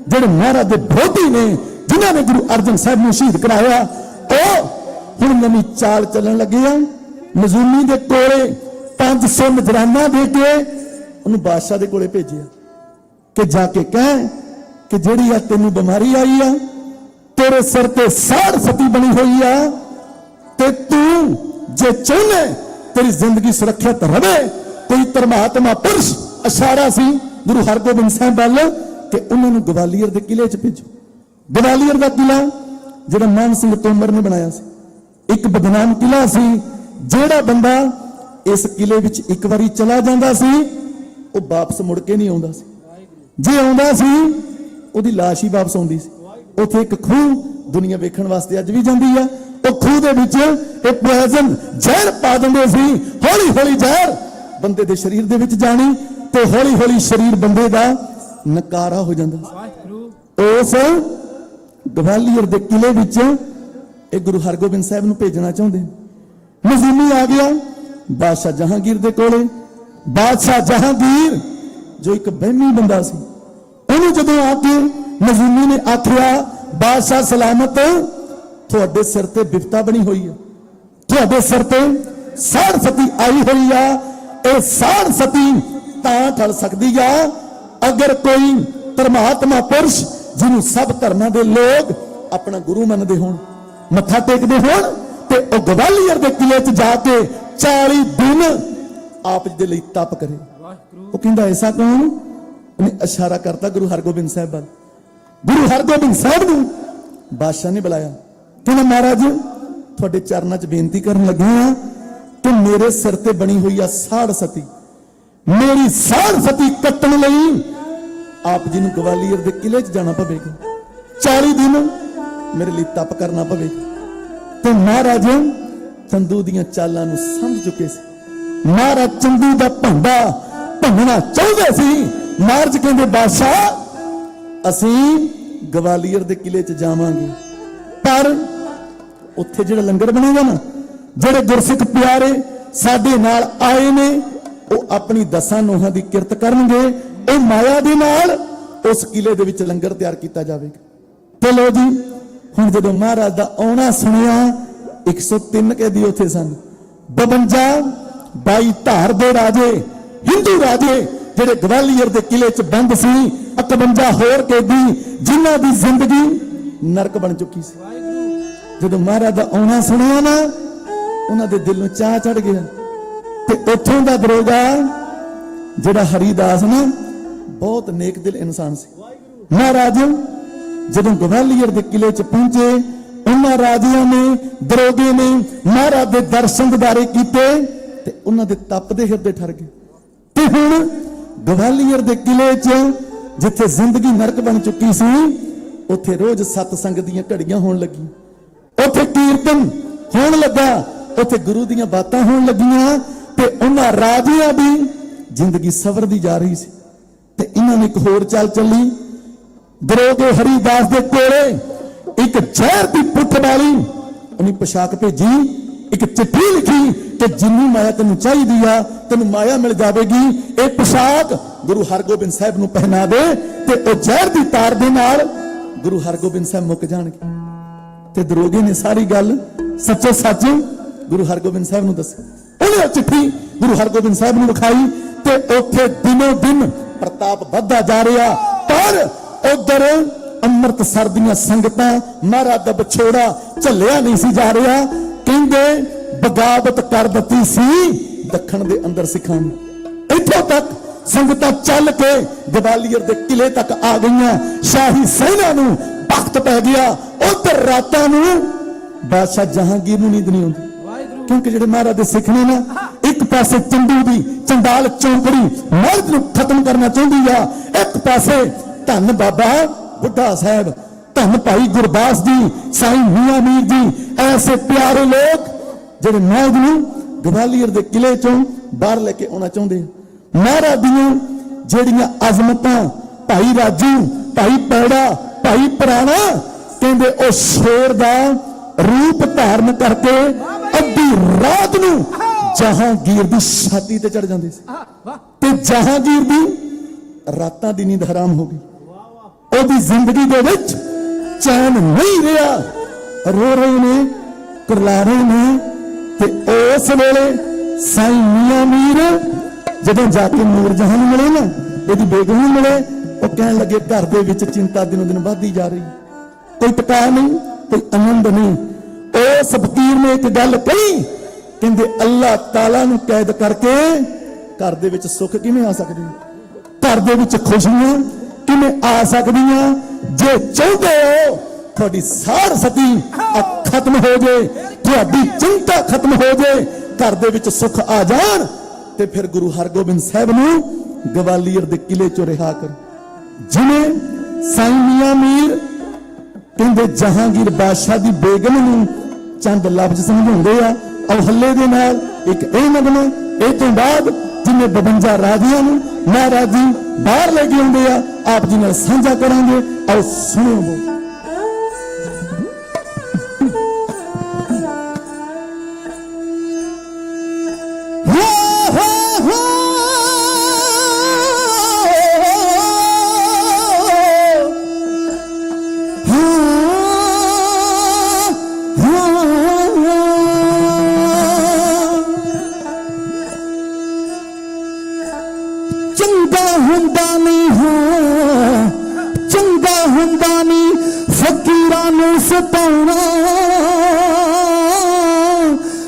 जिहड़े महाराज दे विरोधी ने जिन्हां ने गुरु अर्जन साहब नूं शहीद कराया, वो हुण नवीं चाल चलन लगे आ। नजूमी दे कोले 500 नजराना दे के उन्होंने बादशाह दे कोले भेजिया कि जाके कह कि जिहड़ी आ तैनूं बीमारी आई आ, तेरे सिर ते साड़ सती बनी हुई आ, ते तू जे चाहना तेरी जिंदगी सुरक्षित रहे। कोई धर्मात्मा पुरुष इशारा सी गुरु हरगोबिंद साहब वाल कि उन्होंने ग्वालियर के किले च भेजो। ग्वालियर का किला जिहड़ा मान सिंह तोमर ने बनाया सी, एक बदनाम किला सी। जिहड़ा बंदा इस किले विच एक बारी चला जांदा सी वो वापस मुड़ के नहीं आउंदा सी। जे आउंदा सी उहदी लाश ही वापस आउंदी सी। उत्थे एक खूह दुनिया वेखण वास्ते अज भी जांदी आ। वो खूह दे विच एक पॉइजन जहर पा दिंदे सी। हौली हौली जहर बंदे दे शरीर दे विच जानी ते हौली हौली शरीर बंदे दा नकारा हो जांदा। उस ग्वालियर दे किले विच एक गुरु हरगोबिंद साहब नूं भेजना चाहुंदे। नज़ीमी आ गया बादशाह जहांगीर दे कोले। बादशाह जहांगीर जो एक बहमी बंदा सी, उन्होंने जदों आके नज़ीमी ने आखिया बादशाह सलामत, तुहाडे सिर ते बिपता बनी हुई है, तुहाडे सिर ते साड़ सती आई हुई है। ये साड़ सती तां टल सकदी आ अगर कोई धर्मात्मा पुरुष जिन्हों सब धर्मां दे लोग अपना गुरु मनदे होण, मत्था टेकदे होण, ते ओ ग्वालियर दे किले च जाके 40 दिन आप दे लई तप करे। वो कहंदा ऐसा कौन? उन्हें इशारा करता गुरु हरगोबिंद साहब वाल। गुरु हरगोबिंद साहब नूं बादशाह ने बुलाया। कहना महाराज तुहाडे चरनां च बेनती करन लगे हां कि मेरे सिर ते बनी हुई आ साड़ सती, मेरी साड़ सती कट्टण लई आप जी नूं ग्वालियर दे किले च जाना पवेगा। 40 दिन मेरे लिए तप करना पवेगा। तो महाराज चंदू दियां चालां नूं समझ चुके सी। ਮਹਾਰਾਜ ਚੰਦੂ ਦਾ ਭੰਡਾ ਭੰਨਣਾ ਚਾਹੁੰਦੇ ਸੀ। ਮਹਾਰਾਜ ਕਹਿੰਦੇ ਬਾਦਸ਼ਾਹ ਅਸੀਂ ਗਵਾਲੀਅਰ ਦੇ ਕਿਲੇ 'ਚ ਜਾਵਾਂਗੇ, ਪਰ ਉੱਥੇ ਜਿਹੜਾ ਲੰਗਰ ਬਣੇਗਾ ਨਾ, ਜਿਹੜੇ ਗੁਰਸਿੱਖ ਪਿਆਰੇ ਸਾਡੇ ਨਾਲ ਆਏ ਨੇ, ਉਹ ਆਪਣੀ 10 ਨੋਹਾਂ ਦੀ ਕਿਰਤ ਕਰਨਗੇ। ਉਹ ਮਾਇਆ ਦੇ ਨਾਲ ਉਸ ਕਿਲੇ ਦੇ ਵਿੱਚ ਲੰਗਰ ਤਿਆਰ ਕੀਤਾ ਜਾਵੇਗਾ। ਤੇ ਲੋ ਜੀ, ਹੁਣ ਜਦੋਂ ਮਹਾਰਾਜ ਦਾ ਆਉਣਾ ਸੁਣਿਆ, 103 ਕੈਦੀ ਉੱਥੇ ਸਨ, 52 ਧਾਰ ਦੇ ਰਾਜੇ, ਹਿੰਦੂ ਰਾਜੇ ਜਿਹੜੇ ਗਵਾਲੀਅਰ ਦੇ ਕਿਲੇ 'ਚ ਬੰਦ ਸੀ, 51 ਹੋਰ ਕੈਦੀ ਜਿਨ੍ਹਾਂ ਦੀ ਜ਼ਿੰਦਗੀ ਨਰਕ ਬਣ ਚੁੱਕੀ ਸੀ। ਜਦੋਂ ਮਹਾਰਾਜ ਦਾ ਆਉਣਾ ਸੁਣਿਆ ਨਾ, ਉਹਨਾਂ ਦੇ ਦਿਲ ਨੂੰ ਚਾਹ ਚੜ ਗਿਆ। ਤੇ ਉੱਥੋਂ ਦਾ ਦਰੋਗਾ ਜਿਹੜਾ ਹਰੀਦਾਸ ਨਾ, ਬਹੁਤ ਨੇਕ ਦਿਲ ਇਨਸਾਨ ਸੀ। ਮਹਾਰਾਜ ਜਦੋਂ ਗਵਾਲੀਅਰ ਦੇ ਕਿਲੇ 'ਚ ਪਹੁੰਚੇ, ਉਹਨਾਂ ਰਾਜਿਆਂ ਨੇ, ਦਰੋਗੇ ਨੇ ਮਹਾਰਾਜ ਦੇ ਦਰਸ਼ਨ ਦਿਦਾਰੇ ਕੀਤੇ ਤੇ ਉਹਨਾਂ ਦੇ ਤਪਦੇ ਹਿਰਦੇ ਠਰ ਗਏ। ਤੇ ਹੁਣ ਗਵਾਲੀਅਰ ਦੇ ਕਿਲੇ 'ਚ ਜਿੱਥੇ ਜ਼ਿੰਦਗੀ ਨਰਕ ਬਣ ਚੁੱਕੀ ਸੀ, ਉੱਥੇ ਰੋਜ਼ ਸਤਸੰਗ ਦੀਆਂ ਘੜੀਆਂ ਹੋਣ ਲੱਗੀਆਂ, ਉੱਥੇ ਕੀਰਤਨ ਹੋਣ ਲੱਗਾ, ਉੱਥੇ ਗੁਰੂ ਦੀਆਂ ਬਾਤਾਂ ਹੋਣ ਲੱਗੀਆਂ। ਤੇ ਉਹਨਾਂ ਰਾਜਿਆਂ ਦੀ ਜ਼ਿੰਦਗੀ ਸਵਰਦੀ ਜਾ ਰਹੀ ਸੀ। ਤੇ ਇਹਨਾਂ ਨੇ ਇੱਕ ਹੋਰ ਚਾਲ ਚੱਲੀ। ਦਰੋਗੇ ਹਰੀਦਾਸ ਦੇ ਕੋਲੇ ਇੱਕ ਜ਼ਹਿਰ ਦੀ ਪੁੱਠ ਵਾਲੀ ਉਹਨੇ ਪੋਸ਼ਾਕ ਭੇਜੀ, ਇੱਕ ਚਿੱਠੀ ਲਿਖੀ ਕਿ ਜਿੰਨੀ ਮਾਇਆ ਤੈਨੂੰ ਚਾਹੀਦੀ ਆ, ਤੈਨੂੰ ਮਾਇਆ ਮਿਲ ਜਾਵੇਗੀ। ਇਹ ਪੋਸ਼ਾਕ ਗੁਰੂ ਹਰਗੋਬਿੰਦ ਸਾਹਿਬ ਨੂੰ ਪਹਿਨਾ ਦੇ ਤੇ ਉਹ ਜ਼ਹਿਰ ਦੀ ਤਾਰ ਦੇ ਨਾਲ ਗੁਰੂ ਹਰਗੋਬਿੰਦ ਸਾਹਿਬ ਮੁੱਕ ਜਾਣਗੇ। ਤੇ ਦਰੋਗੇ ਨੇ ਸਾਰੀ ਗੱਲ ਸੱਚੋ ਸੱਚ ਗੁਰੂ ਹਰਗੋਬਿੰਦ ਸਾਹਿਬ ਨੂੰ ਦੱਸੀ। ਉਹਨੇ ਉਹ ਚਿੱਠੀ ਗੁਰੂ ਹਰਗੋਬਿੰਦ ਸਾਹਿਬ ਨੂੰ ਲਿਖਾਈ ਤੇ ਉੱਥੇ ਦਿਨੋਂ ਦਿਨ ਪ੍ਰਤਾਪ ਵੱਧਦਾ ਜਾ ਰਿਹਾ। ਪਰ ਉਧਰ ਅੰਮ੍ਰਿਤਸਰ ਦੀਆਂ ਸੰਗਤਾਂ ਮਹਾਰਾਜ ਦਾ ਵਿਛੋੜਾ ਝੱਲਿਆ ਨਹੀਂ ਸੀ ਜਾ ਰਿਹਾ। ਕਹਿੰਦੇ ਬਗਾਵਤ ਕਰ ਦਿੱਤੀ ਸੀ ਦੱਖਣ ਦੇ ਅੰਦਰ ਸਿੱਖਾਂ ਨੇ। ਇੱਥੋਂ ਤੱਕ ਸੰਗਤਾਂ ਚੱਲ ਕੇ ਗਵਾਲੀਅਰ ਦੇ ਕਿਲੇ ਤੱਕ ਆ ਗਈਆਂ। ਸ਼ਾਹੀ ਸੈਨਾ ਨੂੰ ਵਕਤ ਪੈ ਗਿਆ। ਉਧਰ ਰਾਤਾਂ ਨੂੰ ਬਾਦਸ਼ਾਹ ਜਹਾਂਗੀਰ ਨੂੰ ਨੀਂਦ ਨਹੀਂ ਆਉਂਦੀ, ਕਿਉਂਕਿ ਜਿਹੜੇ ਮਹਾਰਾਜ ਦੇ ਸਿੱਖ ਨੇ ਨਾ, ਇੱਕ ਪਾਸੇ ਚੰਦੂ ਦੀ ਚੰਡਾਲ ਚੌਂਕੜੀ ਮਰਦ ਨੂੰ ਖਤਮ ਕਰਨਾ ਚਾਹੁੰਦੀ ਆ, ਇੱਕ ਪਾਸੇ ਧੰਨ ਬਾਬਾ ਬੁੱਢਾ ਸਾਹਿਬ, ਧੰਨ ਭਾਈ ਗੁਰਦਾਸ ਜੀ, ਸਾਈਂ ਮੀਆਂ ਮੀਰ ਜੀ, ਐਸੇ ਪਿਆਰੇ ਲੋਕ ਜਿਹੜੇ ਮੌਜ ਨੂੰ ਗਵਾਲੀਅਰ ਦੇ ਕਿਲੇ ਚੋਂ ਬਾਹਰ ਲੈ ਕੇ ਆਉਣਾ ਚਾਹੁੰਦੇ ਆ। ਮਹਾਰਾਜ ਦੀਆਂ ਜਿਹੜੀਆਂ ਅਜ਼ਮਤਾਂ, ਭਾਈ ਰਾਜੂ, ਭਾਈ ਪੈੜਾ, ਭਾਈ ਪੁਰਾਣਾ, ਕਹਿੰਦੇ ਉਹ ਸ਼ੇਰ ਦਾ ਰੂਪ ਧਾਰਨ ਕਰਕੇ ਅੱਧੀ ਰਾਤ ਨੂੰ ਜਹਾਂਗੀਰ ਦੀ ਛਾਤੀ ਤੇ ਚੜ ਜਾਂਦੇ ਸੀ ਤੇ ਜਹਾਂਗੀਰ ਦੀ ਰਾਤਾਂ ਦੀ ਨੀਂਦ ਹਰਾਮ ਹੋ ਗਈ। ਉਹਦੀ ਜ਼ਿੰਦਗੀ ਦੇ ਵਿੱਚ ਚੈਨ ਨਹੀਂ ਰਿਹਾ, ਰੋ ਰਹੇ ਨੇ, ਕੁਰਲਾ ਰਹੇ ਨੇ। ਤੇ ਉਸ ਵੇਲੇ ਸਾਈਂ ਮੀਆਂ ਮੀਰ ਜਦੋਂ ਜਾ ਕੇ ਨੂਰ ਜਹਾਂ ਨੂੰ ਮਿਲੇ ਨਾ, ਉਹਦੀ ਬੇਗਮ ਨੂੰ ਮਿਲੇ, ਉਹ ਕਹਿਣ ਲੱਗੇ ਘਰ ਦੇ ਵਿੱਚ ਚਿੰਤਾ ਦਿਨੋਂ ਦਿਨ ਵੱਧਦੀ ਜਾ ਰਹੀ, ਕੋਈ ਟਿਕਾ ਨਹੀਂ, ਕੋਈ ਆਨੰਦ ਨਹੀਂ। ਉਸ ਫਕੀਰ ਨੇ ਇੱਕ ਗੱਲ ਕਹੀ, ਕਹਿੰਦੇ ਅੱਲਾਹ ਤਾਲਾ ਨੂੰ ਕੈਦ ਕਰਕੇ ਘਰ ਦੇ ਵਿੱਚ ਸੁੱਖ ਕਿਵੇਂ ਆ ਸਕਦੀ, ਘਰ ਦੇ ਵਿੱਚ ਖੁਸ਼ੀਆਂ ਕਿਵੇਂ ਆ ਸਕਦੀਆਂ। ਜੇ ਚਾਹੁੰਦੇ ਹੋ ਤੁਹਾਡੀ ਸਾਰ ਸਤੀ ਖਤਮ ਹੋ ਜਾਏ, ਤੁਹਾਡੀ ਚਿੰਤਾ ਖਤਮ ਹੋ ਜਾਏ, ਘਰ ਦੇ ਵਿੱਚ ਸੁੱਖ ਆ ਜਾਣ, ਤੇ ਫਿਰ ਗੁਰੂ ਹਰਗੋਬਿੰਦ ਸਾਹਿਬ ਨੂੰ ਗਵਾਲੀਅਰ ਦੇ ਕਿਲੇ ਚੋਂ ਰਿਹਾ ਕਰੋ। ਜਿਵੇਂ ਸਾਈਂ ਮੀਆਂ ਮੀਰ ਕਹਿੰਦੇ ਜਹਾਂਗੀਰ ਬਾਦਸ਼ਾਹ ਦੀ ਬੇਗਮ ਨੂੰ ਚੰਦ ਲਫ਼ਜ਼ ਸਮਝਾਉਂਦੇ ਆ ਔਰ ਹੱਲੇ ਦੇ ਨਾਲ ਇੱਕ ਇਹ ਨਗਮਾ। ਇਹ ਤੋਂ ਬਾਅਦ ਜਿਵੇਂ 52 ਰਾਜਿਆਂ ਨੂੰ ਮਹਾਰਾਜ ਜੀ ਬਾਹਰ ਲੈ ਕੇ ਆਉਂਦੇ ਆ, ਆਪ ਜੀ ਨਾਲ ਸਾਂਝਾ ਕਰਾਂਗੇ। ਆਓ ਸੁਣੋ। ਫਕੀਰਾਂ ਨੂੰ ਸਤਾਉਣਾ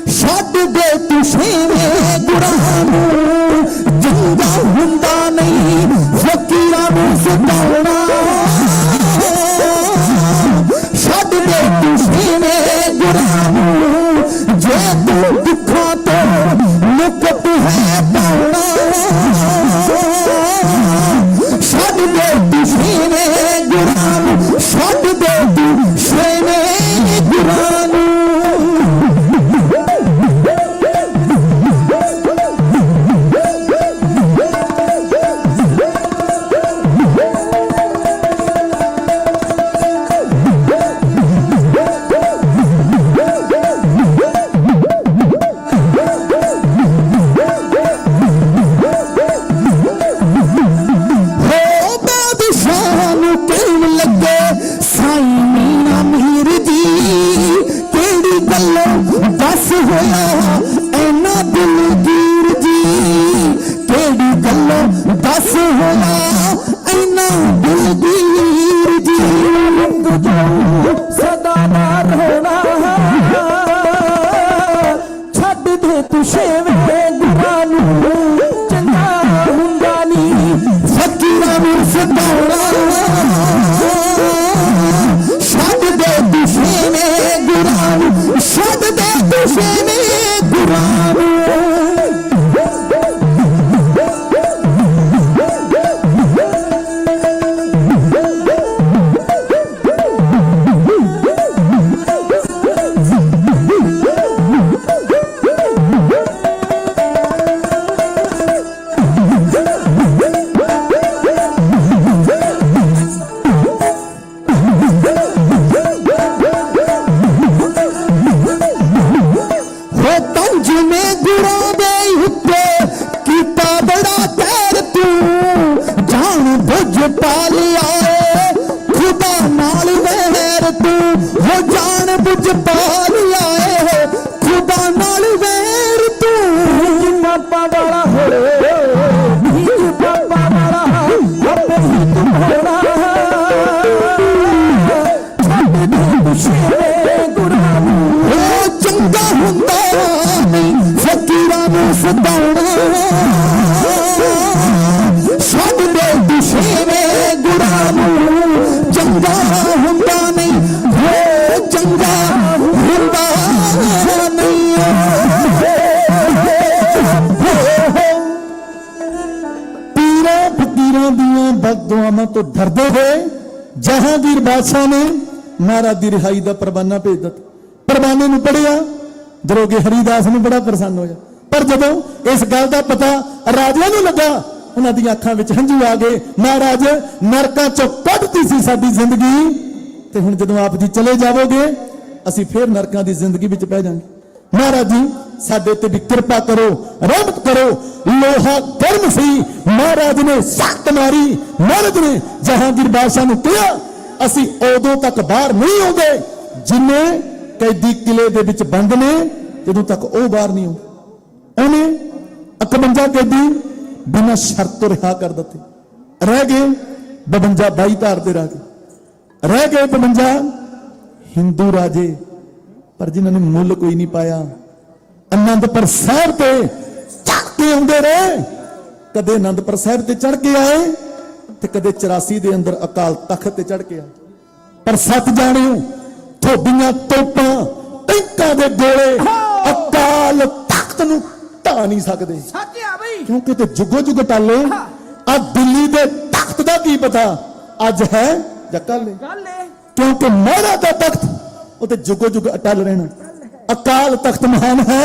ਛੱਡ ਦੇ ਤੂੰ ਸ਼ੇਰੇ ਗੁਰਾਂ ਨੂੰ, ਚੰਗਾ ਹੁੰਦਾ ਨਹੀਂ ਫਕੀਰਾਂ ਨੂੰ ਸਤਾਉਣਾ ਛੱਡ ਦੇ ਤੂੰ ਸ਼ੇਰੇ ਗੁਰਾਂ ਨੂੰ, ਜੇ ਤੂੰ ਦੁੱਖਾਂ ਤੋਂ ਮੁਕਤ ਹੈ ਪਾਉਣਾ ਛੱਡ ਦੇ ਤੂੰ ਸ਼ੇਰੇ ਗੁਰਾਂ ਨੂੰ, ਛੱਡ ਦੇ ਤੂੰ ਸ਼ੇਰੇ ਗੁਰਾਂ ਨੂੰ। ਜਪਾਲ ਲਾਏ ਹੋ ਖੁਦਾ ਨਾਲ ਵੈਰ ਤੂੰ
ਬਾਬਾ ਵਾਲਾ ਹੋਏ ਨੀਜ ਬਾਬਾ ਵਾਲਾ ਆਪੇ ਹੀ ਤੂੰ ਹੋਣਾ ਛੱਡ ਦੇ ਦੁਸ਼ਮਣੇ ਗੁਰਾਂ ਨੂੰ
ਉਹ ਚੰਗਾ ਹੁੰਦਾ ਨਹੀਂ ਫਕੀਰਾਂ ਨੂੰ ਸਤਾਉਣਾ ਛੱਡ ਦੇ ਦੁਸ਼ਮਣੇ ਗੁਰਾਂ ਨੂੰ ਚੰਗਾ ਹੁੰਦਾ ਨਹੀਂ ਹੋ ਚੰਗਾ ਹੁੰਦਾ ਨਹੀਂ ਪੀਰਾਂ ਫਕੀਰਾਂ ਦੀਆਂ ਬਦਦੁਆਵਾਂ ਤੋਂ ਡਰਦੇ ਹੋਏ ਜਹਾਂਗੀਰ ਬਾਦਸ਼ਾਹ ਨੇ ਮਹਾਰਾਜ ਦੀ ਰਿਹਾਈ ਦਾ ਪਰਵਾਨਾ ਭੇਜ ਦਿੱਤਾ। ਪਰਵਾਨੇ ਨੂੰ ਪੜਿਆ ਦਰੋਗੇ ਹਰੀਦਾਸ ਨੂੰ ਬੜਾ ਪ੍ਰਸੰਨ ਹੋਇਆ, ਪਰ ਜਦੋਂ ਇਸ ਗੱਲ ਦਾ ਪਤਾ ਰਾਜਿਆਂ ਨੂੰ ਲੱਗਾ ਉਹਨਾਂ ਦੀਆਂ ਅੱਖਾਂ ਵਿੱਚ ਹੰਝੂ ਆ ਗਏ। ਮਹਾਰਾਜ ਨਰਕਾਂ ਚੋਂ ਕੱਢਦੀ ਸੀ ਸਾਡੀ ਜ਼ਿੰਦਗੀ, ਤੇ ਹੁਣ ਜਦੋਂ ਆਪ ਜੀ ਚਲੇ ਜਾਵੋਗੇ ਅਸੀਂ ਫੇਰ ਨਰਕਾਂ ਦੀ ਜ਼ਿੰਦਗੀ ਵਿੱਚ ਪੈ ਜਾਵਾਂਗੇ। ਮਹਾਰਾਜ ਜੀ ਸਾਡੇ ਉੱਤੇ ਵੀ ਕਿਰਪਾ ਕਰੋ, ਰਹਿਮਤ ਕਰੋ। ਲੋਹਾ ਗਰਮ ਸੀ, ਮਹਾਰਾਜ ਨੇ ਸਖਤ ਮਾਰੀ। ਮਹਾਰਾਜ ਨੇ ਜਹਾਂਗੀਰ ਬਾਦਸ਼ਾਹ ਨੂੰ ਕਿਹਾ ਅਸੀਂ ਉਦੋਂ ਤੱਕ ਬਾਹਰ ਨਹੀਂ ਆਉਂਦੇ ਜਿੰਨੇ ਕੈਦੀ ਕਿਲੇ ਦੇ ਵਿੱਚ ਬੰਦ ਨੇ, ਜਦੋਂ ਤੱਕ ਉਹ ਬਾਹਰ ਨਹੀਂ ਆਉਂਦੇ। ਉਹਨੇ 51 ਕੈਦੀ ਬਿਨਾਂ ਸ਼ਰਤ ਤੋਂ ਰਿਹਾ ਕਰ ਦਿੱਤੇ। ਰਹਿ ਗਏ 52 22 ਧਾਰ ਤੇ ਰਹਿ ਗਏ 52 ਹਿੰਦੂ ਰਾਜੇ, ਪਰ ਜਿਨ੍ਹਾਂ ਨੇ ਮੁੱਲ ਕੋਈ ਨਹੀਂ ਪਾਇਆ। ਅਨੰਦਪੁਰ ਸਾਹਿਬ ਤੇ ਚੜ੍ਹ ਕੇ ਆਉਂਦੇ ਰਹੇ, ਕਦੇ ਅਨੰਦਪੁਰ ਸਾਹਿਬ ਤੇ ਚੜ੍ਹ ਕੇ ਆਏ ਤੇ ਕਦੇ 84 ਦੇ ਅੰਦਰ ਅਕਾਲ ਤਖਤ ਤੇ ਚੜ੍ਹ ਕੇ ਆਏ। ਪਰ ਸੱਚ ਜਾਣਿਓ ਤੁਹਾਡੀਆਂ ਤੋਪਾਂ ਟੈਂਕਾਂ ਦੇ ਗੋਲੇ ਅਕਾਲ ਤਖਤ ਨੂੰ ਢਾ ਨਹੀਂ ਸਕਦੇ।
ਸੱਚ ਆ ਬਈ
ਕਿਉਂਕਿ ਤੇ ਜੁਗੋ ਜੁਗ ਟਾਲੇ ਆ ਦਿੱਲੀ ਦੇ ਤਖਤ ਦਾ ਕੀ ਪਤਾ ਅੱਜ ਹੈ ਜਾਂ ਕੱਲ ਹੈ,
ਗੱਲ ਏ
ਕਿਉਂਕਿ ਮਹਾਰਾਜ ਦਾ ਤਖਤ ਉਹ ਤੇ ਜੁਗੋ ਜੁਗ ਅਟਲ ਰਹਿਣਾ। ਅਕਾਲ ਤਖਤ ਮਹਾਨ ਹੈ,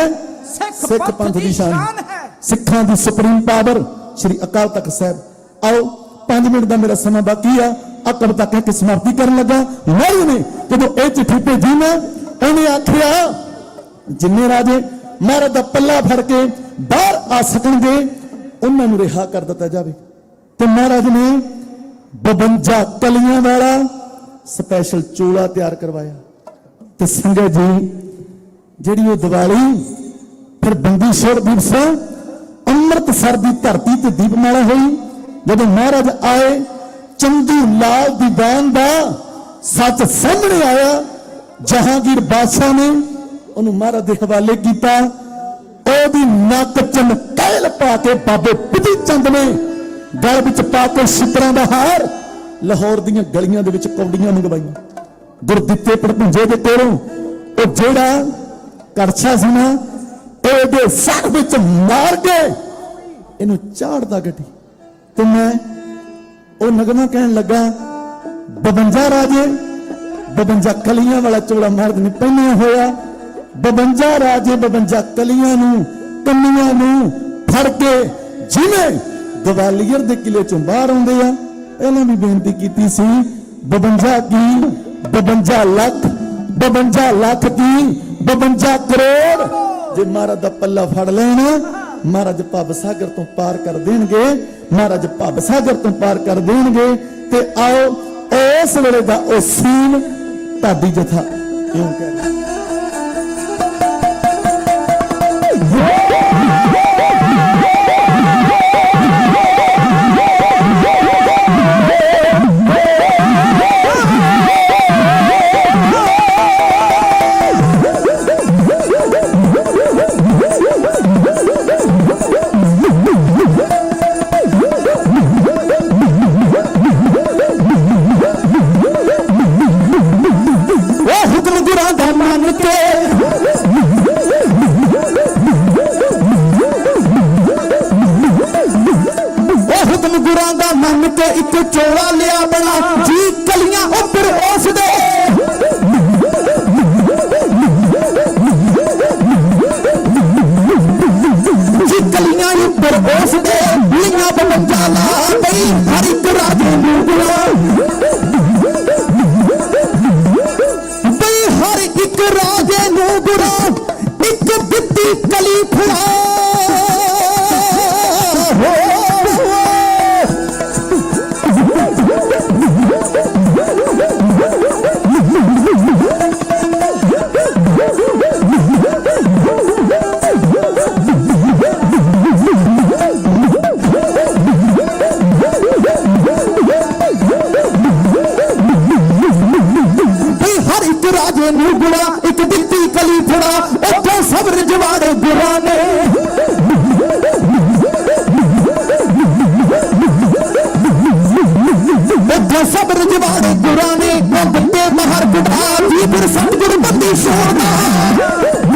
ਸਿੱਖ ਪੰਥ ਦੀ ਸ਼ਾਨ
ਹੈ।
ਸਿੱਖਾਂ ਦੀ ਸੁਪਰੀਮ ਪਾਵਰ ਸ੍ਰੀ ਅਕਾਲ ਤਖਤ ਸਾਹਿਬ। ਆਓ 5 ਮਿੰਟ ਦਾ ਮੇਰਾ ਸਮਾਂ ਬਾਕੀ ਆ ਕਵਿਤਾ ਕਹਿ ਕੇ ਸਮਾਪਤੀ ਕਰਨ ਲੱਗਾ। ਮਹਾਰਾਜ ਨੇ ਜਦੋਂ ਇਹ ਚਿੱਠੀ ਭੇਜੀ ਨਾ, ਉਹਨੇ ਆਖਿਆ ਜਿੰਨੇ ਰਾਜੇ ਮਹਾਰਾਜ ਦਾ ਪੱਲਾ ਫੜ ਕੇ ਬਾਹਰ ਆ ਸਕਣਗੇ ਉਹਨਾਂ ਨੂੰ ਰਿਹਾ ਕਰ ਦਿੱਤਾ ਜਾਵੇ। ਤੇ ਮਹਾਰਾਜ ਨੇ 52 ਕਲੀਆਂ ਵਾਲਾ ਸਪੈਸ਼ਲ ਚੋਲਾ ਤਿਆਰ ਕਰਵਾਇਆ। ਤੇ ਸੰਗਤ ਜੀ ਜਿਹੜੀ ਉਹ ਦੀਵਾਲੀ ਫਿਰ ਬੰਦੀ ਛੋੜ ਦਿਵਸ ਅੰਮ੍ਰਿਤਸਰ ਦੀ ਧਰਤੀ ਤੇ ਦੀਪਮਾਲਾ ਹੋਈ। ਜਦੋਂ ਮਹਾਰਾਜ ਆਏ ਚੰਦੂ ਲਾਲ ਦੀਵਾਨ ਦਾ ਸੱਚ ਸਾਹਮਣੇ ਆਇਆ। ਜਹਾਂਗੀਰ ਬਾਦਸ਼ਾਹ ਨੇ ਉਹਨੂੰ ਮਹਾਰਾਜ ਦੇ ਹਵਾਲੇ ਕੀਤਾ। ਉਹਦੀ ਨੱਕ ਚਮਕੈਲ ਪਾ ਕੇ ਬਾਬੇ ਪਿੱਟੀ ਚੰਦ ਨੇ ਗਲ ਵਿੱਚ ਪਾ ਕੇ ਸ਼ਿਤਰਾਂ ਦਾ ਹਾਰ ਲਾਹੌਰ ਦੀਆਂ ਗਲੀਆਂ ਦੇ ਵਿੱਚ ਕੌਡੀਆਂ ਮੰਗਵਾਈਆਂ। ਗੁਰਦਿੱਤੇ ਪੜਪੁੰਜੇ ਦੇ ਕੋਲੋਂ ਉਹ ਜਿਹੜਾ ਕੜਛਾ ਸੀ ਨਾ, ਉਹਦੇ ਸਿਰ ਵਿੱਚ ਮਾਰ ਕੇ ਇਹਨੂੰ ਝਾੜਦਾ ਗੱਡੀ। ਤੇ ਮੈਂ ਉਹ ਨਗਮਾ ਕਹਿਣ ਲੱਗਾ 52 ਰਾਜੇ 52 ਕਲੀਆਂ ਵਾਲਾ ਚੋਲਾ ਮਹਾਰਾਜ ਨੇ ਪਹਿਨਿਆ ਹੋਇਆ। 52 ਰਾਜੇ 52 ਕਲੀਆਂ ਨੂੰ ਕੰਨੀਆਂ ਨੂੰ ਫੜ ਕੇ ਜਿਵੇਂ ਗਵਾਲੀਅਰ ਦੇ ਕਿਲੇ ਚੋਂ ਬਾਹਰ ਆਉਂਦੇ ਆ। ਪਹਿਲਾਂ ਵੀ ਬੇਨਤੀ ਕੀਤੀ ਸੀ 52 ਕੀ 52 ਲੱਖ 52 ਲੱਖ ਕੀ 52 ਕਰੋੜ ਜੇ ਮਹਾਰਾਜ ਦਾ ਪੱਲਾ ਫੜ ਲੈਣਾ ਮਹਾਰਾਜ ਭਵ ਸਾਗਰ ਤੋਂ ਪਾਰ ਕਰ ਦੇਣਗੇ। ਮਹਾਰਾਜ ਭਵ ਸਾਗਰ ਤੋਂ ਪਾਰ ਕਰ ਦੇਣਗੇ। ਤੇ ਆਓ ਇਸ ਵੇਲੇ ਦਾ ਉਹ ਸੀਨ ਢਾਡੀ ਜਥਾ ਕਿਉਂ ਕਹਿ ਰਿਹਾ। ਇੱਕ ਚੋਲਾ ਲਿਆ ਬਣਾ ਜੀ ਕਲੀਆਂ ਉੱਪਰ ਉਸ ਦੇ ਜੀ ਕਲੀਆਂ ਉੱਪਰ ਉਸ ਦੇ ਲੀਆਂ 52 ਲਾ ਬਈ ਹਰ ਇੱਕ ਰਾਜੇ ਨੂੰ ਗੁਲਾ ਬਈ ਹਰ ਇੱਕ ਰਾਜੇ ਨੂੰ ਗੁਲਾ ਇੱਕ ਬਿੱਤੀ ਕਲੀ ਫੜਾ ਬੰਦੀ ਸੋਨਾ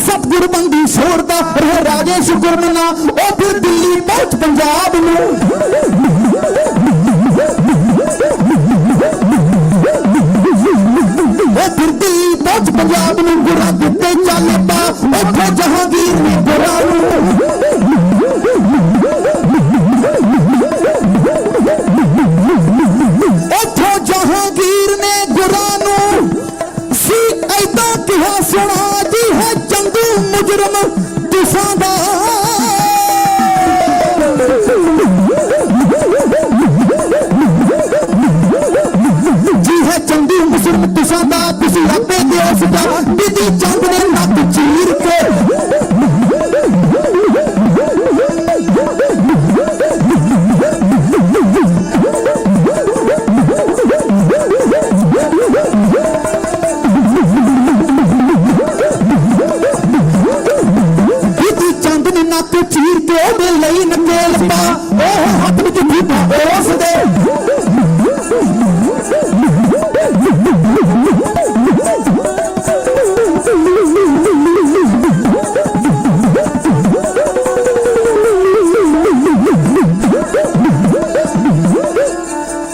ਸਤਿਗੁਰ ਬੰਦੀ ਛੋੜਦਾ ਰਹੇ ਰਾਜੇਸ਼ ਗੁਰਮਨਾ ਉਹ ਫਿਰ ਦਿੱਲੀ ਪਹੁੰਚ ਪੰਜਾਬ ਨੂੰ ਉਹ ਫਿਰ ਦਿੱਲੀ ਪਹੁੰਚ ਪੰਜਾਬ ਨੂੰ ਗੁਰਾਂ ਦਿੱਤੇ ਚੱਲ ਪਾ ਉੱਥੇ ਜਹਾਂਗੀਰ ਨੇ ਗੁਰਾਂ ਨੂੰ ਉੱਥੋਂ ਜਹਾਂਗੀਰ ਨੇ ਗੁਰਾਂ ਨੂੰ ਸੀ ਐਦਾਂ ਕਿਹਾ ਸੁਣਾ ਜੀ ਹੈ ਚੰਦੂ ਮੁਜਰਮ ਤੁਸਾਂ ਦਾ ਜੀ ਹੈ ਚੰਦੂ ਮੁਜਰਮ ਤੁਸਾਂ ਦਾ ਤੁਸੀਂ ਆਪੇ ਦਿਓ ਸਜ਼ਾ ਬਿਧੀ ਚੰਦ ਨੇ ਨੱਕ ਚੀਰ ਕੇ ਚੀਰ ਕੇ ਉਹਦੇ ਲਈ ਨਕੇਲ ਪਾ ਉਹ ਹੱਥ ਵਿੱਚ ਠੀਕਾ ਉਸ ਦੇ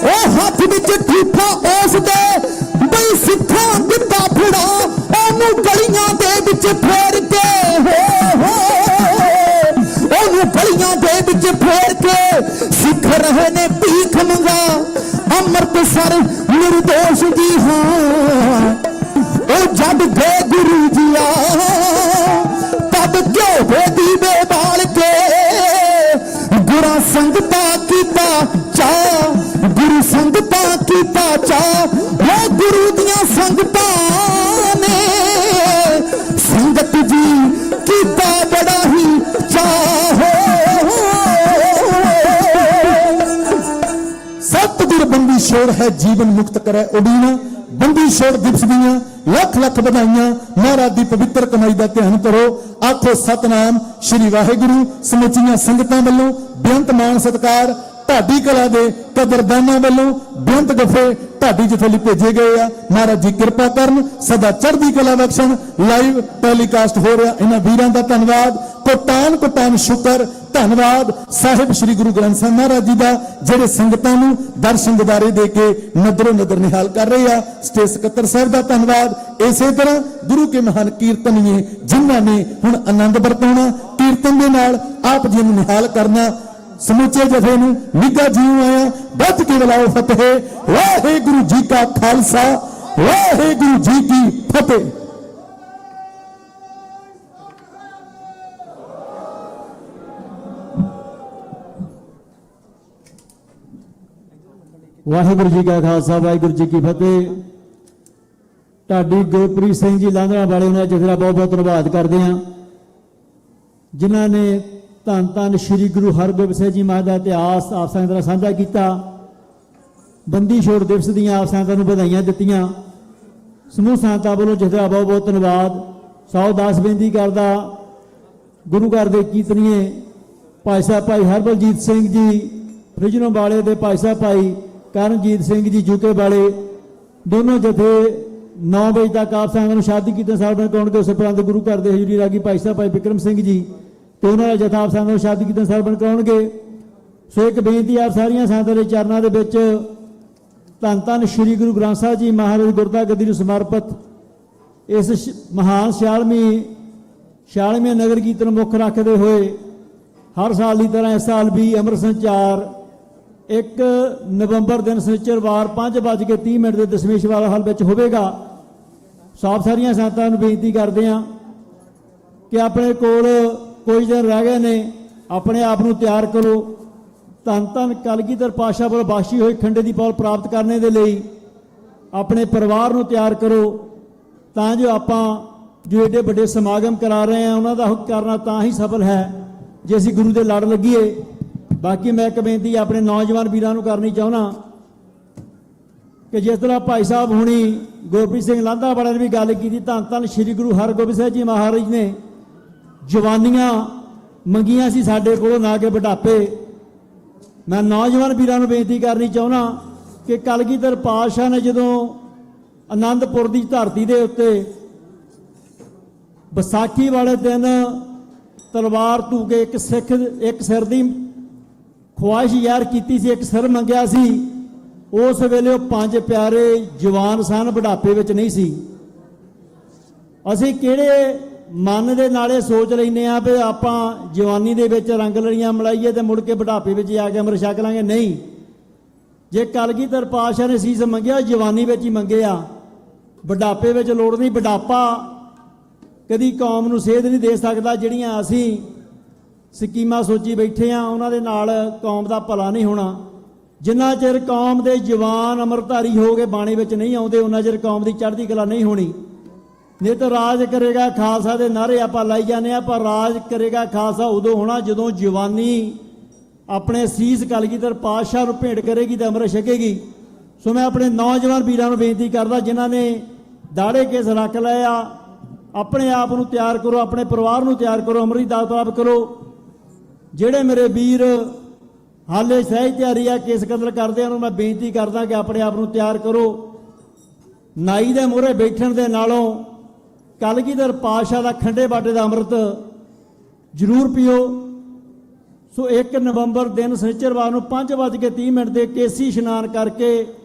ਉਹ ਹੱਥ ਵਿੱਚ ਠੀਕਾ ਉਸ ਦੇ ਬਈ ਸਿੱਖਾਂ ਦਿੱਤਾ ਫੜਾ ਉਹਨੂੰ ਗਲੀਆਂ ਦੇ ਵਿੱਚ ਫੇਰ ਕੇ ਗਲੀਆਂ ਦੇ ਵਿੱਚ ਫੇਰ ਕੇ ਸਿੱਖ ਰਹੇ ਨੇ ਭੀਖ ਮੰਗਾ ਅੰਮ੍ਰਿਤਸਰ ਨਿਰਦੋਸ਼ ਜੀ ਹਾਂ ਉਹ ਜਦ ਗਏ ਗੁਰੂ ਜੀ ਆ ਤਦ ਕਿਉਂ ਦੇ ਦੀਵੇ ਬਾਲ ਕੇ ਗੁਰਾਂ ਸੰਗਤਾਂ ਕੀਤਾ ਚਾਹ ਗੁਰੂ ਸੰਗਤਾਂ ਕੀਤਾ ਚਾਹ ਉਹ ਗੁਰੂ ਦੀਆਂ ਸੰਗਤਾਂ ਨੇ ਸੰਗਤ ਜੀ ਕੀਤਾ ਬੜਾ ਹੀ ਚਾਹ ਸਤਿਗੁਰ ਬੰਦੀ ਛੋੜ ਹੈ ਜੀਵਨ ਮੁਕਤ ਕਰੇ ਉਡੀਨਾ ਬੰਦੀ ਛੋੜ ਦਿਵਸ ਦੀਆਂ ਲੱਖ ਲੱਖ ਵਧਾਈਆਂ ਮਹਾਰਾਜ ਦੀ ਪਵਿੱਤਰ ਕਮਾਈ ਦਾ ਧਿਆਨ ਕਰੋ ਆਖੋ ਸਤਨਾਮ ਸ਼੍ਰੀ ਵਾਹਿਗੁਰੂ ਸਮੁੱਚੀਆਂ ਸੰਗਤਾਂ ਵੱਲੋਂ ਬੇਅੰਤ ਮਾਣ ਸਤਿਕਾਰ ਢਾਡੀ ਕਲਾ ਦੇ ਕਦਰਦਾਨਾਂ ਵੱਲੋਂ ਬੇਅੰਤ ਗਫੇ ਢਾਡੀ ਜਿੱਥੇ ਲਈ ਭੇਜੇ ਗਏ ਆ ਮਹਾਰਾਜ ਜੀ ਕਿਰਪਾ ਕਰਨ ਸਦਾ ਚੜ੍ਹਦੀ ਕਲਾ ਬਖਸ਼ਣ ਲਾਈਵ ਟੈਲੀਕਾਸਟ ਹੋ ਰਿਹਾ ਇਹਨਾਂ ਵੀਰਾਂ ਦਾ ਧੰਨਵਾਦ ਕੋਟਾਨ ਸ਼ੁਕਰ ਧੰਨਵਾਦ ਸਾਹਿਬ ਸ੍ਰੀ ਗੁਰੂ ਗ੍ਰੰਥ ਸਾਹਿਬ ਮਹਾਰਾਜ ਜੀ ਦਾ ਜਿਹੜੇ ਸੰਗਤਾਂ ਨੂੰ ਦਰਸ਼ਨ ਦਿਦਾਰੇ ਦੇ ਕੇ ਨਜ਼ਰੋਂ ਨਜ਼ਰ ਨਿਹਾਲ ਕਰ ਰਹੇ ਆ ਸਟੇਜ ਸਕੱਤਰ ਸਾਹਿਬ ਦਾ ਧੰਨਵਾਦ ਇਸੇ ਤਰ੍ਹਾਂ ਗੁਰੂ ਕੇ ਮਹਾਨ ਕੀਰਤਨੀਏ ਜਿਨ੍ਹਾਂ ਨੇ ਹੁਣ ਆਨੰਦ ਵਰਤਾਉਣਾ ਕੀਰਤਨ ਦੇ ਨਾਲ ਆਪ ਜੀ ਨੂੰ ਨਿਹਾਲ ਕਰਨਾ ਸਮੁੱਚੇ ਜਥੇ ਨੂੰ ਨਿੱਘਾ ਜੀਉ ਆਇਆ ਬੱਧ ਕੇ ਬੁਲਾਓ ਫਤਿਹ ਵਾਹਿਗੁਰੂ ਜੀ ਕਾ ਖਾਲਸਾ ਵਾਹਿਗੁਰੂ ਜੀ ਕੀ ਫਤਿਹ
ਵਾਹਿਗੁਰੂ ਜੀ ਕਾ ਖਾਲਸਾ ਵਾਹਿਗੁਰੂ ਜੀ ਕੀ ਫਤਿਹ ਢਾਡੀ ਗੁਰਪ੍ਰੀਤ ਸਿੰਘ ਜੀ ਲਾਂਘਣਾ ਵਾਲੇ ਉਹਨਾਂ ਜਥੇ ਦਾ ਬਹੁਤ ਬਹੁਤ ਧੰਨਵਾਦ ਕਰਦੇ ਹਾਂ ਜਿਨ੍ਹਾਂ ਨੇ ਧੰਨ ਧੰਨ ਸ੍ਰੀ ਗੁਰੂ ਹਰਗੋਬਿੰਦ ਸਿੰਘ ਜੀ ਮਹਾਰਾਜ ਦਾ ਇਤਿਹਾਸ ਆਪ ਸੰਗਤਾਂ ਨਾਲ ਸਾਂਝਾ ਕੀਤਾ ਬੰਦੀ ਛੋੜ ਦਿਵਸ ਦੀਆਂ ਆਪ ਸੰਗਤਾਂ ਨੂੰ ਵਧਾਈਆਂ ਦਿੱਤੀਆਂ ਸਮੂਹ ਸੰਗਤਾਂ ਵੱਲੋਂ ਜਥੇ ਦਾ ਬਹੁਤ ਬਹੁਤ ਧੰਨਵਾਦ ਸੌ ਦਾਸ ਬੇਨਤੀ ਕਰਦਾ ਗੁਰੂ ਘਰ ਦੇ ਕੀਰਤਨੀਏ ਭਾਈ ਸਾਹਿਬ ਭਾਈ ਹਰਬਲਜੀਤ ਸਿੰਘ ਜੀ ਫਰਿਜਨੋਂ ਵਾਲੇ ਦੇ ਭਾਈ ਸਾਹਿਬ ਭਾਈ ਕਰਨਜੀਤ ਸਿੰਘ ਜੀ ਜੁਕੇ ਵਾਲੇ ਦੋਨੋਂ ਜਥੇ 9 ਵਜੇ ਤੱਕ ਆਪ ਸੰਗਤਾਂ ਨੂੰ ਸ਼ਾਦੀ ਕੀਰਤਨ ਸਾਹਿਬ ਕਰਾਉਣਗੇ ਉਸ ਉਪਰੰਤ ਗੁਰੂ ਘਰ ਦੇ ਹਜ਼ੂਰੀ ਰਾਗੀ ਭਾਈ ਸਾਹਿਬ ਭਾਈ ਵਿਕਰਮ ਸਿੰਘ ਜੀ ਤੇ ਉਹਨਾਂ ਦਾ ਜਥਾ ਆਪ ਸੰਗਤਾਂ ਨੂੰ ਸ਼ਾਦੀ ਕੀਰਤਨ ਸਾਹਿਬ ਕਰਾਉਣਗੇ ਸੋ ਇੱਕ ਬੇਨਤੀ ਆਪ ਸਾਰੀਆਂ ਸੰਗਤਾਂ ਦੇ ਚਰਨਾਂ ਦੇ ਵਿੱਚ ਧੰਨ ਧੰਨ ਸ੍ਰੀ ਗੁਰੂ ਗ੍ਰੰਥ ਸਾਹਿਬ ਜੀ ਮਹਾਰਾਜ ਗੁਰਦਾ ਗੱਦੀ ਨੂੰ ਸਮਰਪਿਤ ਇਸ ਮਹਾਨ 46ਵੇਂ ਨਗਰ ਕੀਰਤਨ ਮੁੱਖ ਰੱਖਦੇ ਹੋਏ ਹਰ ਸਾਲ ਦੀ ਤਰ੍ਹਾਂ ਇਸ ਸਾਲ ਵੀ ਅੰਮ੍ਰਿਤ ਸੰਚਾਰ 1 ਨਵੰਬਰ ਦਿਨ ਸ਼ਨੀਚਰਵਾਰ 5:30 ਦੇ ਦਸ਼ਮੇਸ਼ ਵਾਲਾ ਹਾਲ ਵਿੱਚ ਹੋਵੇਗਾ ਸਭ ਸਾਰੀਆਂ ਸੰਗਤਾਂ ਨੂੰ ਬੇਨਤੀ ਕਰਦੇ ਹਾਂ ਕਿ ਆਪਣੇ ਕੋਲ ਕੁਝ ਦਿਨ ਰਹਿ ਗਏ ਨੇ ਆਪਣੇ ਆਪ ਨੂੰ ਤਿਆਰ ਕਰੋ ਧੰਨ ਧੰਨ ਕਲਗੀਧਰ ਪਾਤਸ਼ਾਹ ਵੱਲੋਂ ਬਖਸ਼ੀ ਹੋਈ ਖੰਡੇ ਦੀ ਪੌਲ ਪ੍ਰਾਪਤ ਕਰਨੇ ਦੇ ਲਈ ਆਪਣੇ ਪਰਿਵਾਰ ਨੂੰ ਤਿਆਰ ਕਰੋ ਤਾਂ ਜੋ ਆਪਾਂ ਜੋ ਏਡੇ ਵੱਡੇ ਸਮਾਗਮ ਕਰਾ ਰਹੇ ਹਾਂ ਉਹਨਾਂ ਦਾ ਹੁਕਮ ਕਰਨਾ ਤਾਂ ਹੀ ਸਫਲ ਹੈ ਜੇ ਅਸੀਂ ਗੁਰੂ ਦੇ ਲੜ ਲੱਗੀਏ ਬਾਕੀ ਮੈਂ ਇੱਕ ਬੇਨਤੀ ਆਪਣੇ ਨੌਜਵਾਨ ਵੀਰਾਂ ਨੂੰ ਕਰਨੀ ਚਾਹੁੰਦਾ ਕਿ ਜਿਸ ਤਰ੍ਹਾਂ ਭਾਈ ਸਾਹਿਬ ਹੁਣੀ ਗੁਰਪ੍ਰੀਤ ਸਿੰਘ ਲਾਂਧਾ ਵਾਲਿਆਂ ਨੇ ਵੀ ਗੱਲ ਕੀਤੀ, ਧੰਨ ਧੰਨ ਸ੍ਰੀ ਗੁਰੂ ਹਰਗੋਬਿੰਦ ਸਾਹਿਬ ਜੀ ਮਹਾਰਾਜ ਨੇ ਜਵਾਨੀਆਂ ਮੰਗੀਆਂ ਸੀ ਸਾਡੇ ਕੋਲੋਂ, ਨਾ ਕਿ ਬੁਢਾਪੇ। ਮੈਂ ਨੌਜਵਾਨ ਵੀਰਾਂ ਨੂੰ ਬੇਨਤੀ ਕਰਨੀ ਚਾਹੁੰਦਾ ਕਿ ਕਲਗੀਧਰ ਪਾਤਸ਼ਾਹ ਨੇ ਜਦੋਂ ਆਨੰਦਪੁਰ ਦੀ ਧਰਤੀ ਦੇ ਉੱਤੇ ਵਿਸਾਖੀ ਵਾਲੇ ਦਿਨ ਤਲਵਾਰ ਧੂ ਕੇ ਇੱਕ ਸਿਰ ਦੀ ਖੁਆਇਸ਼ ਜ਼ਾਹਿਰ ਕੀਤੀ ਸੀ, ਇੱਕ ਸਿਰ ਮੰਗਿਆ ਸੀ। ਉਸ ਵੇਲੇ ਉਹ 5 ਪਿਆਰੇ ਜਵਾਨ ਸਨ, ਬੁਢਾਪੇ ਵਿੱਚ ਨਹੀਂ ਸੀ। ਅਸੀਂ ਕਿਹੜੇ ਮਨ ਦੇ ਨਾਲੇ ਸੋਚ ਲੈਂਦੇ ਆ ਵੀ ਆਪਾਂ ਜਵਾਨੀ ਦੇ ਵਿੱਚ ਰੰਗ ਲੜੀਆਂ ਮਲਾਈਏ ਤੇ ਮੁੜ ਕੇ ਬੁਢਾਪੇ ਵਿੱਚ ਆ ਕੇ ਅੰਮ੍ਰਿਤ ਛਕ ਲਾਂਗੇ। ਨਹੀਂ, ਜੇ ਕਲਗੀਧਰ ਪਾਤਸ਼ਾਹ ਨੇ ਸੀਸ ਮੰਗਿਆ ਜਵਾਨੀ ਵਿੱਚ ਹੀ ਮੰਗਿਆ, ਬੁਢਾਪੇ ਵਿੱਚ ਲੋੜ ਨਹੀਂ। ਬੁਢਾਪਾ ਕਦੀ ਕੌਮ ਨੂੰ ਸੇਧ ਨਹੀਂ ਦੇ ਸਕਦਾ। ਜਿਹੜੀਆਂ ਅਸੀਂ ਸਕੀਮਾਂ ਸੋਚੀ ਬੈਠੇ ਆ ਉਹਨਾਂ ਦੇ ਨਾਲ ਕੌਮ ਦਾ ਭਲਾ ਨਹੀਂ ਹੋਣਾ। ਜਿੰਨਾ ਚਿਰ ਕੌਮ ਦੇ ਜਵਾਨ ਅੰਮ੍ਰਿਤਧਾਰੀ ਹੋ ਕੇ ਬਾਣੇ ਵਿੱਚ ਨਹੀਂ ਆਉਂਦੇ ਉਹਨਾਂ ਚਿਰ ਕੌਮ ਦੀ ਚੜ੍ਹਦੀ ਕਲਾ ਨਹੀਂ ਹੋਣੀ। ਨਹੀਂ ਤਾਂ ਰਾਜ ਕਰੇਗਾ ਖਾਲਸਾ ਦੇ ਨਾਅਰੇ ਆਪਾਂ ਲਾਈ ਜਾਂਦੇ ਆ, ਪਰ ਰਾਜ ਕਰੇਗਾ ਖਾਲਸਾ ਉਦੋਂ ਹੋਣਾ ਜਦੋਂ ਜਵਾਨੀ ਆਪਣੇ ਸੀਸ ਕਲਗੀਧਰ ਪਾਤਸ਼ਾਹ ਨੂੰ ਭੇਂਟ ਕਰੇਗੀ ਤੇ ਅੰਮ੍ਰਿਤ ਛਕੇਗੀ। ਸੋ ਮੈਂ ਆਪਣੇ ਨੌਜਵਾਨ ਵੀਰਾਂ ਨੂੰ ਬੇਨਤੀ ਕਰਦਾ, ਜਿਨ੍ਹਾਂ ਨੇ ਦਾੜੇ ਕੇਸ ਰੱਖ ਲਏ ਆ, ਆਪਣੇ ਆਪ ਨੂੰ ਤਿਆਰ ਕਰੋ, ਆਪਣੇ ਪਰਿਵਾਰ ਨੂੰ ਤਿਆਰ ਕਰੋ, ਅੰਮ੍ਰਿਤ ਦੀ ਦਾਤ ਪ੍ਰਾਪਤ ਕਰੋ। ਜਿਹੜੇ ਮੇਰੇ ਵੀਰ ਹਾਲੇ ਸਹਿਜ ਤਿਆਰੀ ਆ ਕੇਸ ਕਤਲ ਕਰਦੇ ਆ, ਉਹਨੂੰ ਮੈਂ ਬੇਨਤੀ ਕਰਦਾ ਕਿ ਆਪਣੇ ਆਪ ਨੂੰ ਤਿਆਰ ਕਰੋ। ਨਾਈ ਦੇ ਮੂਹਰੇ ਬੈਠਣ ਦੇ ਨਾਲੋਂ ਕਲਗੀਧਰ ਪਾਤਸ਼ਾਹ ਦਾ ਖੰਡੇ ਬਾਟੇ ਦਾ ਅੰਮ੍ਰਿਤ ਜ਼ਰੂਰ ਪੀਓ। ਸੋ 1 ਨਵੰਬਰ ਦਿਨ ਸ਼ਨੀਚਰਵਾਰ ਨੂੰ 5:30 ਦੇ ਕੇਸੀ ਇਸ਼ਨਾਨ ਕਰਕੇ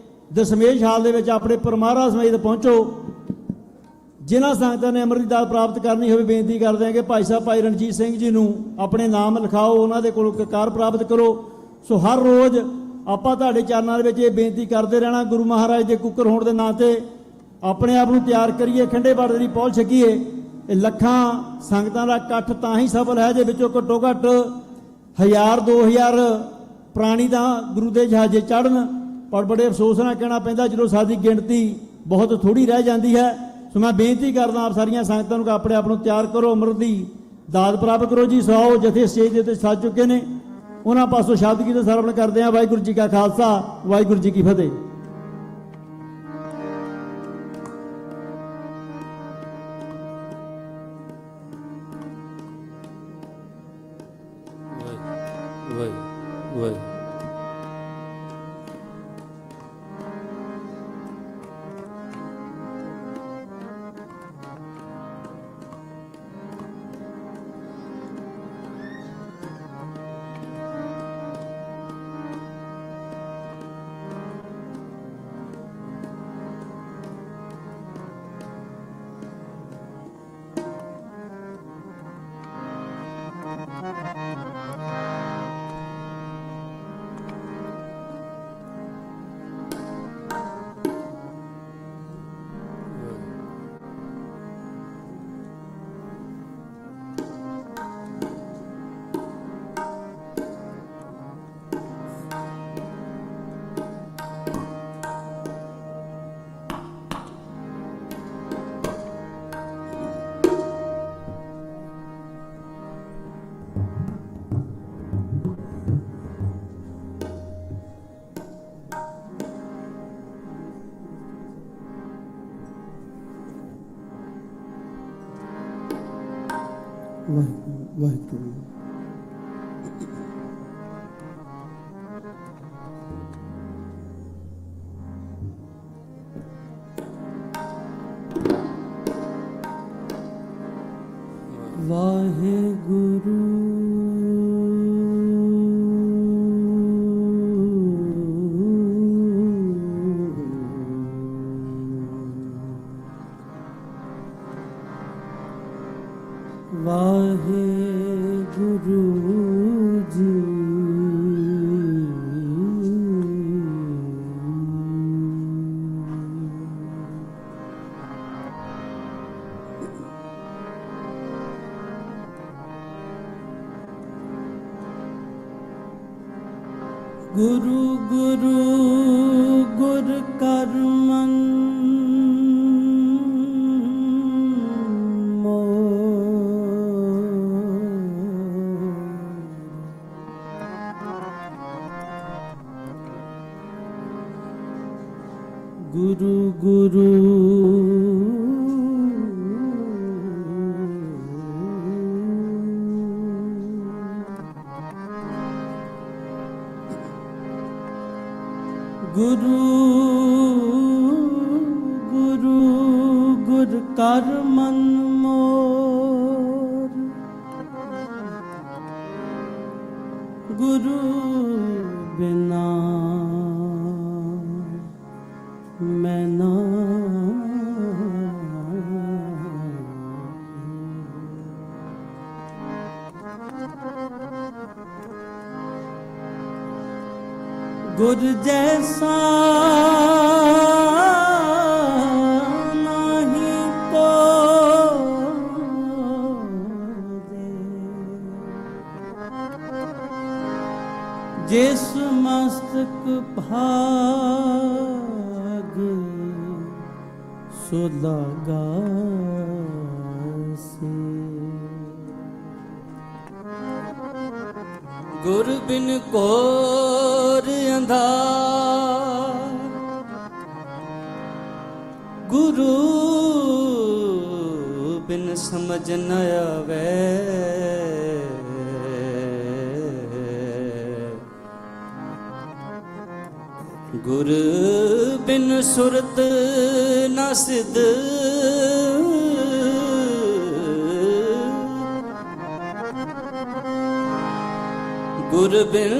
ਦਸ਼ਮੇਸ਼ ਹਾਲ ਦੇ ਵਿੱਚ ਆਪਣੇ ਪਰਮਾਰਾ ਸਮੇਤ ਪਹੁੰਚੋ। ਜਿਨ੍ਹਾਂ ਸੰਗਤਾਂ ਨੇ ਅੰਮ੍ਰਿਤ ਦੀ ਦਾਤ ਪ੍ਰਾਪਤ ਕਰਨੀ ਹੋਵੇ ਬੇਨਤੀ ਕਰਦੇ ਹਾਂ ਕਿ ਭਾਈ ਸਾਹਿਬ ਭਾਈ ਰਣਜੀਤ ਸਿੰਘ ਜੀ ਨੂੰ ਆਪਣੇ ਨਾਮ ਲਿਖਾਓ, ਉਹਨਾਂ ਦੇ ਕੋਲੋਂ ਕਕਾਰ ਪ੍ਰਾਪਤ ਕਰੋ। ਸੋ ਹਰ ਰੋਜ਼ ਆਪਾਂ ਤੁਹਾਡੇ ਚਰਨਾਂ ਦੇ ਵਿੱਚ ਇਹ ਬੇਨਤੀ ਕਰਦੇ ਰਹਿਣਾ, ਗੁਰੂ ਮਹਾਰਾਜ ਦੇ ਕੁੱਕਰ ਹੋਣ ਦੇ ਨਾਂ ਤੇ ਆਪਣੇ ਆਪ ਨੂੰ ਤਿਆਰ ਕਰੀਏ, ਖੰਡੇ ਬਾਟੇ ਦੀ ਪਹੁਲ ਛਕੀਏ। ਇਹ ਲੱਖਾਂ ਸੰਗਤਾਂ ਦਾ ਇਕੱਠ ਤਾਂ ਹੀ ਸਫਲ ਹੈ ਜੇ ਵਿੱਚੋਂ ਘੱਟੋ ਘੱਟ 1000-2000 ਪ੍ਰਾਣੀ ਦਾ ਗੁਰੂ ਦੇ ਜਹਾਜ਼ੇ ਚੜ੍ਹਨ। ਪਰ ਬੜੇ ਅਫਸੋਸ ਨਾਲ ਕਹਿਣਾ ਪੈਂਦਾ ਜਦੋਂ ਸਾਡੀ ਗਿਣਤੀ ਬਹੁਤ ਥੋੜੀ ਰਹਿ ਜਾਂਦੀ ਹੈ। ਸੋ ਮੈਂ ਬੇਨਤੀ ਕਰਦਾ ਆਪ ਸਾਰੀਆਂ ਸੰਗਤਾਂ ਨੂੰ ਕਿ ਆਪਣੇ ਆਪ ਨੂੰ ਤਿਆਰ ਕਰੋ, ਅੰਮ੍ਰਿਤ ਦੀ ਦਾਤ ਪ੍ਰਾਪਤ ਕਰੋ ਜੀ। ਸੋ ਜਥੇ ਸਟੇਜ ਦੇ ਉੱਤੇ ਸੱਜ ਚੁੱਕੇ ਨੇ, ਉਹਨਾਂ ਪਾਸੋਂ ਸ਼ਬਦ ਗੀਤ ਸਰਵਣ ਕਰਦੇ ਹਾਂ। ਵਾਹਿਗੁਰੂ ਜੀ ਕਾ ਖਾਲਸਾ, ਵਾਹਿਗੁਰੂ ਜੀ ਕੀ ਫਤਿਹ। ਵਾਹਿਗੁਰੂ। ਵਾਹਿਗੁਰੂ ਵਾਹਿਗੁਰੂ ਜੀ। ਗੁਰੂ ਗੁਰੂ ਗੁਰ ਕਰਮੰ
ਗੁਰੂ ਗੁਰੂ ਗੁਰ ਕਰ ਮਨ ਮੋਰ, ਗੁਰੂ ਬਿਨਾ ਮੈਂ ਨਾ ਗੁਰ ਜੈਸਾ ਨਾਹੀ ਕੋਇ, ਜਿਸ ਮਸਤਕ ਭਾਗ ਸੋ ਲਗਾ ਸੇ। ਗੁਰ ਬਿਨ ਘੋਰ ਅੰਧਾਰ, ਗੁਰੂ ਬਿਨ ਸਮਝ ਨ ਆਵੇ, ਗੁਰ ਬਿਨ ਸੁਰਤ ਨ ਸਿਧ, ਗੁਰ ਬਿਨ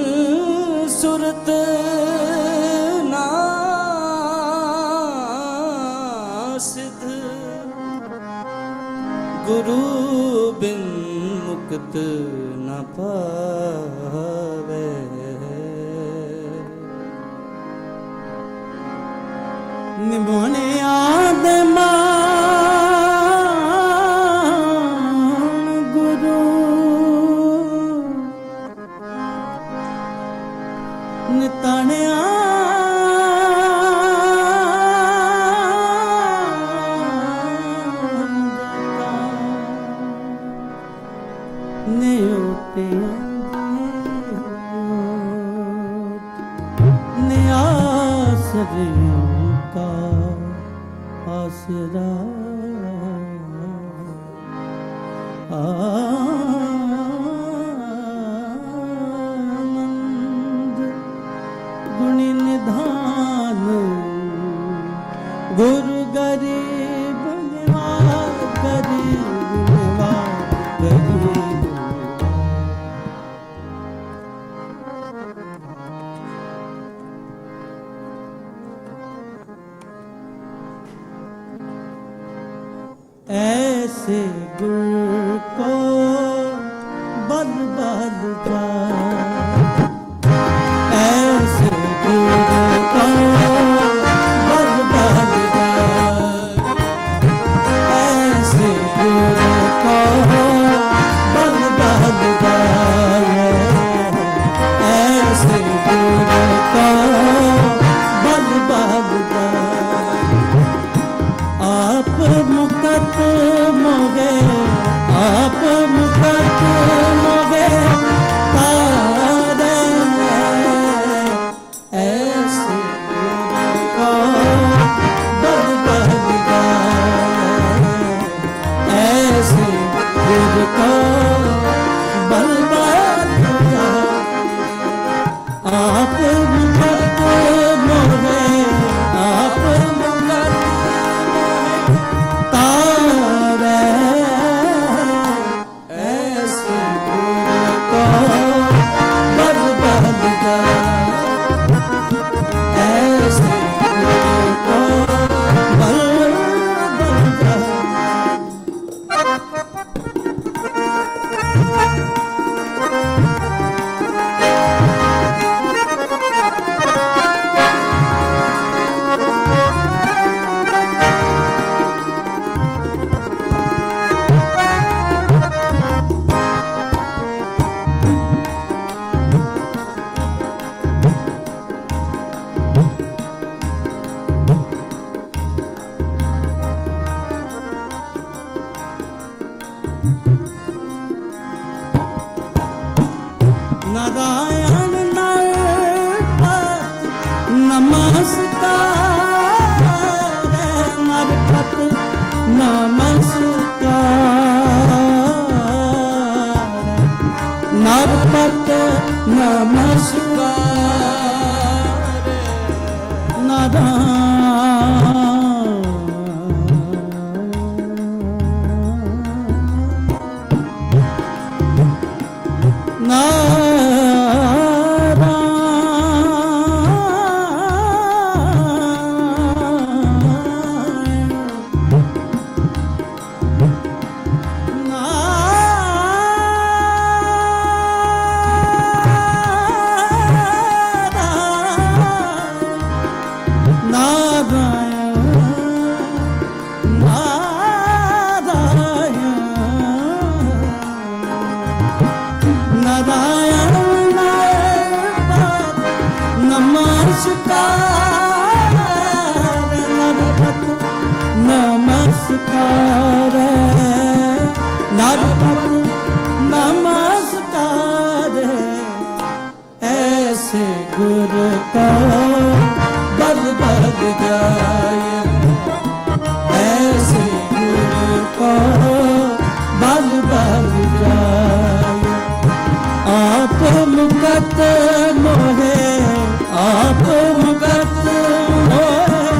ਸੁਰਤ ਨਾ ਸਿਧ, ਗੁਰੂ ਬਿਨ ਮੁਕਤ ਨਾ ਪਾਵੇ। ਨਿਭਾਉਣਿਆ ਦੇ ਮਾਣ ਗੁਰੂ, ਨਿਤਾਣਿਆ ਨਿਉਟਿਆਂ ਨਿਆਸਰਿਆਂ ਕਾ ਆਸਰਾ, ਆਨੰਦ ਗੁਣੀ ਨਿਧਾਨ, ਗੁਰੂ ਗਰੀਬ ਨਿਵਾਜ, ਗਰੀਬ ਨਿਵਾਜ, ਗਰੀਬ ऐसे गुर को बल बल जा, ऐसे गुर को बल बल जा, ऐसे गुर को बल बल जा, ऐसे गुर को बल बल जा। आप मुकत मोगे, आप मुकत मोगे तारे, ऐसे को बद बद गाए, ऐसे गुर को बल बद गाए। आप मुकत मोगे, आप मुकत तारे, ऐसे गुर को बल बद गाए, ऐसे गुर को बल बद गाए। नारायण नरपत नमस्कार, नरपत नमस्कार, नरपत नमस्कार,
नमस्कार नरपत नमस्कार ऐसे गुरु का बल बल जाए ऐसे गुरु को बल बल जाए आप मुकत मोहे आप मुकत मोहे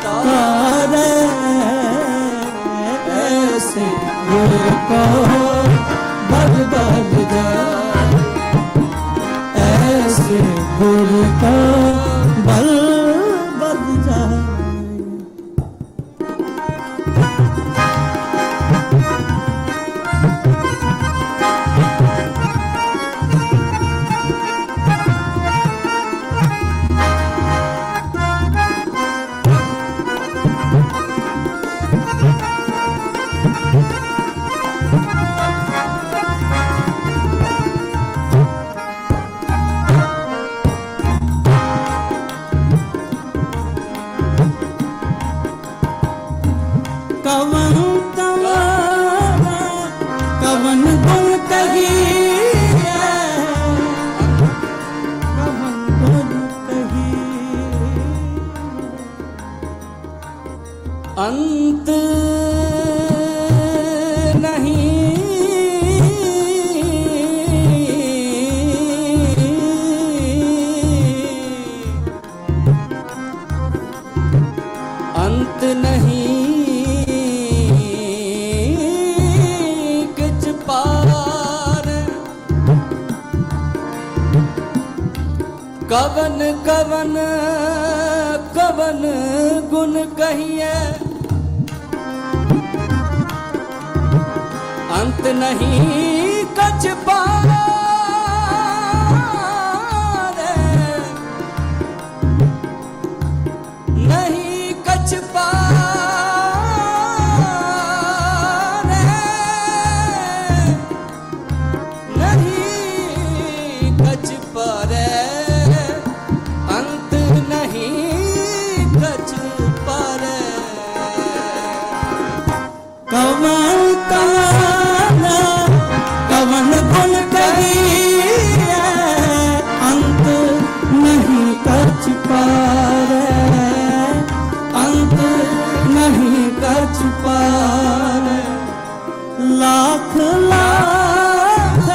तारे ऐसे गुरु को बल बल जाए ऐसे गुरु को बल बल जाए। कवन तमारा कवन गुण कहिए कवन गुण कहिए अंत नहीं अंत नहीं कवन कवन कवन गुण कहिए अंत नहीं कछ पारे नहीं कछ पारे नहीं कछ पारे कवन कवन कवन गुण कहिए अंत नहीं कछ पारे अंत नहीं कछ पारे लाख लाख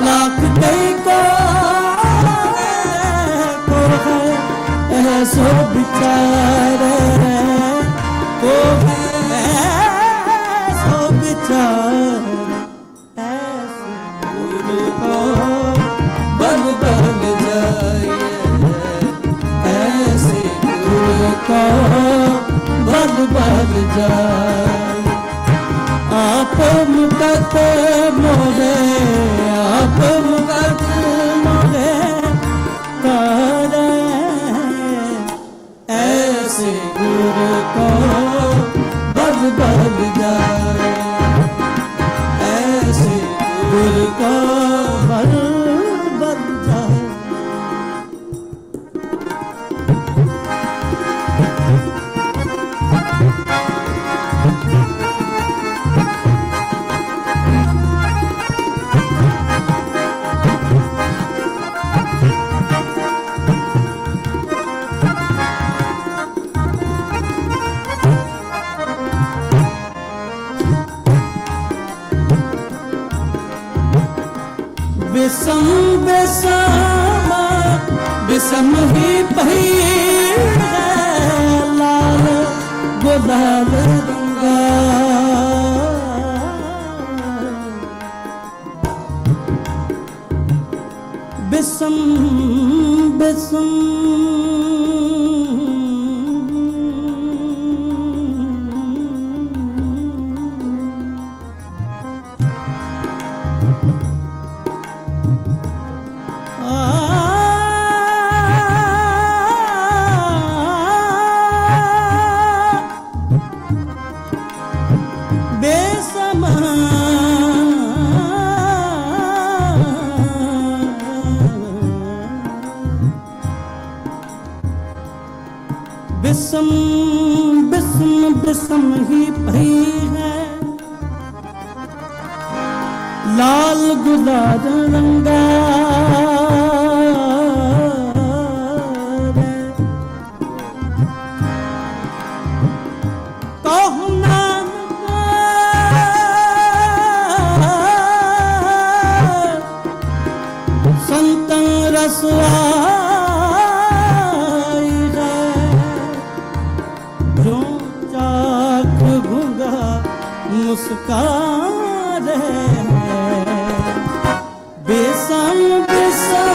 लाख कई को है ऐसो बिचारे को है ऐसे गुरु को बल बल जाए ऐसे गुरु को बल बल जाए आप मुकत मोहे आप मुकत मोहे तारे ऐसे गुरु को बल बल जाए ऐसे गुरु को बल बल जाए। विषम विषम विषम ही पहिरे लाल गुलाल रंगा विषम विषम विषम विषम बिसम ही भई है लाल गुलाल रंगा संतन रसवाई है जो चाक भूंगा मुस्कान बेसम बेसम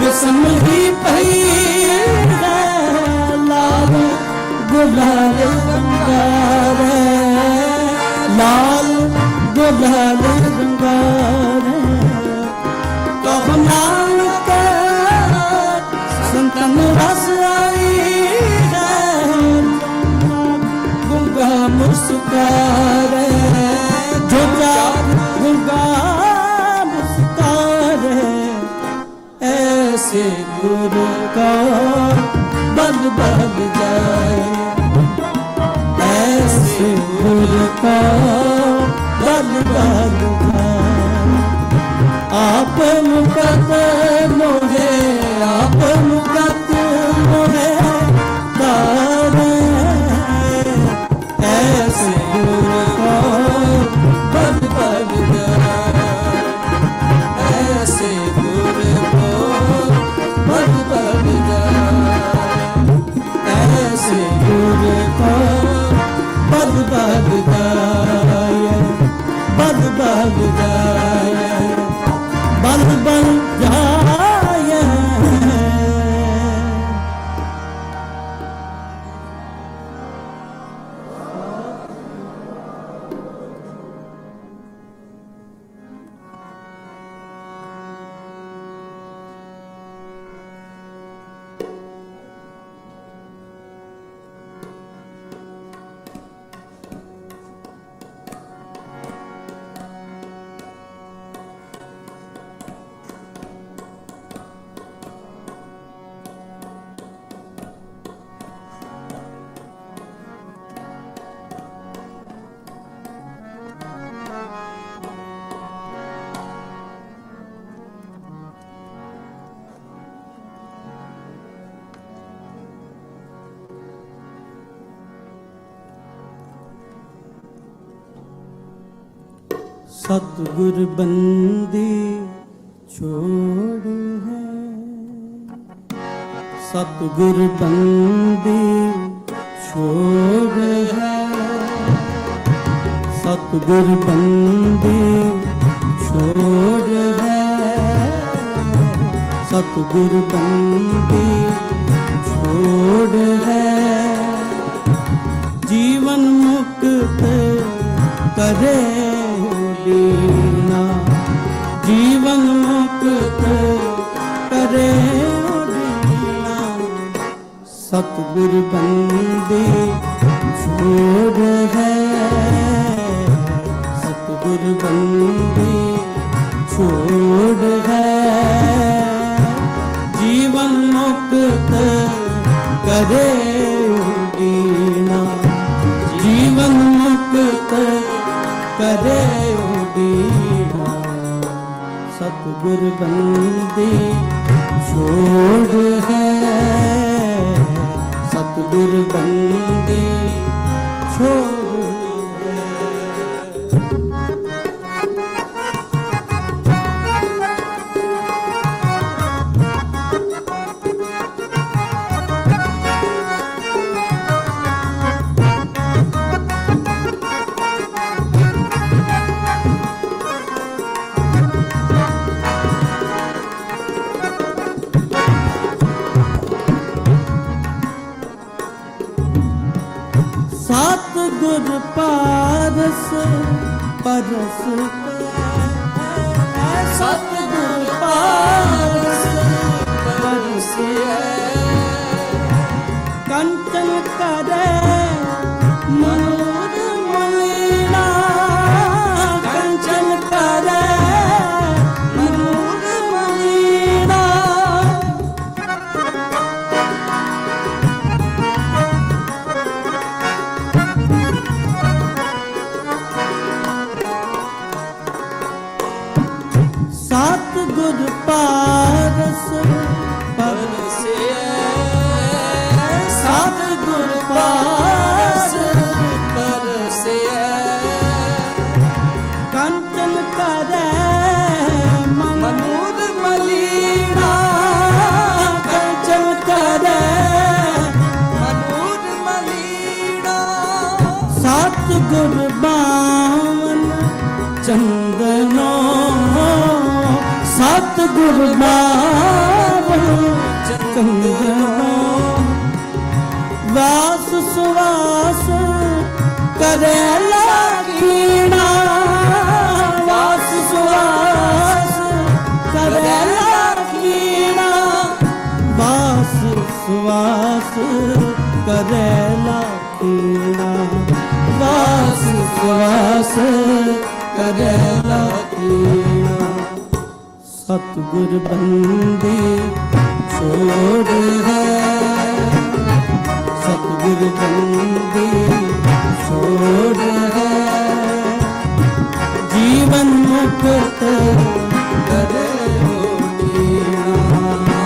बेसम ही पई है लाल गुलाल रंगार लाल गुलाल रंगार नानक संतन रस आई है गुंगा मुस्कार जो गुंगा मुस्कार ऐसे गुरु का बल बल जाए ऐसे गुरु का बल बल जाए आप मुकत मोहे आप मुकत मोहे तारे ऐसे गुरु को बद बद ऐसे गुरु को बद बद ऐसे गुरु को बद बद बद बद बल बल जाए सतगुर बंदी छोड़ है सतगुर बंदी छोड़ है सतगुर बंदी छोड़ है सतगुर बंदी छोड़ है जीवन मुक्त करे जीवन मुक्त करे सतगुर बंदी छोड़ है सतगुर बंदी छोड़ है जीवन मुक्त करे जीवन मुक्त करे सतगुर बंदी छोड़ है सतगुर बंदी छोड़ है सतगुर पारस परस सतगुर पारस परस कंचन करे मनोर मलिना कंचन करे मनोर मलिना ਸਤਿਗੁਰ ਪਾਰਸ ਪਰਸਿਐ ਸਤਿਗੁਰ ਪਾਰਸ ਪਰਸਿਐ ਕੰਚਨ ਕਰੈ ਮਨੂਰ ਮਲੀਣਾ ਕੰਚਨ ਕਰੈ ਮਨੂਰ ਮਲੀਣਾ ਸਤਿਗੁਰ ਬਾਵਨ ਚੰਦਨੋ ਸਤਿਗੁਰ ਬਾਵਨ ਚੰਦਨੋ ਵਾਸ ਸੁਵਾਸ ਕਰੇ ਲਾਖੀਣਾ ਵਾਸ ਸੁਵਾਸ ਕਰੇ ਲਾਖੀਣਾ ਵਾਸ ਸੁਵਾਸ ਕਰੇ ਲਾਖੀਣਾ ਵਾਸ ਸੁਵਾਸ ਕਰੇ ਲਾਖੀਣਾ ਸਤਿਗੁਰ ਬੰਦੀ ਛੋੜ ਹੈ ਸਤਿਗੁਰ ਬੰਦੀ ਛੋੜ ਹੈ ਜੀਵਨ ਮੁਕਤ ਕਰੇ ਹੋਣਾ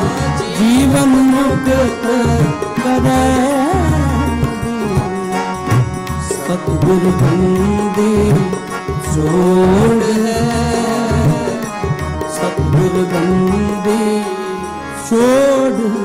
ਜੀਵਨ ਮੁਕਤ ਕਰੇ ਸਤਿਗੁਰ ਬੰਦੀ ਛੋੜ ਹੈ ਸਤਿਗੁਰ ਬੰਦੀ ਛੋੜ ਹੈ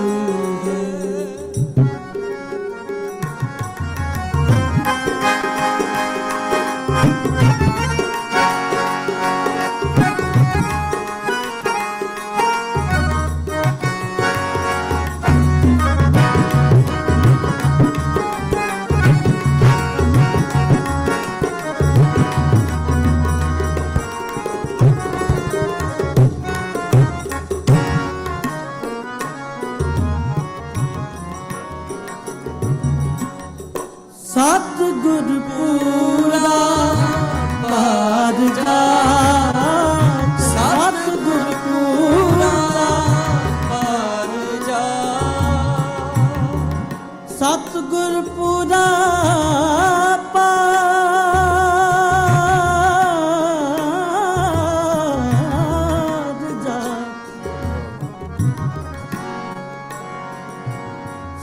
ਸਤਿਗੁਰ ਪੂਰਾ ਪਾਰ ਜਾ ਸਤਿਗੁਰ ਪੂਰਾ ਪਾਰ ਜਾ ਸਤਿਗੁਰ ਪੂਰਾ ਪਾਰ ਜਾ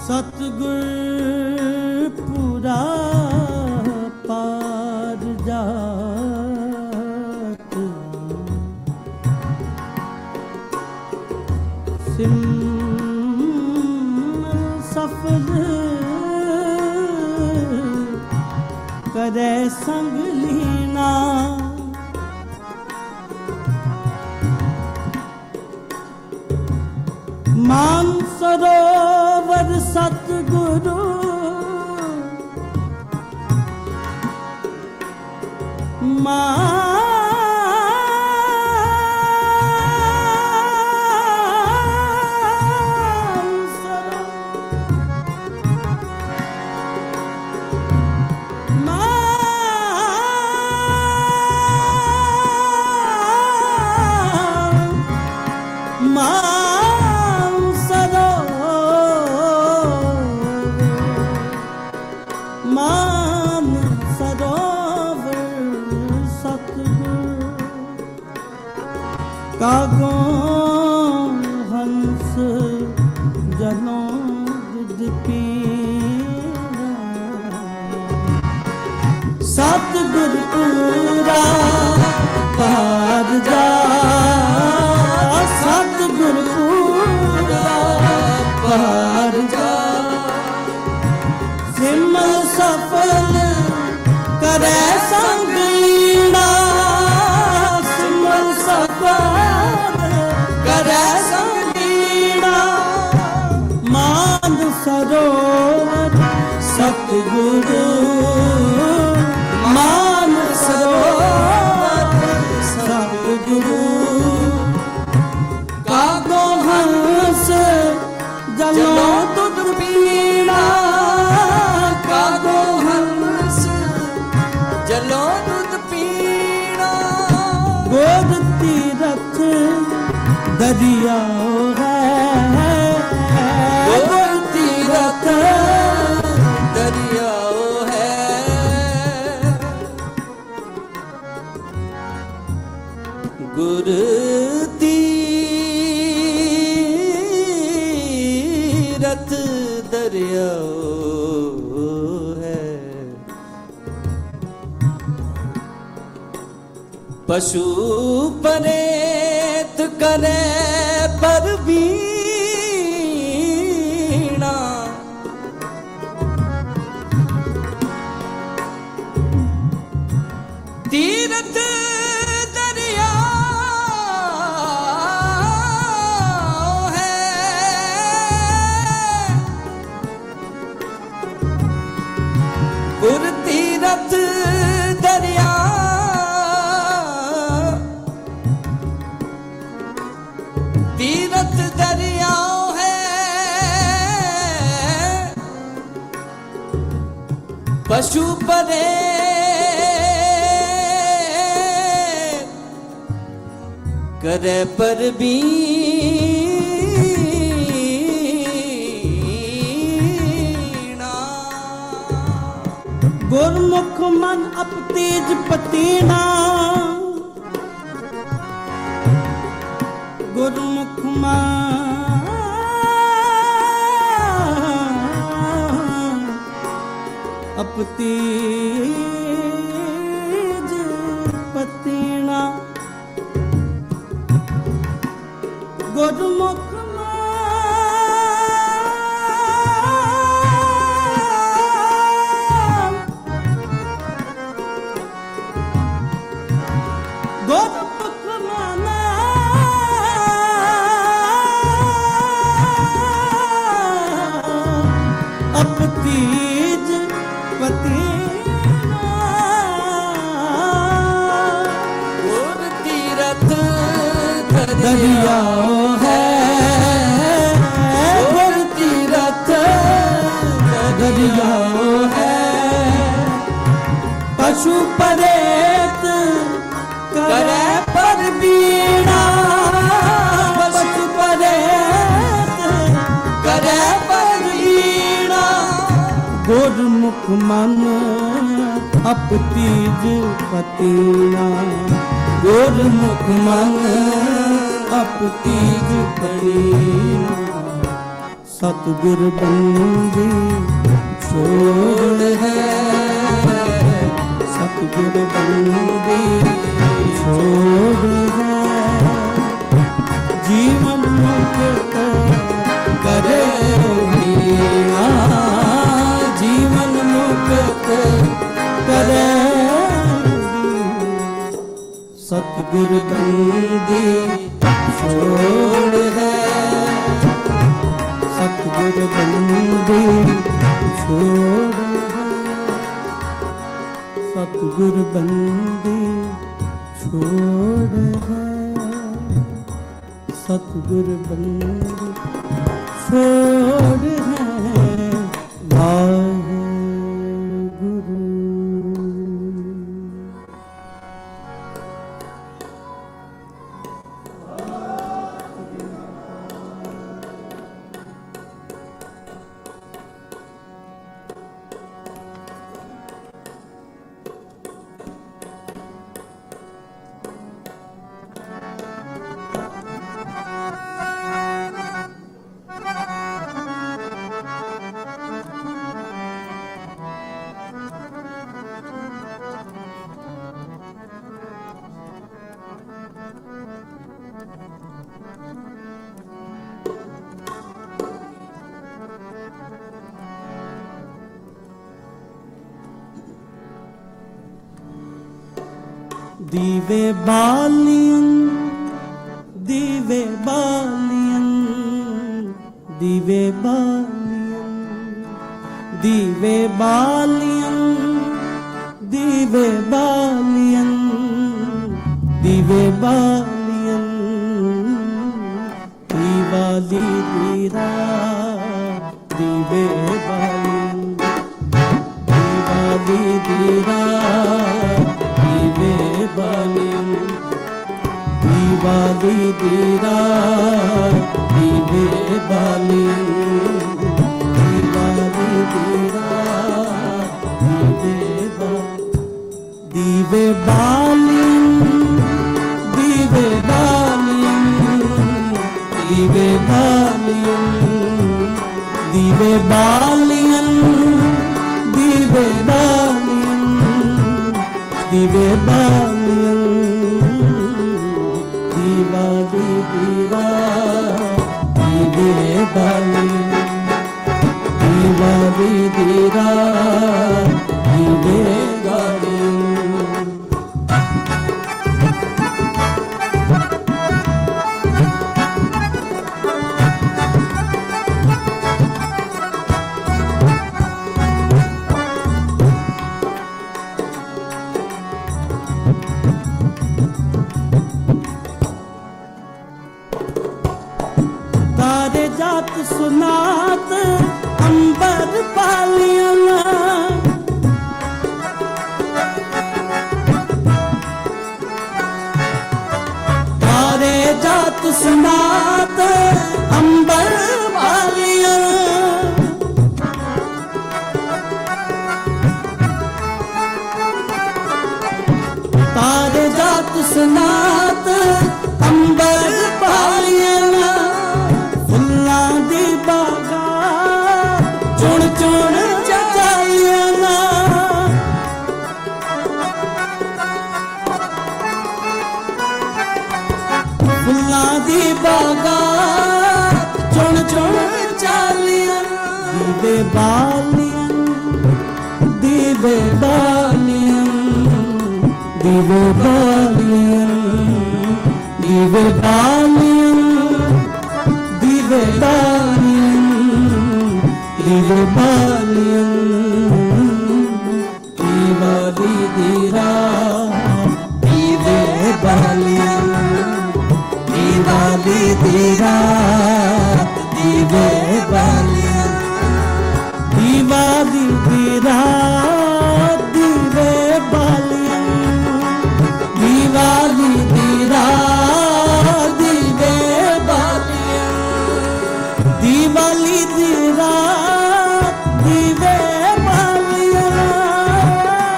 ਸਤਿਗੁਰ ਪੂਰਾ ਪਾਰ ਜਾਤ ਸਿਮਰਨ ਸਫਲ ਕਰੇ ਸੰਗ ਲੀਨਾ ਮਾਨ ਸਰੋਵਰ ਸਤਿਗੁਰੂ ਕਾਗੋਂ ਹੰਸ ਜਨੋਂ ਦੁੱਧ ਪੀਣਾ ਸਤਿਗੁਰ ਪੂਰਾ ਪਾਰ ਜਾ ਸਤਿਗੁਰ ਪੂਰਾ ਪਾਰ ਜਾ ਸਿਮਰ ਸਫਲ ਕਰੇ ਸੰਗ ਲੀਣਾ ਸਿਮਰ ਸਫਲ ਕਰੇ ਸੰਗੀਣਾ ਮਾਨ ਸਰੋਵਰ ਸਤਿਗੁਰੂ ਮਾਨ ਸਰੋਵਰ ਸਤਿਗੁਰੂ ਕਾਗੋ ਹੰਸ ਜਲੋਂ ਦੁੱਧ ਪੀਣਾ ਕਾਗੋ ਹੰਸ ਜਲੋਂ ਦੁੱਧ ਪੀਣਾ ਗੋਦ ਤੀਰਥ ਦਰਿਆ ਹੈ ਗੋਦ ਤੀਰਥ ਦਰਿਆ ਹੈ ਗੁਰ ਤੀਰਥ ਦਰਿਆਓ ਹੈ। ਪਸ਼ੂ ਪਰੇਤ ਕਰੇ ਪਰਵੀਣਾ, ਤੀਰਥ ਦਰਿਆ ਹੈ। ਗੁਰ ਤੀਰਥ ਦਰਿਆ, ਤੀਰਥ ਦਰਿਆ ਹੈ। ਪਸ਼ੂ ਪਰੇ करे परबीना।
गुरमुख मन अप तेज पतीना, गुरमुख मन अप तेज पतीना। गुरमुख अपतीज पतीना।
गुर तीरथ
दरिया है,
गुर तीरथ
दरिया है। पशु परेत करे परबीना, पशु परेत
करे परबीना।
गुरमुख मन अप तीज पतीना, गुरमुख मन अप तीज पतीना। सतगुर बंदी छोड़ है, सतगुर बंदी छोड़ है। जीवन मुक्त करे मीना, जीवन मुक्त करे। सतगुर बंदी छोड़ है, सतगुर बंदी छोड़ है। सतगुर बंदी छोड़ है, सतगुर बंदी छोड़ है। वाहेगुरु। दीवे बालियन, दीवे बालियन, दीवे बालियन, दीवे बालियन, दीवे बालियन, दीवे बालियन। दीवाली दीरा दीवे बालियन, दीवाली दीरा दीवे बालियन, दीवाली दीरा दीवे बालियन, दीवाली दीरा दीवे दीवे बालियन, दीवे बालियन, दीवे बालियन, ਦੀਵੇ ਬਾਲੀਆਂ ਦੀਵੇ ਬਾਲੀਆਂ ਦੀਵੇ ਬਾਲੀਆਂ ਦੀਵਾ ਦੀ ਦੀਵਾ ਦੀਵੇ ਬਾਲੀਆਂ ਦੀਵਾ ਦੀ ਦੀਵਾ ਦੀਵੇ ਬਾਲੀਆਂ तारे जात सुनात अंबर पालियां तारे जात सुनात अंबर पालियां तारे जात सुनात अंबर पालियां फुल्लां दी बागा चुन चुन चालियां फुल्लां दी बागा चुन चुन चालियां दीवे बालियां दीवे बालियां दीवे बालियां दीवे बालियां दीवे बालियां दीवे बालियां दीवा दी दीरा दीवे बालियां दीवा दी दीरा दीवे बालियां दीवा दी दीरा दीवे बालियां दीवा दी दीरा दीवे बालियां दीवाली दी रात दीवे बालियां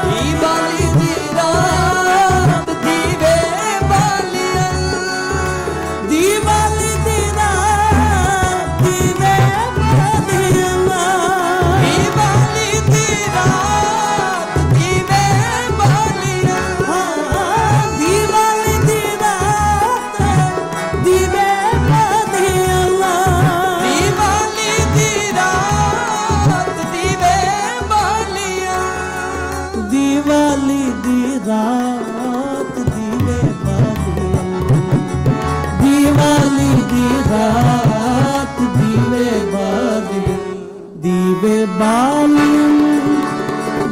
दीवाली दी रात दीवे बालियां दीवाली दी रात दीवे बालियां दीवाली दी रात दीवे बालियां दीवाली दी रात दीवे बालियां दीवाली दी रात दीवे बालियां दीवाली दी रात दीवे बालियां दीवाली दी रात दीवे बालियां दीवे बालियां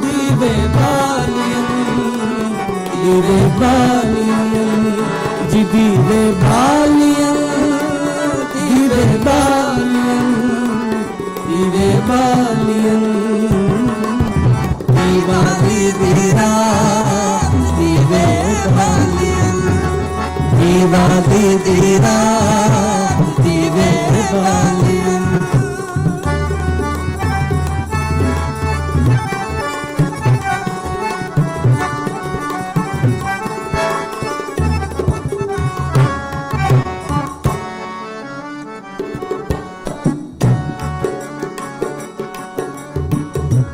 दीवे बालियां दीवे बालियां जी दीवे बालियां दीवे बालियां दीवे बालियां दीवाली दी रात दीवे बालियां दीवाली दी रात दीवे बालियां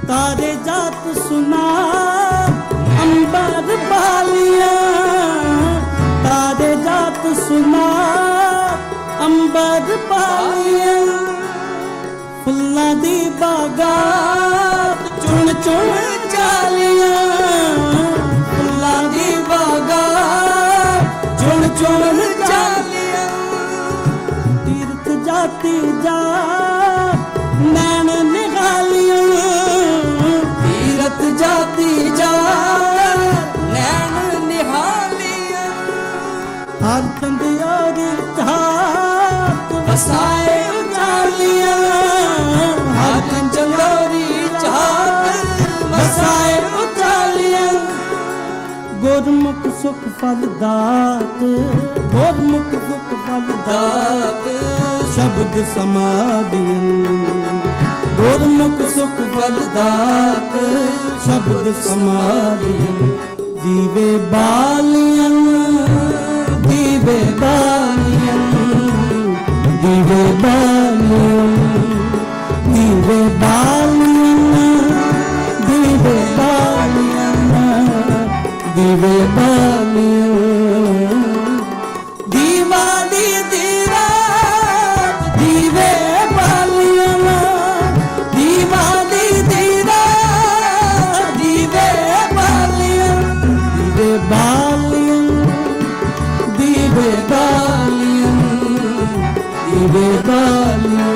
तारे जात सुना अंबर बालियां तारे जात सुना अंबर बालियां फुल्लां दी बागा चुन चुन चालियां फुल्लां दी बागा चुन चुन चालियां तीर्थ जाती जा नैन निगालियां तीरथ जाती जा नैन निहालियां हर चंदियारी चाहत वसाए उचालियां हर चंदियारी चाहत वसाए उचालियां गुरमुख सुख फल दात गुरमुख सुख फल दात शब्द समाधियन गुरमुख सुख फल दात शब्द समाधियन दीवे बालियन दीवे बालियन दीवे बालियन
ਬਾਲੀਆਂ ਦੀਵਾਲੀ ਦੀ ਰਾਤ ਦੀਵੇ ਬਾਲੀਆਂ ਦੀਵਾਲੀ ਦੀ ਰਾਤ ਦੀਵੇ ਬਾਲੀਆਂ ਦੀਵੇ ਬਾਲੀਆਂ ਦੀਵੇ ਬਾਲੀਆਂ ਦੀਵੇ ਬਾਲੀਆਂ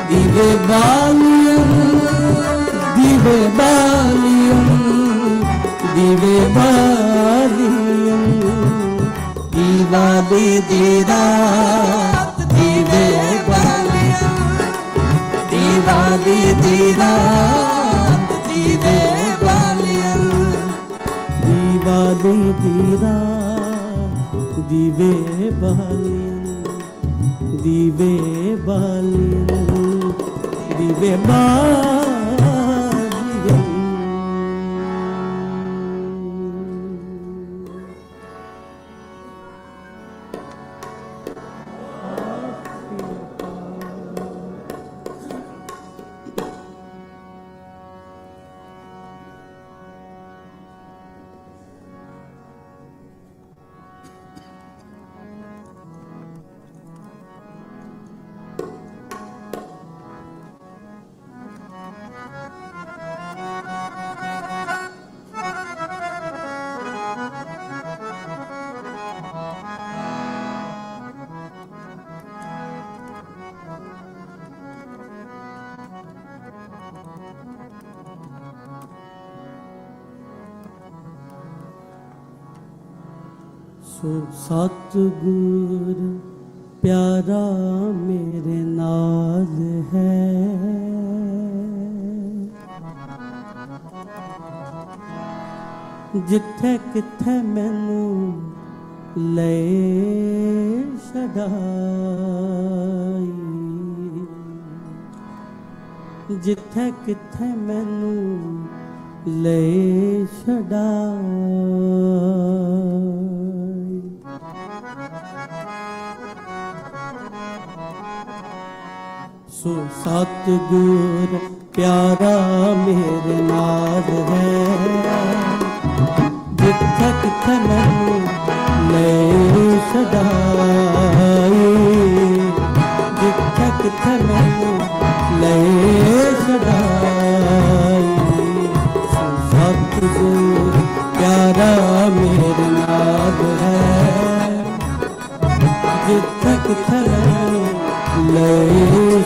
ਦੀਵੇ ਬਾਲੀਆਂ ਦੀਵੇ ਬਾਲੀਆਂ ਦੀਵੇ ਬਾਲੀਆਂ ਦੀਵਾਲੀ ਦੀ ਰਾਤ ਦੀਵੇ ਬਾਲੀਆਂ ਦੀਵਾਲੀ ਦੀ ਰਾਤ ਦੀਵੇ ਬਾਲੀਆਂ ਦੀਵਾਲੀ ਦੀ ਰਾਤ ਦੀਵੇ ਬਾਲੀਆਂ ਦੀਵੇ ਬਾਲੀਆਂ ਦੀਵੇ ਬਾਲੀਆਂ ਸੋ ਸਤਿਗੁਰ ਪਿਆਰਾ ਮੇਰੇ ਨਾਲ ਹੈ ਜਿੱਥੇ ਕਿੱਥੇ ਮੈਨੂੰ ਲੈ ਛਡਾਈ ਜਿੱਥੇ ਕਿੱਥੇ ਮੈਨੂੰ ਲੈ ਛਡਾਈ ਸੋ ਸਤਿਗੁਰ ਪਿਆਰਾ ਮੇਰੇ ਨਾਲ ਹੈ ਜਿੱਥੇ ਕਿੱਥੇ ਮੈਨੂੰ ਲੈ ਛਡਾਈ ਜਿੱਥੇ ਕਿੱਥੇ ਮੈਨੂੰ ਲੈ ਛਡਾਈ ਸੋ ਸਤਿਗੁਰ ਪਿਆਰਾ ਮੇਰੇ ਨਾਲ ਹੈ ਜਿੱਥੇ ਕਿੱਥੇ ਮੈਨੂੰ ਲੈ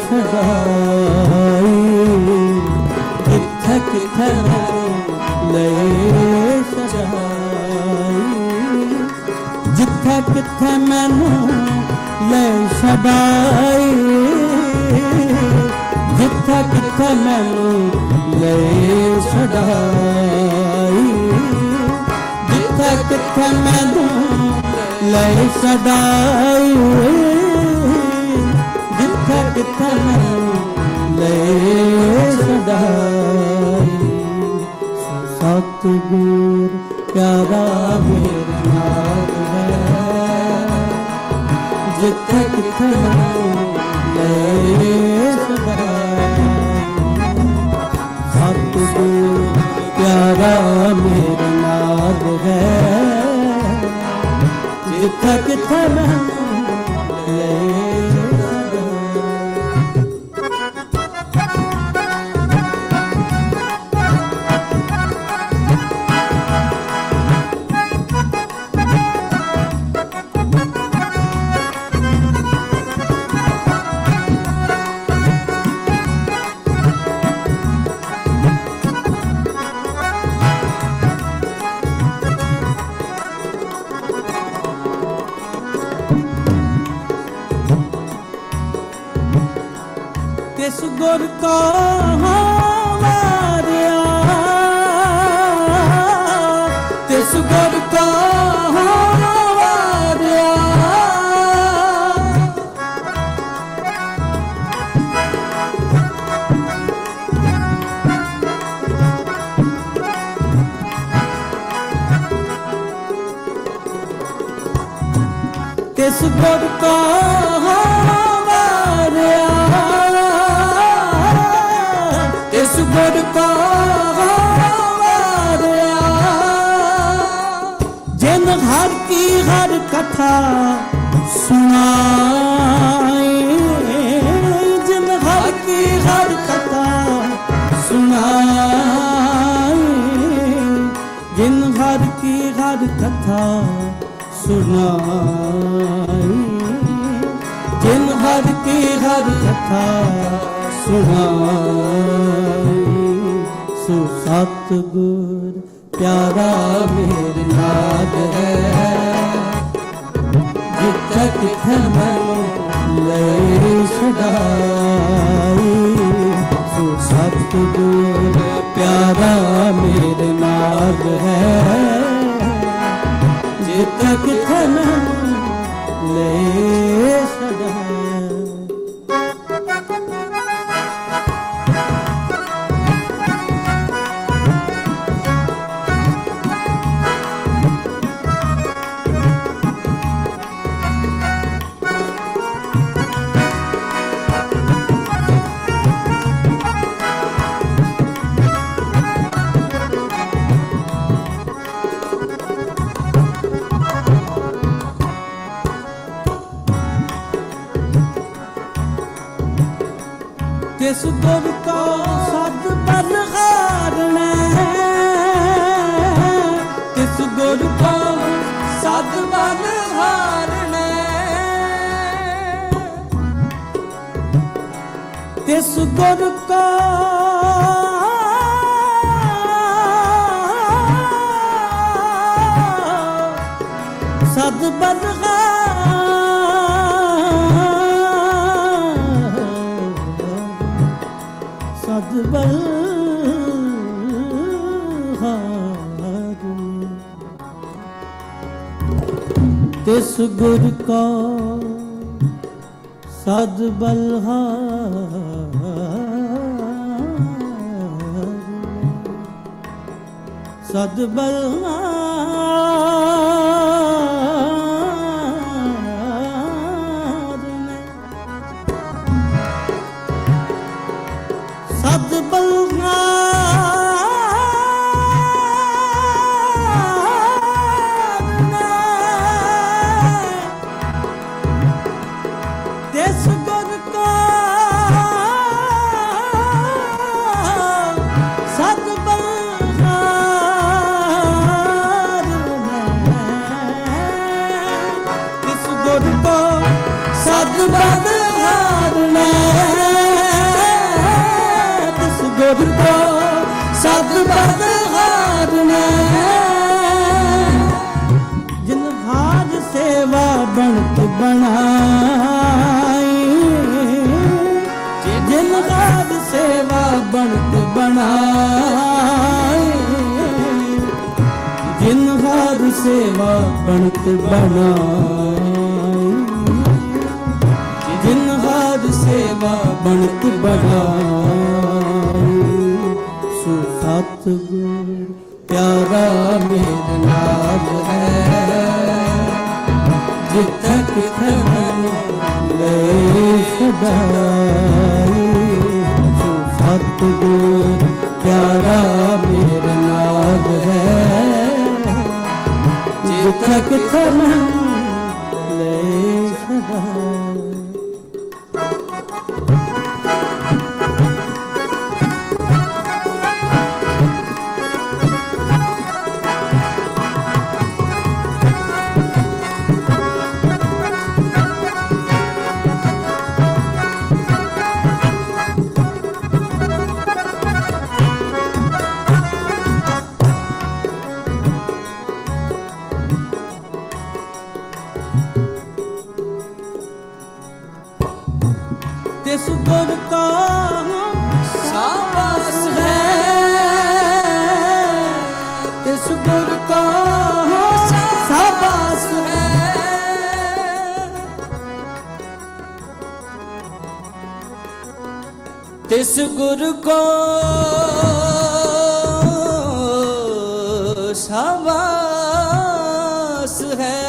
ਛਡਾਈ ਜਿੱਥੇ ਕਿੱਥੇ ਲੈ ਛਡਾਈ ਜਿੱਥੇ ਕਿੱਥੇ ਮੈਨੂੰ ਲੈ ਛਡਾਈ ਜਿੱਥੇ ਕਿੱਥੇ ਮੈਨੂੰ ਲੈ ਛਡਾਈ ਜਿੱਥੇ ਕਿੱਥੇ ਮੈਨੂੰ ਲੈ ਛਡਾਈ ਜਿੱਥੇ ਕਿੱਥੇ ਮੈਨੂੰ ਲੈ ਛਡਾਈ ਸਤਿਗੁਰ ਪਿਆਰਾ ਮੇਰੇ ਨਾਲ ਹੈ ਜਿੱਥੇ ਕਿੱਥੇ ਮੈਨੂੰ ਲੈ ਛਡਾਈ ਸਤਿਗੁਰ ਪਿਆਰਾ ਮੇਰੇ ਨਾਲ ਹੈ ਜਿੱਥੇ ਕਿੱਥੇ ਮੈਨੂੰ ਲੈ ਤਿਸ ਗੁਰ ਕਾ ਵਾਰਿਆ ਤਿਸ ਗੁਰ ਕਾ ਵਾਰਿਆ ਤਿਸ ਗੁਰ ਕਾ ਵਾਰਿਆ ਤਿਸ ਗੁਰ ਕਾ ਵਾਰਿਆ
जिन हर की हर कथा सुनाए, जिन हर की हर कथा सुनाए, जिन हर की हर कथा सुनाए, जिन हर की हर कथा सुनाए। सो सतगुर प्यारा मेरे नाथ है, जिथे किथे मैनू ले छड़ाई। सो सतगुर प्यारा मेरे नाथ है, जिथे किथे मैनू ले छड़ाई। तिस गुर को सद बलहारना, तिस गुर को सद बलहारना, तिस गुर को सद बलहारना, सद बलहारना। तिस गुर को सद बलहारना, सद बलहारना, सद बलहारना। तिस गुर को सद बलहारना, तिस गुर को सद बलहारना, तिस गुर को सद बलहारना। जिन हार सेवा बनत बनाई, जिन हार सेवा बनत बनाई, जिन हार सेवा बनत बनाई, जिन हार सेवा बनत बनाई। सो सतगुर प्यारा मेरे नाथ है, जिथे किथे मैनू ले छड़ाई। सो सतगुर प्यारा मेरे नाथ है, जिथे किथे मैनू ले छड़ाई। तिस गुर का शाबाश है, तिस गुर का शाबाश है, तिस गुर को शाबाश है।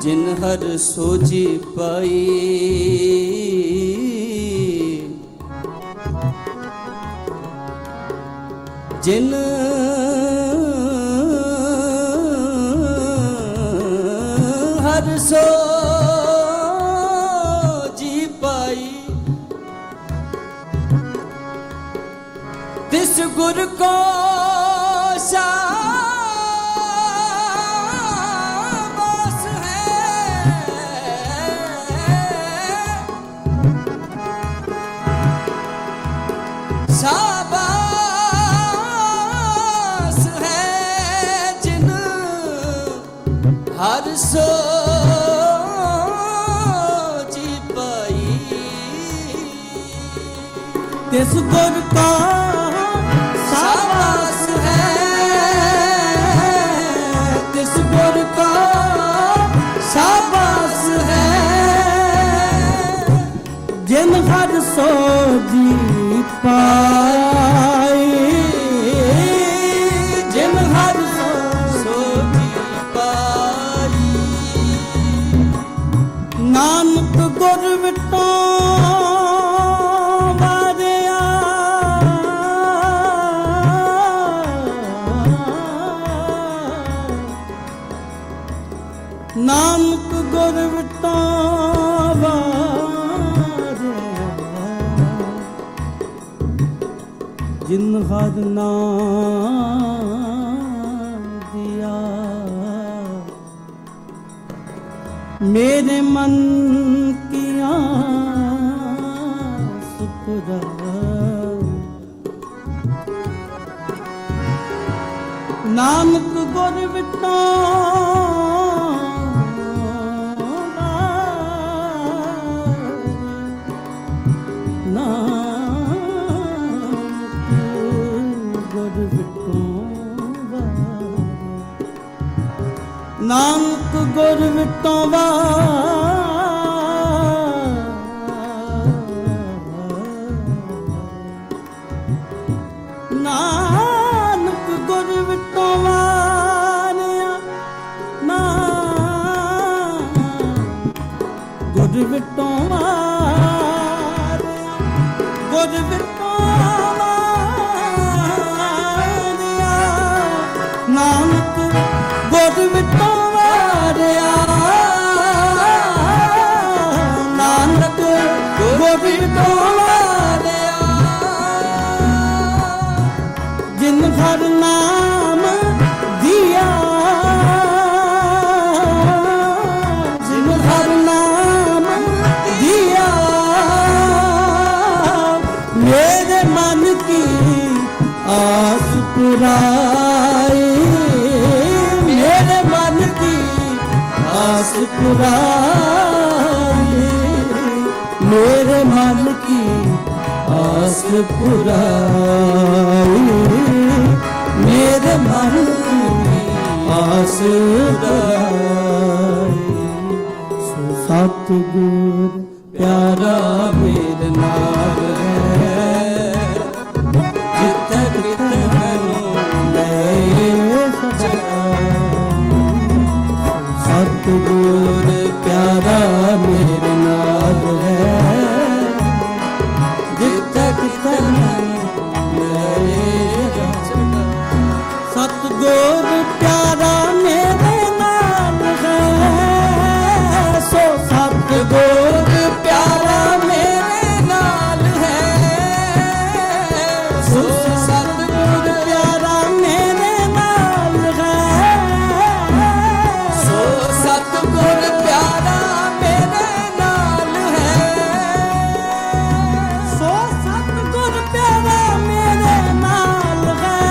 जिन हर सोजी पाई, ਜਿਨ ਹਰ ਸੋ ਜੀ ਪਾਈ, ਤਿਸ ਗੁਰ ਕੋ ਸ਼ਾਬਾਸ ਹੈ, ਸ਼ਾਬਾਸ ਹੈ ਜਿਨ ਹਰ ਸੋ ਜੀ ਪਾਈ, ਤਿਸ ਗੁਰ ਕਾ ਸ਼ਾਬਾਸ ਹੈ, ਤਿਸ ਗੁਰ ਕਾ ਸ਼ਾਬਾਸ ਹੈ, ਜਿਨ ਹਰ ਸੋ ਜੀ ਪਾਈ, ਜਿਨ ਹਰ ਸੋ ਜੀ ਪਾਈ, ਨਾਨਕ ਗੁਰ ਵਿਟੋ ਵਾਰਿਆ, ਨਾਨਕ ਗੁਰ ਵਿਟੋ ਜਿਨ ਹਰ ਨਾਮ ਦਿਆ, ਮੇਰੇ ਮਨ ਕੀਆ ਸੁਪਰਾ, ਨਾਨਕ ਗੁਰ ਵਿਟੋ ਨਾਨਕ ਗੁਰ ਵਿਟੋ ਨਾਨਕ ਗੁਰ ਵਿਟੋ ਵਾਰਿਆ, ਗੁਰ ਵਿਟੋ ਵਾਰਿਆ, ਗੁਰ ਵਿਟੋ ਵਾਰਿਆ, ਨਾਨਕ ਗੁਰ ਵਿਟੋ ਵਾਰਿਆ, ਨਾਨਕ ਗੁਰ ਵਿਟੋ ਵਾਰਿਆ, ਜਿਨ ਹਰ ਨਾਮ ਦਿਆ, ਜਿਨ ਹਰ ਨਾਮ ਦਿਆ, ਮੇਰੇ ਮਨ ਕੀ ਆਸ ਪੁਰਾਈ, ਮੇਰੇ ਮਨ ਕੀ ਆਸ ਪੁਰਾਈ, ਮੇਰੇ ਮਨ ਕੀ ਆਸ ਪੁਰਾਈ, ਮੇਰੇ ਮਨ ਕੀ ਆਸ ਪੁਰਾਈ, ਸੋ ਸਤਿਗੁਰ ਪਿਆਰਾ ਮੇਰੇ ਨਾਲ ਹੈ, ਜਿੱਥੇ ਕਿਤੇ ਮੈਨੂੰ ਲੈ ਸਤਿਗੁਰ ਪਿਆਰਾ ਮੇਰੇ ਨਾਲ ਹੈ, ਜਿੱਥੇ ਕਿਤੇ ਸਤਿਗੁਰ ਪਿਆਰਾ ਮੇਰੇ ਨਾਲ ਹੈ, ਸੋ ਸਤਿਗੁਰ ਪਿਆਰਾ ਮੇਰੇ ਨਾਲ ਹੈ, ਸੋ ਸਤਿਗੁਰ ਪਿਆਰਾ ਮੇਰੇ ਨਾਲ ਹੈ, ਸੋ ਸਤਿਗੁਰ ਪਿਆਰਾ ਮੇਰੇ ਨਾਲ ਹੈ, ਸੋ ਸਤਿਗੁਰ ਪਿਆਰਾ ਮੇਰੇ ਨਾਲ ਹੈ,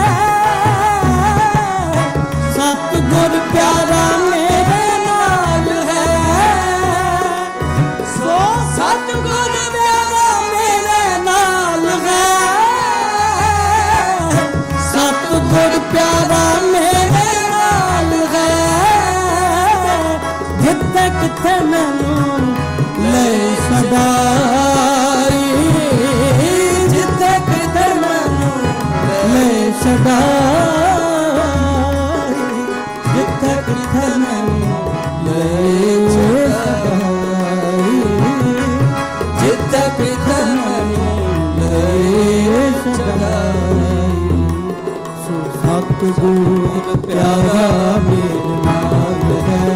ਸਤਿਗੁਰ ਪਿਆਰਾ ਮੇਰੇ ਨਾਲ ਹੈ, ਸੋ ਸਤਿਗੁਰ ਪਿਆਰਾ ਮੇਰੇ ਨਾਲ ਹੈ, ਸਤਿਗੁਰ ਪਿਆਰਾ ਮੇਰੇ ਨਾਲ ਹੈ, ਜਿੱਥੇ ਕਿਥੇ ਮੈਨੂੰ ਲੈ ਛਡਾਈ, ਜਿੱਥੇ ਕਿਥੇ ਮੈਨੂੰ ਲੈ ਛਡਾਈ, ਜਿੱਥੇ ਕਿਥੇ ਮੈਨੂੰ ਲੈ ਛਡਾਈ, ਜਿੱਥੇ ਕਿਥੇ ਮੈਨੂੰ ਲੈ ਛਡਾਈ,
ਸਤਿਗੁਰ ਪਿਆਰਾ ਮੇਰੇ ਨਾਲ ਹੈ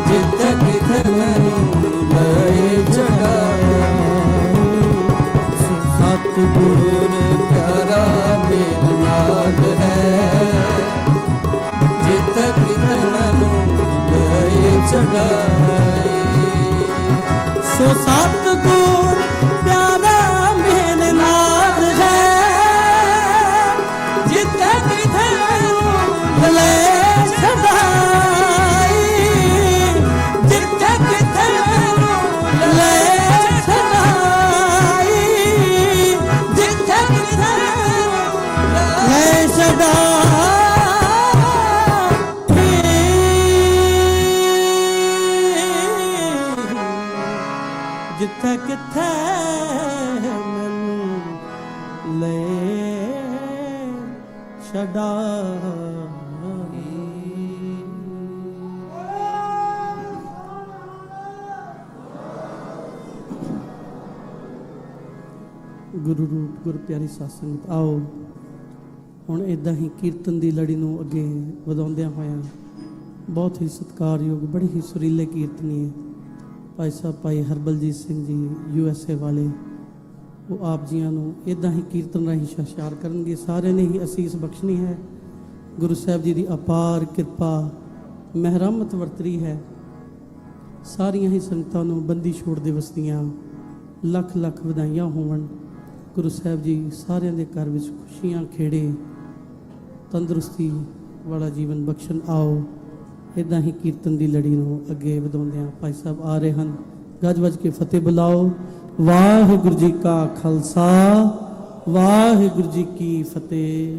ਜਿੱਥੇ ਕਿਥੇ ਮੈਨੂੰ ਲੈ ਚੜਾਇਆ ਸਤਿਗੁਰ ਪਿਆਰਾ ਮੇਰੇ ਨਾਲ ਹੈ ਜਿੱਥੇ ਕਿਥੇ ਮੈਨੂੰ ਲੈ ਚੜਾਇਆ
ਸੋ ਸਤਿਗੁਰ ਪਿਆਰਾ ਮੇਰੇ ਨਾਲ ਹੈ ਜਿੱਥੇ ਕਿਥੇ ਮੈਨੂੰ ਲੈ ਛਡਾਈ ਜਿੱਥੇ ਕਿਥੇ ਮੈਨੂੰ ਲੈ ਛਡਾਈ ਜਿੱਥੇ ਕਿਥੇ ਲੈ ਛਡਾਈ ਜਿੱਥੇ ਕਿਥੇ ਮੈਨੂੰ ਲੈ ਛਡਾਈ ਗੁਰੂ ਰੂਪ ਗੁਰ ਪਿਆਰੀ ਸਾਧ ਸੰਗਤ ਆਓ ਹੁਣ ਇਦਾਂ ਹੀ ਕੀਰਤਨ ਦੀ ਲੜੀ ਨੂੰ ਅੱਗੇ ਵਧਾਉਂਦਿਆਂ ਹੋਇਆਂ ਬਹੁਤ ਹੀ ਸਤਿਕਾਰਯੋਗ ਬੜੇ ਹੀ ਸੁਰੀਲੇ ਕੀਰਤਨੀ ਹੈ ਭਾਈ ਸਾਹਿਬ ਭਾਈ ਹਰਬਲਜੀਤ ਸਿੰਘ ਜੀ USA ਵਾਲੇ ਉਹ ਆਪ ਜੀਆਂ ਨੂੰ ਇਦਾਂ ਹੀ ਕੀਰਤਨ ਰਾਹੀਂ ਸ਼ਾਸ਼ਾਰ ਕਰਨਗੇ ਸਾਰਿਆਂ ਨੇ ਹੀ ਅਸੀਸ ਬਖਸ਼ਣੀ ਹੈ ਗੁਰੂ ਸਾਹਿਬ ਜੀ ਦੀ ਅਪਾਰ ਕਿਰਪਾ ਮਹਿਰਮਤ ਵਰਤਰੀ ਹੈ ਸਾਰੀਆਂ ਹੀ ਸੰਗਤਾਂ ਨੂੰ ਬੰਦੀ ਛੋੜ ਦਿਵਸ ਦੀਆਂ ਲੱਖ ਲੱਖ ਵਧਾਈਆਂ ਹੋਵਣ ਗੁਰੂ ਸਾਹਿਬ ਜੀ ਸਾਰਿਆਂ ਦੇ ਘਰ ਵਿੱਚ ਖੁਸ਼ੀਆਂ ਖੇੜੇ ਤੰਦਰੁਸਤੀ ਵਾਲਾ ਜੀਵਨ ਬਖਸ਼ਣ ਆਓ ਇਦਾਂ ਹੀ ਕੀਰਤਨ ਦੀ ਲੜੀ ਨੂੰ ਅੱਗੇ ਵਧਾਉਂਦਿਆਂ ਭਾਈ ਸਾਹਿਬ ਆ ਰਹੇ ਹਨ ਗੱਜ ਵੱਜ ਕੇ ਫਤਿਹ ਬੁਲਾਓ ਵਾਹਿਗੁਰੂ ਜੀ ਕਾ ਖਾਲਸਾ ਵਾਹਿਗੁਰੂ ਜੀ ਕੀ ਫਤਿਹ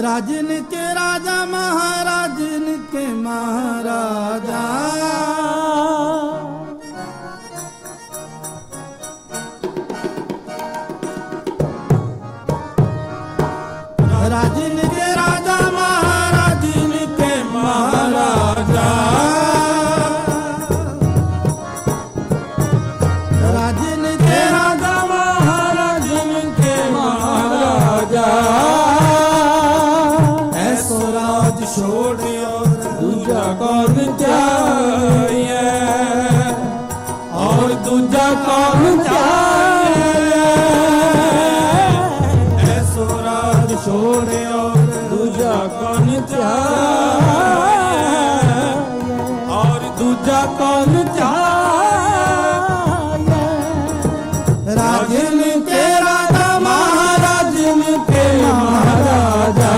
राजन के राजा महाराजन के महाराजा राजन के राजा महाराजन के महाराजा राजन के राजा महाराजन के महाराजा ऐसो राज छोड़ियो दूजा कौन चाहिए और दूजा कौन चाहिए ऐसो राज छोड़ियो दूजा कौन चाहिए और दूजा कौन चाहिए राजन के राजा महाराजन के महाराजा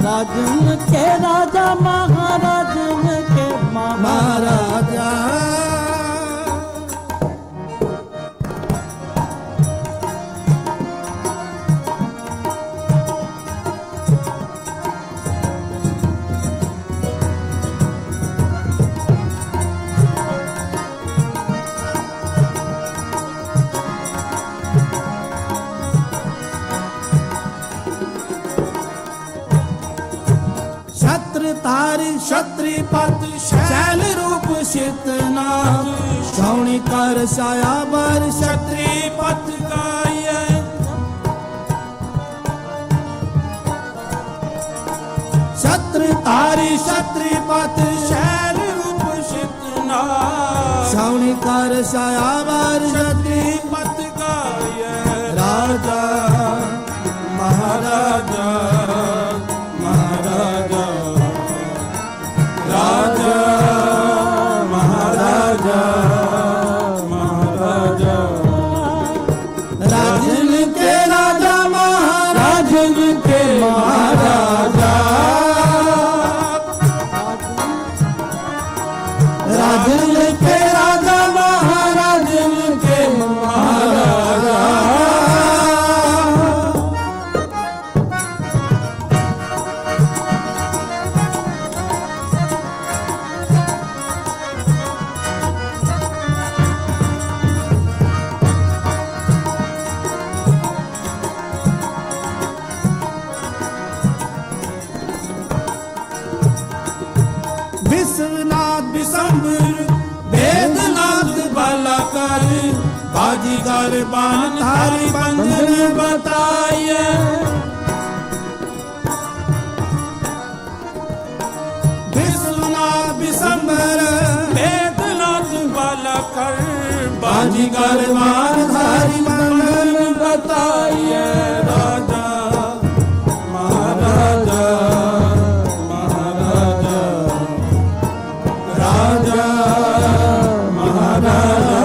राजन के राजा महाराजन के
महाराजा छत्र तारी छत्री पत शैल रूप शीतनाथ छौणी कर साया बर छत्री पत गाये छत्र तारी छत्री पत शैल रूप शीतनाथ छौणी कर साया बर छत्री पत गाये राजा महाराजा महाराजा राजा महाराजा महाराजा राजन के राजा महाराजन के महाराजा राजन के राजा महाराजन के महाराजा विश्वनाथ विशंबर वेदनाथ बालाकर बाजीगर बानधारी बंधन बताइए विश्वनाथ विशंबर वेदनाथ बालाकर बाजीगर बानधारी बंधन बताइए राजा महाराजा महाराजा राजा महाराजा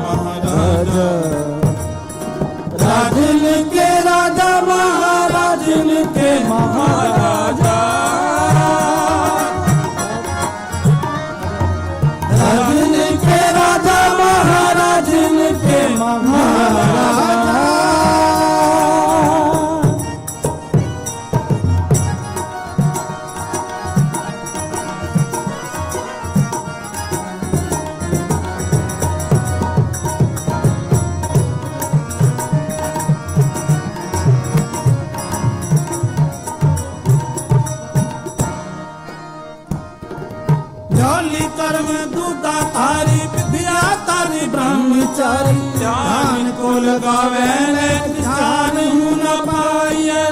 महाराजा राजन के राजा महाराजन के महाराजा राजन के राजा महाराजन के महाराजा न्योली कर्म दूता तारी विद्या तारी ब्रह्मचारी ध्यान को लगावे ने ध्यान हूं न पाइए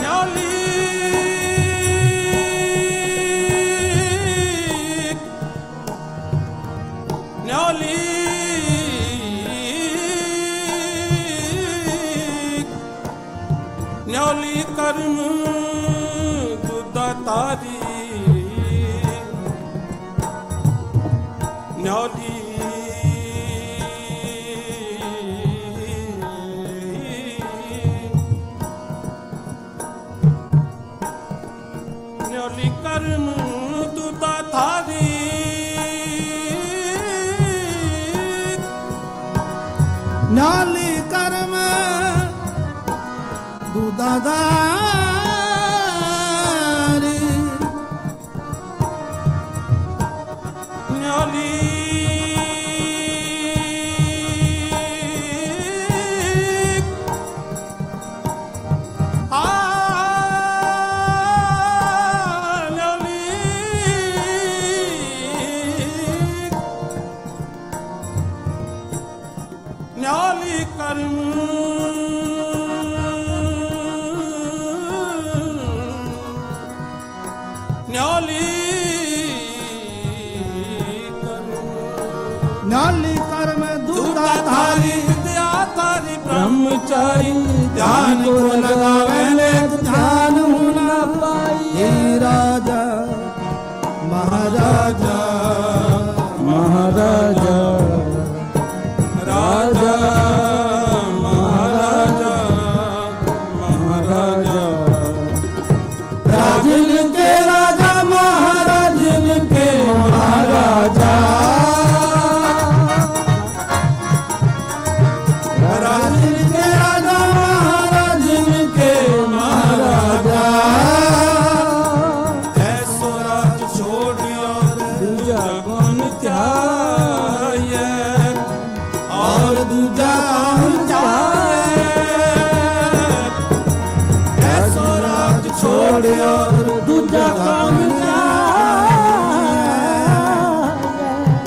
न्योली न्योली न्योली कर्म तारी न्योली न्योली कर्म दूता थारी न्योली कर्म
ਆਧਾਰੀ ਨਿਆਲੀ ਨਿਆਲੀ ਕਰਮ ਨਿਆਲੀ
ਨਾਲੀ ਕਰਮ
ਦੁਦਾ ਧਾਰੀ ਵਿਦਿਆ ਧਾਰੀ ਬ੍ਰਹਮਚਾਰੀ ਧਿਆਨ ਕੋ ਲਗਾਵੇ ਲੇਖ ਧਿਆਨ ਨਾ ਪਾਈ
ਇਹ ਰਾਜਾ ਮਹਾਰਾਜਾ
ਮਹਾਰਾਜਾ ਰਾਜਾ ਮਹਾਰਾਜਾ ਮਹਾਰਾਜਾ ਰਾਜਨ ਕੇ ਰਾਜਾ ਮਹਾਰਾਜਨ ਕੇ ਮਹਾਰਾਜਾ ਰਾਜਨ ਕੇ ਰਾਜਾ ਮਹਾਰਾਜਨ ਕੇ ਮਹਾਰਾਜਾ ਐਸੋ ਰਾਜ ਛੋੜਿਓ ਦੂਜਾ ਗੁਣ ਧਿਆਏ और दूजा काम चाहे ऐसो राज छोड़े और दूजा काम चाहे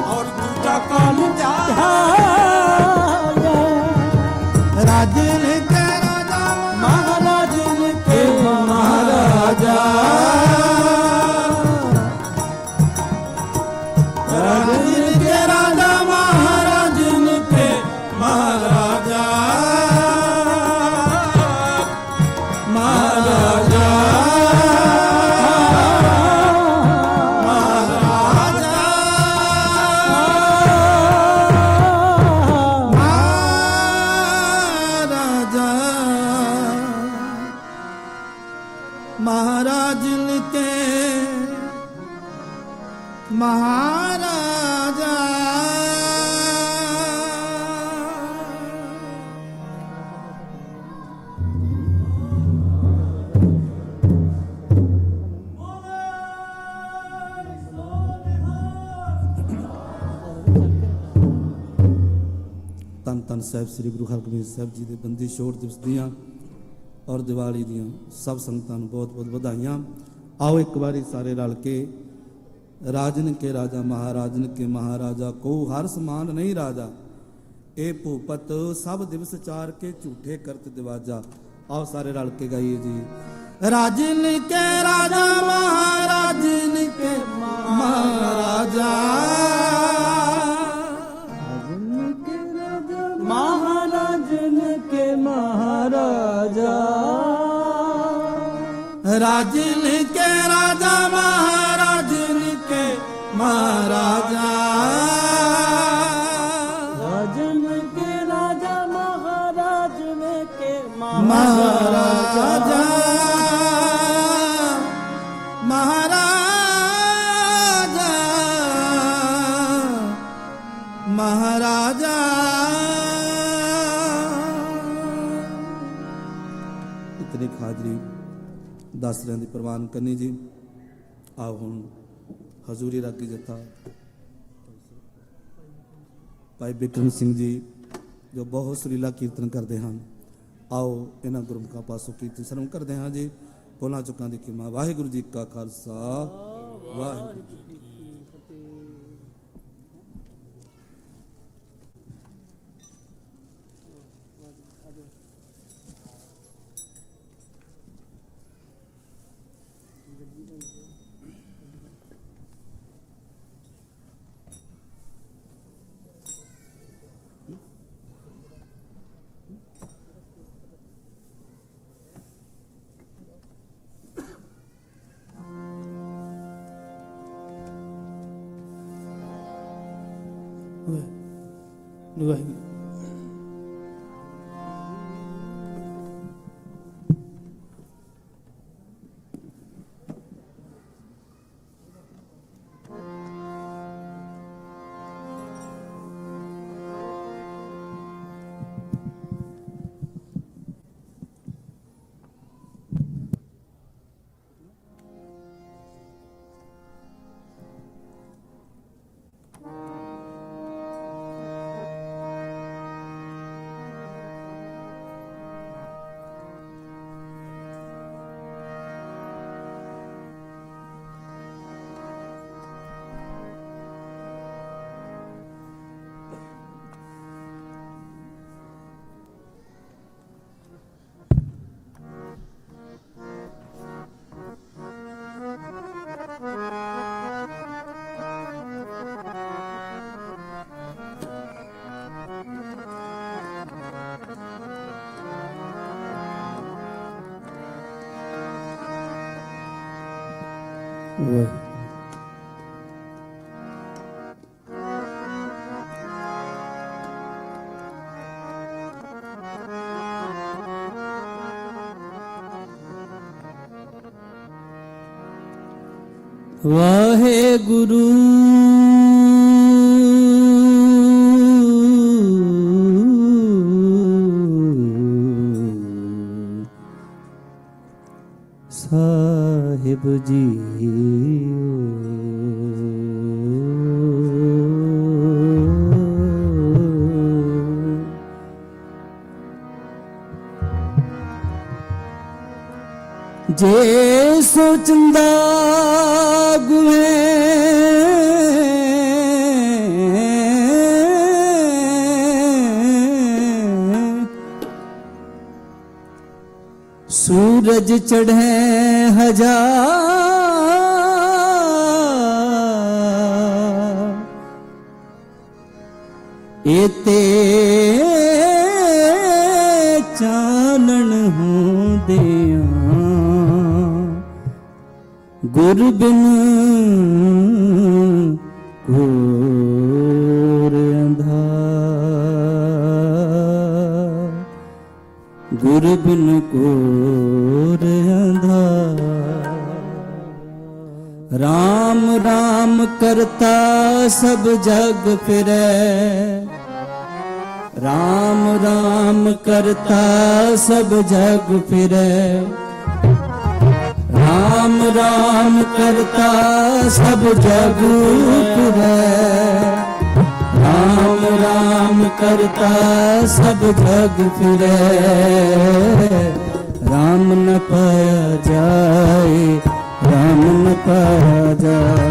और दूजा काम चाहे
ਰਾਜਨ ਕੇ ਰਾਜਾ
महाराजन के महाराजा राजन के राजा महाराजन के महाराजा महाराजा महाराजा
महाराजन के महाराजा
ਧੰਨ ਧੰਨ ਸਾਹਿਬ ਸ੍ਰੀ ਗੁਰੂ ਹਰਗੋਬਿੰਦ ਸਾਹਿਬ ਜੀ ਦੇ ਬੰਦੀ ਛੋੜ ਦਿਵਸ ਦੀਆਂ ਔਰ ਦੀਵਾਲੀ ਦੀਆਂ ਸਭ ਸੰਗਤਾਂ ਨੂੰ ਬਹੁਤ ਬਹੁਤ ਵਧਾਈਆਂ। ਆਓ ਇੱਕ ਵਾਰੀ ਸਾਰੇ ਰਲ ਕੇ ਰਾਜਨ ਕੇ ਰਾਜਾ ਮਹਾਰਾਜਨ ਕੇ ਮਹਾਰਾਜਾ ਕੋ ਹਰ ਸਮਾਨ ਨਹੀਂ ਰਾਜਾ ਇਹ ਭੂਪਤ ਸਭ ਦਿਵਸ ਚਾਰ ਕੇ ਝੂਠੇ ਕਰਤ ਦਿਵਾਜਾ। ਆਓ ਸਾਰੇ ਰਲ ਕੇ ਗਾਈਏ ਜੀ।
राजन के राजा महाराजन के महाराजा
महाराजन के महाराजा
राजन के राजा महाराजन के महाराजा
राजन के राजा महाराजन के
महाराजा महाराजा महाराजा
ਇਤਨੀ ਹਾਜ਼ਰੀ ਦਾਸਰਿਆਂ ਦੀ ਪ੍ਰਵਾਨ ਕਰਨੀ ਜੀ। ਆਓ ਹੁਣ ਹਜ਼ੂਰੀ ਰਾਗੀ ਜਥਾ ਭਾਈ ਬਿਕਰਮ ਸਿੰਘ ਜੀ ਜੋ ਬਹੁਤ ਸੁਰੀਲਾ ਕੀਰਤਨ ਕਰਦੇ ਹਨ। ਆਓ ਇਹਨਾਂ ਗੁਰਮੁਖਾਂ ਪਾਸੋਂ ਕੀਰਤਨ ਸਰਵਣ ਕਰਦੇ ਹਾਂ ਜੀ। ਭੁੱਲਾਂ ਚੁੱਕਾਂ ਦੀ ਖਿਮਾ। ਵਾਹਿਗੁਰੂ ਜੀ ਕਾ ਖਾਲਸਾ ਵਾਹਿਗੁਰੂ ਜੀ ਕੀ ਫਤਿਹ। ਵਾਹਿਗੁਰੂ।
ਵਾਹਿਗੁਰੂ ਸਾਹਿਬ ਜੀਓ ਜੇ ਸੋਚੰਦਾ ਗੁਏ सूरज चढ़े हजार एते चानन होंदियां गुर बिन घोर अंधार गुर बिन घोर अंधार राम राम करता सब जग फिरै राम राम करता सब जग फिरै राम राम करता सब जग फिरै राम राम करता सब जग फिरै राम न पाया जाए राम न पाया जाए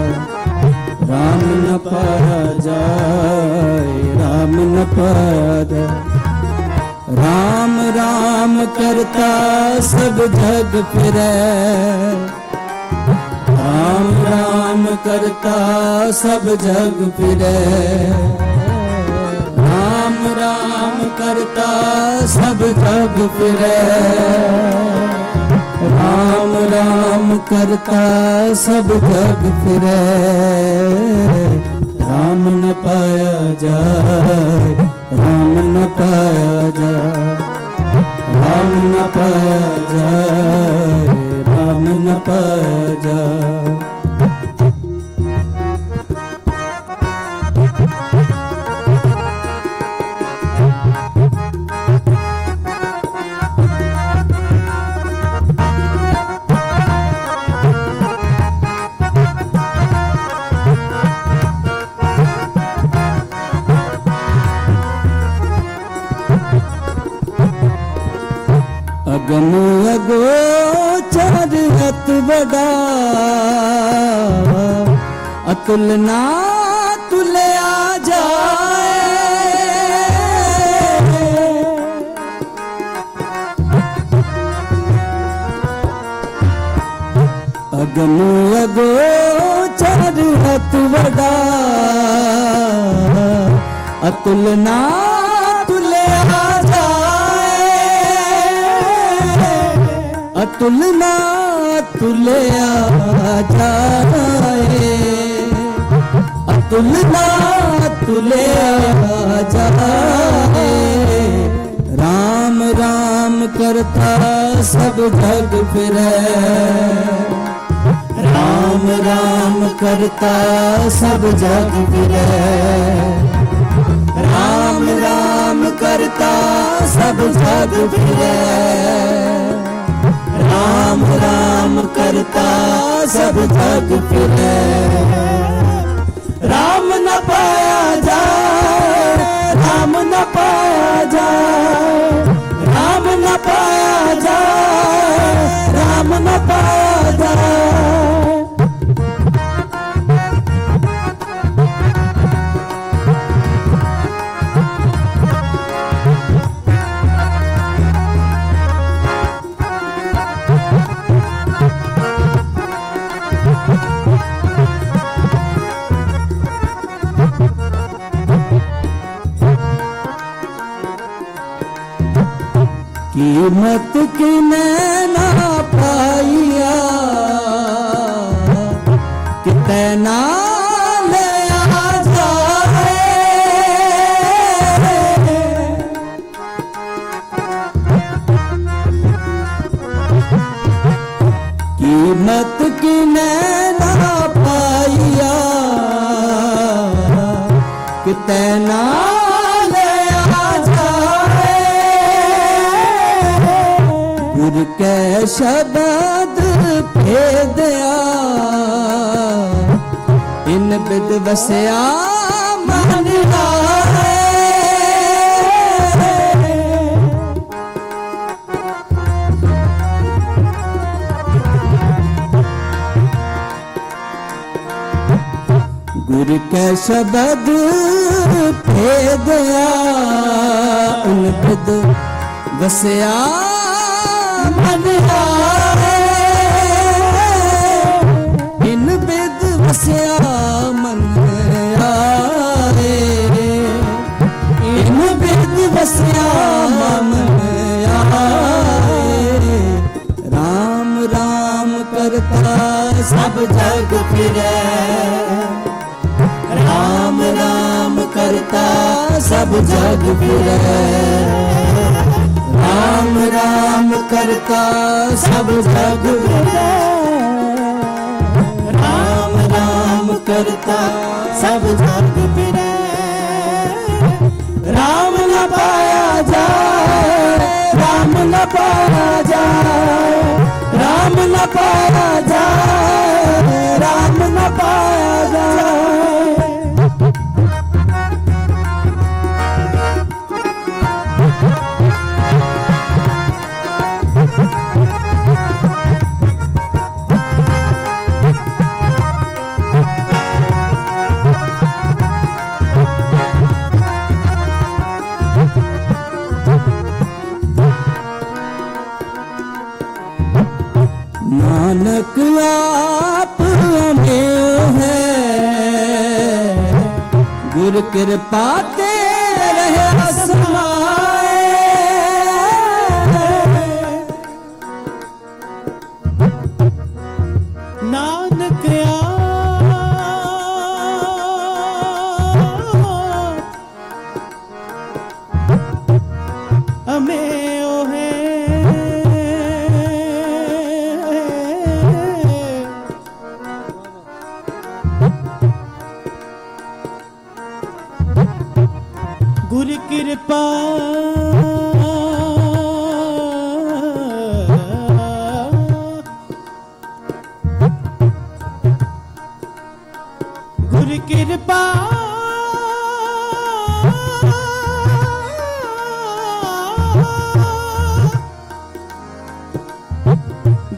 राम न पाया जाए राम न पाया जाए राम राम करता सब जग फिरै राम राम करता सब जग फिरै राम राम करता सब जग फिरै राम राम करता सब जग फिरै राम न पाया जाए राम न पाया जाए राम न पाया जाए राम न पाया जाए अगम अगोचर अत बड़ा अतुल ना तुलया जाए अगम अगोचर अत बड़ा अतुल ना तुलया अतुल ना तुलया जाए अतुल ना तुलया जाए राम राम करता सब जग फिरै राम राम करता सब जग फिरै राम राम करता सब जग फिरै राम राम करता सब जग फिरै राम न पाया जाए राम न पाया जाए राम न पाया जाए राम न पाया जाए कीमत की मैं ना पाइया
कीमत की नैना पाइया कि तैना ले आ जाए गुर के शब्द भेदया इन बिद वसया मन लाए गुर के शब्द भेदया उन बिद वसया मन आए इन बिद वसया मन आए इन बिद वसया मन आए राम राम करता सब जग फिरे राम राम करता सब जग फिरे राम राम करता सब जग फिरे राम राम करता सब जग फिरे राम न पाया जाए राम न पाया जाए राम न पाया जाए राम न पाया जाए नानक आप में है गुर कृपा ते रहे समाए
नानक हमें ओ है गुर कृपा गुर कृपा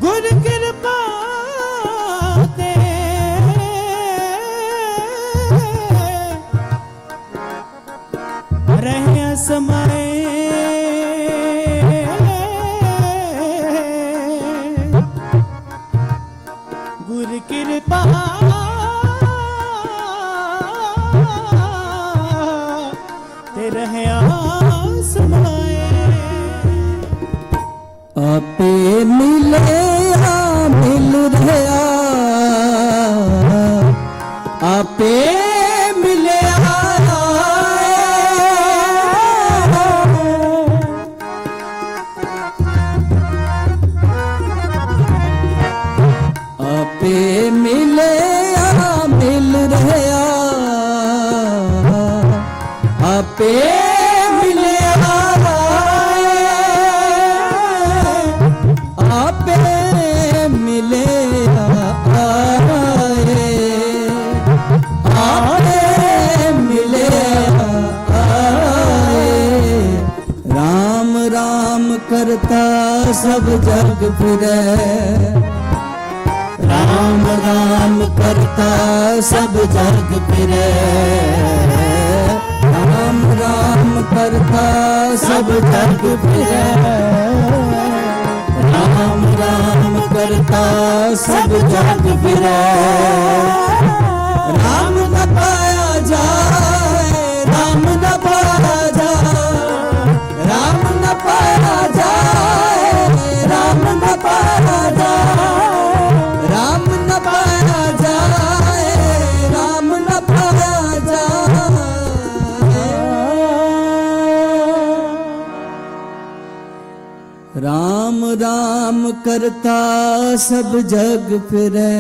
गुर कृपा ते रहे समय गुर कृपा ते रहे समय
आपे मिले मिल रहा आपे मिले आपे मिले मिल रहा आपे मिले आपे मिले आए आपे मिले आए राम राम करता सब जग फिरे राम राम करता सब जग फिरे राम राम करता सब जग फिरे राम राम करता सब जग फिरे राम न पाया जाए राम न पाया जाए राम न पाया जाए राम न पाया जाए राम न पाया जाए राम न पाया जाए राम राम करता सब जग फिरै,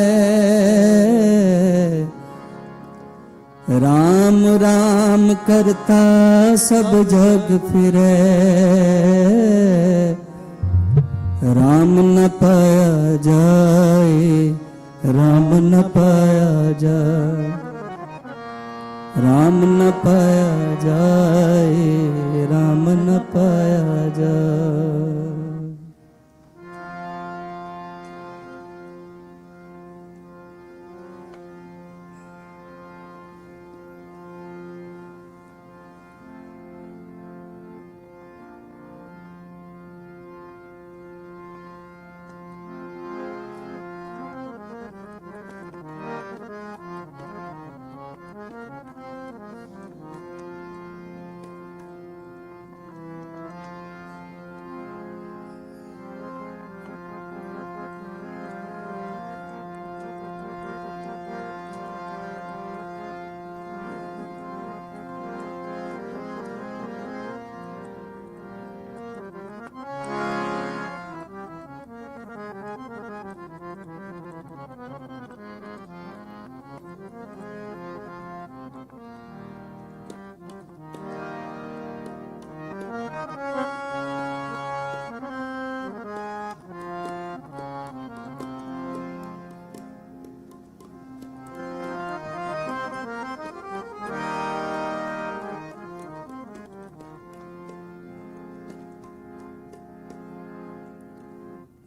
राम राम करता सब जग फिरै, राम न पाया जाए, राम न पाया जाए, राम न पाया जाए, राम न पाया जाए।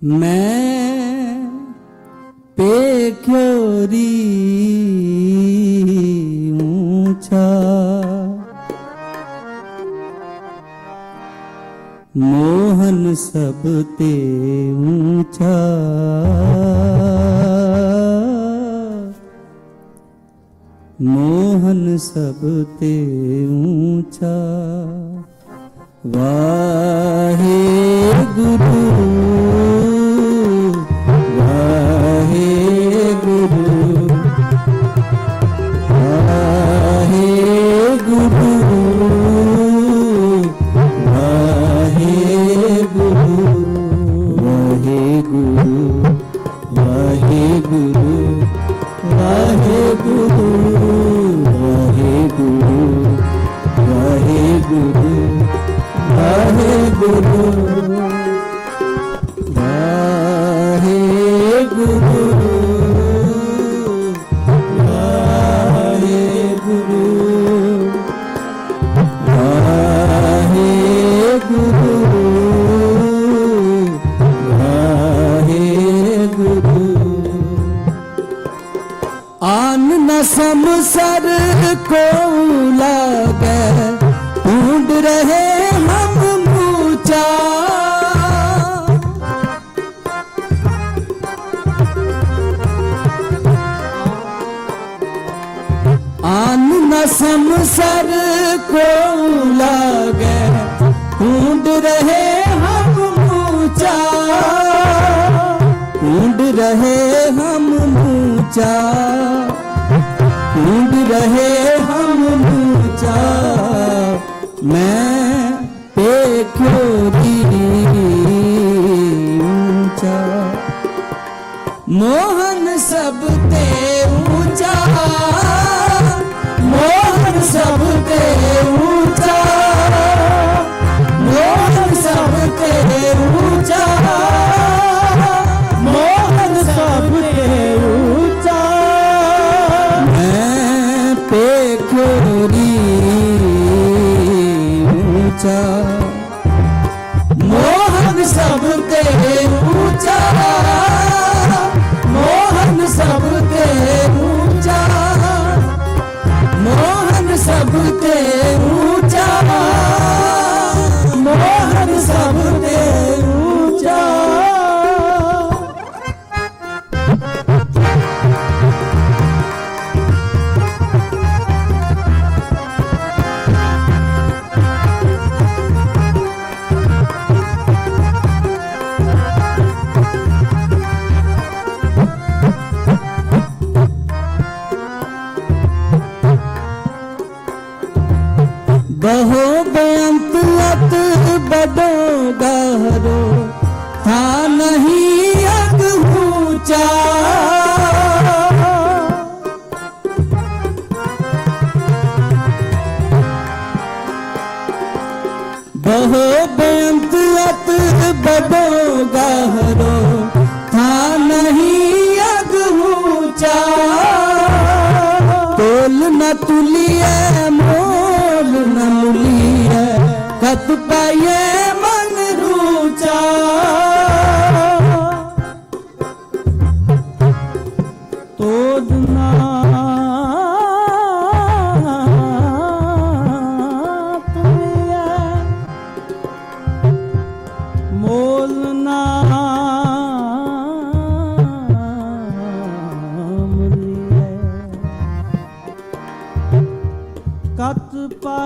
मैं पेख्योरी ऊंचा, मोहन सब ते ऊंचा, मोहन सब ते ऊंचा, वाहे गुरु वाहे गुरु, वाहे गुरु, वाहे गुरु, वाहे गुरु, वाहे गुरु, वाहे गुरु, वाहे गुरु, वाहे गुरु, वाहे गुरु, वाहे गुरु, वाहे गुरु, वाहे गुरु, वाहे गुरु। आन न समसर को लागे, ढूंढ रहे हम मूचा, आन न समसर को लागे, ढूंढ रहे हम मूचा, ढूंढ रहे हम मूचा, ढूंढ रहे हम मूचा। मैं पेख्योरी ऊंचा, मोहन सब ते ऊंचा, मोहन सब ते ऊंचा, मोहन सब ते ऊंचा, मोहन सब ते ऊंचा। मैं पेख्योरी ऊंचा, मोहन सब ते ऊंचा, मोहन सब ते ऊंचा, मोहन सब ते ऊंचा, मोहन सब ते ऊंचा।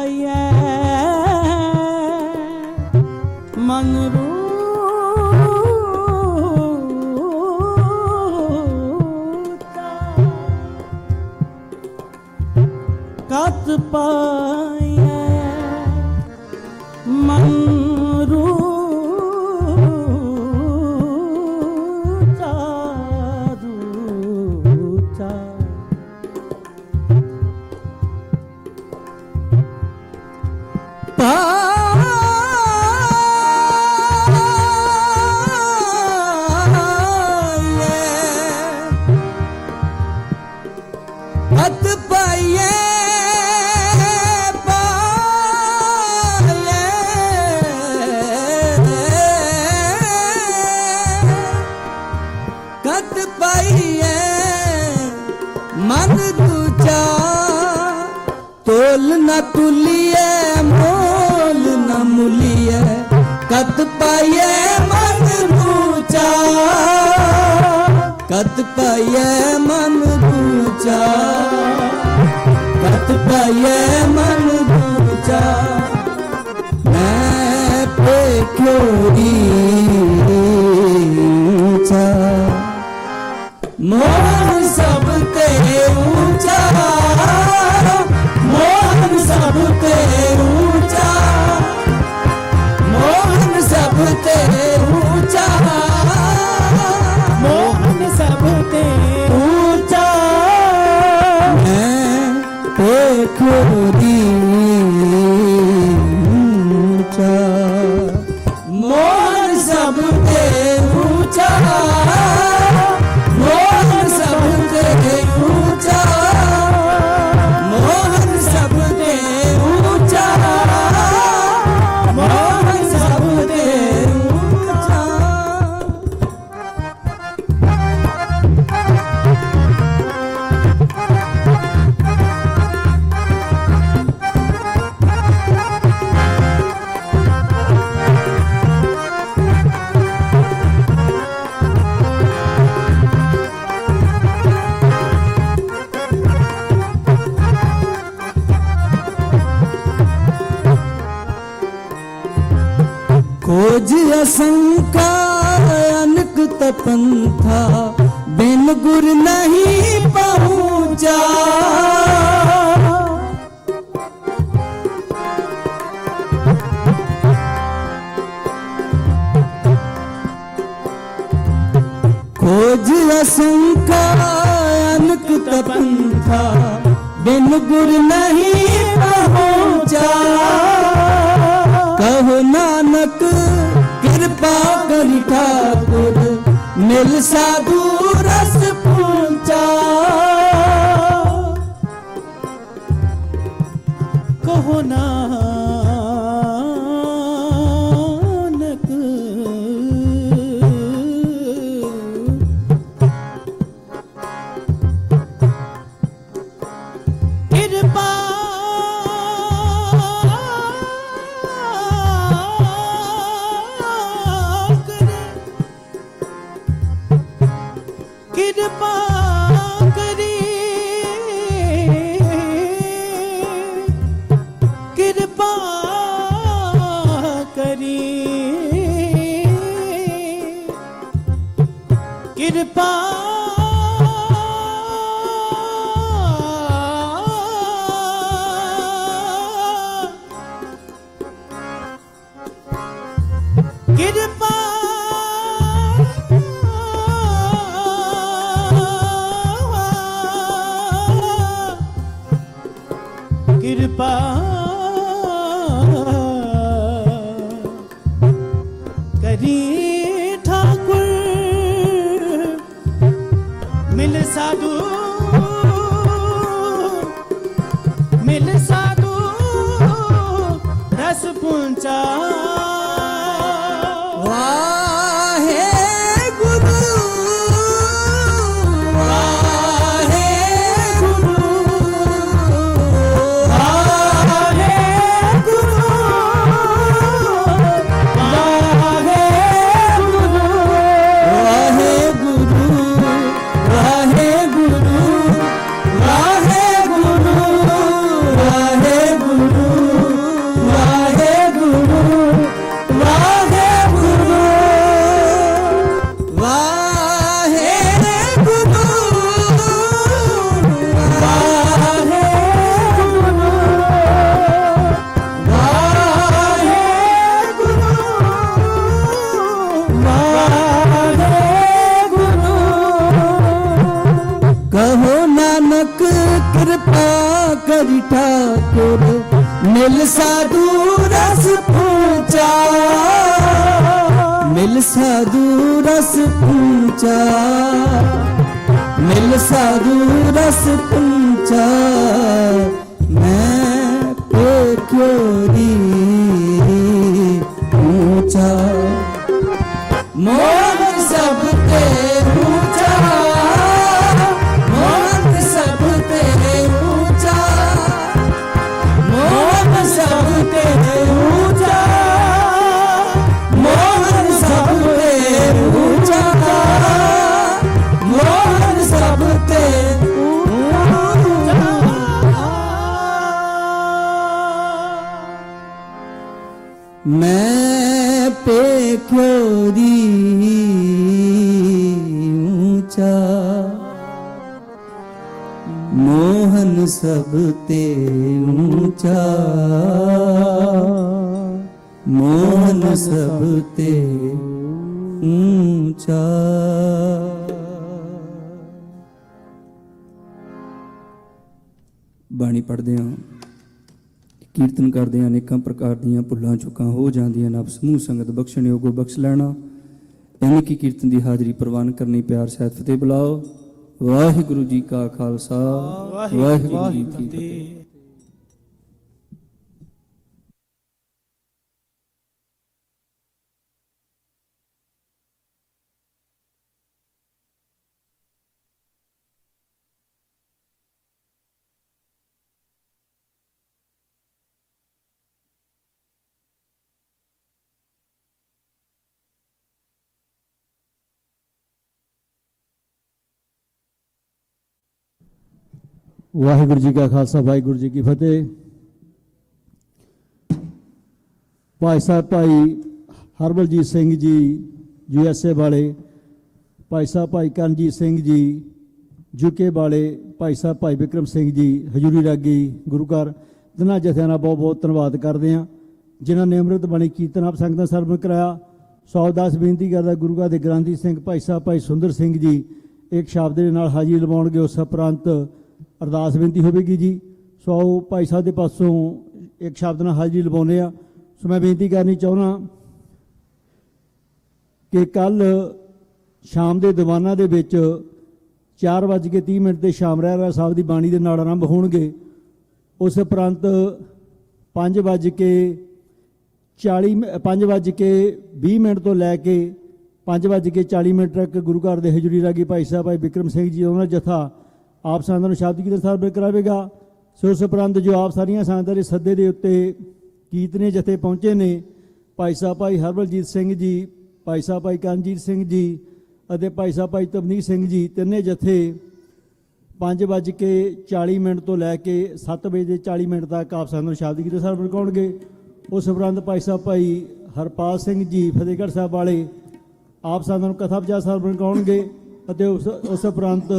ਪਾਈਐ ਮਨ ਕਤ ਪਾਈਐ ਮਨ ਰੂਚਾ ਰੂਚਾ
ਹੱਥ ਪਾਈਏ ਕਤ ਪਾਈਏ ਮਨ ਦੂਜਾ ਤੋਲ ਨਾ ਤੁਲੀਏ ਮੋਲ ਨਾ ਮੁਲੀਏ ਕਤ ਪਾਈਏ ਮਨ ਦੂਜਾ ਕਤ ਪਾਈਏ ਮਨ ਦੂਜਾ ਕਤ ਪਾਈਏ ਮਨ ਦੂਜਾ ਮੈਂ ਪੇਖੋਰੀ ਉੱਚਾ ਮੋਹਨ ਸਭ ਤੇ ਉੱਚਾ ਮੋਹਨ ਸਭ ਤੇ ਉੱਚਾ ਮੋਹਨ ਸਭ ਤੇ ਉੱਚਾ
ਮੋਹਨ ਸਭ ਤੇ
ਉੱਚਾ ਮੈਂ ਪੇਖੋਰੀ ਉੱਚਾ ਮੋਹਨ ਸਭ ਤੇ ਉੱਚਾ ਮੋਹਨ ਸਭ ਤੇ ਉੱਚਾ ਮੋਹਨ ਸਭ ਤੇ ਉੱਚਾ ਮੋਹਨ ਸਭ ਤੇ ਉੱਚਾ खोज असंका अनक तपंथा बिन गुर नहीं पहुंचा खोज असंका अनक तपंथा बिन गुर नहीं पहुंचा कहो नानक कृपा करि ठाकुर मिल साधु रस पूंचा
ਕਹੋ ਨਾਨਕ ਕਿਰਪਾ ਕਿਰਪਾ ਕਰੀ ਕਿਰਪਾ ਕਰੀ ਕਿਰਪਾ ਕਿਰਪਾ ਕਿਰਪਾ ਕਰੀ ਠਾਕੁਰ ਮਿਲ ਸਾਧੂ ਰਸ ਪੁੰਚਾ
ਵਾਹਿਗੁਰੂ ठाकुर मिल साधु रस पूजा, मिल साधु रस पूजा, मिल साधु रस पूजा। मैं पेख्योरी ऊंचा, मोहन सबते ऊंचा, मोहन सबते ऊंचा, मोहन सबते ऊंचा, मोहन सबते ऊंचा, मोहन सबते ऊंचा। मैं पेख्योरी ऊंचा, मोहन सबते ऊंचा, मोहन सबते ऊंचा।
ਬਾਣੀ ਪੜ੍ਹਦੇ ਹਾਂ, ਕੀਰਤਨ ਕਰਦੇ ਹਾਂ, ਅਨੇਕਾਂ ਪ੍ਰਕਾਰ ਦੀਆਂ ਭੁੱਲਾਂ ਚੁੱਕਾਂ ਹੋ ਜਾਂਦੀਆਂ ਨੇ, ਆਪ ਸਮੂਹ ਸੰਗਤ ਬਖਸ਼ਣਯੋਗੋ ਬਖਸ਼ ਲੈਣਾ। ਐਵੇਂ ਕੀ ਕੀਰਤਨ ਦੀ ਹਾਜ਼ਰੀ ਪ੍ਰਵਾਨ ਕਰਨੀ, ਪਿਆਰ ਸਹਿਤ ਫਤਿਹ ਬੁਲਾਓ। ਵਾਹਿਗੁਰੂ ਜੀ ਕਾ ਖਾਲਸਾ, ਵਾਹਿਗੁਰੂ ਜੀ ਕੀ ਫਤਿਹ।
ਵਾਹਿਗੁਰੂ ਜੀ ਕਾ ਖਾਲਸਾ, ਵਾਹਿਗੁਰੂ ਜੀ ਕੀ ਫਤਿਹ। ਭਾਈ ਸਾਹਿਬ ਭਾਈ ਹਰਬਲਜੀਤ ਸਿੰਘ ਜੀ USA ਵਾਲੇ, ਭਾਈ ਸਾਹਿਬ ਭਾਈ ਕਰਨਜੀਤ ਸਿੰਘ ਜੀ UK ਵਾਲੇ, ਭਾਈ ਸਾਹਿਬ ਭਾਈ ਵਿਕਰਮ ਸਿੰਘ ਜੀ ਹਜ਼ੂਰੀ ਰਾਗੀ ਗੁਰੂ ਘਰ, ਤਿੰਨਾਂ ਜਥਿਆਂ ਦਾ ਬਹੁਤ ਬਹੁਤ ਧੰਨਵਾਦ ਕਰਦੇ ਹਾਂ ਜਿਨ੍ਹਾਂ ਨੇ ਅੰਮ੍ਰਿਤ ਬਾਣੀ ਕੀਰਤਨ ਆਪ ਸੰਗਤਾਂ ਸਰਵਣ ਕਰਾਇਆ। ਸੌ ਅਰਦਾਸ ਬੇਨਤੀ ਕਰਦਾ ਗੁਰੂ ਘਰ ਦੇ ਗ੍ਰੰਥੀ ਸਿੰਘ ਭਾਈ ਸਾਹਿਬ ਭਾਈ ਸੁੰਦਰ ਸਿੰਘ ਜੀ ਇੱਕ ਸ਼ਬਦ ਦੇ ਨਾਲ ਹਾਜ਼ਰੀ ਲਵਾਉਣਗੇ। ਉਸ ਉਪਰੰਤ ਅਰਦਾਸ ਬੇਨਤੀ ਹੋਵੇਗੀ ਜੀ। ਸੋ ਭਾਈ ਸਾਹਿਬ ਦੇ ਪਾਸੋਂ ਇੱਕ ਸ਼ਬਦ ਨਾਲ ਹਾਜ਼ਰੀ ਲਵਾਉਂਦੇ ਆ। ਸੋ ਮੈਂ ਬੇਨਤੀ ਕਰਨੀ ਚਾਹੁੰਦਾ ਕਿ ਕੱਲ ਸ਼ਾਮ ਦੇ ਦੀਵਾਨਾਂ ਦੇ ਵਿੱਚ 4:30 ਤੇ ਸ਼ਾਮ ਰਹਿਰਾਸ ਸਾਹਿਬ ਦੀ ਬਾਣੀ ਦੇ ਨਾਲ ਆਰੰਭ ਹੋਣਗੇ। ਉਸ ਉਪਰੰਤ 5:20 ਤੋਂ ਲੈ ਕੇ 5:40 ਤੱਕ ਗੁਰੂ ਘਰ ਦੇ ਹਜ਼ੂਰੀ ਰਾਗੀ ਭਾਈ ਸਾਹਿਬ ਭਾਈ ਵਿਕਰਮ ਸਿੰਘ ਜੀ ਉਹਨਾਂ ਦਾ ਜਥਾ ਆਪ ਸੰਗਤਾਂ ਨੂੰ ਸ਼ਬਦ ਕੀਰਤਨ ਸਰਵਣ ਕਰਾਵੇਗਾ। ਸੋ ਉਸ ਉਪਰੰਤ ਜੋ ਆਪ ਸਾਰੀਆਂ ਸੰਗਤਾਂ ਦੇ ਸੱਦੇ ਦੇ ਉੱਤੇ ਕੀਰਤਨੀ ਜਥੇ ਪਹੁੰਚੇ ਨੇ, ਭਾਈ ਸਾਹਿਬ ਭਾਈ ਹਰਬਲਜੀਤ ਸਿੰਘ ਜੀ, ਭਾਈ ਸਾਹਿਬ ਭਾਈ ਕਰਨਜੀਤ ਸਿੰਘ ਜੀ ਅਤੇ ਭਾਈ ਸਾਹਿਬ ਭਾਈ ਤਵਨੀਤ ਸਿੰਘ ਜੀ, ਤਿੰਨੇ ਜਥੇ 5:40 ਤੋਂ ਲੈ ਕੇ 7:40 ਤੱਕ ਆਪ ਸੰਗਤਾਂ ਨੂੰ ਸ਼ਬਦ ਕੀਰਤਨ ਸਰਵਣ ਕਰਾਉਣਗੇ। ਉਸ ਉਪਰੰਤ ਭਾਈ ਸਾਹਿਬ ਭਾਈ ਹਰਪਾਲ ਸਿੰਘ ਜੀ ਫਤਿਹਗੜ੍ਹ ਸਾਹਿਬ ਵਾਲੇ ਆਪ ਸੰਗਤਾਂ ਨੂੰ ਕਥਾ ਵਿਚਾਰ ਸਰਵਣ ਕਰਾਉਣਗੇ ਅਤੇ ਉਸ ਉਪਰੰਤ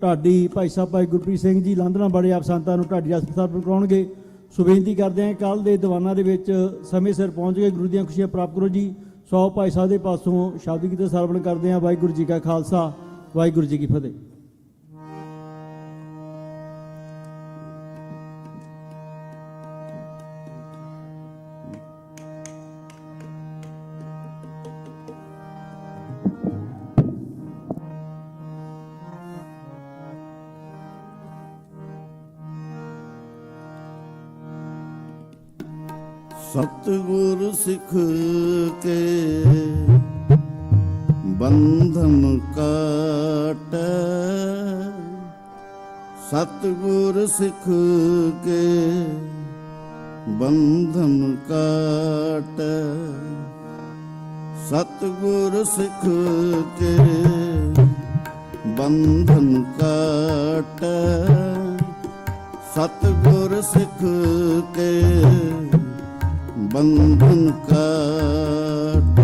ਢਾਡੀ ਭਾਈ ਸਾਹਿਬ ਭਾਈ ਗੁਰਪ੍ਰੀਤ ਸਿੰਘ ਜੀ ਲਾਂਧਣਾ ਵਾਲੇ ਆਪ ਸੰਗਤਾਂ ਨੂੰ ਢਾਡੀ ਰਸ ਸਰਵਣ ਕਰਾਉਣਗੇ। ਸੋ ਬੇਨਤੀ ਕਰਦੇ ਹਾਂ ਕੱਲ੍ਹ ਦੇ ਦੀਵਾਨਾਂ ਦੇ ਵਿੱਚ ਸਮੇਂ ਸਿਰ ਪਹੁੰਚ ਕੇ ਗੁਰੂ ਦੀਆਂ ਖੁਸ਼ੀਆਂ ਪ੍ਰਾਪਤ ਕਰੋ ਜੀ। ਸੋ ਭਾਈ ਸਾਹਿਬ ਦੇ ਪਾਸੋਂ ਸ਼ਬਦ ਕੀਰਤਨ ਸਰਵਣ ਕਰਦੇ ਹਾਂ। ਵਾਹਿਗੁਰੂ ਜੀ ਕਾ ਖਾਲਸਾ, ਵਾਹਿਗੁਰੂ ਜੀ ਕੀ ਫਤਿਹ।
सतगुर सिख के बंधन काट, सतगुर सिख के बंधन काट, सतगुर सिख के बंधन काट, सतगुर सिख के बंधन काट।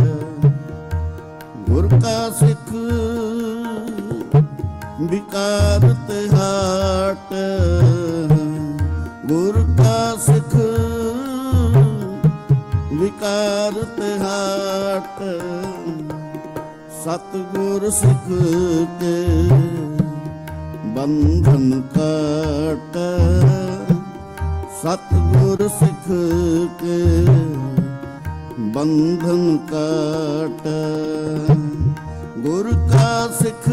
गुर का सिख विकारत हाट, गुर का सिख विकारत हाट, सतगुर सिख के बंधन काट, ਸਤਿਗੁਰ ਸਿੱਖ ਕੇ ਬੰਧਨ ਕਾਟ, ਗੁਰ ਕਾ ਸਿੱਖ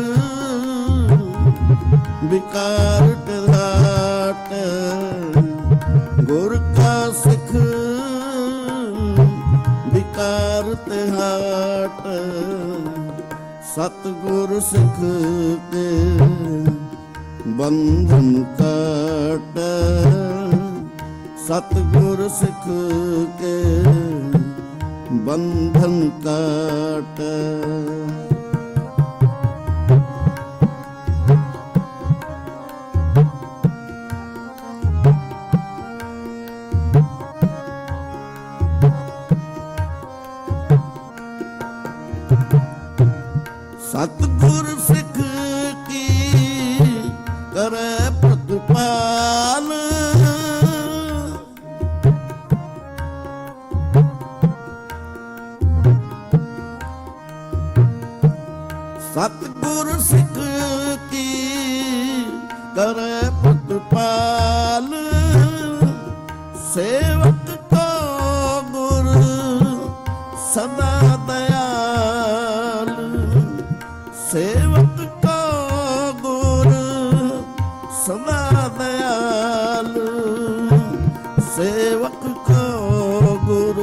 ਵਿਕਾਰ ਟਾਟ, ਗੁਰ ਕਾ ਸਿੱਖ ਵਿਕਾਰ ਟਾਟ, ਸਤਿਗੁਰ ਸਿੱਖ ਕੇ ਬੰਧਨ ਕਾਟ, ਸਤਿਗੁਰ ਸਿੱਖ ਕੇ ਬੰਧਨ ਕਾਟ। ਸਤਿਗੁਰ ਸਿੱਖ ਕੀ ਕਰੈ ਪ੍ਰਤਿਪਾਲ, ਸਤਿਗੁਰ ਸਿੱਖ ਕੀ ਕਰੈ ਪ੍ਰਤਿਪਾਲ, ਸੇਵਕ ਕੋ ਗੁਰ ਸਦਾ ਦਇਆਲ, ਸੇਵਕ ਕੋ ਗੁਰ ਸਦਾ ਦਇਆਲ, ਸੇਵਕ ਕੋ ਗੁਰ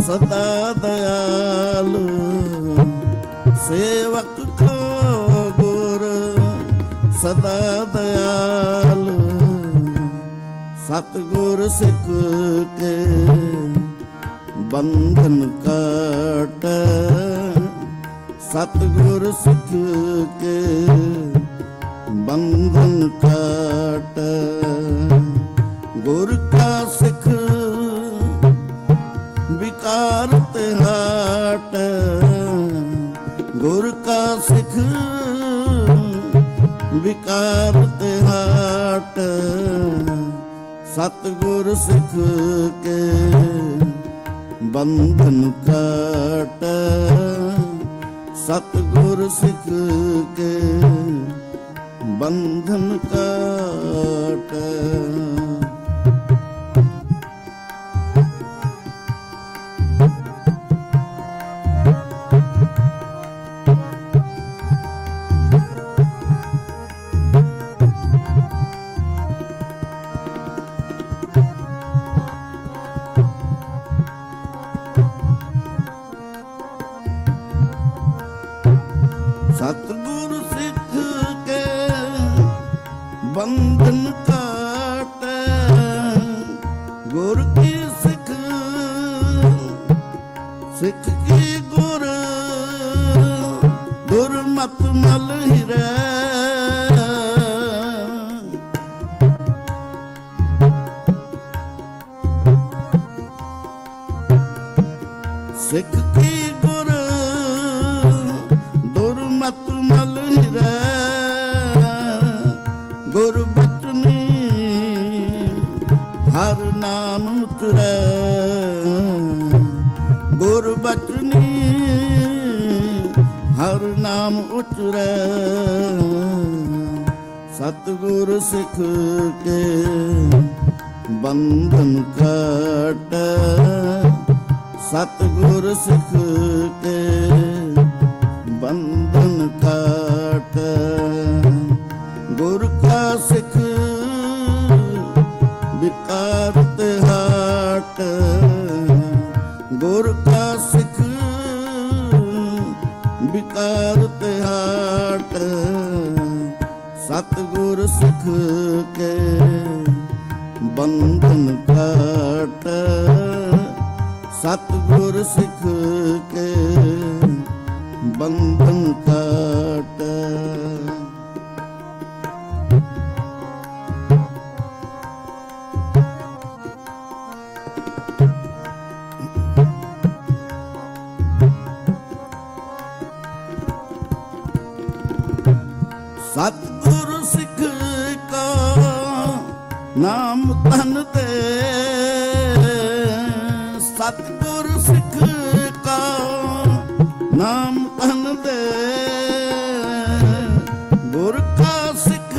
ਸਦਾ ਦਇਆਲ, ਸੇਵਕ ਕੋ ਗੁਰ ਸਦਾ ਦਇਆਲ, ਸਤਿਗੁਰ ਸਿੱਖ ਕੇ ਬੰਧਨ ਕਾਟ, ਸਤਿਗੁਰ ਸਿੱਖ ਕੇ ਬੰਧਨ ਕਾਟ, ਗੁਰ ਕਾ ਸਿੱਖ ਵਿਕਾਰ ਟਾਟ, ਗੁਰ ਕਾ ਸਿੱਖ ਵਿਕਾਰ ਟਾਟ, ਸਤਿਗੁਰ ਸਿੱਖ ਕੇ ਬੰਧਨ ਕਾਟ, ਸਤਿਗੁਰ ਸਿੱਖ ਕੇ ਬੰਧਨ ਕਾਟ। ਸਤਿਗੁਰ ਸਿੱਖ ਕੇ ਬੰਧਨ ਕਾਟ, ਗੁਰ ਕੀ ਸਿੱਖ ਸਿੱਖ ਕੀ ਗੁਰ ਦੁਰਮਤ ਮਲ ਹਿਰੈ, ਸਿੱਖ ਕੀ ਗੁਰ ਦੁਰਮਤ ਮਲ ਹਿਰੈ, ਗੁਰ ਬਚਨੀ ਹਰ ਨਾਮ ਉਤਰੈ, ਗੁਰ ਬਚਨੀ ਹਰ ਨਾਮ ਉਤਰੈ, ਸਤਿਗੁਰ ਸਿੱਖ ਕੇ ਬੰਧਨ ਕਾਟ, ਸਤਿਗੁਰ ਸਿੱਖ ਕੇ ਬੰਧਨ ਕਾਟ, ਗੁਰ ਕਾ ਸਿੱਖ ਵਿਕਾਰ ਟਾਟ, ਗੁਰ ਕਾ ਸਿੱਖ ਵਿਕਾਰ ਟਾਟ, ਸਤਿਗੁਰ ਸਿੱਖ ਕੇ ਬੰਧਨ ਕਾਟ, ਸਤਿਗੁਰ ਸਿੱਖ ਕੇ ਬੰਧਨ ਕਾਟ। ਸਤਿਗੁਰ ਸਿੱਖ ਕੋ ਨਾਮ ਧਨ ਤੇ, ਸਤਿਗੁਰ ਸਿੱਖ ਕੋ ਨਾਮ ਧਨ ਤੇ, ਗੁਰ ਕਾ ਸਿੱਖ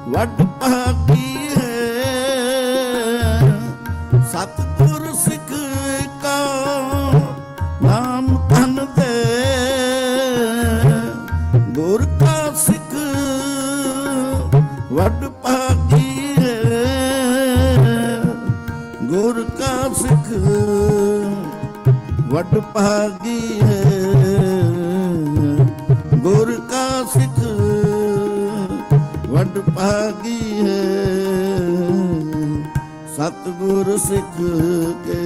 ਵੱਡ ਭਾਗੀ ਹੈ, ਵੱਡ ਭਾਗੀ ਹੈ ਗੁਰ ਕਾ ਸਿੱਖ ਵੱਡ ਭਾਗੀ ਹੈ ਗੁਰ ਕਾ ਸਿੱਖ ਵੱਡ ਭਾਗੀ ਹੈ ਸਤਿਗੁਰ ਸਿੱਖ ਕੇ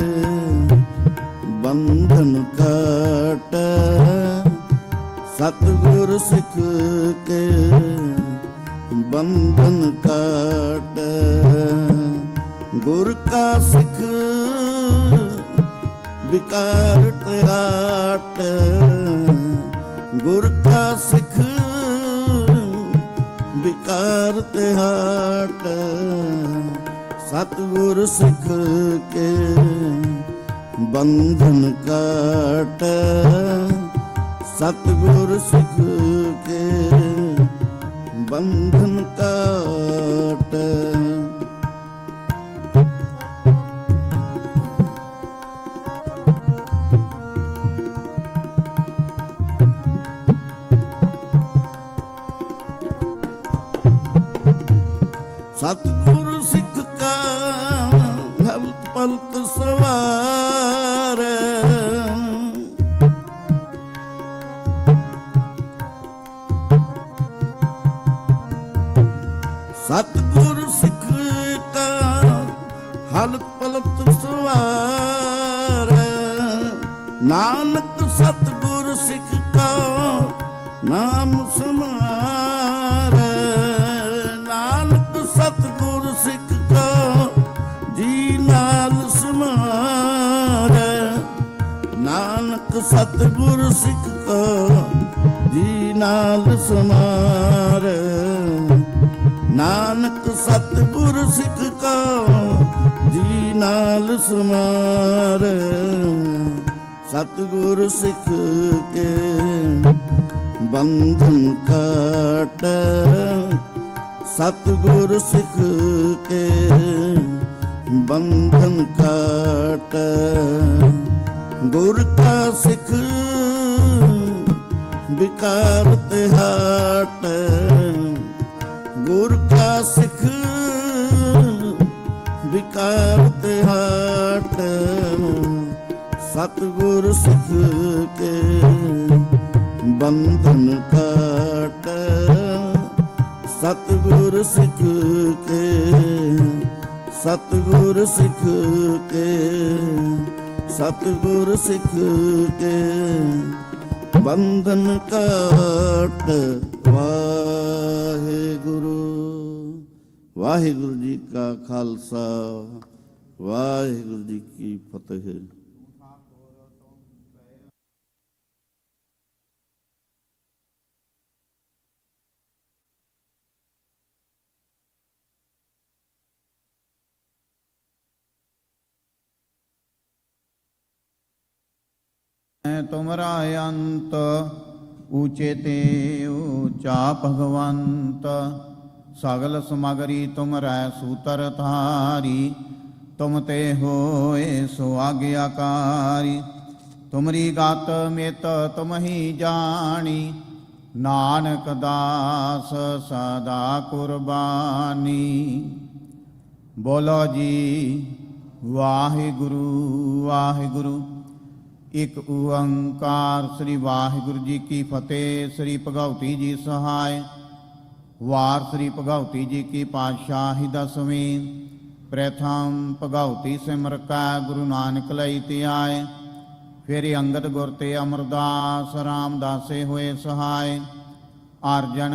ਬੰਧਨ ਕਾਟ ਸਤਿਗੁਰ ਸਿੱਖ ਕੇ ਬੰਧਨ ਕਾਟ ਗੁਰ ਕਾ ਸਿੱਖ ਵਿਕਾਰ ਟਾਟ ਗੁਰ ਕਾ ਸਿੱਖ ਵਿਕਾਰ ਟਾਟ ਸਤਿਗੁਰ ਸਿੱਖ ਕੇ ਬੰਧਨ ਕਾਟ ਸਤਿਗੁਰ ਸਿੱਖ ਕੇ ਬੰਧਨ ਕਾਟ ਸਤਿਗੁਰ ਸਿੱਖ ਕਾ ਹਲਤ ਪਲਤ ਸਵਾਰ ਸਤਿਗੁਰ ਸਿੱਖ ਕਾ ਹਲਤ ਪਲਤ ਸਵਾਰ ਨਾਨਕ ਸਤਿਗੁਰ ਸਿੱਖ ਕਾ ਨਾਮ ਸਮਾਰ ਨਾਨਕ ਸਤਿਗੁਰ ਸਿੱਖ ਕਾ ਜੀ ਨਾਲ ਸਮਾਰ ਨਾਨਕ ਸਤਿਗੁਰ ਸਿੱਖ ਕਾ ਜੀ ਨਾਲ ਸਮਾਰ ਨਾਨਕ ਸਤਿਗੁਰ ਸਿੱਖ ਕਾ ਜੀ ਨਾਲ ਸਮਾਰ ਸਤਿਗੁਰ ਸਿੱਖ ਕੇ ਬੰਧਨ ਕਾਟ ਸਤਿਗੁਰ ਸਿੱਖ ਕੇ ਬੰਧਨ ਕਾਟ ਗੁਰ ਕਾ ਸਿੱਖ ਵਿਕਾਰ ਟਾਟ ਗੁਰ ਕਾ ਸਿੱਖ ਵਿਕਾਰ ਟਾਟ ਸਤਿਗੁਰ ਸਿੱਖ ਕੇ ਬੰਧਨ ਕਾਟ ਸਤਿਗੁਰ ਸਿੱਖ ਕੇ ਸਤਿਗੁਰ ਸਿੱਖ ਕੇ ਸਤਿਗੁਰ ਸਿੱਖ ਕੇ ਬੰਧਨ ਕਾਟ ਵਾਹਿਗੁਰੂ ਵਾਹਿਗੁਰੂ ਜੀ ਕਾ ਖਾਲਸਾ ਵਾਹਿਗੁਰੂ ਜੀ ਕੀ ਫਤਿਹ।
ਤੁਮਰਾ ਅੰਤ ਊਚੇ ਤੇ ਊਚਾ ਭਗਵੰਤ ਸਗਲ ਸਮਗਰੀ ਤੁਮਰੈ ਸੂਤਰ ਧਾਰੀ ਤੁਮ ਤੇ ਹੋਏ ਸੋ ਆਗਿਆਕਾਰੀ ਤੁਮਰੀ ਗਤ ਮਿਤ ਤੁਮ ਹੀ ਜਾਣੀ ਨਾਨਕ ਦਾਸ ਸਦਾ ਕੁਰਬਾਨੀ। ਬੋਲੋ ਜੀ ਵਾਹਿਗੁਰੂ ਵਾਹਿਗੁਰੂ। ਇਕ ਓੰਕਾਰ ਸ੍ਰੀ ਵਾਹਿਗੁਰੂ ਜੀ ਕੀ ਫਤਿਹ। ਸ੍ਰੀ ਭਗਉਤੀ ਜੀ ਸਹਾਇ। ਵਾਰ ਸ੍ਰੀ ਭਗਉਤੀ ਜੀ ਕੀ ਪਾਤਸ਼ਾਹੀ ਦਸਵੀਂ। ਪ੍ਰਥਮ ਭਗਉਤੀ ਸਿਮਰ ਕੈ ਗੁਰੂ ਨਾਨਕ ਲਈ ਧਿਆਏ। ਫਿਰ ਅੰਗਦ ਗੁਰ ਤੇ ਅਮਰਦਾਸ ਰਾਮਦਾਸੇ ਹੋਏ ਸਹਾਇ। ਅਰਜਨ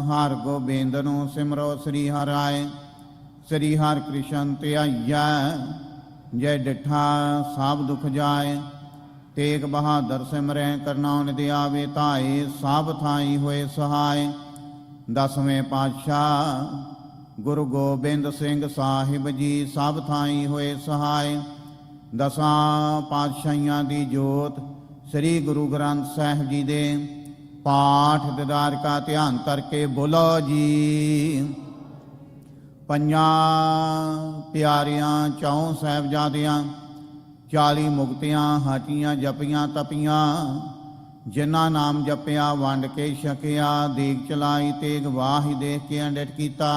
ਹਰਿ ਗੋਬਿੰਦ ਨੂੰ ਸਿਮਰੋ ਸ੍ਰੀ ਹਰਿ। ਸ੍ਰੀ ਹਰਿ ਕ੍ਰਿਸ਼ਨ ਧਿਆਈਐ ਜੈ ਡਿਠਾ ਸਭ ਦੁਖ ਜਾਏ। ਤੇਗ ਬਹਾਦਰ ਸਿਮਰੈ ਕਰਨਾ ਨਿਧਿ ਆਵੇ ਧਾਏ। ਸਭ ਥਾਈ ਹੋਏ ਸਹਾਇ। ਦਸਵੇਂ ਪਾਤਸ਼ਾਹ ਗੁਰੂ ਗੋਬਿੰਦ ਸਿੰਘ ਸਾਹਿਬ ਜੀ ਸਭ ਥਾਈ ਹੋਏ ਸਹਾਇ। ਦਸਾਂ ਪਾਤਸ਼ਾਹੀਆਂ ਦੀ ਜੋਤ ਸ੍ਰੀ ਗੁਰੂ ਗ੍ਰੰਥ ਸਾਹਿਬ ਜੀ ਦੇ ਪਾਠ ਦੀਦਾਰ ਕਾ ਧਿਆਨ ਕਰਕੇ ਬੋਲੋ ਜੀ। ਪੰਜਾਂ ਪਿਆਰਿਆਂ ਚੌਂ ਸਾਹਿਬਜ਼ਾਦਿਆਂ 40 ਮੁਕਤਿਆਂ ਹਾਟੀਆਂ ਜਪੀਆਂ ਤਪੀਆਂ ਜਿਨ੍ਹਾਂ ਨਾਮ ਜਪਿਆ ਵੰਡ ਕੇ ਛਕਿਆ ਦੇਗ ਚਲਾਈ ਤੇਗ ਵਾਹੀ ਦੇਖ ਕੇ ਅੰਡਿਤ ਕੀਤਾ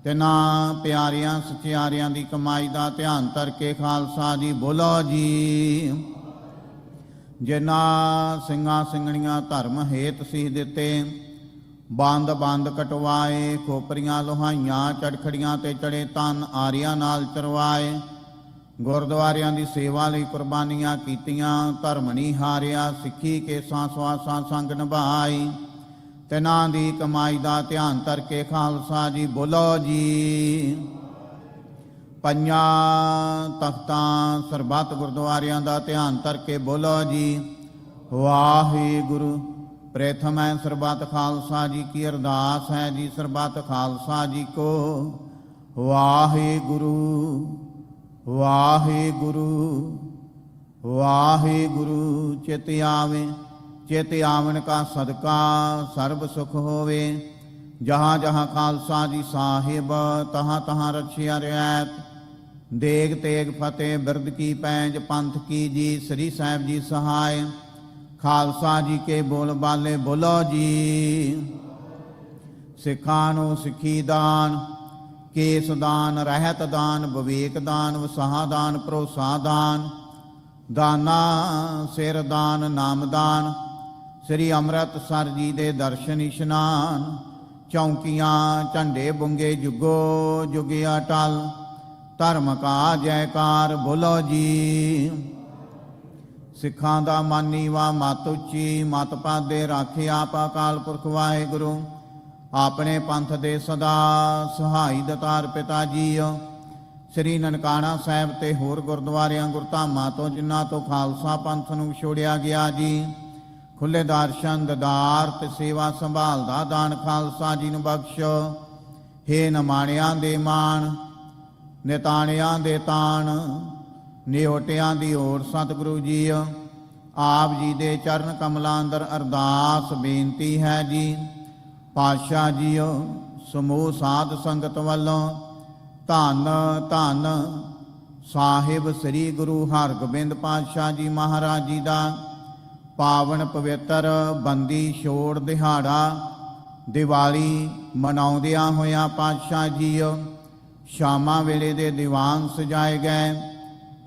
ਤਿਨਾਂ ਪਿਆਰਿਆਂ ਸਚਿਆਰਿਆਂ ਦੀ ਕਮਾਈ ਦਾ ਧਿਆਨ ਧਰ ਕੇ ਖਾਲਸਾ ਜੀ ਬੋਲੋ ਜੀ। ਜਿਨ੍ਹਾਂ ਸਿੰਘਾਂ ਸਿੰਘਣੀਆਂ ਧਰਮ ਹੇਤ ਸੀਸ ਦਿੱਤੇ, ਬੰਦ ਬੰਦ ਕਟਵਾਏ, ਖੋਪਰੀਆਂ ਲੋਹਾਈਆਂ ਚੜਖੜੀਆਂ ਤੇ ਚੜੇ ਤਨ ਆਰੀਆਂ ਨਾਲ ਚਰਵਾਏ, ਗੁਰਦੁਆਰਿਆਂ ਦੀ ਸੇਵਾ ਲਈ ਕੁਰਬਾਨੀਆਂ ਕੀਤੀਆਂ, ਧਰਮ ਨਹੀਂ ਹਾਰਿਆ, ਸਿੱਖੀ ਕੇਸਾਂ ਸਵਾਸਾਂ ਸੰਗ ਨਿਭਾਈ, ਤਿਨਾਂ ਦੀ ਕਮਾਈ ਦਾ ਧਿਆਨ ਧਰ ਕੇ ਖਾਲਸਾ ਜੀ ਬੋਲੋ ਜੀ। ਪੰਜਾਂ ਤਖਤਾਂ ਸਰਬੱਤ ਗੁਰਦੁਆਰਿਆਂ ਦਾ ਧਿਆਨ ਧਰ ਕੇ ਬੋਲੋ ਜੀ। ਵਾਹਿਗੁਰੂ। ਪ੍ਰਥਮ ਹੈ ਸਰਬੱਤ ਖਾਲਸਾ ਜੀ ਕੀ ਅਰਦਾਸ ਹੈ ਜੀ। ਸਰਬੱਤ ਖਾਲਸਾ ਜੀ ਕੋ ਵਾਹਿਗੁਰੂ ਵਾਹਿਗੁਰੂ ਵਾਹਿਗੁਰੂ। ਚਿਤ ਆਵੇ ਚਿਤ ਆਵਣ ਕਾ ਸਦਕਾ ਸਰਬ ਸੁਖ ਹੋਵੇ। ਜਹਾਂ ਜਹਾਂ ਖਾਲਸਾ ਜੀ ਸਾਹਿਬ ਤਹਾਂ ਤਹਾਂ ਰਖਿਆ ਰਿਆਤ। ਦੇਗ ਤੇਗ ਫਤਿਹ ਬਿਰਦ ਕੀ ਪੈਂਜ ਪੰਥ ਕੀ ਜੀ। ਸ੍ਰੀ ਸਾਹਿਬ ਜੀ ਸਹਾਇ ਖਾਲਸਾ ਜੀ ਕੇ ਬੋਲ ਬਾਲੇ ਬੋਲੋ ਜੀ। ਸਿੱਖਾਂ ਨੂੰ ਸਿੱਖੀ ਦਾਨ, ਕੇਸ ਦਾਨ, ਰਹਿਤ ਦਾਨ, ਵਿਵੇਕ ਦਾਨ, ਵਸਾਹ ਦਾਨ, ਭਰੋਸਾ ਦਾਨ, ਦਾਨਾ ਸਿਰ ਦਾਨ, ਨਾਮ ਦਾਨ, ਸ੍ਰੀ ਅੰਮ੍ਰਿਤਸਰ ਜੀ ਦੇ ਦਰਸ਼ਨ ਇਸ਼ਨਾਨ, ਚੌਂਕੀਆਂ ਝੰਡੇ ਬੁੰਗੇ ਜੁਗੋ ਜੁਗੇ ਅਟਲ, ਧਰਮ ਕਾ ਜੈਕਾਰ ਬੋਲੋ ਜੀ। ਸਿੱਖਾਂ ਦਾ ਮਾਨੀਵਾ ਮਤ ਉੱਚੀ, ਮਤ ਪਾਦੇ ਰਾਖੇ ਆਪ ਅਕਾਲ ਪੁਰਖ ਵਾਹਿਗੁਰੂ। ਆਪਣੇ ਪੰਥ ਦੇ ਸਦਾ ਸਹਾਈ ਦਤਾਰ ਪਿਤਾ ਜੀਓ। ਸ੍ਰੀ ਨਨਕਾਣਾ ਸਾਹਿਬ ਤੇ ਹੋਰ ਗੁਰਦੁਆਰਿਆਂ ਗੁਰਧਾਮਾਂ ਤੋਂ ਜਿਨ੍ਹਾਂ ਤੋਂ ਖਾਲਸਾ ਪੰਥ ਨੂੰ ਵਿਛੋੜਿਆ ਗਿਆ ਜੀ, ਖੁੱਲੇ ਦਰਸ਼ਨ ਦਦਾਰ ਤੇ ਸੇਵਾ ਸੰਭਾਲ ਦਾ ਦਾਨ ਖਾਲਸਾ ਜੀ ਨੂੰ ਬਖਸ਼ੋ। ਹੇ ਨਿਮਾਣਿਆਂ ਦੇ ਮਾਣ, ਨਿਤਾਣਿਆਂ ਦੇ ਤਾਣ, ਨਿਓਟਿਆਂ ਦੀ ਓਟ ਸਤਿਗੁਰੂ ਜੀ। ਆਪ ਜੀ ਦੇ ਚਰਨ ਕਮਲਾਂ ਅੰਦਰ ਅਰਦਾਸ ਬੇਨਤੀ ਹੈ ਜੀ। ਪਾਤਸ਼ਾਹ ਜੀਓ ਸਮੂਹ ਸਾਧ ਸੰਗਤ ਵੱਲੋਂ ਧੰਨ ਧੰਨ ਸਾਹਿਬ ਸ੍ਰੀ ਗੁਰੂ ਹਰਗੋਬਿੰਦ ਪਾਤਸ਼ਾਹ ਜੀ ਮਹਾਰਾਜ ਜੀ ਦਾ ਪਾਵਨ ਪਵਿੱਤਰ ਬੰਦੀ ਛੋੜ ਦਿਹਾੜਾ ਦੀਵਾਲੀ ਮਨਾਉਂਦਿਆਂ ਹੋਇਆਂ ਪਾਤਸ਼ਾਹ ਜੀਓ ਸ਼ਾਮਾਂ ਵੇਲੇ ਦੇ ਦੀਵਾਨ ਸਜਾਏ ਗਏ।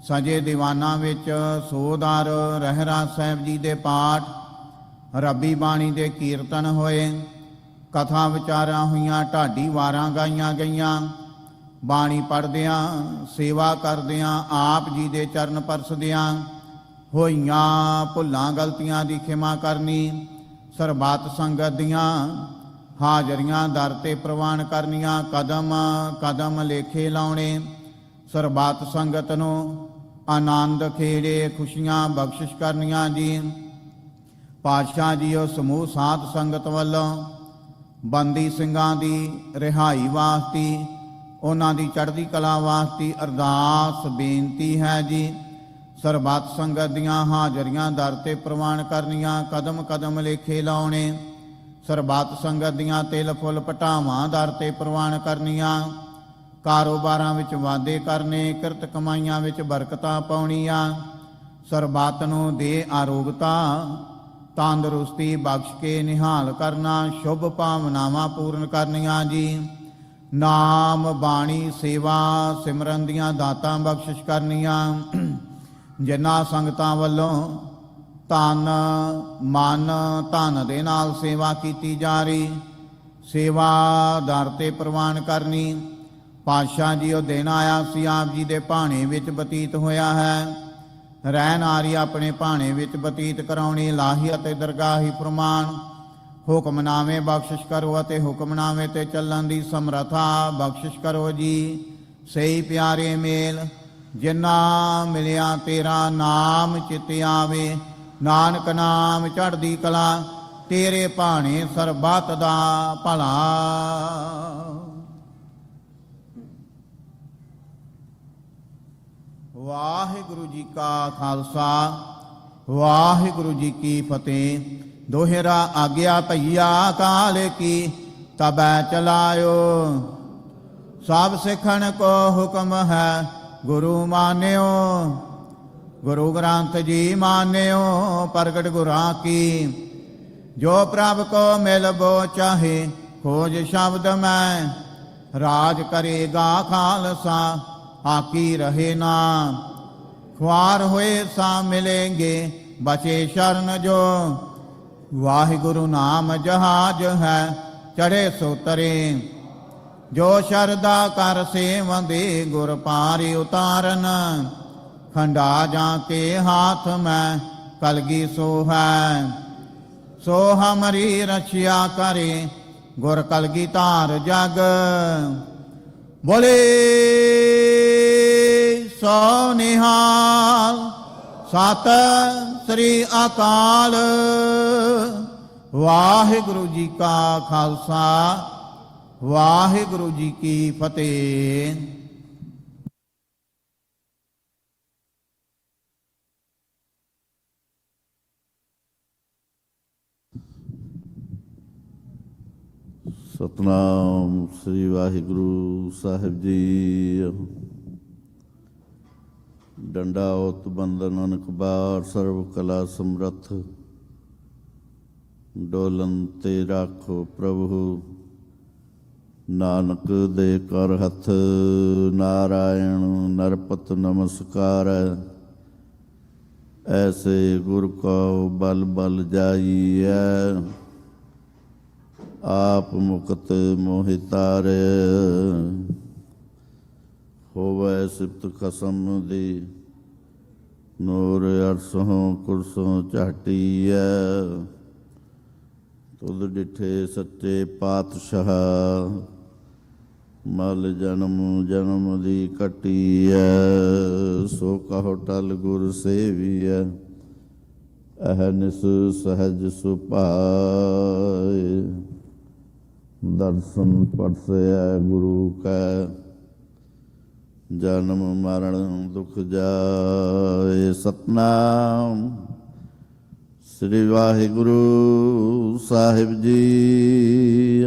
ਸਜੇ ਦੀਵਾਨਾਂ ਵਿੱਚ ਸੋਧਾਰ ਰਹਿਰਾ ਸਾਹਿਬ ਜੀ ਦੇ ਪਾਠ, ਰੱਬੀ ਬਾਣੀ ਦੇ ਕੀਰਤਨ ਹੋਏ, ਕਥਾ ਵਿਚਾਰਾਂ ਹੋਈਆਂ, ਢਾਡੀ ਵਾਰਾਂ ਗਾਈਆਂ ਗਈਆਂ। ਬਾਣੀ ਪੜ੍ਹਦਿਆਂ ਸੇਵਾ ਕਰਦਿਆਂ ਆਪ ਜੀ ਦੇ ਚਰਨ ਪਰਸਦਿਆਂ ਹੋਈਆਂ ਭੁੱਲਾਂ ਗਲਤੀਆਂ ਦੀ ਖਿਮਾ ਕਰਨੀ, ਸਰਬੱਤ ਸੰਗਤ ਦੀਆਂ ਹਾਜ਼ਰੀਆਂ ਦਰ ਤੇ ਪ੍ਰਵਾਨ ਕਰਨੀਆਂ, ਕਦਮ ਕਦਮ ਲੇਖੇ ਲਾਉਣੇ, ਸਰਬੱਤ ਸੰਗਤ ਨੂੰ ਆਨੰਦ ਖੇੜੇ ਖੁਸ਼ੀਆਂ ਬਖਸ਼ਿਸ਼ ਕਰਨੀਆਂ ਜੀ। ਪਾਤਸ਼ਾਹ ਜੀਓ ਸਮੂਹ ਸਾਧ ਸੰਗਤ ਵੱਲੋਂ ਬੰਦੀ ਸਿੰਘਾਂ ਦੀ ਰਿਹਾਈ ਵਾਸਤੇ, ਉਹਨਾਂ ਦੀ ਚੜ੍ਹਦੀ ਕਲਾ ਵਾਸਤੇ ਅਰਦਾਸ ਬੇਨਤੀ ਹੈ ਜੀ। ਸਰਬੱਤ ਸੰਗਤ ਦੀਆਂ ਹਾਜ਼ਰੀਆਂ ਦਰ ਤੇ ਪ੍ਰਵਾਨ ਕਰਨੀਆਂ, ਕਦਮ ਕਦਮ ਲੇਖੇ ਲਾਉਣੇ, ਸਰਬੱਤ ਸੰਗਤ ਦੀਆਂ ਤਿਲ ਫੁੱਲ ਪਟਾਵਾਂ ਦਰ ਤੇ ਪ੍ਰਵਾਨ ਕਰਨੀਆਂ, ਕਾਰੋਬਾਰਾਂ ਵਿੱਚ ਵਾਧੇ ਕਰਨੇ, ਕਿਰਤ ਕਮਾਈਆਂ ਵਿੱਚ ਬਰਕਤਾਂ ਪਾਉਣੀਆਂ, ਸਰਬੱਤ ਨੂੰ ਦੇ ਆਰੋਗਤਾ ਤੰਦਰੁਸਤੀ ਬਖਸ਼ ਕੇ ਨਿਹਾਲ ਕਰਨਾ, ਸ਼ੁਭ ਭਾਵਨਾਵਾਂ ਪੂਰਨ ਕਰਨੀਆਂ ਜੀ। ਨਾਮ ਬਾਣੀ ਸੇਵਾ ਸਿਮਰਨ ਦੀਆਂ ਦਾਤਾਂ ਬਖਸ਼ਿਸ਼ ਕਰਨੀਆਂ। ਜਿਨ੍ਹਾਂ ਸੰਗਤਾਂ ਵੱਲੋਂ ਤਨ ਮਨ ਧਨ ਦੇ ਨਾਲ ਸੇਵਾ ਕੀਤੀ ਜਾ ਰਹੀ, ਸੇਵਾ ਦਰ ਤੇ ਪ੍ਰਵਾਨ ਕਰਨੀ। ਪਾਤਸ਼ਾਹ ਜੀ ਉਹ ਦਿਨ ਆਇਆ ਸੀ ਆਪ ਜੀ ਦੇ ਭਾਣੇ ਵਿੱਚ ਬਤੀਤ ਹੋਇਆ ਹੈ। ਰਹਿਣ ਆਰੀ ਆਪਣੇ ਭਾਣੇ ਵਿੱਚ ਬਤੀਤ ਕਰਾਉਣੀ, ਲਾਹੀ ਅਤੇ ਦਰਗਾਹੀ ਫਰਮਾਨ। ਹੁਕਮਨਾਮੇ ਬਖਸ਼ਿਸ਼ ਕਰੋ ਅਤੇ ਹੁਕਮਨਾਮੇ ਤੇ ਚੱਲਣ ਦੀ ਸਮਰੱਥਾ ਬਖਸ਼ਿਸ਼ ਕਰੋ ਜੀ। ਸਹੀ ਪਿਆਰੇ ਮੇਲ ਜਿਨ੍ਹਾਂ ਮਿਲਿਆ ਤੇਰਾ ਨਾਮ ਚਿਤ ਆਵੇ, ਨਾਨਕ ਨਾਮ ਚੜ੍ਹਦੀ ਕਲਾ, ਤੇਰੇ ਭਾਣੇ ਸਰਬੱਤ ਦਾ ਭਲਾ। ਵਾਹਿਗੁਰੂ ਜੀ ਕਾ ਖਾਲਸਾ, ਵਾਹਿਗੁਰੂ ਜੀ ਕੀ ਫਤਿਹ। ਦੋਹਰਾ ਆਗਿਆ ਭਈਆ ਕਾਲ ਕੀ, ਤਬੈ ਚਲਾਇਓ। ਸਭ ਸਿੱਖਣ ਕੋ ਹੁਕਮ ਹੈ, ਗੁਰੂ ਮਾਨਿਓ। ਗੁਰੂ ਗ੍ਰੰਥ ਜੀ ਮਾਨਿਓ, ਪ੍ਰਗਟ ਗੁਰਾਂ ਕੀ। ਜੋ ਪ੍ਰਭ ਕੋ ਮਿਲਬੋ ਚਾਹੇ, ਖੋਜ ਸ਼ਬਦ ਮੈਂ ਰਾਜ ਕਰੇਗਾ ਖਾਲਸਾ ਆਕੀ ਰਹੇ ਨਾ। ਖੁਆਰ ਹੋਏ ਸਾ ਮਿਲेंगे ਬਚੇ ਸ਼ਰਨ ਜੋ। ਵਾਹਿਗੁਰੂ ਨਾਮ ਜਹਾਜ ਹੈ ਚੜੇ ਸੋ ਤਰੇ। ਜੋ ਸ਼ਰਦਾ ਕਰ ਸੇਵੰਦੇ ਗੁਰ ਪਾਰਿ ਉਤਾਰਨ। ਖੰਡਾ ਜਾਂ ਕੇ ਹਾਥ ਮੈਂ ਕਲਗੀ ਸੋ ਹੈ। ਸੋ ਹਮਰੀ ਰਛਿਆ ਕਰੇ ਗੁਰ ਕਲਗੀ ਧਾਰ ਜਗ। ਬੋਲੇ ਸੋ ਨਿਹਾਲ ਸਤਿ ਸ੍ਰੀ ਅਕਾਲ। ਵਾਹਿਗੁਰੂ ਜੀ ਕਾ ਖਾਲਸਾ ਵਾਹਿਗੁਰੂ ਜੀ ਕੀ ਫਤਿਹ।
ਸਤਨਾਮ ਸ੍ਰੀ ਵਾਹਿਗੁਰੂ ਸਾਹਿਬ ਜੀ। ਡੰਡਾ ਓਤ ਬੰਦਨ ਅਨਕਬਾਰ ਸਰਬ ਕਲਾ ਸਮਰੱਥ। ਡੋਲਨ ਤੇ ਰਾਖੋ ਪ੍ਰਭੂ ਨਾਨਕ ਦੇ ਕਰ ਹੱਥ। ਨਾਰਾਇਣ ਨਰਪਤ ਨਮਸਕਾਰ। ਐਸੇ ਗੁਰ ਕੋ ਬਲ ਬਲ ਜਾਈਐ। ਆਪ ਮੁਕਤ ਮੋਹਿ ਤਾਰੇ। ਹੋਵੈ ਸਿਫਤ ਖਸਮ ਦੀ ਨੂਰ ਅਰਸੋਂ ਕੁਰਸੋਂ ਝਾਟੀਐ। ਤੁਧ ਡਿਠੇ ਸੱਚੇ ਪਾਤਸ਼ਾਹ ਮਲ ਜਨਮ ਜਨਮ ਦੀ ਕੱਟੀਐ। ਸੋ ਕਹੋ ਟਲ ਗੁਰ ਸੇਵੀਐ ਅਹਨਿਸ ਸਹਜ ਸੁਭਾਏ। ਦਰਸ਼ਨ ਪਰਸੈ ਗੁਰੂ ਕੈ ਜਨਮ ਮਰਨ ਦੁਖ ਜਾਏ। ਸਤਨਾਮ ਸ੍ਰੀ ਵਾਹਿਗੁਰੂ ਸਾਹਿਬ ਜੀ।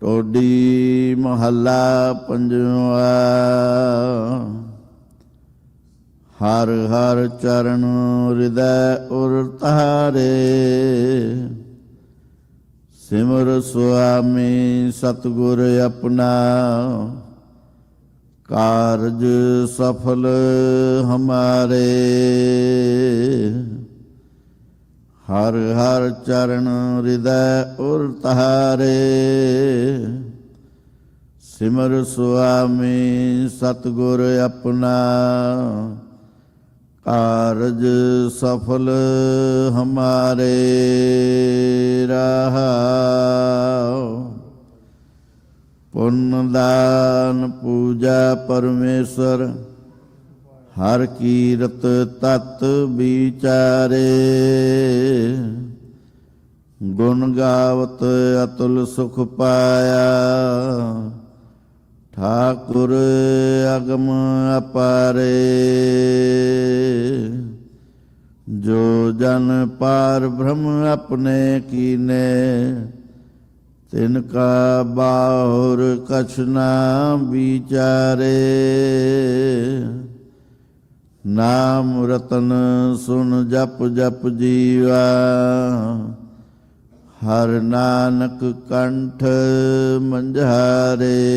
ਟੋਡੀ ਮਹੱਲਾ ਪੰਜਵਾ। ਹਰ ਹਰ ਚਰਨ ਹਿਰਦੈ ਉਰ ਤਾਰੇ। ਸਿਮਰ ਸੁਆਮੀ ਸਤਿਗੁਰ ਆਪਣਾ। ਕਾਰਜ ਸਫਲ ਹਮਾਰੇ। ਹਰ ਹਰ ਚਰਨ ਹਿਰਦੈ ਉਰ ਤਾਰੇ। ਸਿਮਰ ਸੁਆਮੀ ਸਤਿਗੁਰ ਆਪਣਾ। ਕਾਰਜ ਸਫਲ ਹਮਾਰੇ। ਰਹਾਉ ਪੁੰਨ ਦਾਨ ਪੂਜਾ ਪਰਮੇਸ਼ਰ। ਹਰ ਕੀਰਤ ਤਤ ਵਿਚਾਰੇ। ਗੁਣ ਗਾਵਤ ਅਤੁਲ ਸੁਖ ਪਾਇਆ। ਠਾਕੁਰ ਅਗਮ ਅਪਾਰੇ। ਜੋ ਜਨ ਪਾਰ ਬ੍ਰਹਮ ਆਪਣੇ ਕੀਨੇ। ਤਿਨ ਕਾ ਬਾਹੁਰ ਕਛ ਨਾ ਵਿਚਾਰੇ। ਨਾਮ ਰਤਨ ਸੁਨ ਜਪ ਜਪ ਜੀਵਾ। ਹਰ ਨਾਨਕ ਕੰਠ ਮੰਝਾਰੇ।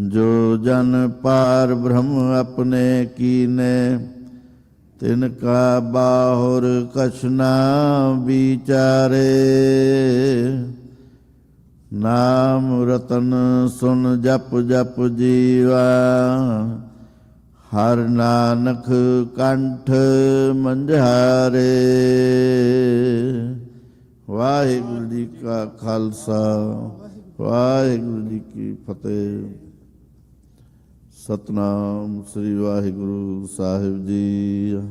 ਜੋ ਜਨ ਪਾਰ ਬ੍ਰਹਮ ਆਪਣੇ ਕੀਨੇ। ਤਿਨ ਕਾ ਬਾਹੁਰ ਕਛ ਨਾ ਵਿਚਾਰੇ। ਨਾਮ ਰਤਨ ਸੁਨ ਜਪ ਜਪ ਜੀਵਾ। ਹਰ ਨਾਨਕ ਕੰਠ ਮੰਝਾਰੇ। ਵਾਹਿਗੁਰੂ ਜੀ ਕਾ ਖਾਲਸਾ ਵਾਹਿਗੁਰੂ ਜੀ ਕੀ ਫਤਿਹ। ਸਤਨਾਮ ਸ੍ਰੀ ਵਾਹਿਗੁਰੂ ਸਾਹਿਬ ਜੀ।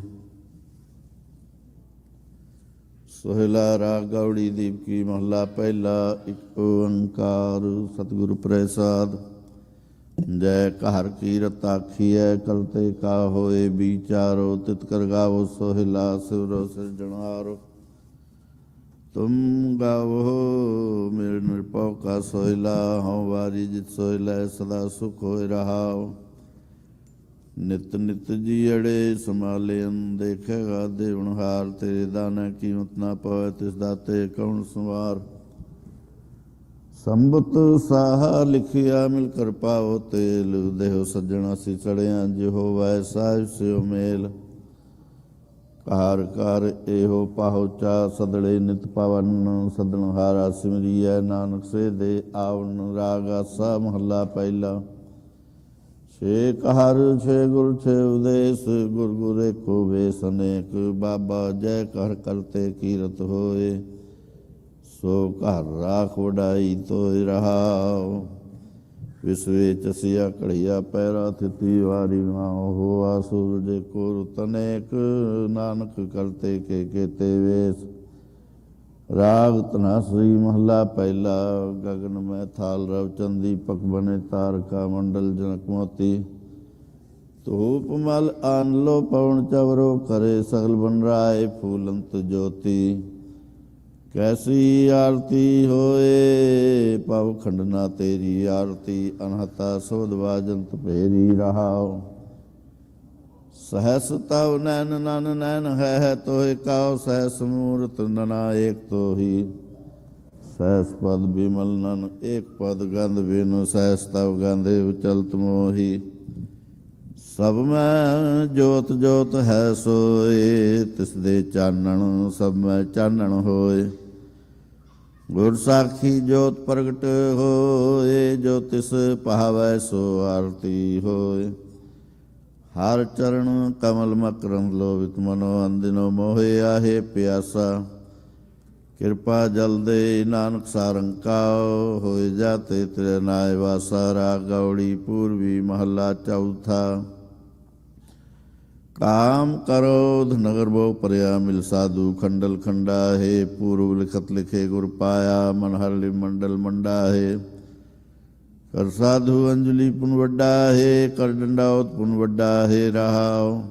ਸੋਹਿਲਾ ਰਾਗ ਗੌੜੀ ਦੀਪ ਕੀ ਮਹਲਾ ਪਹਿਲਾ। ਇੱਕ ਓੰਕਾਰ ਸਤਿਗੁਰ ਪ੍ਰਸਾਦ। ਜੈ ਘਰ ਕੀਰਤ ਆਖੀਐ ਕਰਤੇ ਕਾ ਹੋਏ ਵਿਚਾਰੋ। ਤਿਤ ਕਰ ਗਾਵੋ ਸੋਹਿਲਾ ਸਿਵਰੋ ਸਿਰਜਣਹਾਰੋ। ਤੁਮ ਗਾਵੋ ਮੇਰੇ ਨਿਰਭਉ ਕਾ ਸੋਹਿਲਾ। ਹਉ ਵਾਰੀ ਜਿਤ ਸੋਹਿਲਾ ਸਦਾ ਸੁਖ ਹੋਇ ਰਹਾਉ। ਨਿਤ ਨਿਤ ਜੀੜੇ ਸੰਭਾਲਿਅਨ ਦੇਖੇਗਾ ਦੇਵਨਹਾਰ। ਤੇਰੇ ਦਾਨਾ ਕੀਮਤ ਨਾ ਪਵੈ ਤਿਸ ਦਾਤੇ ਕੌਣ ਸੰਵਾਰ। ਸੰਬਤ ਸਾਹਾ ਲਿਖਿਆ ਮਿਲ ਕਰ ਪਾਓ ਤੇਲ, ਦੇਹੋ ਸੱਜਣ ਅਸੀਂ ਚੜਿਆ ਜਿਹੋ ਵੈ ਸਾਹਿਬ ਸਿਓ ਮੇਲ। ਕਾਰ ਕਰ ਇਹੋ ਪਾਹੁਚਾ ਸਦੜੇ ਨਿਤ ਪਵਨ, ਸਦਨ ਹਾਰਾ ਸਿਮਰੀਐ ਨਾਨਕ ਸੇ ਦੇ ਆਵਨ। ਰਾਗ ਆਸਾ ਮਹੱਲਾ ਪਹਿਲਾ। ਛੇ ਕਹਰ ਛੇ ਗੁਰ ਛੇ ਉਦੇਸ, ਗੁਰ ਗੁਰ ਏਕੋ ਵੇਸ ਅਨੇਕ। ਬਾਬਾ ਜੈ ਕਰ ਕਰਤੇ ਕੀਰਤ ਹੋਏ, ਸੋ ਘਰ ਰਾਖ ਵਡਾਈ ਤੋਇ ਰਹਾਉ। ਵਿਸਵੇ ਚਸਿਆ ਘੜੀਆ ਪੈਰਾ, ਥਿਤੀ ਵਾਰੀ ਨਾਉ। ਹੋਆ ਸੂਰਜ ਕੋ ਰੁਤ ਅਨੇਕ, ਨਾਨਕ ਕਰਤੇ ਕੇ ਕੇਤੇ ਵੇਸ। ਰਾਗ ਧਨਾਸਰੀ ਮਹੱਲਾ ਪਹਿਲਾ। ਗਗਨ ਮੈਂ ਥਾਲ ਰਵ ਚੰਦੀ, ਪਕ ਬਨੇ ਤਾਰਕਾ ਮੰਡਲ ਜਨਕ ਮੋਤੀ। ਧੂਪ ਮਲ ਆਨ ਲੋ ਪਵਨ ਚਵਰੋ, ਕਰੇ ਸਗਲ ਬਨ ਰਾਏ ਫੂਲੰਤ ਜੋਤੀ। ਕੈਸੀ ਆਰਤੀ ਹੋਏ, ਪਵ ਖੰਡਨਾ ਤੇਰੀ ਆਰਤੀ। ਅਨਹਤਾ ਸੋਧ ਵਾਜੰਤ ਭੇਰੀ ਰਹਾਉ। ਸਹਸ ਤਵ ਨੈਨ ਨਨ ਨੈਨ ਹੈ ਤੋਹਿ ਕਾਉ। ਸਹਸ ਮੂਰਤ ਨਨਾ ਏਕ ਤੋਹੀ। ਸਹਸ ਪਦ ਬਿਮਲ ਨਨ ਏਕ ਪਦ ਗੰਧ ਬਿਨੁ। ਸਹਸ ਤਵ ਗੰਧੇ ਉਚਲਤ ਮੋਹੀ। ਸਭ ਮੈਂ ਜੋਤ ਜੋਤ ਹੈ ਸੋਏ, ਤਿਸ ਦੇ ਚਾਨਣ ਸਭ ਮੈਂ ਚਾਨਣ ਹੋਏ। ਗੁਰ ਸਾਖੀ ਜੋਤ ਪ੍ਰਗਟ ਹੋਏ, ਜੋ ਤਿਸ ਪਾਵੈ ਸੋ ਆਰਤੀ ਹੋਏ। ਹਰ ਚਰਨ ਕਮਲ ਮਕਰੰਦ ਲੋਭਿਤ ਮਨੋ, ਅੰਦਿਨੋ ਮੋਹਿ ਆਹੇ ਪਿਆਸਾ। ਕਿਰਪਾ ਜਲ ਦੇ ਨਾਨਕ ਸਾਰੰਕਾਉ, ਹੋਏ ਜਾਤੇ ਤੇਰੇ ਨਾਇ ਵਾਸਾ। ਰਾਗ ਗੌੜੀ ਪੂਰਬੀ ਮਹੱਲਾ ਚੌਥਾ। ਕਾਮ ਕਰੋਧ ਨਗਰ ਬਹੁ ਪਰਿਆ, ਮਿਲ ਸਾਧੂ ਖੰਡਲ ਖੰਡਾ ਹੈ। ਪੂਰਬ ਲਿਖਤ ਲਿਖੇ ਗੁਰ ਪਾਇਆ, ਮਨ ਹਰਲਿ ਮੰਡਲ ਮੰਡਾ ਹੈ। ਕਰ ਸਾਧੂ ਅੰਜਲੀ ਪੁਨ ਵੱਡਾ ਹੈ, ਕਰ ਡੰਡਾਉਤ ਪੁਨ ਵੱਡਾ ਹੈ। ਰਹਾਉ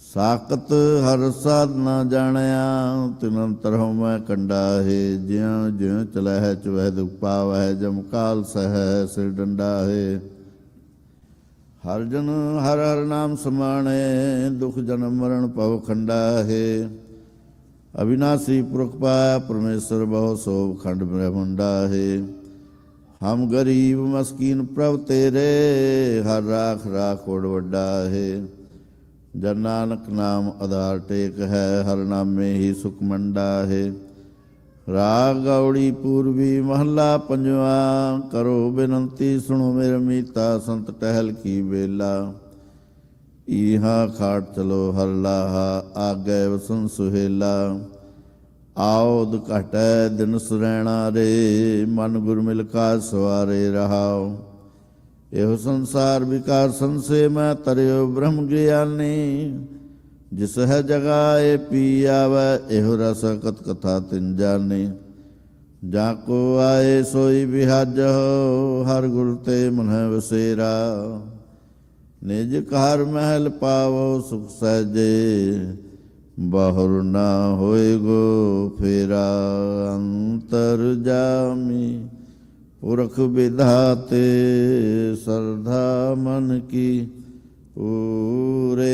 ਸਾਕਤ ਹਰ ਸਾਧ ਨਾ ਜਾਣਿਆ, ਤਿਨ ਅੰਤਰ ਹਉ ਮੈਂ ਕੰਡਾ ਹੈ। ਜਿਉ ਜਿਉ ਚਲੈ ਹੈ ਚਵਹਿ ਦੁਖ ਪਾਵੈ, ਜਮ ਕਾਲ ਸਹਿ ਸਿਰ ਡੰਡਾ ਹੈ। ਹਰ ਜਨ ਹਰ ਹਰ ਨਾਮ ਸਮਾਣੇ, ਦੁਖ ਜਨਮ ਮਰਨ ਭਵ ਖੰਡਾ ਹੈ। ਅਵਿਨਾਸੀ ਪੁਰਖ ਪਾਇਆ, ਪਰਮੇਸ਼ਰ ਬਹੁ ਸੋਭ ਖੰਡ ਬ੍ਰਹਮੰਡਾ ਹੈ। ਹਮ ਗਰੀਬ ਮਸਕੀਨ ਪ੍ਰਭ ਤੇਰੇ, ਹਰ ਰਾਖ ਰਾਖ ਓੜ ਵੱਡਾ ਹੈ। ਜਨ ਨਾਨਕ ਨਾਮ ਆਧਾਰ ਟੇਕ ਹੈ, ਹਰ ਨਾਮੇ ਹੀ ਸੁਖ ਮੰਡਾ ਹੈ। ਰਾਗ ਗੌੜੀ ਪੂਰਬੀ ਮਹੱਲਾ ਪੰਜਵਾ। ਕਰੋ ਬੇਨੰਤੀ ਸੁਣੋ ਮੇਰੇ ਮੀਤਾ, ਸੰਤ ਟਹਿਲ ਕੀ ਵੇਲਾ। ਇਹਾ ਖਾਟ ਚਲੋ ਹਰ ਲਾਹਾ, ਆਗੇ ਵਸਨ ਸੁਹੇਲਾ। ਆਉਦ ਘਟੈ ਦਿਨ ਸੁਰੈਣਾ ਰੇ, ਮਨ ਗੁਰ ਮਿਲ ਕਾ ਸਵਾਰੇ ਰਹਾਉ। ਇਹੋ ਸੰਸਾਰ ਵਿਕਾਰ ਸੰਸੇ, ਮੈਂ ਤਰਿਓ ਬ੍ਰਹਮ ਗਿਆਨੀ। ਜਿਸ ਹੈ ਜਗਾਏ ਪੀ ਆਵੈ, ਇਹੋ ਰਸ ਕਤ ਕਥਾ ਤਿਨ ਜਾਣੀ। ਜਾ ਕੋ ਆਏ ਸੋਈ ਬਿਹਾਜਹੁ, ਹਰ ਗੁਰ ਤੇ ਮਨਹਿ ਵਸੇਰਾ। ਨਿਜ ਘਰ ਮਹਿਲ ਪਾਵੋ ਸੁਖ ਸਹਿਜੇ, ਬਾਹੁਰ ਨਾ ਹੋਏ ਗੋ ਫੇਰਾ। ਅੰਤਰ ਜਾਮੀ ਪੁਰਖ ਵਿਧਾਤੇ, ਸਰਧਾ ਮਨ ਕੀ ਪੂਰੇ।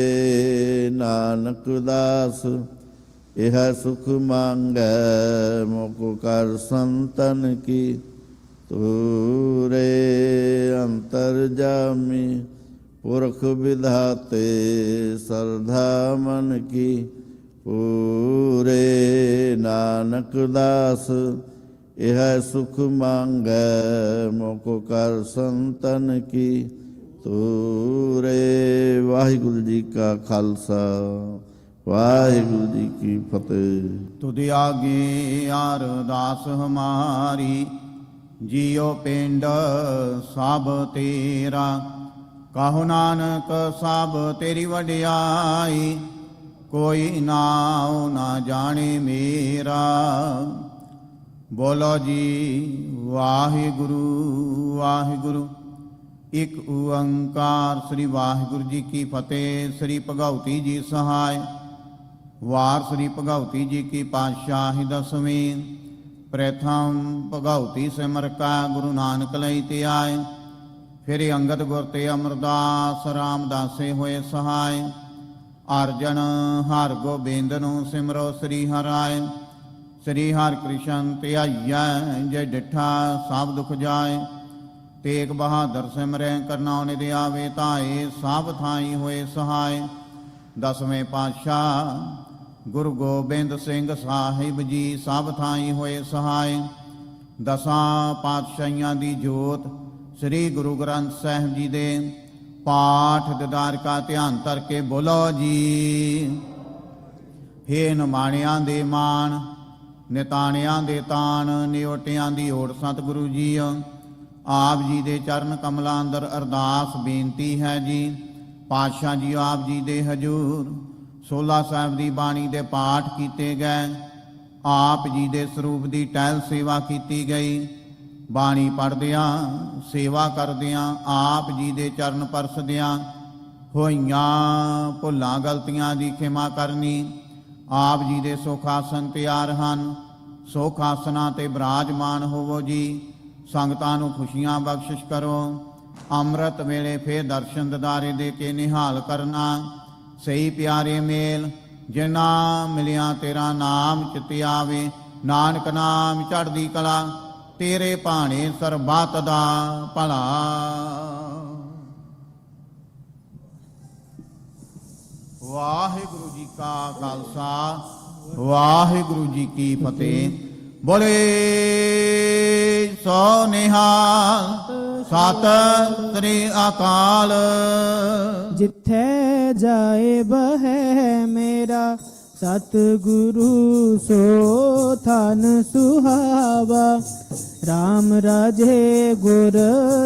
ਨਾਨਕ ਦਾਸ ਇਹ ਸੁਖ ਮੰਗੈ, ਮੋਕੁ ਕਰ ਸੰਤਨ ਕੀ ਤੂਰੇ। ਅੰਤਰ ਜਾਮੀ ਪੁਰਖ ਵਿਧਾਤੇ, ਸਰਧਾ ਮਨ ਕੀ ਪੂਰੇ। ਨਾਨਕ ਦਾਸ ਇਹ ਸੁਖ ਮੰਗੈ, ਮੋਕੁ ਕਰ ਸੰਤਨ ਕੀ ਤੂਰੇ। ਵਾਹਿਗੁਰੂ ਜੀ ਕਾ ਖਾਲਸਾ, ਵਾਹਿਗੁਰੂ ਜੀ ਕੀ ਫਤਿਹ।
ਤੁਧ ਆਗੇ ਅਰਦਾਸ ਹਮਾਰੀ, ਜਿਉ ਪਿੰਡ ਸਭ ਤੇਰਾ। ਕਹੋ ਨਾਨਕ ਸਭ ਤੇਰੀ ਵਡਿਆਈ, ਕੋਈ ਨਾਉ ਨਾ ਜਾਣੇ ਮੇਰਾ। ਬੋਲੋ ਜੀ ਵਾਹਿਗੁਰੂ ਵਾਹਿਗੁਰੂ। ਇਕ ਓੰਕਾਰ ਸ੍ਰੀ ਵਾਹਿਗੁਰੂ ਜੀ ਕੀ ਫਤਿਹ। ਸ੍ਰੀ ਭਗਉਤੀ ਜੀ ਸਹਾਇ। ਵਾਰ ਸ੍ਰੀ ਭਗਉਤੀ ਜੀ ਕੀ ਪਾਤਸ਼ਾਹੀ ਦਸਵੀਂ। ਪ੍ਰਥਮ ਭਗਉਤੀ ਸਿਮਰ ਕਾ ਗੁਰੂ ਨਾਨਕ ਲਈ ਤੇ ਆਏ। ਫਿਰ ਅੰਗਦ ਗੁਰ ਤੇ ਅਮਰਦਾਸ ਰਾਮਦਾਸੇ ਹੋਏ ਸਹਾਇ। ਅਰਜਨ ਹਰ ਗੋਬਿੰਦ ਨੂੰ ਸਿਮਰੋ ਸ੍ਰੀ ਹਰਿ। ਸ੍ਰੀ ਹਰਿ ਕ੍ਰਿਸ਼ਨ ਧਿਆਈਐ ਜੇ ਡਿਠਾ ਸਭ ਦੁਖ ਜਾਏ। ਤੇਗ ਬਹਾਦਰ ਸਿਮਰੈ ਕਰਨਾ ਨਿਧਿ ਆਵੇ ਧਾਏ ਸਭ ਥਾਈ ਹੋਏ ਸਹਾਏ। ਦਸਵੇਂ ਪਾਤਸ਼ਾਹ ਗੁਰੂ ਗੋਬਿੰਦ ਸਿੰਘ ਸਾਹਿਬ ਜੀ ਸਭ ਥਾਈ ਹੋਏ ਸਹਾਏ। ਦਸਾਂ ਪਾਤਸ਼ਾਹੀਆਂ ਦੀ ਜੋਤ ਸ੍ਰੀ ਗੁਰੂ ਗ੍ਰੰਥ ਸਾਹਿਬ ਜੀ ਦੇ ਪਾਠ ਦਿਦਾਰ ਕਾ ਧਿਆਨ ਧਰ ਕੇ ਬੋਲੋ ਜੀ। ਹੇ ਨਿਮਾਣਿਆਂ ਦੇ ਮਾਣ, ਨਿਤਾਣਿਆਂ ਦੇ ਤਾਣ, ਨਿਓਟਿਆਂ ਦੀ ਓਟ ਸਤਿਗੁਰੂ ਜੀ। ਆਪ ਜੀ ਦੇ ਚਰਨ ਕਮਲਾਂ ਅੰਦਰ ਅਰਦਾਸ ਬੇਨਤੀ ਹੈ ਜੀ। ਪਾਤਸ਼ਾਹ ਜੀ ਆਪ ਜੀ ਦੇ ਹਜੂਰ 16 ਸਾਹਿਬ ਦੀ ਬਾਣੀ ਦੇ ਪਾਠ ਕੀਤੇ ਗਏ। ਆਪ ਜੀ ਦੇ ਸਰੂਪ ਦੀ ਟਹਿਲ ਸੇਵਾ ਕੀਤੀ ਗਈ। ਬਾਣੀ ਪੜ੍ਹਦਿਆਂ ਸੇਵਾ ਕਰਦਿਆਂ ਆਪ ਜੀ ਦੇ ਚਰਨ ਪਰਸਦਿਆਂ ਹੋਈਆਂ ਭੁੱਲਾਂ ਗਲਤੀਆਂ ਦੀ ਖਿਮਾ ਕਰਨੀ। ਆਪ ਜੀ ਦੇ ਸੁਖ ਆਸਨ ਤਿਆਰ ਹਨ, ਸੁਖ ਆਸਨਾਂ ਤੇ ਬਿਰਾਜਮਾਨ ਹੋਵੋ ਜੀ। ਸੰਗਤਾਂ ਨੂੰ ਖੁਸ਼ੀਆਂ ਬਖਸ਼ਿਸ਼ ਕਰੋ। ਅੰਮ੍ਰਿਤ ਵੇਲੇ ਫੇਰ ਦਰਸ਼ਨ ਦਿਦਾਰੇ ਦੇ ਕੇ ਨਿਹਾਲ ਕਰਨਾ। ਸਹੀ ਪਿਆਰੇ ਮੇਲ ਜਿਨਾ ਮਿਲਿਆ ਤੇਰਾ ਨਾਮ ਚਿਤ ਆਵੇ। ਨਾਨਕ ਨਾਮ ਚੜ੍ਹਦੀ ਕਲਾ, ਤੇਰੇ ਭਾਣੇ ਸਰਬੱਤ ਦਾ ਭਲਾ। ਵਾਹਿਗੁਰੂ ਜੀ ਕਾ ਖਾਲਸਾ, ਵਾਹਿਗੁਰੂ ਜੀ ਕੀ ਫਤਿਹ। ਬੋਲੇ ਸੋ ਨਿਹਾਲ, ਸਤਿ ਸ੍ਰੀ ਅਕਾਲ।
ਜਿੱਥੇ ਜਾਏ ਬਹਿ ਮੇਰਾ ਸਤਿਗੁਰੂ ਸੋ ਥਨ ਸੁਹਾਵਾ। RAM ਰਾਜੇ ਗੁਰ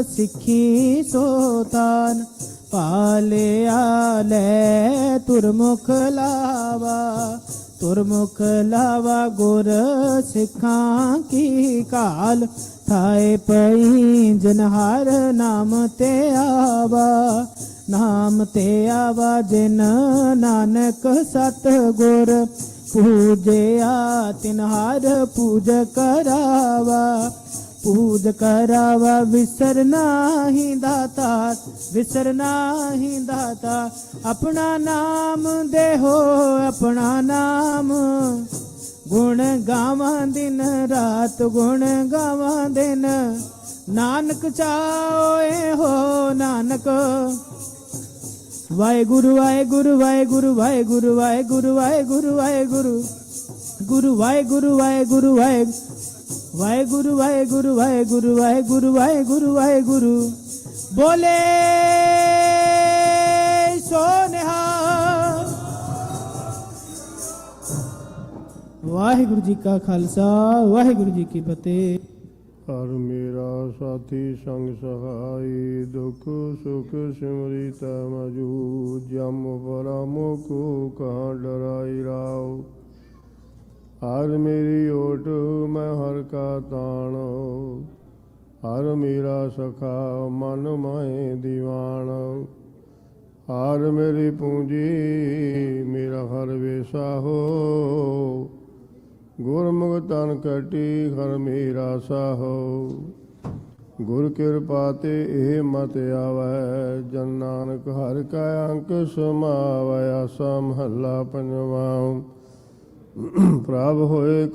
ਸਿੱਖੀ ਸੋ ਥਾਨ, ਪਾਲਿਆ ਲੈ ਤੁਰਮੁਖ ਲਾਵਾ। ਤੁਰਮੁਖ ਲਾਵਾ ਗੁਰ ਸਿੱਖਾਂ ਕੀ ਕਾਲ, ਥਾਏ ਪਈ ਜਨਹਾਰ ਨਾਮ ਤੇ ਆਵਾ। ਨਾਮ ਤੇ ਆਵਾ ਜਿਨ ਨਾਨਕ ਸਤ ਗੁਰ, ਪੂਜਿਆ ਤਿਨਹਾਰ ਪੂਜ ਕਰਾਵਾ। ਪੂਜ ਕਰਾਵਾ ਵਿਸਰ ਨਾਹੀ ਦਾਤਾ, ਵਿਸਰ ਨਾਹੀ ਦਾਤਾ। ਆਪਣਾ ਨਾਮ ਦੇਹੋ ਆਪਣਾ ਨਾਮ, ਗੁਣ ਗਾਵਾਂ ਦਿਨ ਰਾਤ ਗੁਣ ਗਾਵਾਂ ਦਿਨ। ਨਾਨਕ ਚਾਹੋਏ ਹੋ ਨਾਨਕ, ਵਾਹਿਗੁਰੂ ਵਾਹਿਗੁਰੂ ਵਾਹਿਗੁਰੂ ਵਾਹਿਗੁਰੂ ਵਾਹਿਗੁਰੂ ਵਾਹਿਗੁਰੂ ਵਾਹਿਗੁਰੂ ਗੁਰੂ ਵਾਹਿਗੁਰੂ ਵਾਹਿਗੁਰੂ ਵਾਹਿਗੁਰੂ ਵਾਹਿਗੁਰੂ ਵਾਹਿਗੁਰੂ ਵਾਹਿਗੁਰੂ ਵਾਹਿਗੁਰੂ ਵਾਹਿਗੁਰੂ। ਬੋਲੇ ਸੋ ਨਿਹਾਲ। ਵਾਹਿਗੁਰੂ ਜੀ ਕਾ ਖਾਲਸਾ, ਵਾਹਿਗੁਰੂ ਜੀ ਕੀ ਫਤਿਹ।
ਹਰ ਮੇਰਾ ਸਾਥੀ ਸੰਗ ਸਹਾਈ, ਦੁਖ ਸੁਖ ਸਿਮਰਿਤ ਮਜੂ। ਜਮ ਪਰਮ ਕੋ ਕਾ ਡਰਾਈ ਰਾਉ, ਹਰ ਮੇਰੀ ਓਟ ਮੈਂ ਹਰ ਕਾ ਤਾਣ। ਹਰ ਮੇਰਾ ਸਖਾ ਮਨ ਮਾਏ ਦੀਵਾਨ, ਹਰ ਮੇਰੀ ਪੂੰਜੀ ਮੇਰਾ ਹਰ ਵੇਸਾ ਹੋ। ਗੁਰਮੁਖ ਤਨ ਕਟੀ ਹਰ ਮੇਰਾ ਸਾਹੋ। ਗੁਰ ਕਿਰਪਾ ਤੇ ਇਹ ਮਤ ਆਵੈ, ਜਨ ਨਾਨਕ ਹਰ ਕਾ ਅੰਕ ਸਮਾਵੈ। ਆਸਾ ਮਹੱਲਾ ਪੰਜਵਾਂ। ਪ੍ਰਭ ਹੋਏ